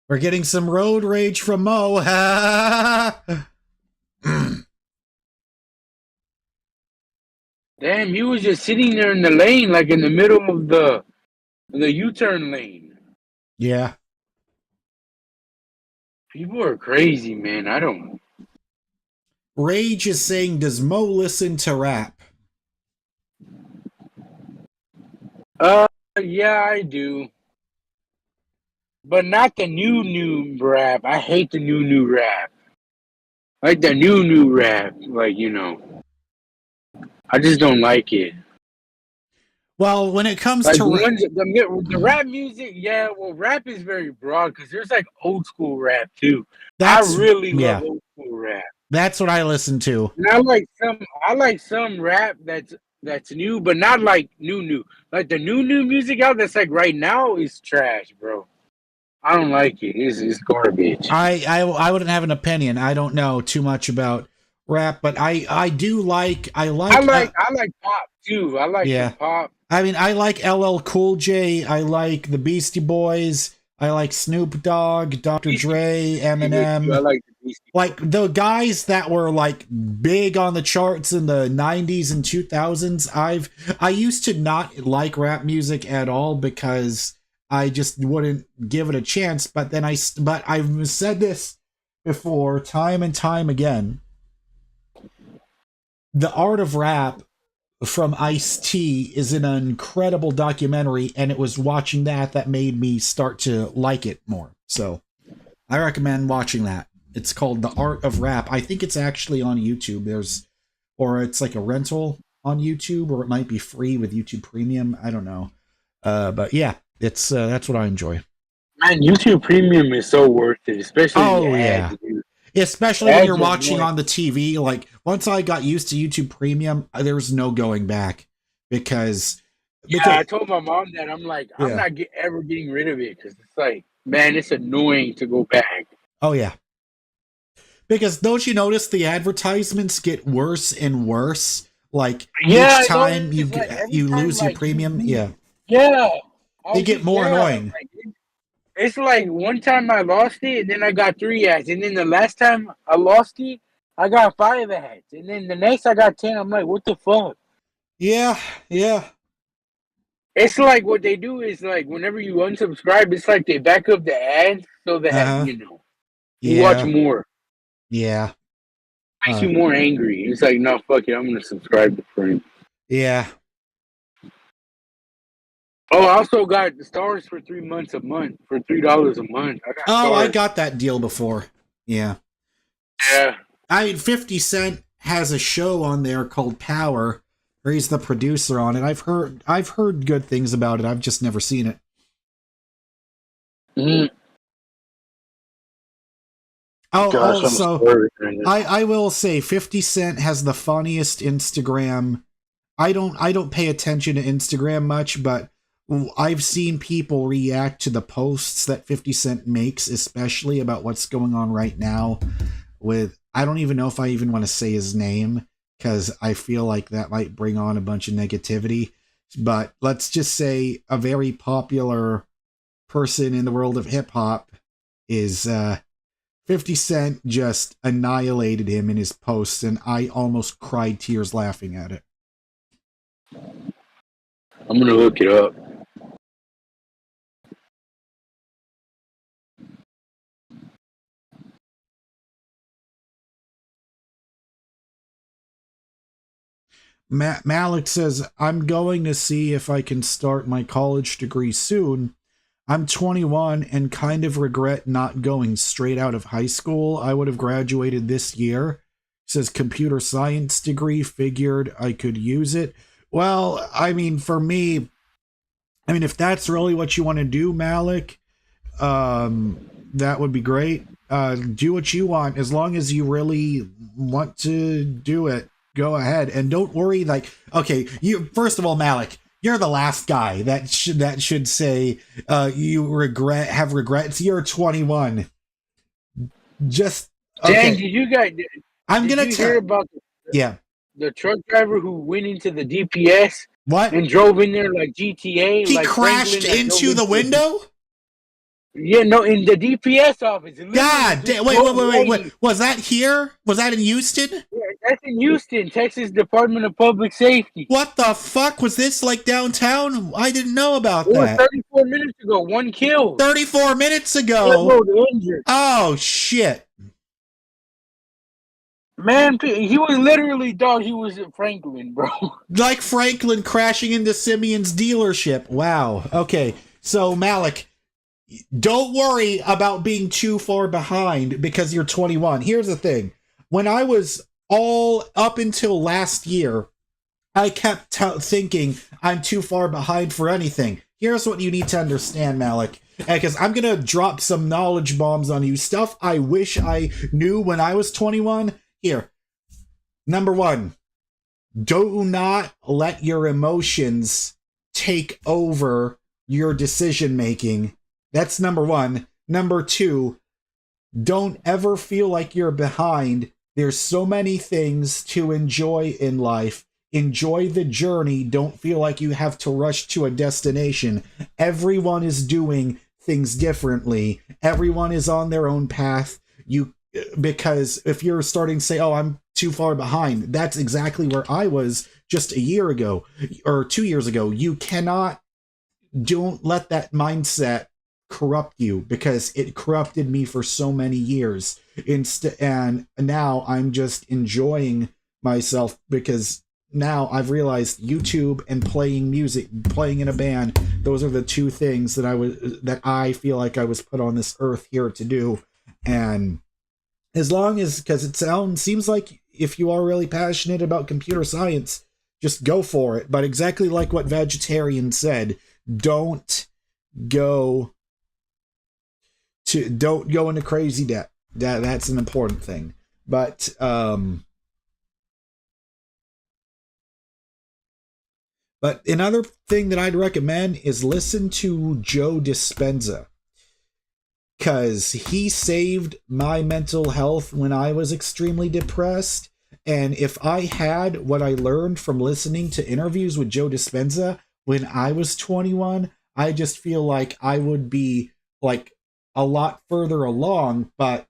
We're getting some road rage from Mo. Damn, he was just sitting there in the lane, like in the middle of the U-turn lane. Yeah. People are crazy, man. I don't. Rage is saying, does Mo listen to rap? Yeah, I do. But not the new rap. I hate the new rap. Like the new rap. Like, you know. I just don't like it. Well, when it comes Like to the rap music, yeah, well, rap is very broad because there's like old school rap too. I that's really love old school rap. That's what I listen to. And I like some rap that's new, but not like new. Like the new music out that's like right now is trash, bro. I don't like it. It's garbage. I wouldn't have an opinion. I don't know too much about rap, but I do like I like pop too. I like yeah. the pop. I mean, I like LL Cool J. I like the Beastie Boys. I like Snoop Dogg, Dr. Dre, Eminem. I like the Beastie Boys. Like the guys that were like big on the charts in the 90s and 2000s. I used to not like rap music at all because I just wouldn't give it a chance. But I've said this before, time and time again. The Art of Rap from Ice-T is an incredible documentary, and it was watching that made me start to like it more. So I recommend watching that. It's called The Art of Rap. I think it's actually on YouTube. Or it's like a rental on YouTube, or it might be free with YouTube Premium. I don't know. But yeah, it's that's what I enjoy. Man, YouTube Premium is so worth it, especially ads, dude. Especially when you're watching on the TV. Like, once I got used to YouTube Premium, there was no going back. Because I told my mom that. I'm like, I'm not ever getting rid of it. Because it's like, man, it's annoying to go back. Oh, yeah. Because don't you notice the advertisements get worse and worse? Like, each time you lose your premium. Yeah. They get more annoying. It's like one time I lost it, and then I got 3 ads. And then the last time I lost it, I got 5 ads. And then the next I got 10. I'm like, what the fuck? Yeah. It's like what they do is like whenever you unsubscribe, it's like they back up the ads so that, you watch more. Yeah. Makes you more angry. It's like, no, fuck it. I'm going to subscribe to Prime. Yeah. Oh, I also got the stars for 3 months a month, for $3 a month. I got that deal before. Yeah. Yeah. 50 Cent has a show on there called Power, where he's the producer on it. I've heard good things about it. I've just never seen it. Mm. Also, I will say 50 Cent has the funniest Instagram. I don't pay attention to Instagram much, but I've seen people react to the posts that 50 Cent makes, especially about what's going on right now with, I don't even know if I even want to say his name because I feel like that might bring on a bunch of negativity. But let's just say a very popular person in the world of hip hop is 50 Cent just annihilated him in his posts, and I almost cried tears laughing at it. I'm gonna look it up. Malik says, I'm going to see if I can start my college degree soon. I'm 21 and kind of regret not going straight out of high school. I would have graduated this year. Says computer science degree, figured I could use it. Well, I mean, for me, I mean, if that's really what you want to do, Malik, that would be great. Do what you want. As long as you really want to do it, go ahead. And don't worry, like, okay, you, first of all, Malik, you're the last guy that should say you have regrets. You're 21. Just okay. Dang, did you guys? I'm gonna hear about the truck driver who went into the DPS? What? And drove in there like GTA. He like crashed into the window? Yeah, no, in the DPS office. God damn. Wait. Was that here? Was that in Houston? Yeah, that's in Houston, Texas Department of Public Safety. What the fuck? Was this like downtown? I didn't know about that. 34 minutes ago, one kill. 34 minutes ago? Injured. Oh, shit. Man, he was literally, dog, he was at Franklin, bro. Like Franklin crashing into Simeon's dealership. Wow. Okay. So, Malik, don't worry about being too far behind because you're 21. Here's the thing. When I was all up until last year, I kept thinking I'm too far behind for anything. Here's what you need to understand, Malik. Because I'm going to drop some knowledge bombs on you. Stuff I wish I knew when I was 21. Here, number one, do not let your emotions take over your decision making. That's number one. Number two, don't ever feel like you're behind. There's so many things to enjoy in life. Enjoy the journey. Don't feel like you have to rush to a destination. Everyone is doing things differently. Everyone is on their own path. Because if you're starting to say, oh, I'm too far behind, that's exactly where I was just a year ago or 2 years ago. Don't let that mindset corrupt you because it corrupted me for so many years. And now I'm just enjoying myself because now I've realized YouTube and playing music, playing in a band, those are the two things that I feel like I was put on this earth here to do. And as long as, because it seems like if you are really passionate about computer science, just go for it. But exactly like what Vegetarian said, don't go into crazy debt. That's an important thing. But another thing that I'd recommend is listen to Joe Dispenza. Because he saved my mental health when I was extremely depressed. And if I had what I learned from listening to interviews with Joe Dispenza when I was 21, I just feel like I would be like a lot further along. But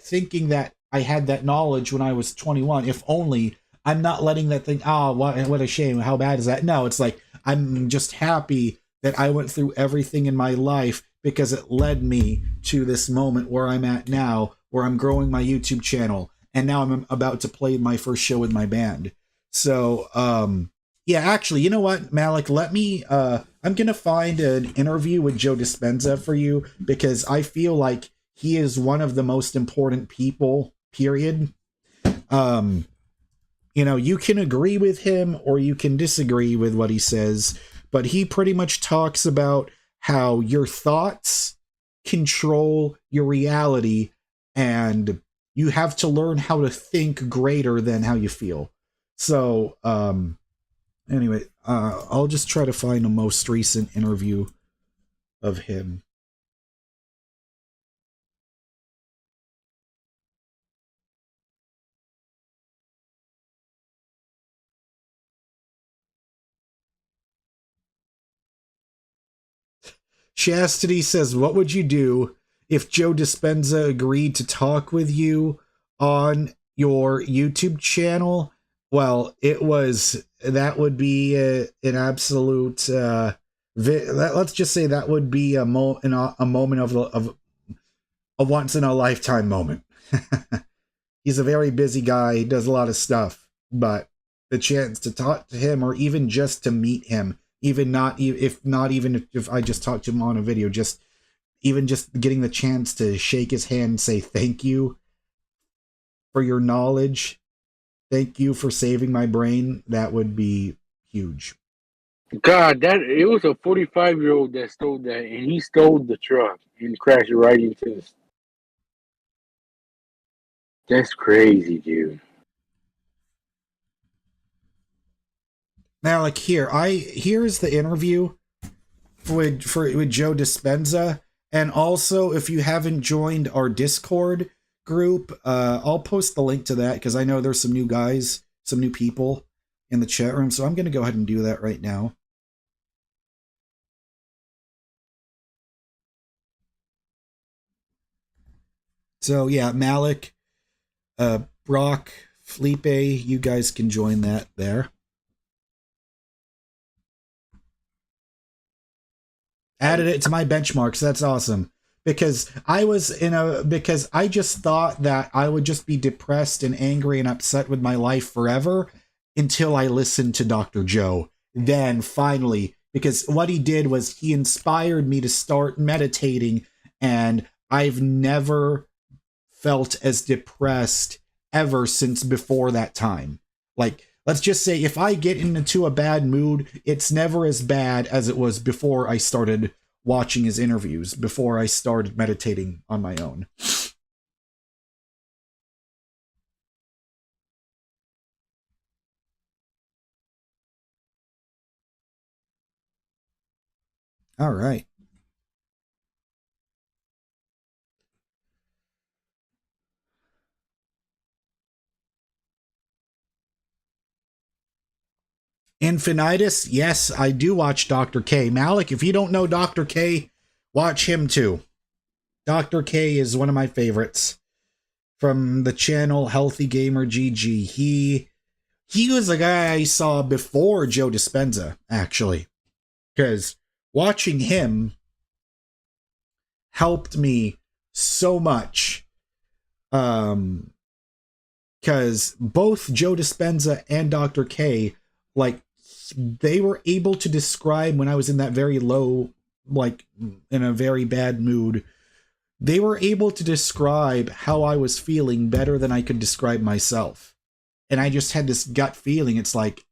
thinking that I had that knowledge when I was 21, if only, I'm not letting that thing, what a shame, how bad is that? No, it's like, I'm just happy that I went through everything in my life because it led me to this moment where I'm at now, where I'm growing my YouTube channel. And now I'm about to play my first show with my band. So, yeah, actually, you know what, Malik, I'm going to find an interview with Joe Dispenza for you because I feel like he is one of the most important people, period. You can agree with him or you can disagree with what he says, but he pretty much talks about how your thoughts control your reality and you have to learn how to think greater than how you feel. So, Anyway, I'll just try to find the most recent interview of him. Chastity says, what would you do if Joe Dispenza agreed to talk with you on your YouTube channel? Well, that would be an absolute, let's just say that would be a moment of a once in a lifetime moment. He's a very busy guy. He does a lot of stuff, but the chance to talk to him, or even just to meet him, even if I just talked to him on a video, just getting the chance to shake his hand and say thank you for your knowledge, thank you for saving my brain, that would be huge. God, it was a 45-year-old that stole that, and he stole the truck and crashed right into us. That's crazy, dude. Now, like here's the interview with Joe Dispenza, and also if you haven't joined our Discord group, I'll post the link to that because I know there's some new people in the chat room, so I'm going to go ahead and do that right now. So yeah, Malik, Brock, Felipe, you guys can join that there. Added it to my benchmarks. That's awesome. Because I just thought that I would just be depressed and angry and upset with my life forever until I listened to Dr. Joe. Then finally, because what he did was he inspired me to start meditating, and I've never felt as depressed ever since before that time. Like, let's just say if I get into a bad mood, it's never as bad as it was before I started watching his interviews, before I started meditating on my own. All right. Infinitus, yes, I do watch Dr. K. Malik, if you don't know Dr. K, watch him too. Dr. K is one of my favorites from the channel Healthy Gamer GG. He was a guy I saw before Joe Dispenza, actually, because watching him helped me so much. Because both Joe Dispenza and Dr. K, like, they were able to describe when I was in that very low, like, in a very bad mood, they were able to describe how I was feeling better than I could describe myself. And I just had this gut feeling. It's like,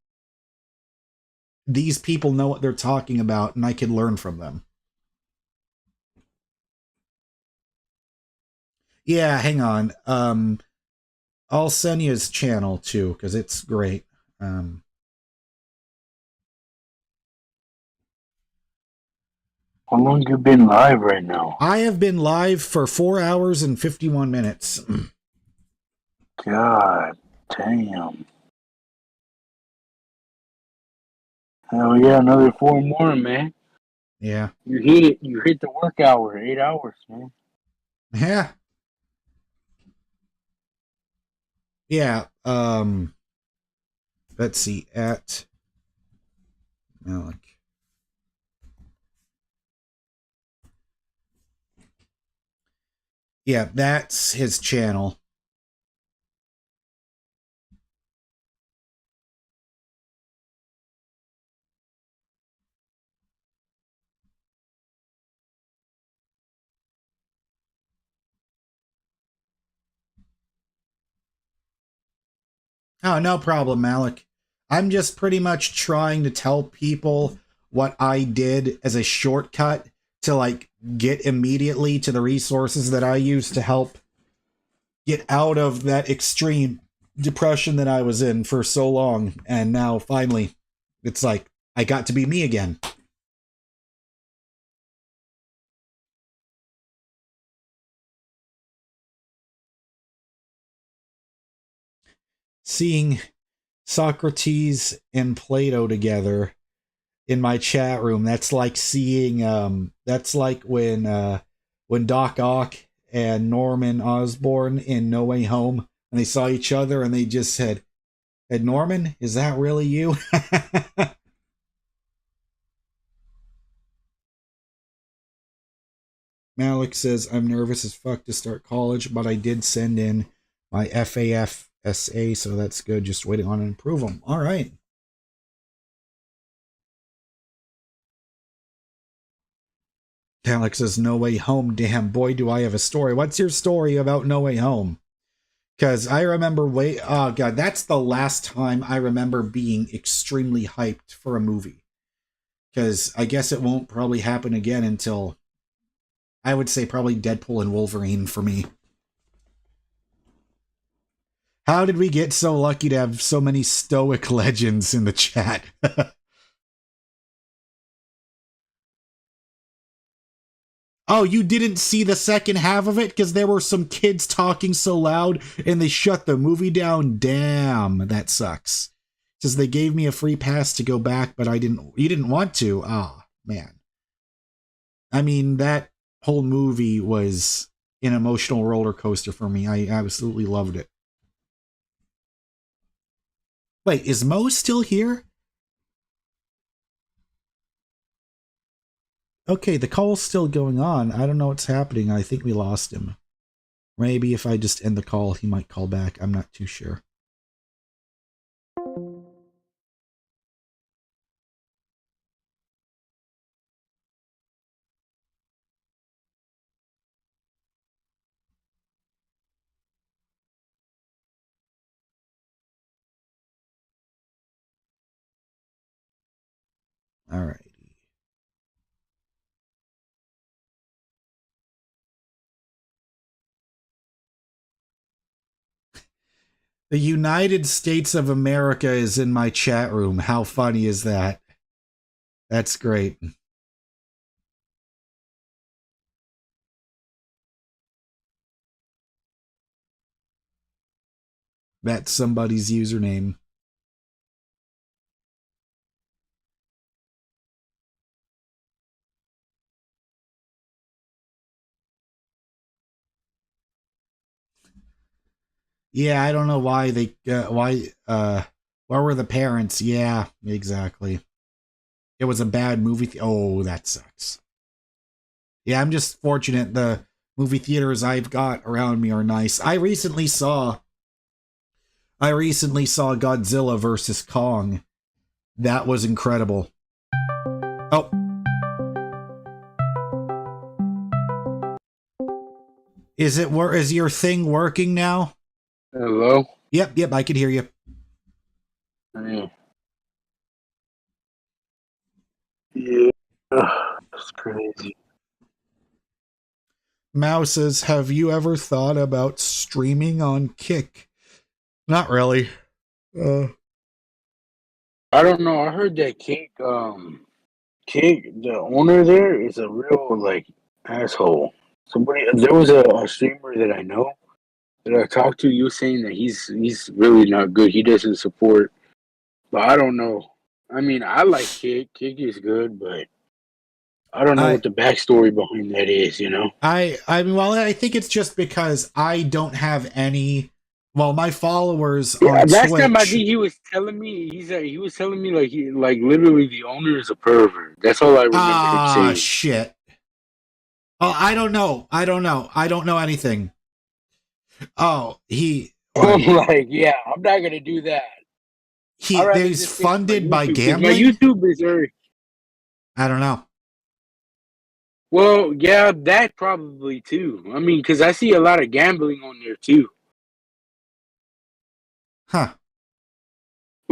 these people know what they're talking about, and I can learn from them. Yeah, hang on. I'll send you his channel too, because it's great. How long you been live right now? I have been live for 4 hours and 51 minutes. God damn. Hell yeah, another 4 more, man. Yeah. You hit it. You hit the work hour, 8 hours, man. Yeah. Yeah. Let's see. At Malik. Yeah, that's his channel. Oh, no problem, Malik. I'm just pretty much trying to tell people what I did as a shortcut to, like, get immediately to the resources that I use to help get out of that extreme depression that I was in for so long. And now, finally, It's like, I got to be me again. Seeing Socrates and Plato together in my chat room, that's like seeing that's like when Doc Ock and Norman Osborn in No Way Home, and they saw each other and they just said, "Hey, Norman, is that really you?" Malik says, I'm nervous as fuck to start college, but I did send in my FAFSA, so that's good. Just waiting on an approval. All right. Malik says, No Way Home. Damn, boy, do I have a story. What's your story about No Way Home? Because I remember oh god, that's the last time I remember being extremely hyped for a movie. Because I guess it won't probably happen again until, I would say, probably Deadpool and Wolverine for me. How did we get so lucky to have so many stoic legends in the chat? Oh, you didn't see the second half of it because there were some kids talking so loud and they shut the movie down? Damn, that sucks. Says they gave me a free pass to go back, but you didn't want to. Ah, man. I mean, that whole movie was an emotional roller coaster for me. I absolutely loved it. Wait, is Mo still here? Okay, the call's still going on. I don't know what's happening. I think we lost him. Maybe if I just end the call, he might call back. I'm not too sure. All right. The United States of America is in my chat room. How funny is that? That's great. That's somebody's username. Yeah, I don't know why where were the parents? Yeah, exactly. It was a bad movie. Oh, that sucks. Yeah, I'm just fortunate the movie theaters I've got around me are nice. I recently saw Godzilla versus Kong. That was incredible. Oh. Is your thing working now? Hello? Yep, I can hear you. Yeah, that's crazy. Mao says, have you ever thought about streaming on Kick? Not really. I don't know. I heard that Kick, the owner there is a real, like, asshole. There was a streamer that I know that I talked to. You saying that he's really not good. He doesn't support, but I don't know. I mean, I like Kick. Kick is good, but I don't know what the backstory behind that is. You know. I mean, well, I think it's just because I don't have any. Well, my followers on last Twitch. time I think he was telling me he was telling me like literally the owner is a pervert. That's all I remember him saying. Ah, shit. Oh, I don't know. I don't know anything. Oh, I'm like, yeah, I'm not gonna do that. He's funded by gambling. My YouTube is very. I don't know. Well, yeah, that probably too. I mean, because I see a lot of gambling on there too. Huh.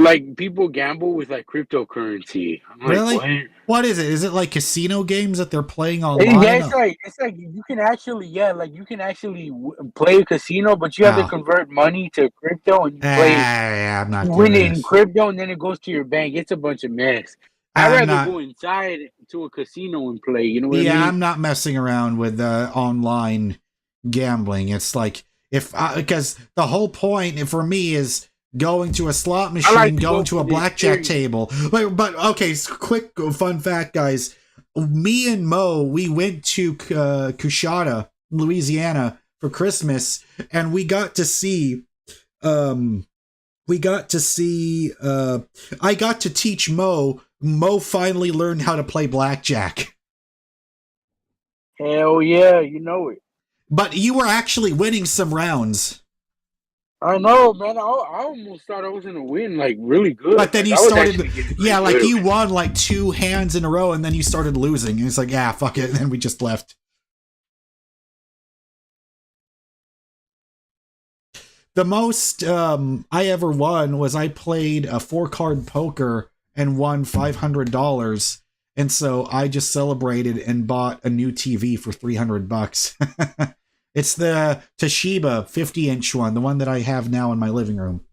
Like people gamble with like cryptocurrency. I'm like, Really? what? What is it? Is it like casino games that they're playing Yeah, online? it's like you can actually like you can actually play a casino, but you have to Oh. convert money to crypto and you play. Yeah, I'm not You doing win it in this. crypto and then it goes to your bank. It's a bunch of mess. I'd I'm rather not. go inside to a casino and play. You know what I Yeah, mean? I'm not messing around with online gambling. It's like because the whole point for me is going to a slot I like machine, to go going to for a the blackjack experience. table. But okay, quick fun fact, guys. Me and Mo, we went to Coushatta, Louisiana for Christmas, and we got to see. We got to see. I got to teach Mo. Mo finally learned how to play blackjack. Hell yeah, you know it. But you were actually winning some rounds. I know, man. I almost thought I was gonna win, like really good. But then Like, you I was started, actually getting yeah, pretty like good. you won like 2 hands in a row, and then you started losing. And it's like, yeah, fuck it. And then we just left. The most I ever won was I played a 4-card poker and won $500. And so I just celebrated and bought a new TV for $300. It's the Toshiba 50-inch one, the one that I have now in my living room.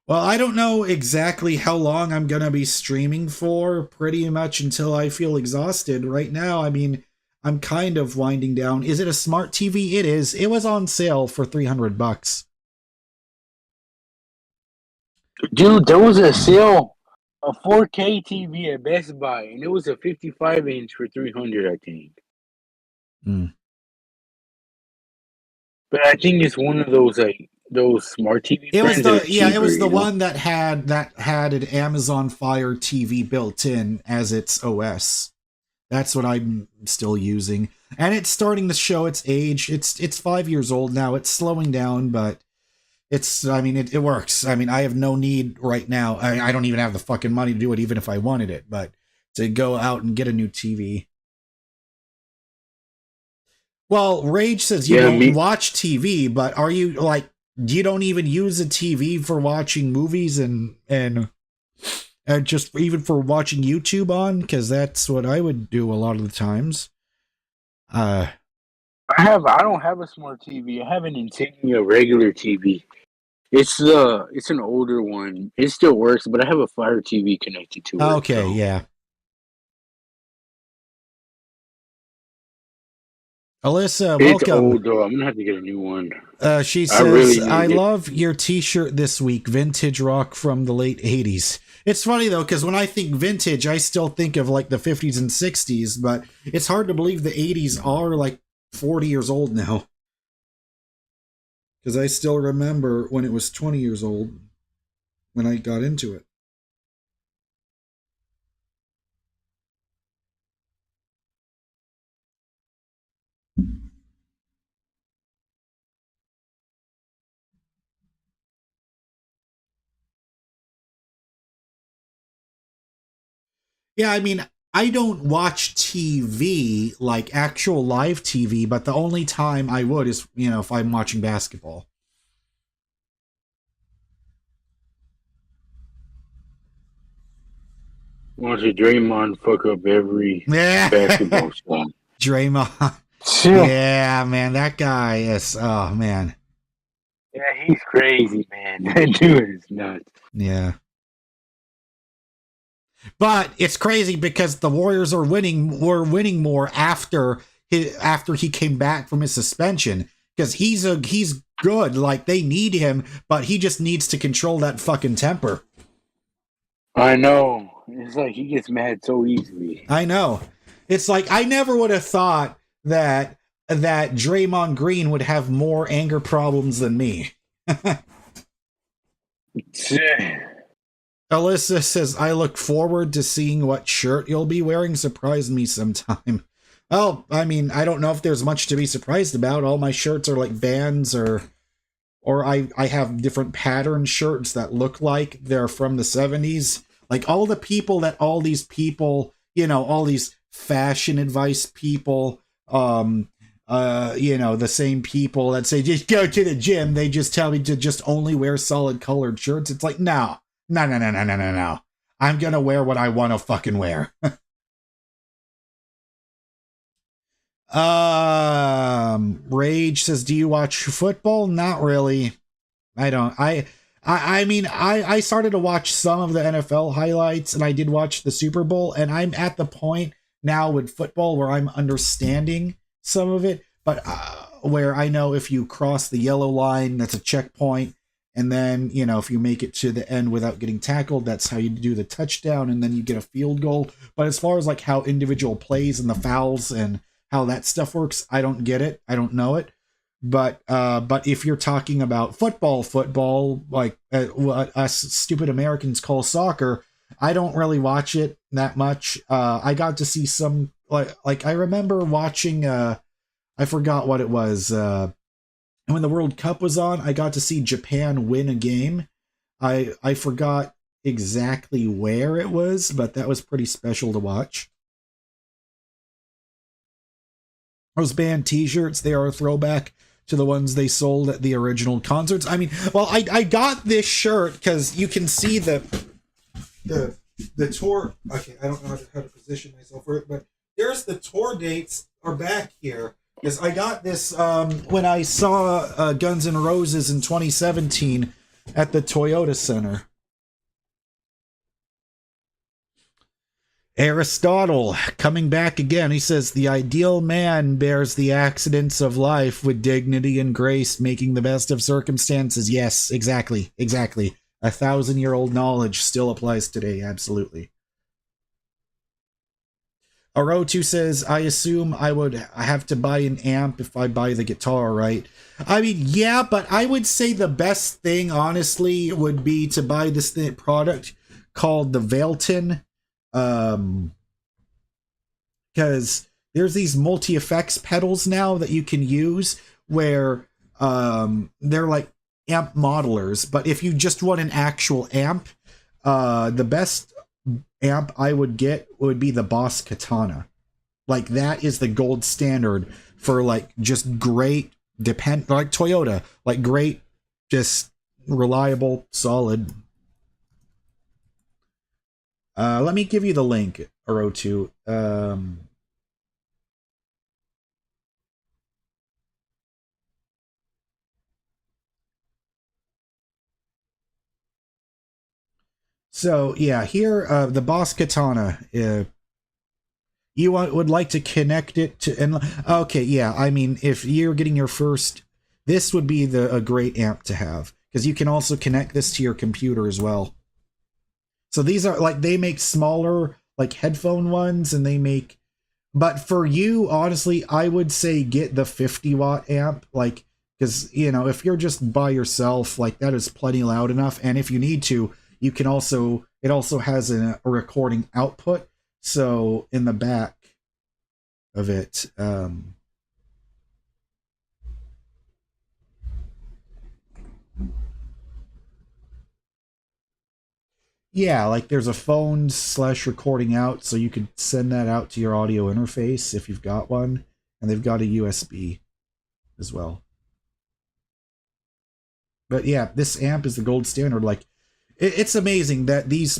Well, I don't know exactly how long I'm going to be streaming for, pretty much until I feel exhausted. Right now, I mean, I'm kind of winding down. Is it a smart TV? It is. It was on sale for $300. Dude, there was a sale, a 4K TV at Best Buy, and it was a 55-inch for 300, I think. Mm. But I think it's one of those like those smart TV It was brands that are the cheaper, it was the you know? one that had an Amazon Fire TV built in as its OS. That's what I'm still using, and it's starting to show its age. It's 5 years old now. It's slowing down, but I mean, it works. I mean, I have no need right now. I don't even have the fucking money to do it, even if I wanted it. But to go out and get a new TV. Well, Rage says you don't watch TV, but are you like you don't even use a TV for watching movies and just even for watching YouTube on? Because that's what I would do a lot of the times. I don't have a smart TV. I have an Insignia regular TV. It's an older one. It still works, but I have a Fire TV connected to it. Okay, so. yeah. Alyssa, welcome. It's old though. I'm gonna have to get a new one. She says, I love your t-shirt this week, vintage rock from the late 80s. It's funny though, because when I think vintage, I still think of like the 50s and 60s, but it's hard to believe the 80s are like 40 years old now. Because I still remember when it was 20 years old when I got into it. Yeah, I mean, I don't watch TV, like actual live TV, but the only time I would is, if I'm watching basketball. Watch a Draymond fuck up every basketball song. Draymond. Yeah, man, that guy is, oh, man. Yeah, he's crazy, man. That dude is nuts. Yeah. But it's crazy because the Warriors were winning more after he came back from his suspension, because he's good, like they need him, but he just needs to control that fucking temper. I know. It's like he gets mad so easily. I know. It's like I never would have thought that Draymond Green would have more anger problems than me. Alyssa says, I look forward to seeing what shirt you'll be wearing. Surprise me sometime. Well, I mean, I don't know if there's much to be surprised about. All my shirts are like bands or I have different pattern shirts that look like they're from the 70s. Like all these people, all these fashion advice people, the same people that say just go to the gym, they just tell me to just only wear solid colored shirts. It's like, no. I'm gonna wear what I want to fucking wear. Rage says, do you watch football? Not really. I don't. I mean, I started to watch some of the NFL highlights, and I did watch the Super Bowl, and I'm at the point now with football where I'm understanding some of it, but where I know if you cross the yellow line, that's a checkpoint, and then, if you make it to the end without getting tackled, that's how you do the touchdown, and then you get a field goal. But as far as like how individual plays and the fouls and how that stuff works, I don't get it. I don't know it. But if you're talking about football, like what us stupid Americans call soccer, I don't really watch it that much. I got to see some, like I remember watching, I forgot what it was. When the World Cup was on, I got to see Japan win a game. I forgot exactly where it was, but that was pretty special to watch. Those band t-shirts, they are a throwback to the ones they sold at the original concerts. I mean, well, I got this shirt because you can see the tour. Okay, I don't know how to position myself for it, but there's the tour dates are back here. Because I got this when I saw Guns N' Roses in 2017 at the Toyota Center. Aristotle coming back again. He says, the ideal man bears the accidents of life with dignity and grace, making the best of circumstances. Yes, exactly. 1,000-year-old knowledge still applies today. Absolutely. Orotu says, I assume I have to buy an amp if I buy the guitar, right? I mean, yeah, but I would say the best thing, honestly, would be to buy this product called the Vailton. Because there's these multi-effects pedals now that you can use where they're like amp modelers. But if you just want an actual amp, the best amp I would get would be the Boss Katana. Like that is the gold standard for like just great like Toyota, like great, just reliable, solid. Let me give you the link, Orotu. So yeah, here the Boss Katana. You would like to connect it to, and okay, yeah. I mean, if you're getting your first, this would be a great amp to have because you can also connect this to your computer as well. So these are like, they make smaller like headphone ones, and they make, but for you, honestly, I would say get the 50-watt amp, like, because if you're just by yourself, like that is plenty loud enough, and if you need to. You can also, it also has a recording output. So in the back of it, yeah, like there's a phone / recording out. So you could send that out to your audio interface if you've got one. And they've got a USB as well. But yeah, this amp is the gold standard. Like, it's amazing that these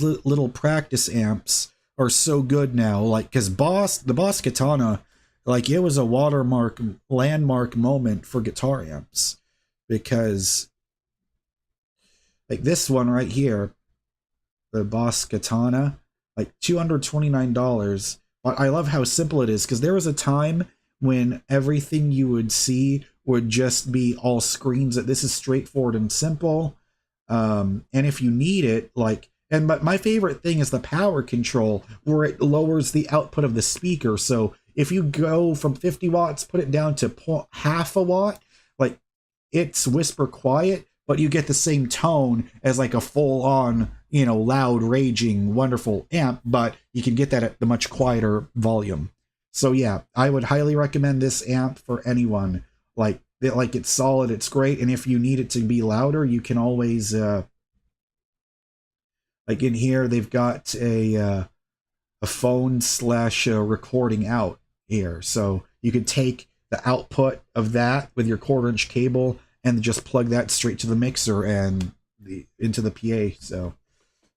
little practice amps are so good now. Like, because the Boss Katana, like it was a landmark moment for guitar amps, because like this one right here, the Boss Katana, like $229. But I love how simple it is, because there was a time when everything you would see would just be all screens. That this is straightforward and simple. And if you need it, like, but my favorite thing is the power control, where it lowers the output of the speaker. So if you go from 50 watts, put it down to half a watt, like it's whisper quiet, but you get the same tone as like a full on, loud, raging, wonderful amp, but you can get that at the much quieter volume. So yeah, I would highly recommend this amp for anyone. Like it's solid, it's great, and if you need it to be louder, you can always like in here they've got a a phone slash recording out here. So you could take the output of that with your 1/4-inch cable and just plug that straight to the mixer and into the PA. So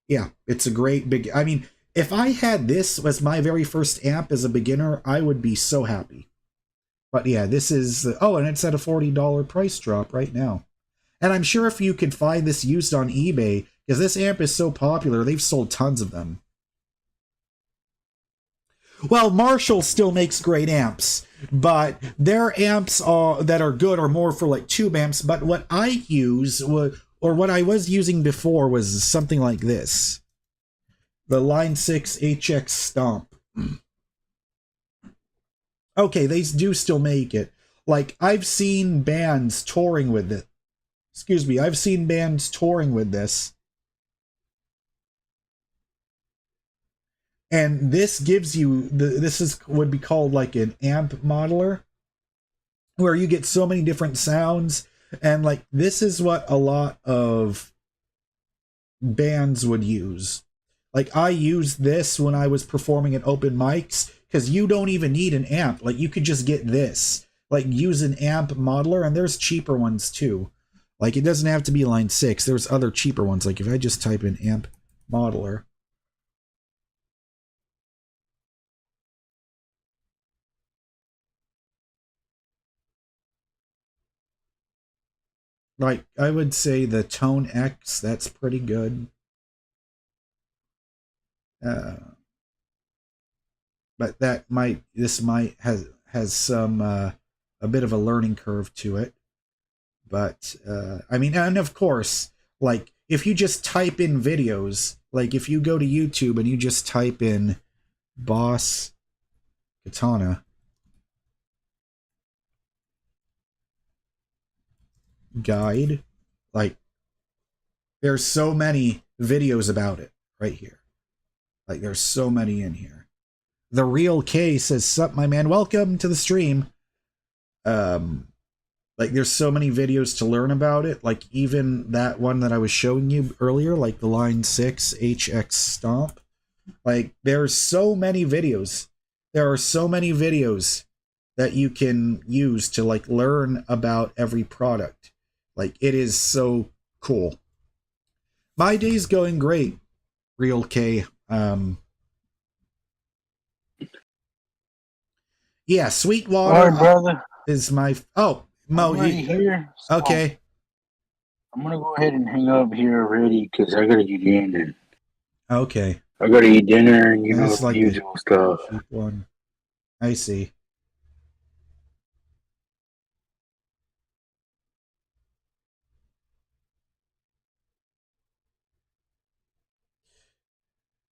yeah, it's a great big, I mean, if I had this as my very first amp as a beginner, I would be so happy. But yeah, this is, oh, and it's at a $40 price drop right now. And I'm sure if you could find this used on eBay, because this amp is so popular, they've sold tons of them. Well, Marshall still makes great amps, but their amps that are good are more for like tube amps. But what I use, or what I was using before, was something like this. The Line 6 HX Stomp. Okay, they do still make it. Like, I've seen bands touring with it. Excuse me, I've seen bands touring with this. And this gives you, would be called like an amp modeler, where you get so many different sounds. And like, this is what a lot of bands would use. Like, I used this when I was performing at open mics, because you don't even need an amp. Like, you could just get this. Like, use an amp modeler, and there's cheaper ones too. Like, it doesn't have to be Line 6. There's other cheaper ones. Like, if I just type in amp modeler. Like, I would say the Tone X, that's pretty good. But this might has some a bit of a learning curve to it. But I mean, and of course, like, if you just type in videos, like if you go to YouTube and you just type in Boss Katana guide, like, there's so many videos about it right here. Like, there's so many in here. The Real K says, "Sup, my man? Welcome to the stream." Like, there's so many videos to learn about it. Like, even that one that I was showing you earlier, like the Line 6 HX Stomp. Like, there's so many videos. There are so many videos that you can use to, like, learn about every product. Like, it is so cool. My day's going great, Real K. Yeah, Sweetwater. All right, brother. Is my... Oh, Mo, I'm right here. So okay. I'm gonna go ahead and hang up here already because I gotta get in and Okay. I gotta eat dinner and That's the like usual stuff. Cheap one. I see.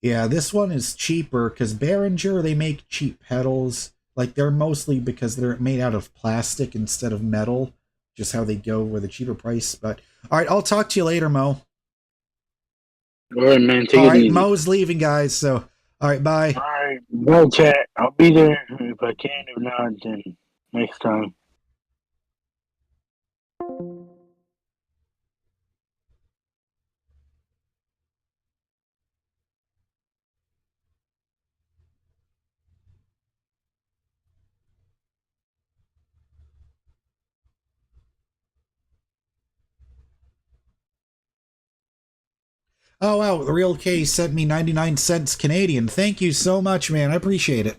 Yeah, this one is cheaper because Behringer, they make cheap pedals. Like, they're mostly because they're made out of plastic instead of metal. Just how they go with a cheaper price. But all right, I'll talk to you later, Mo. All right, man. Take All it right, easy. Mo's leaving, guys. So, all right, bye. All right, bye, chat. I'll be there if I can. If not, then next time. Oh, wow. The Real K sent me 99 cents Canadian. Thank you so much, man. I appreciate it.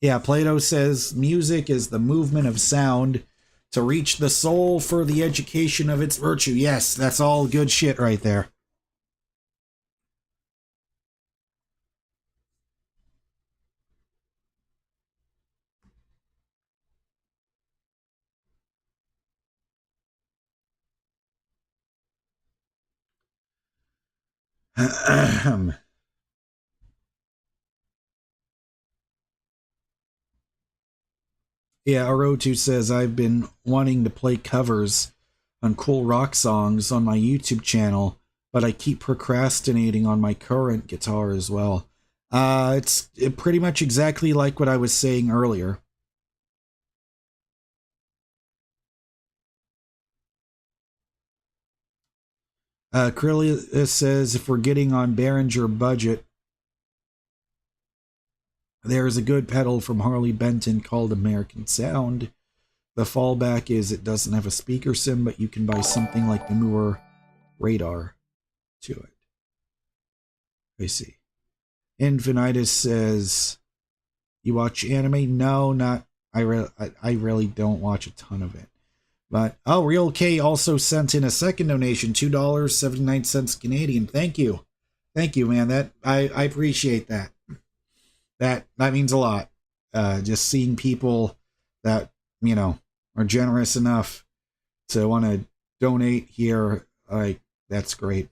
Yeah, Plato says music is the movement of sound to reach the soul for the education of its virtue. Yes, that's all good shit right there. Yeah, Orotu says, I've been wanting to play covers on cool rock songs on my YouTube channel, but I keep procrastinating on my current guitar as well. It's pretty much exactly like what I was saying earlier. Krillia says, if we're getting on Behringer budget, there's a good pedal from Harley Benton called American Sound. The fallback is it doesn't have a speaker sim, but you can buy something like the Moore Radar to it. I see. Infinitus says, you watch anime? No, not. I really don't watch a ton of it. But, oh, Real K also sent in a second donation, $2.79 Canadian. Thank you. Thank you, man. That I appreciate that. That means a lot. Just seeing people that, you know, are generous enough to want to donate here, like, that's great.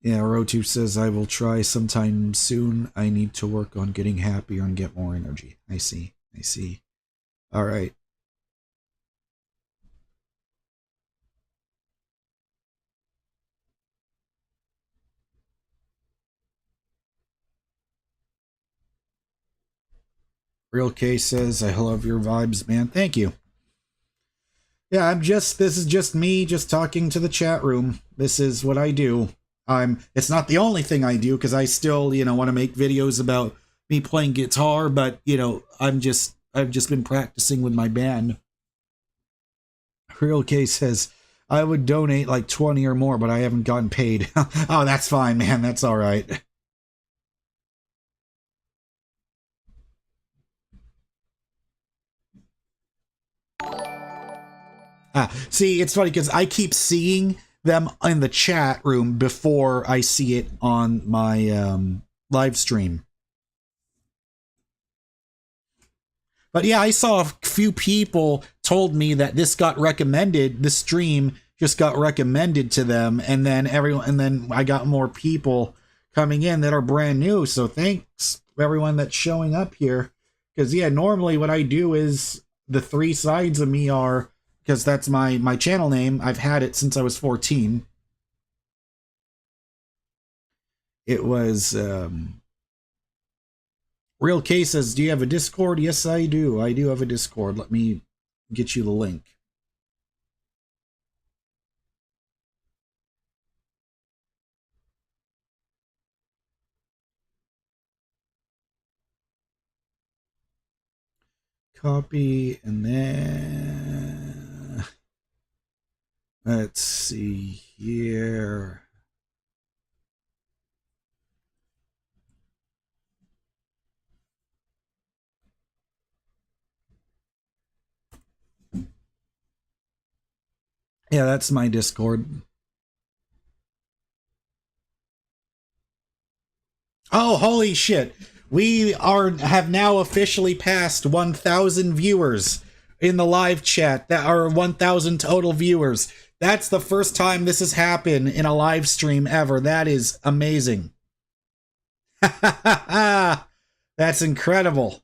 Yeah, Rotu says, I will try sometime soon. I need to work on getting happier and get more energy. I see. All right. Real K says, I love your vibes, man. Thank you. Yeah, this is just me just talking to the chat room. This is what I do. It's not the only thing I do, because I still, you know, want to make videos about me playing guitar, but, you know, I've just been practicing with my band. Real K says, I would donate like 20 or more, but I haven't gotten paid. Oh, that's fine, man. That's all right. See, it's funny because I keep seeing them in the chat room before I see it on my live stream. But yeah, I saw a few people told me that this got recommended, this stream just got recommended to them, and then I got more people coming in that are brand new. So thanks everyone that's showing up here. Because yeah, normally what I do is the three sides of me are, because that's my channel name. I've had it since I was 14. It was Real K says, do you have a Discord? Yes, I do. I do have a Discord. Let me get you the link. Copy, and then let's see here. Yeah, that's my Discord. Oh, holy shit. We have now officially passed 1,000 viewers in the live chat. That are 1,000 total viewers. That's the first time this has happened in a live stream ever. That is amazing. That's incredible.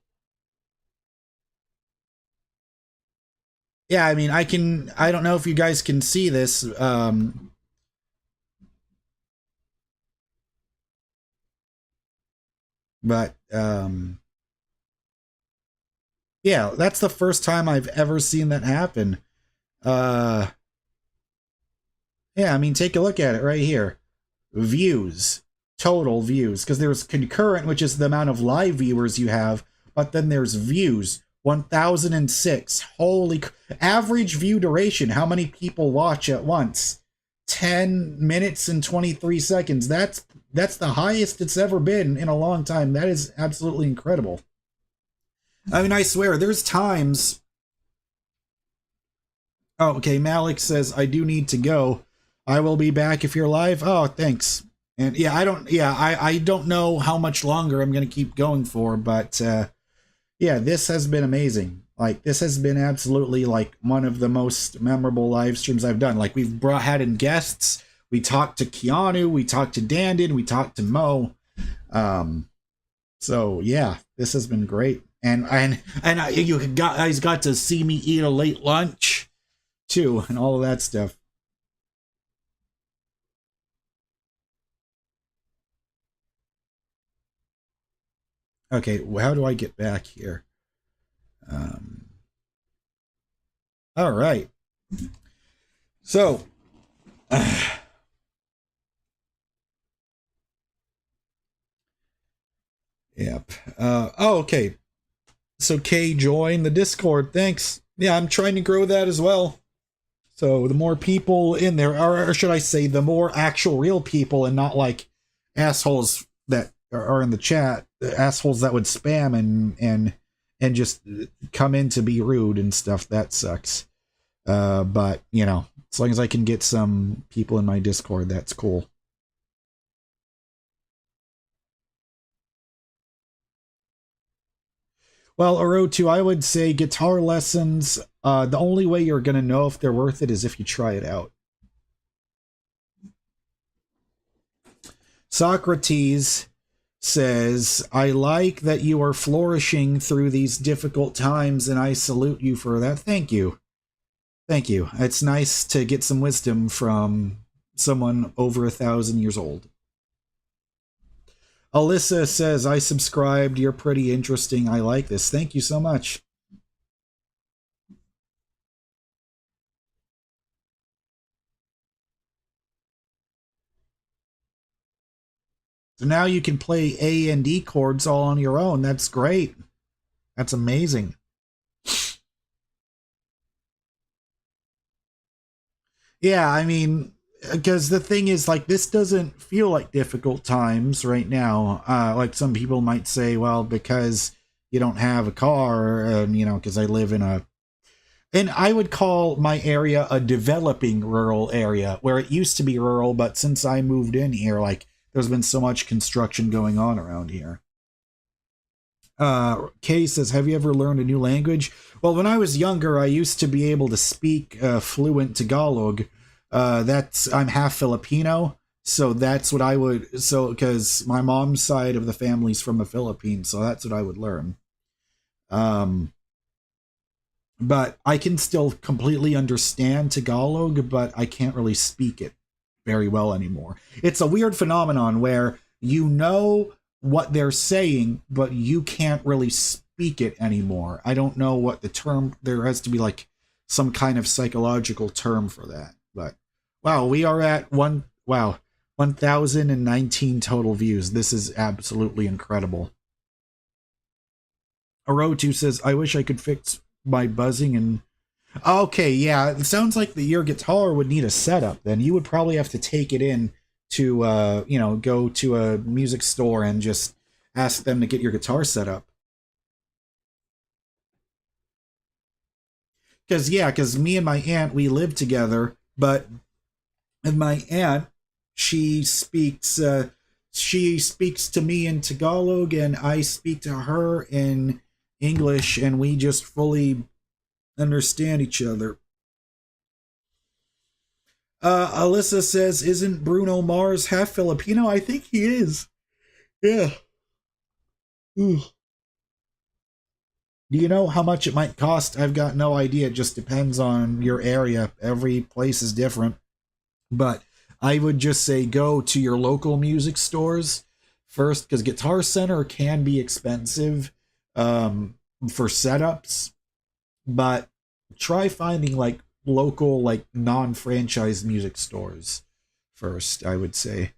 Yeah, I mean, I don't know if you guys can see this. But yeah, that's the first time I've ever seen that happen. Yeah, I mean, take a look at it right here. Views, total views, because there's concurrent, which is the amount of live viewers you have, but then there's views, 1,006. Holy, average view duration, how many people watch at once? 10 minutes and 23 seconds. That's the highest it's ever been in a long time. That is absolutely incredible. I mean, I swear, there's times... Oh, okay, Malik says, I do need to go. I will be back if you're live. Oh, thanks. And yeah, I don't know how much longer I'm going to keep going for, but yeah, this has been amazing. Like, this has been absolutely, like, one of the most memorable live streams I've done. Like, we've had in guests. We talked to Keanu. We talked to Dandon. We talked to Mo. So, yeah, this has been great. And you guys got to see me eat a late lunch, too, and all of that stuff. Okay, well, how do I get back here? All right. So, yep. Oh, okay. So Kay joined the Discord. Thanks. Yeah, I'm trying to grow that as well. So the more people in there, or should I say, the more actual real people, and not like assholes that are in the chat, assholes that would spam and just come in to be rude and stuff. That sucks. But you know, as long as I can get some people in my Discord, that's cool. Well, Orotu, I would say guitar lessons, the only way you're going to know if they're worth it is if you try it out. Socrates says, I like that you are flourishing through these difficult times, and I salute you for that. Thank you. Thank you. It's nice to get some wisdom from someone over 1,000 years old. Alyssa says, I subscribed. You're pretty interesting. I like this. Thank you so much. So now you can play A and E chords all on your own. That's great. That's amazing. Yeah, I mean, because the thing is, like, this doesn't feel like difficult times right now. Like some people might say, well, because you don't have a car, and you know, because I live in a, and I would call my area a developing rural area where it used to be rural, but since I moved in here, like, there's been so much construction going on around here. Kay says, have you ever learned a new language? Well, when I was younger, I used to be able to speak fluent Tagalog. I'm half Filipino, so that's what I would, so, because my mom's side of the family's from the Philippines, so that's what I would learn. But I can still completely understand Tagalog, but I can't really speak it very well anymore. It's a weird phenomenon where you know what they're saying, but you can't really speak it anymore. I don't know what the term, there has to be like some kind of psychological term for that. But wow, we are at 1,019 total views. This is absolutely incredible. Orotu says, I wish I could fix my buzzing and okay, yeah, it sounds like your guitar would need a setup. Then you would probably have to take it in to, you know, go to a music store and just ask them to get your guitar set up. Because me and my aunt, we live together, but and my aunt, she speaks, she speaks to me in Tagalog, and I speak to her in English, and we just fully understand each other. Alyssa says, isn't Bruno Mars half Filipino? I think he is. Yeah. Ooh. Do you know how much it might cost? I've got no idea. It just depends on your area. Every place is different. But I would just say go to your local music stores first, because Guitar Center can be expensive for setups. But try finding like local, like non-franchise music stores first, I would say.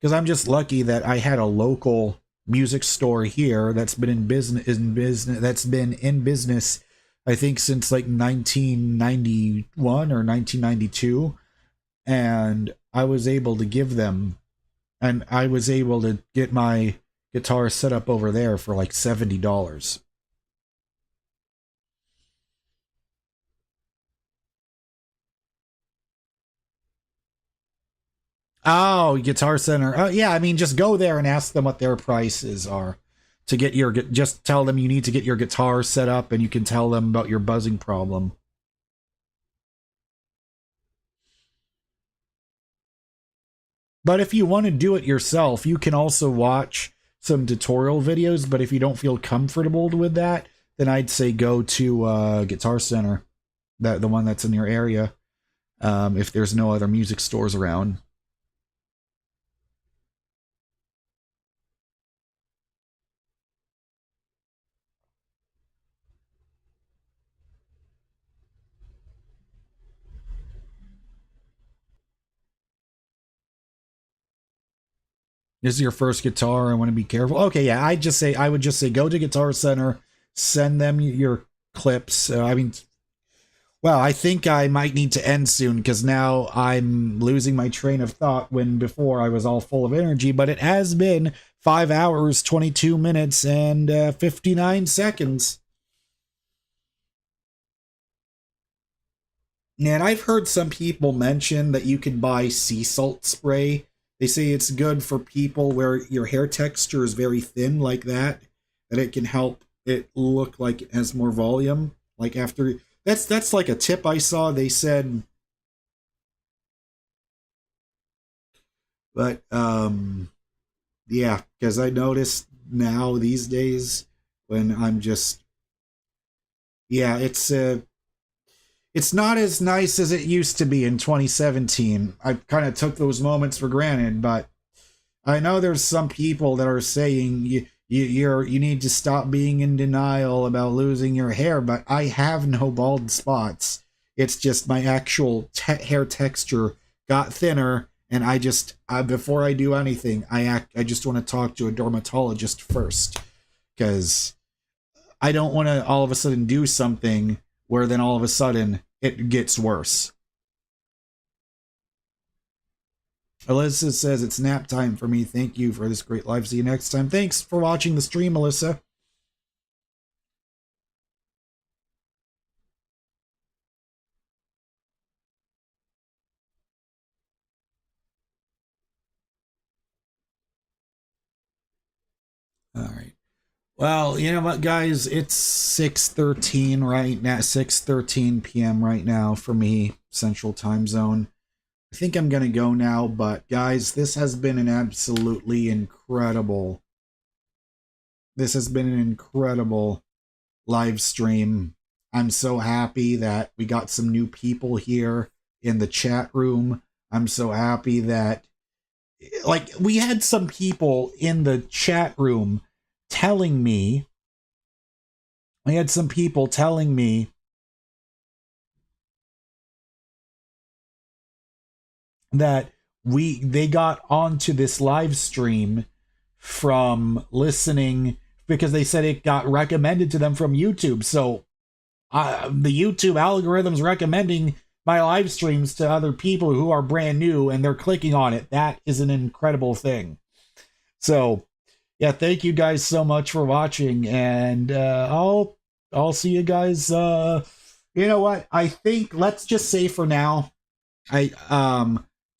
Because I'm just lucky that I had a local music store here that's been in business I think since like 1991 or 1992, and I was able to give them, and I was able to get my guitar set up over there for like $70. Oh, Guitar Center. Oh, yeah. I mean, just go there and ask them what their prices are to get your. Just tell them you need to get your guitar set up, and you can tell them about your buzzing problem. But if you want to do it yourself, you can also watch some tutorial videos. But if you don't feel comfortable with that, then I'd say go to Guitar Center, the one that's in your area. If there's no other music stores around. This is your first guitar. I want to be careful. Okay, yeah, I would just say go to Guitar Center, send them your clips. Well, I think I might need to end soon because now I'm losing my train of thought when before I was all full of energy, but it has been 5 hours, 22 minutes, and 59 seconds. And I've heard some people mention that you can buy sea salt spray. They say it's good for people where your hair texture is very thin like that it can help it look like it has more volume. Like after... That's like a tip I saw. They said, but yeah, because I noticed now these days when I'm just, yeah, it's not as nice as it used to be in 2017. I kind of took those moments for granted, but I know there's some people that are saying you need to stop being in denial about losing your hair, but I have no bald spots. It's just my actual hair texture got thinner, and before I do anything, I just want to talk to a dermatologist first, because I don't want to all of a sudden do something where then all of a sudden it gets worse. Alyssa says, it's nap time for me. Thank you for this great live. See you next time. Thanks for watching the stream, Alyssa. All right. Well, you know what, guys? It's 6:13 right now. 6:13 p.m. right now for me, Central Time Zone. I think I'm going to go now, but guys, this has been an absolutely incredible... This has been an incredible live stream. I'm so happy that we got some new people here in the chat room. I'm so happy that, like, we had some people in the chat room telling me, that they got onto this live stream from listening, because they said it got recommended to them from YouTube. So the YouTube algorithm's recommending my live streams to other people who are brand new, and they're clicking on it. That is an incredible thing. So yeah, thank you guys so much for watching, and I'll see you guys. You know what? I think let's just say for now,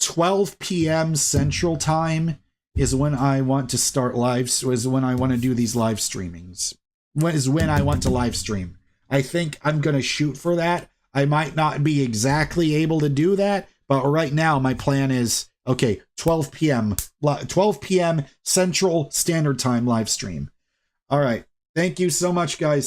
12 p.m. Central Time is when I want to start is when I want to do these live streamings. Is when I want to live stream. I think I'm going to shoot for that. I might not be exactly able to do that, but right now my plan is, okay, 12 p.m. Central Standard Time live stream. All right. Thank you so much, guys.